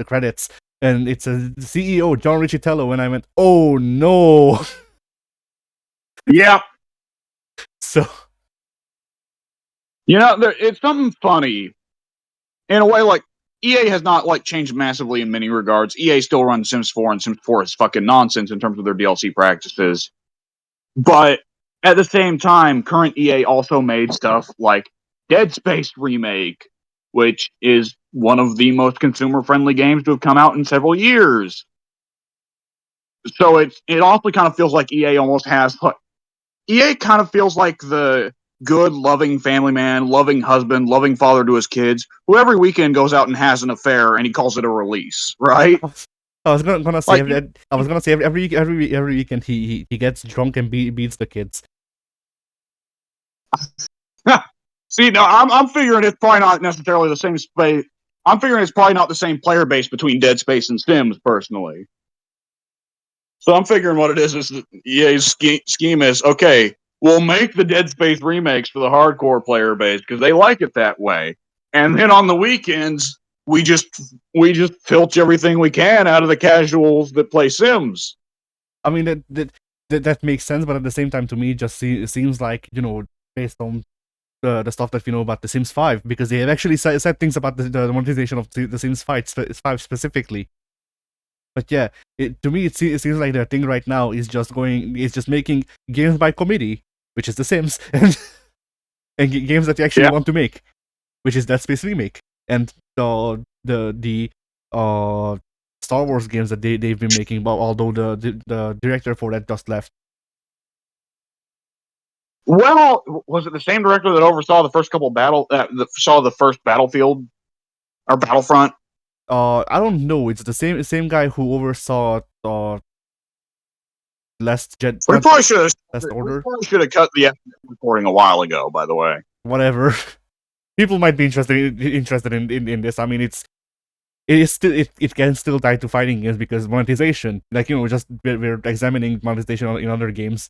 credits, and it's a CEO, John Riccitello, and I went, oh no. Yeah. So, it's something funny in a way. Like, EA has not changed massively in many regards. EA still runs Sims 4, and Sims 4 is fucking nonsense in terms of their DLC practices. But at the same time, current EA also made stuff like Dead Space Remake, which is one of the most consumer-friendly games to have come out in several years. So it also kind of feels like EA almost has... EA kind of feels like the good, loving family man, loving husband, loving father to his kids, who every weekend goes out and has an affair, and he calls it a release, right? I was gonna say every weekend he gets drunk and beats the kids. See, no, I'm figuring it's probably not necessarily the same space. I'm figuring it's probably not the same player base between Dead Space and Sims, personally. So I'm figuring what it is that EA's scheme is, okay, we'll make the Dead Space remakes for the hardcore player base because they like it that way. And then on the weekends, we just filch everything we can out of the casuals that play Sims. I mean, that makes sense, but at the same time, to me, it just seems like, based on the stuff that we know about The Sims 5, because they have actually said things about the monetization of The Sims 5 specifically. But yeah, to me, it seems like their thing right now is just making games by committee, which is The Sims, and games that you actually want to make, which is Dead Space Remake, and the Star Wars games that they've been making, although the director for that just left. Well, was it the same director that oversaw the first couple saw the first Battlefield or Battlefront? I don't know. It's the same guy who oversaw We probably should Last Order. have cut the recording a while ago. By the way, whatever. People might be interested in this. I mean, it can still tie to fighting games because monetization. Like, you know, just we're examining monetization in other games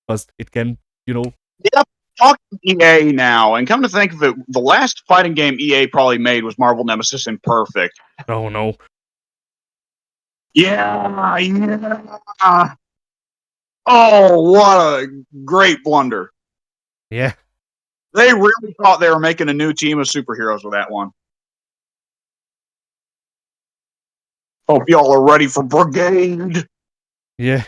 because it can, you know. Yep. Talking EA now, and come to think of it, the last fighting game EA probably made was Marvel Nemesis Imperfect. Oh no. Yeah. Oh, what a great blunder. Yeah. They really thought they were making a new team of superheroes with that one. Hope y'all are ready for Brigade. Yeah.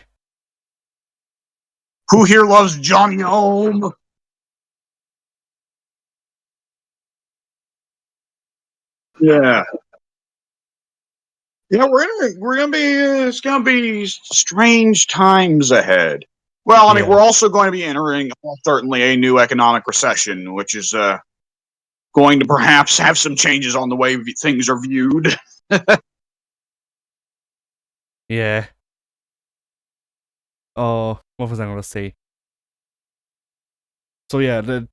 Who here loves Johnny Home? Yeah. Yeah, we're gonna be it's gonna be strange times ahead. Well, I mean, we're also going to be entering certainly a new economic recession, which is going to perhaps have some changes on the way things are viewed. Yeah. Oh, what was I gonna say? So yeah, to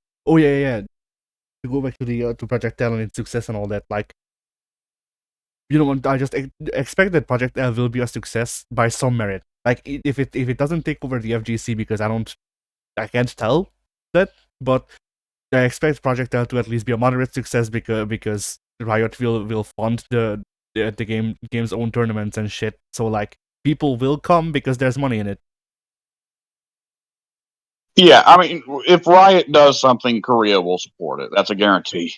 go back to the to Project L and its success and all that, like, you know, I just expect that Project L will be a success by some merit. Like, if it doesn't take over the FGC, because I can't tell that, but I expect Project L to at least be a moderate success because Riot will fund the game's own tournaments and shit. So like, people will come because there's money in it. Yeah, I mean, if Riot does something, Korea will support it. That's a guarantee.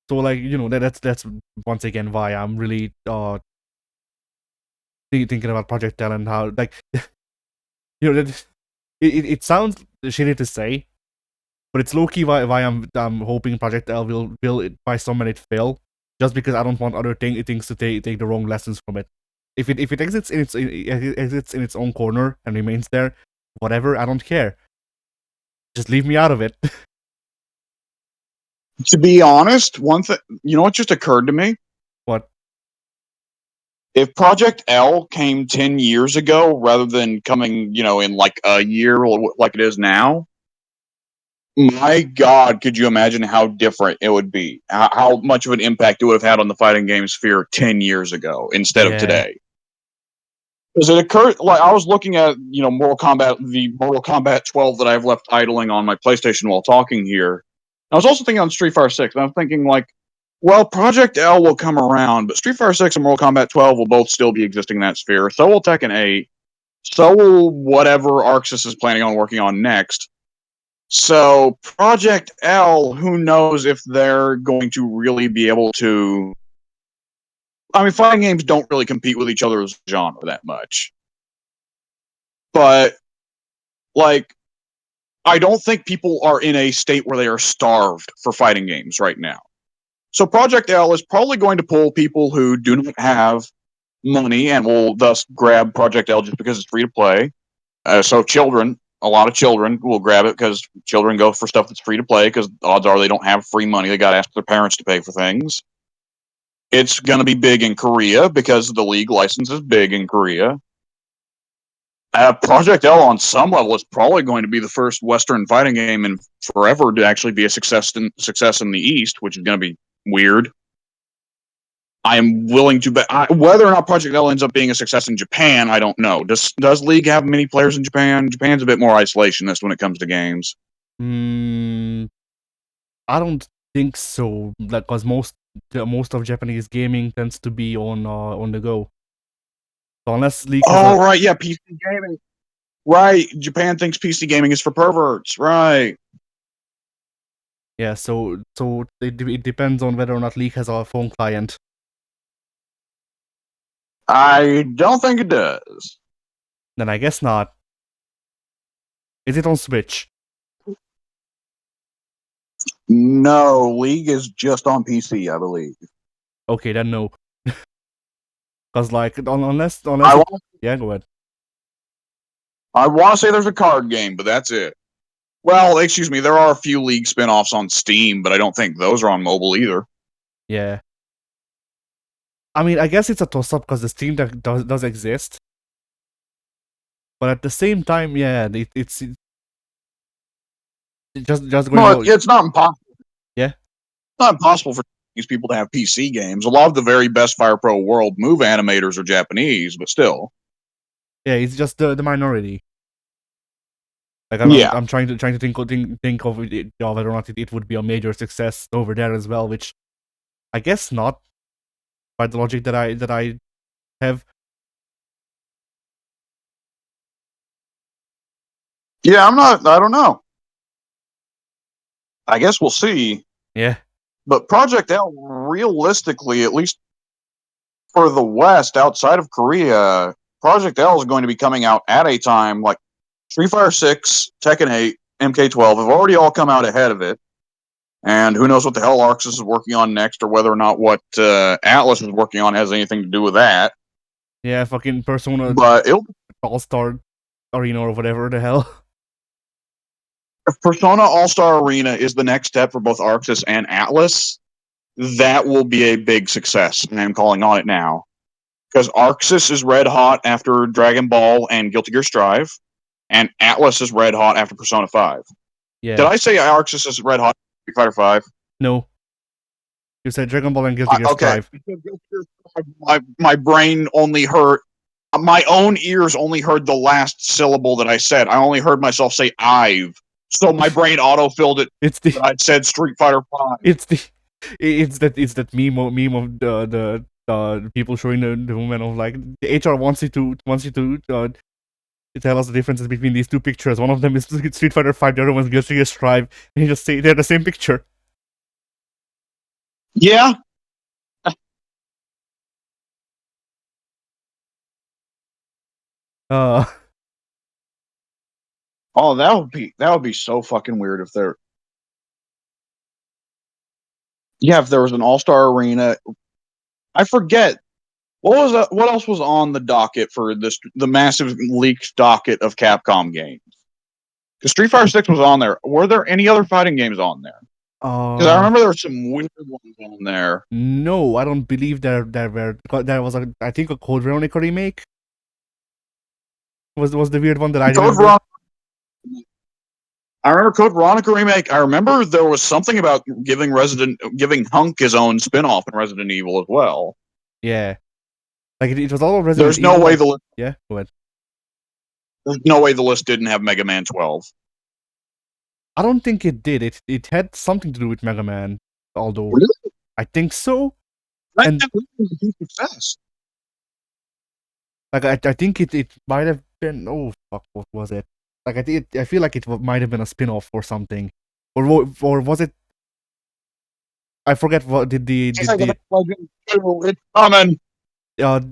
So like, you know, that's once again why I'm really thinking about Project L and how, like, you know, it sounds shitty to say, but it's low key why I'm hoping Project L will by some merit fail, just because I don't want other things to take the wrong lessons from it. If it exits in its own corner and remains there, whatever, I don't care. Just leave me out of it. To be honest, one thing, you know what just occurred to me? What? If Project L came 10 years ago rather than coming, you know, in like a year like it is now, my God, could you imagine how different it would be? How much of an impact it would have had on the fighting game sphere 10 years ago instead of today? Because it occurred, like, I was looking at, you know, the Mortal Kombat 12 that I've left idling on my PlayStation while talking here. I was also thinking on Street Fighter 6, and I'm thinking, like, well, Project L will come around, but Street Fighter 6 and Mortal Kombat 12 will both still be existing in that sphere. So will Tekken 8. So will whatever ArcSys is planning on working on next. So Project L, who knows if they're going to really be able to. I mean, fighting games don't really compete with each other's genre that much. But, like, I don't think people are in a state where they are starved for fighting games right now. So Project L is probably going to pull people who do not have money and will thus grab Project L just because it's free to play. So a lot of children will grab it because children go for stuff that's free to play because odds are they don't have free money. They got to ask their parents to pay for things. It's going to be big in Korea because the League license is big in Korea. Project L on some level is probably going to be the first Western fighting game in forever to actually be a success in the East, which is going to be weird. I am willing to bet whether or not Project L ends up being a success in Japan. I don't know. Does League have many players in Japan? Japan's a bit more isolationist when it comes to games. I don't think so. Like, because most of Japanese gaming tends to be on the go. So unless League. Right, yeah, PC gaming. Right, Japan thinks PC gaming is for perverts. Right. Yeah, so it depends on whether or not League has a phone client. I don't think it does. Then I guess not. Is it on Switch? No, League is just on PC, I believe. Okay, then no. Because like unless go ahead. I want to say there's a card game, but that's it. Well, excuse me, there are a few League spin-offs on Steam, but I don't think those are on mobile either. Yeah. I mean, I guess it's a toss-up because the Steam Deck does exist, But at the same time, yeah, it's just going. No, it's not impossible. Yeah, It's not impossible for these people to have PC games. A lot of the very best Fire Pro World move animators are Japanese, but still. yeah, it's just the minority. Like I'm trying to think of it, whether or not it would be a major success over there as well, which I guess not. By the logic that I have. Yeah, I don't know. I guess we'll see. Yeah. But Project L, realistically, at least for the West, outside of Korea, Project L is going to be coming out at a time like Street Fighter 6, Tekken 8, MK12 have already all come out ahead of it. And who knows what the hell Arxis is working on next, or whether or not what Atlas is working on has anything to do with that. Yeah, fucking Persona But All-Star Arena or whatever the hell. If Persona All-Star Arena is the next step for both Arxis and Atlas, that will be a big success, and I'm calling on it now. Because Arxis is red hot after Dragon Ball and Guilty Gear Strive, and Atlas is red hot after Persona 5. Yeah. Did I say Arxis is red hot after Street Fighter 5? No. You said Dragon Ball and Guilty Gear Strive. My brain only heard... My own ears only heard the last syllable that I said. I only heard myself say I've. So my brain auto-filled it. It's the... I said Street Fighter 5. It's that meme of the people showing the woman of like the HR wants you to tell us the differences between these two pictures. One of them is Street Fighter 5, the other one's Guilty Gear Strive, and you just say they're the same picture. Yeah. Oh, that would be so fucking weird if there. Yeah, if there was an All-Star Arena. I forget what else was on the docket for this, the massive leaked docket of Capcom games. Because Street Fighter 6 was on there. Were there any other fighting games on there? Because I remember there were some weird ones on there. No, I don't believe there were. There was I think a Code Veronica remake. Was the weird one that I remember. I remember Code Veronica remake. I remember there was something about giving Hunk his own spin-off in Resident Evil as well. Yeah. Like it was all Resident There's Evil. No way the list. Yeah, go ahead. There's no way the list didn't have Mega Man 12. I don't think it did. It had something to do with Mega Man, although really? I think so. And that was a huge success. Like I think it might have been. Oh fuck, what was it? Like I feel like it might have been a spin-off or something, or was it? I forget what did the it's coming.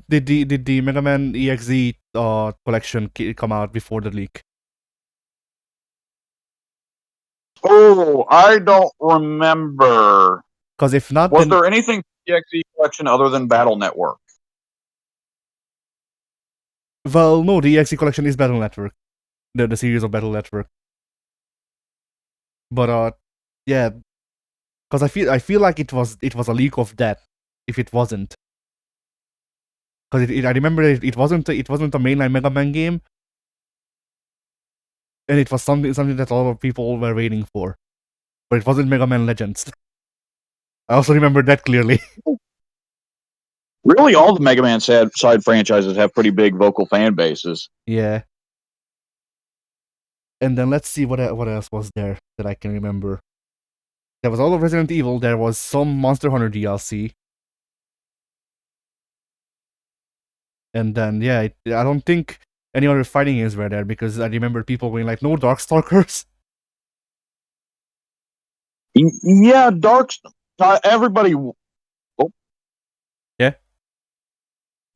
Did the Mega Man EXE collection come out before the leak? Oh, I don't remember. Because if not, was there anything EXE collection other than Battle Network? Well, no, the EXE collection is Battle Network. The series of Battle Network. But yeah, because I feel like it was a leak of that if it wasn't. Because I remember it wasn't a mainline Mega Man game, and it was something that a lot of people were waiting for, but it wasn't Mega Man Legends. I also remember that clearly. Really, all the Mega Man side franchises have pretty big vocal fan bases. Yeah. And then let's see what else was there that I can remember. There was all of Resident Evil. There was some Monster Hunter DLC. And then, yeah, I don't think any other fighting games were there, because I remember people going like, no Darkstalkers. Yeah, everybody... Oh. Yeah?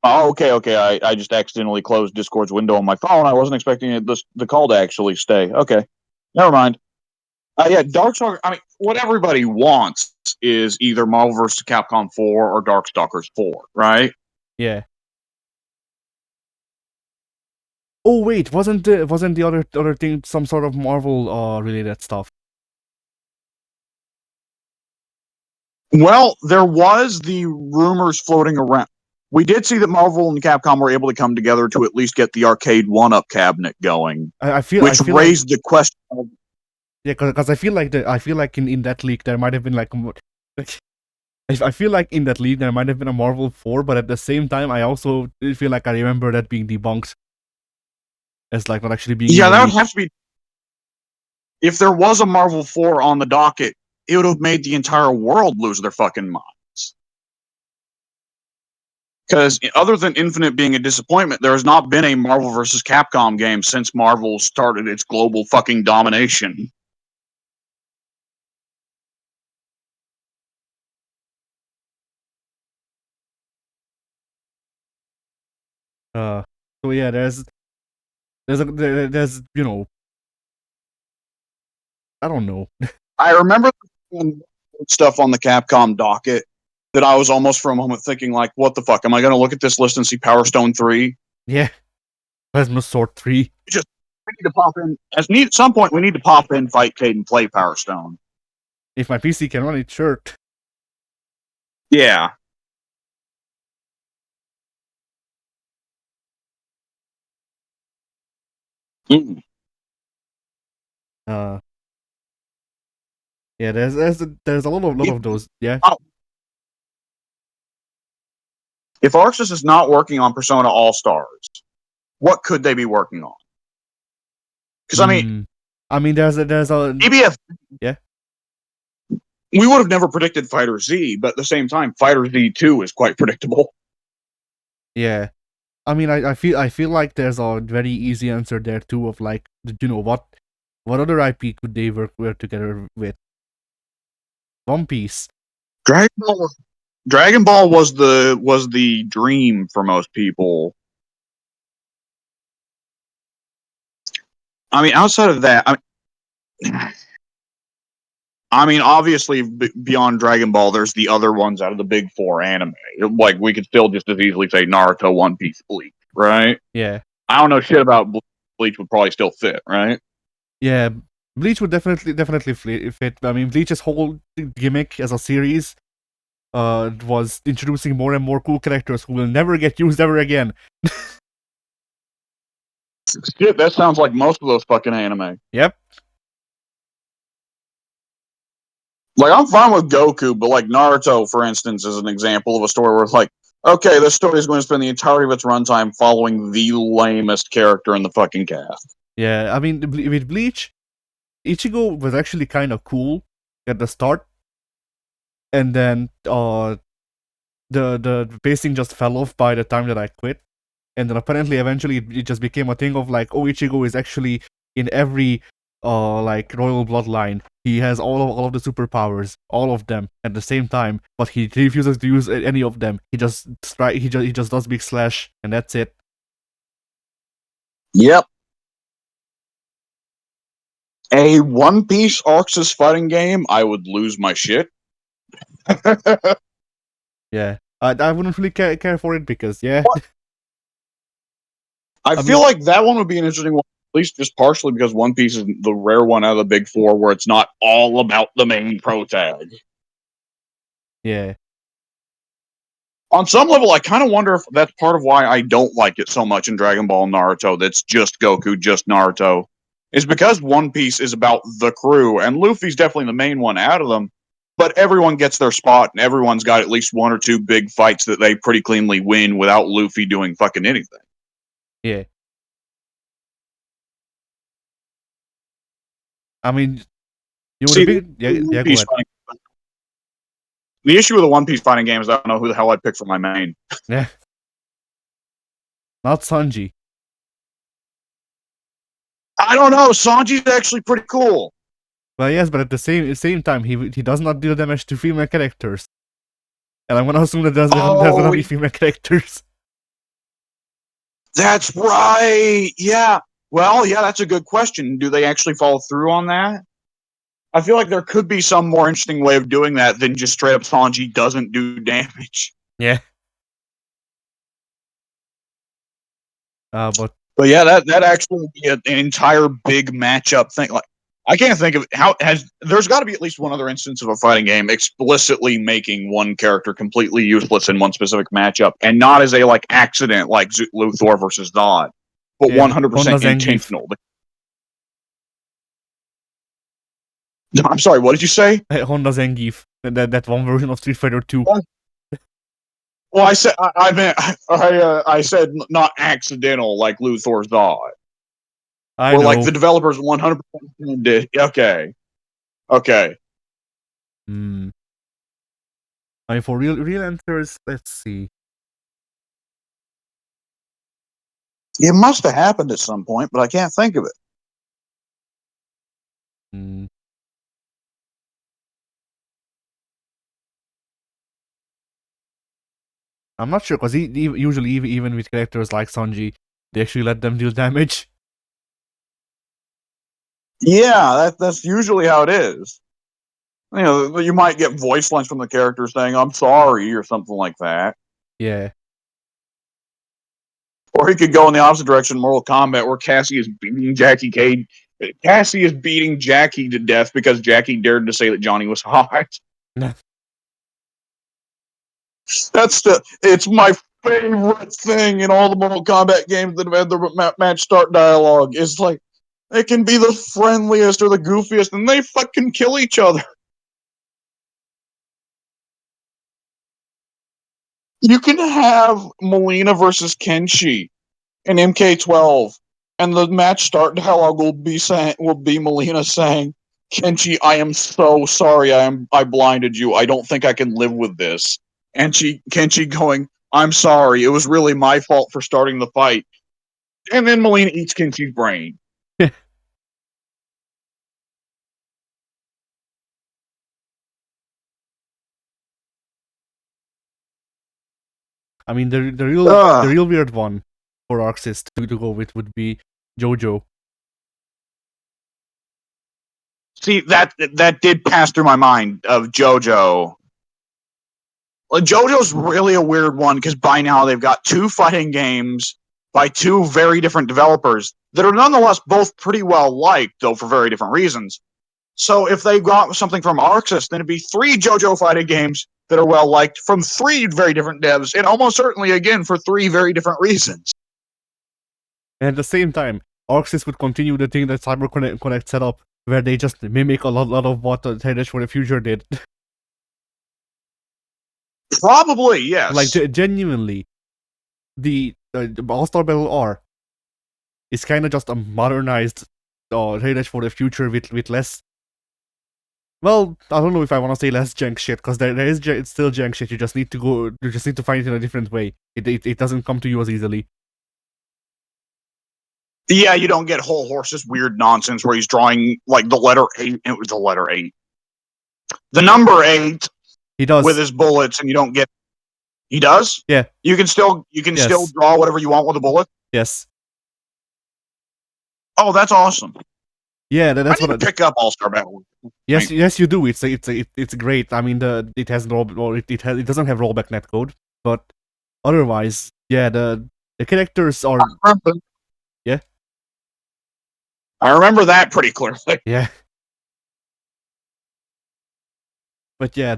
Oh, okay. I just accidentally closed Discord's window on my phone. I wasn't expecting the call to actually stay. Okay. Never mind. Yeah, Darkstalkers... I mean, what everybody wants is either Marvel vs. Capcom 4 or Darkstalkers 4, right? Yeah. Oh wait, wasn't the other thing some sort of Marvel related stuff? Well, there was the rumors floating around. We did see that Marvel and Capcom were able to come together to at least get the arcade one-up cabinet going, which raised the question. Because I feel like in that league there might have been like I feel like in that league there might have been a Marvel 4, but at the same time I also feel like I remember that being debunked as like not actually being. Yeah, that would have to be. If there was a Marvel 4 on the docket, it would have made the entire world lose their fucking minds. Because other than Infinite being a disappointment, there has not been a Marvel vs. Capcom game since Marvel started its global fucking domination. So yeah, there's you know, I don't know. I remember stuff on the Capcom docket that I was almost for a moment thinking like, what the fuck? Am I going to look at this list and see Power Stone 3? Yeah. Plasma Sword 3. We need to pop in. At some point, we need to pop in Fightcade and play Power Stone. If my PC can run it, sure. Yeah. Mm. Yeah, there's a lot of those. Yeah. If Arxis is not working on Persona All Stars, what could they be working on? Because I mean, there's a maybe if yeah, we would have never predicted Fighter Z, but at the same time, Fighter Z 2 is quite predictable. Yeah, I mean, I feel like there's a very easy answer there too of like, you know what other IP could they work together with? One Piece. Dragon Ball was the dream for most people. I mean, outside of that, I mean, obviously, beyond Dragon Ball, there's the other ones out of the big four anime. Like, we could still just as easily say Naruto, One Piece, Bleach, right? Yeah. I don't know shit about Bleach would probably still fit, right? Yeah, Bleach would definitely fit. I mean, Bleach's whole gimmick as a series was introducing more and more cool characters who will never get used ever again. Shit, that sounds like most of those fucking anime. Yep. Like, I'm fine with Goku, but like Naruto, for instance, is an example of a story where it's like, okay, this story is going to spend the entirety of its runtime following the lamest character in the fucking cast. Yeah, I mean, with Bleach, Ichigo was actually kind of cool at the start, and then the pacing just fell off by the time that I quit, and then apparently eventually it just became a thing of like, oh, Ichigo is actually in every like royal bloodline. He has all of the superpowers, all of them at the same time, but he refuses to use any of them. He just does big slash, and that's it. Yep. A One Piece Arxis fighting game, I would lose my shit. Yeah, I wouldn't really care for it because yeah. I feel like that one would be an interesting one, at least just partially because One Piece is the rare one out of the big four where it's not all about the main protag. Yeah. On some level, I kind of wonder if that's part of why I don't like it so much in Dragon Ball and Naruto. That's just Goku, just Naruto. Is because One Piece is about the crew, and Luffy's definitely the main one out of them. But everyone gets their spot, and everyone's got at least one or two big fights that they pretty cleanly win without Luffy doing fucking anything. Yeah. I mean, you know, See, go ahead. The issue with the One Piece fighting game is I don't know who the hell I'd pick for my main. Yeah. Not Sanji. I don't know. Sanji's actually pretty cool. Well, yes, but at the same time, he does not deal damage to female characters, and I'm gonna assume that there's gonna be female characters. That's right. Yeah. Well, yeah, that's a good question. Do they actually follow through on that? I feel like there could be some more interesting way of doing that than just straight up Sanji doesn't do damage. Yeah. But yeah, that actually would be an entire big matchup thing. Like, I can't think of how has. There's got to be at least one other instance of a fighting game explicitly making one character completely useless in one specific matchup, and not as a like accident like Luthor versus Zod, but 100% intentional. I'm sorry, what did you say? Honda Zangief, that one version of Street Fighter 2. Well, I said I said not accidental like Luthor Zod. I know. Like the developers 100% did. Okay. I mean, for real answers, let's see. It must have happened at some point, but I can't think of it. I'm not sure, because usually even with characters like Sanji, they actually let them deal damage. Yeah, that's usually how it is. You know, you might get voice lines from the character saying "I'm sorry" or something like that. Yeah. Or he could go in the opposite direction, Mortal Kombat, where Cassie is beating Jackie Cage. Cassie is beating Jackie to death because Jackie dared to say that Johnny was hot. It's my favorite thing in all the Mortal Kombat games that have had the match start dialogue. It's like, they can be the friendliest or the goofiest, and they fucking kill each other. You can have Melina versus Kenshi in MK12, and the match start dialogue will be Melina saying, "Kenshi, I am so sorry. I blinded you. I don't think I can live with this." And Kenshi going, "I'm sorry. It was really my fault for starting the fight." And then Melina eats Kenshi's brain. I mean, the real weird one for Arxis to go with would be JoJo. See, that did pass through my mind of JoJo. Well, JoJo's really a weird one because by now they've got two fighting games by two very different developers that are nonetheless both pretty well liked, though for very different reasons. So if they got something from Arxis, then it'd be three JoJo fighting games that are well liked from three very different devs, and almost certainly again for three very different reasons. And at the same time, Arxis would continue the thing that CyberConnect set up, where they just mimic a lot of what Heritage for the Future did. Probably, yes. Like, genuinely, the All-Star Battle R is kind of just a modernized Heritage for the Future with less. Well, I don't know if I want to say less jank shit, because there is it's still jank shit. You just need to find it in a different way. It doesn't come to you as easily. Yeah, you don't get Whole Horse's weird nonsense where he's drawing like the letter 8. It was the letter 8. The number 8. He does with his bullets, and you don't get. He does. Yeah. You can still draw whatever you want with a bullet. Yes. Oh, that's awesome. Yeah, that's what I pick up All-Star Battle. Yes, yes, you do. It's great. I mean, it has it doesn't have rollback netcode, but otherwise, yeah, the characters are. Yeah. I remember that pretty clearly. Yeah. But yeah,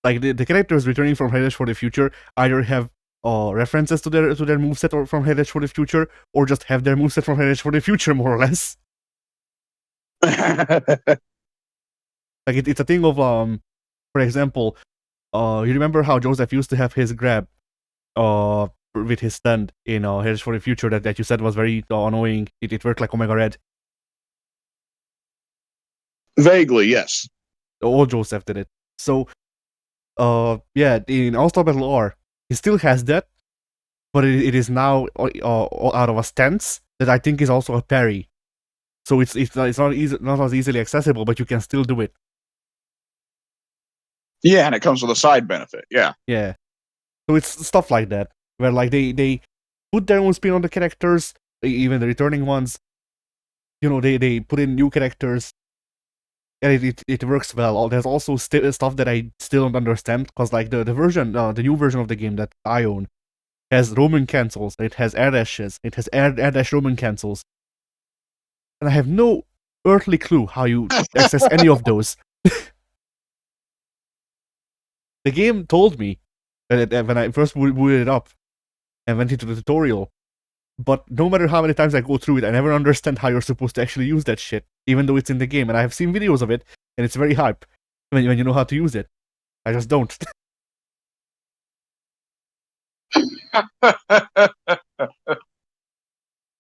like the characters returning from Heritage for the Future either have references to their moveset or from Heritage for the Future, or just have their moveset from Heritage for the Future, more or less. Like it's a thing of for example, you remember how Joseph used to have his grab with his stand in Heritage for the Future that you said was very annoying. It worked like Omega Red. Vaguely, yes. All Joseph did it. So yeah, in All-Star Battle R, he still has that, but it is now out of a stance that I think is also a parry. So it's not as easily accessible, but you can still do it. Yeah, and it comes with a side benefit. Yeah. Yeah. So it's stuff like that, where like they put their own spin on the characters, even the returning ones. You know, they put in new characters, and it works well. There's also stuff that I still don't understand, because like the new version of the game that I own has Roman cancels, it has air dashes, it has air dash Roman cancels, and I have no earthly clue how you access any of those. The game told me when I first booted it up and went into the tutorial, but no matter how many times I go through it, I never understand how you're supposed to actually use that shit, even though it's in the game. And I have seen videos of it, and it's very hype when you know how to use it. I just don't.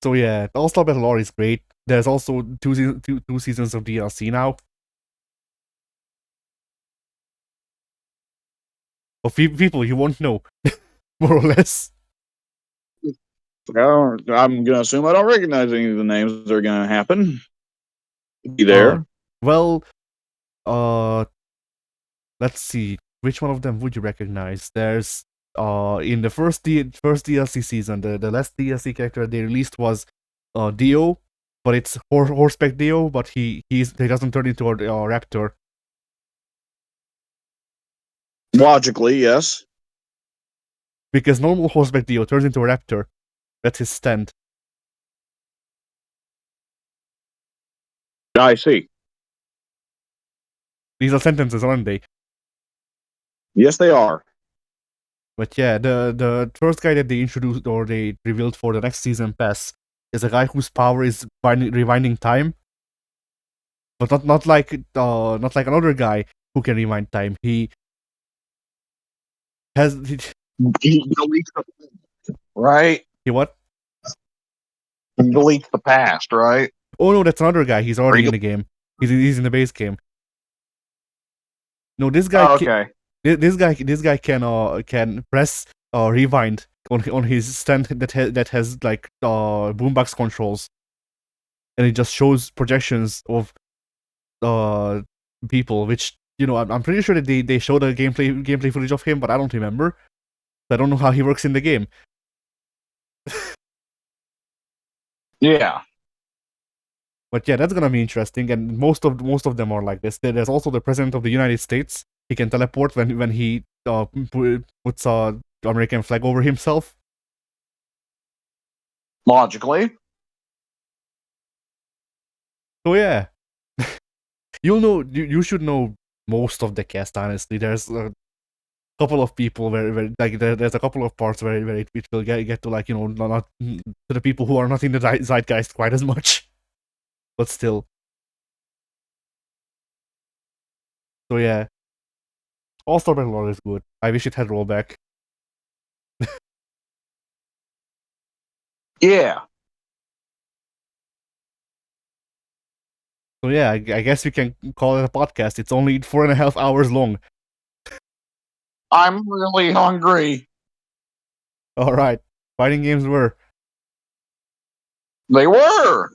So yeah, the All-Star Battle Lore is great. There's also two seasons of DLC now. Of people you won't know, more or less. I'm gonna assume I don't recognize any of the names that are gonna happen. Be there. Well, let's see. Which one of them would you recognize? There's in the first DLC season, the last DLC character they released was Dio, but it's horseback Dio, but he doesn't turn into a raptor. Logically, yes. Because normal horseback Dio turns into a raptor. That's his stand. I see. These are sentences, aren't they? Yes, they are. But yeah, the first guy that they introduced or they revealed for the next season pass is a guy whose power is rewinding time. But not like another guy who can rewind time. He has Right? he what? He deletes the past, right? Oh no, that's another guy. He's already in the game. He's in the base game. No, this guy. Oh, okay. This guy can press rewind on his stand that has like boombox controls, and it just shows projections of people, which I'm pretty sure that they showed a gameplay footage of him, but I don't remember. So I don't know how he works in the game. Yeah. But yeah, that's gonna be interesting, and most of them are like this. There's also the president of the United States. He can teleport when he puts a American flag over himself. Logically. So yeah, you should know most of the cast. Honestly, there's a couple of people where like there's a couple of parts where it will get to like not to the people who are not in the zeitgeist quite as much, but still. So yeah, All-Star Battle Lore is good. I wish it had rollback. Yeah. So yeah, I guess we can call it a podcast. It's only 4.5 hours long. I'm really hungry. All right, fighting games were. They were.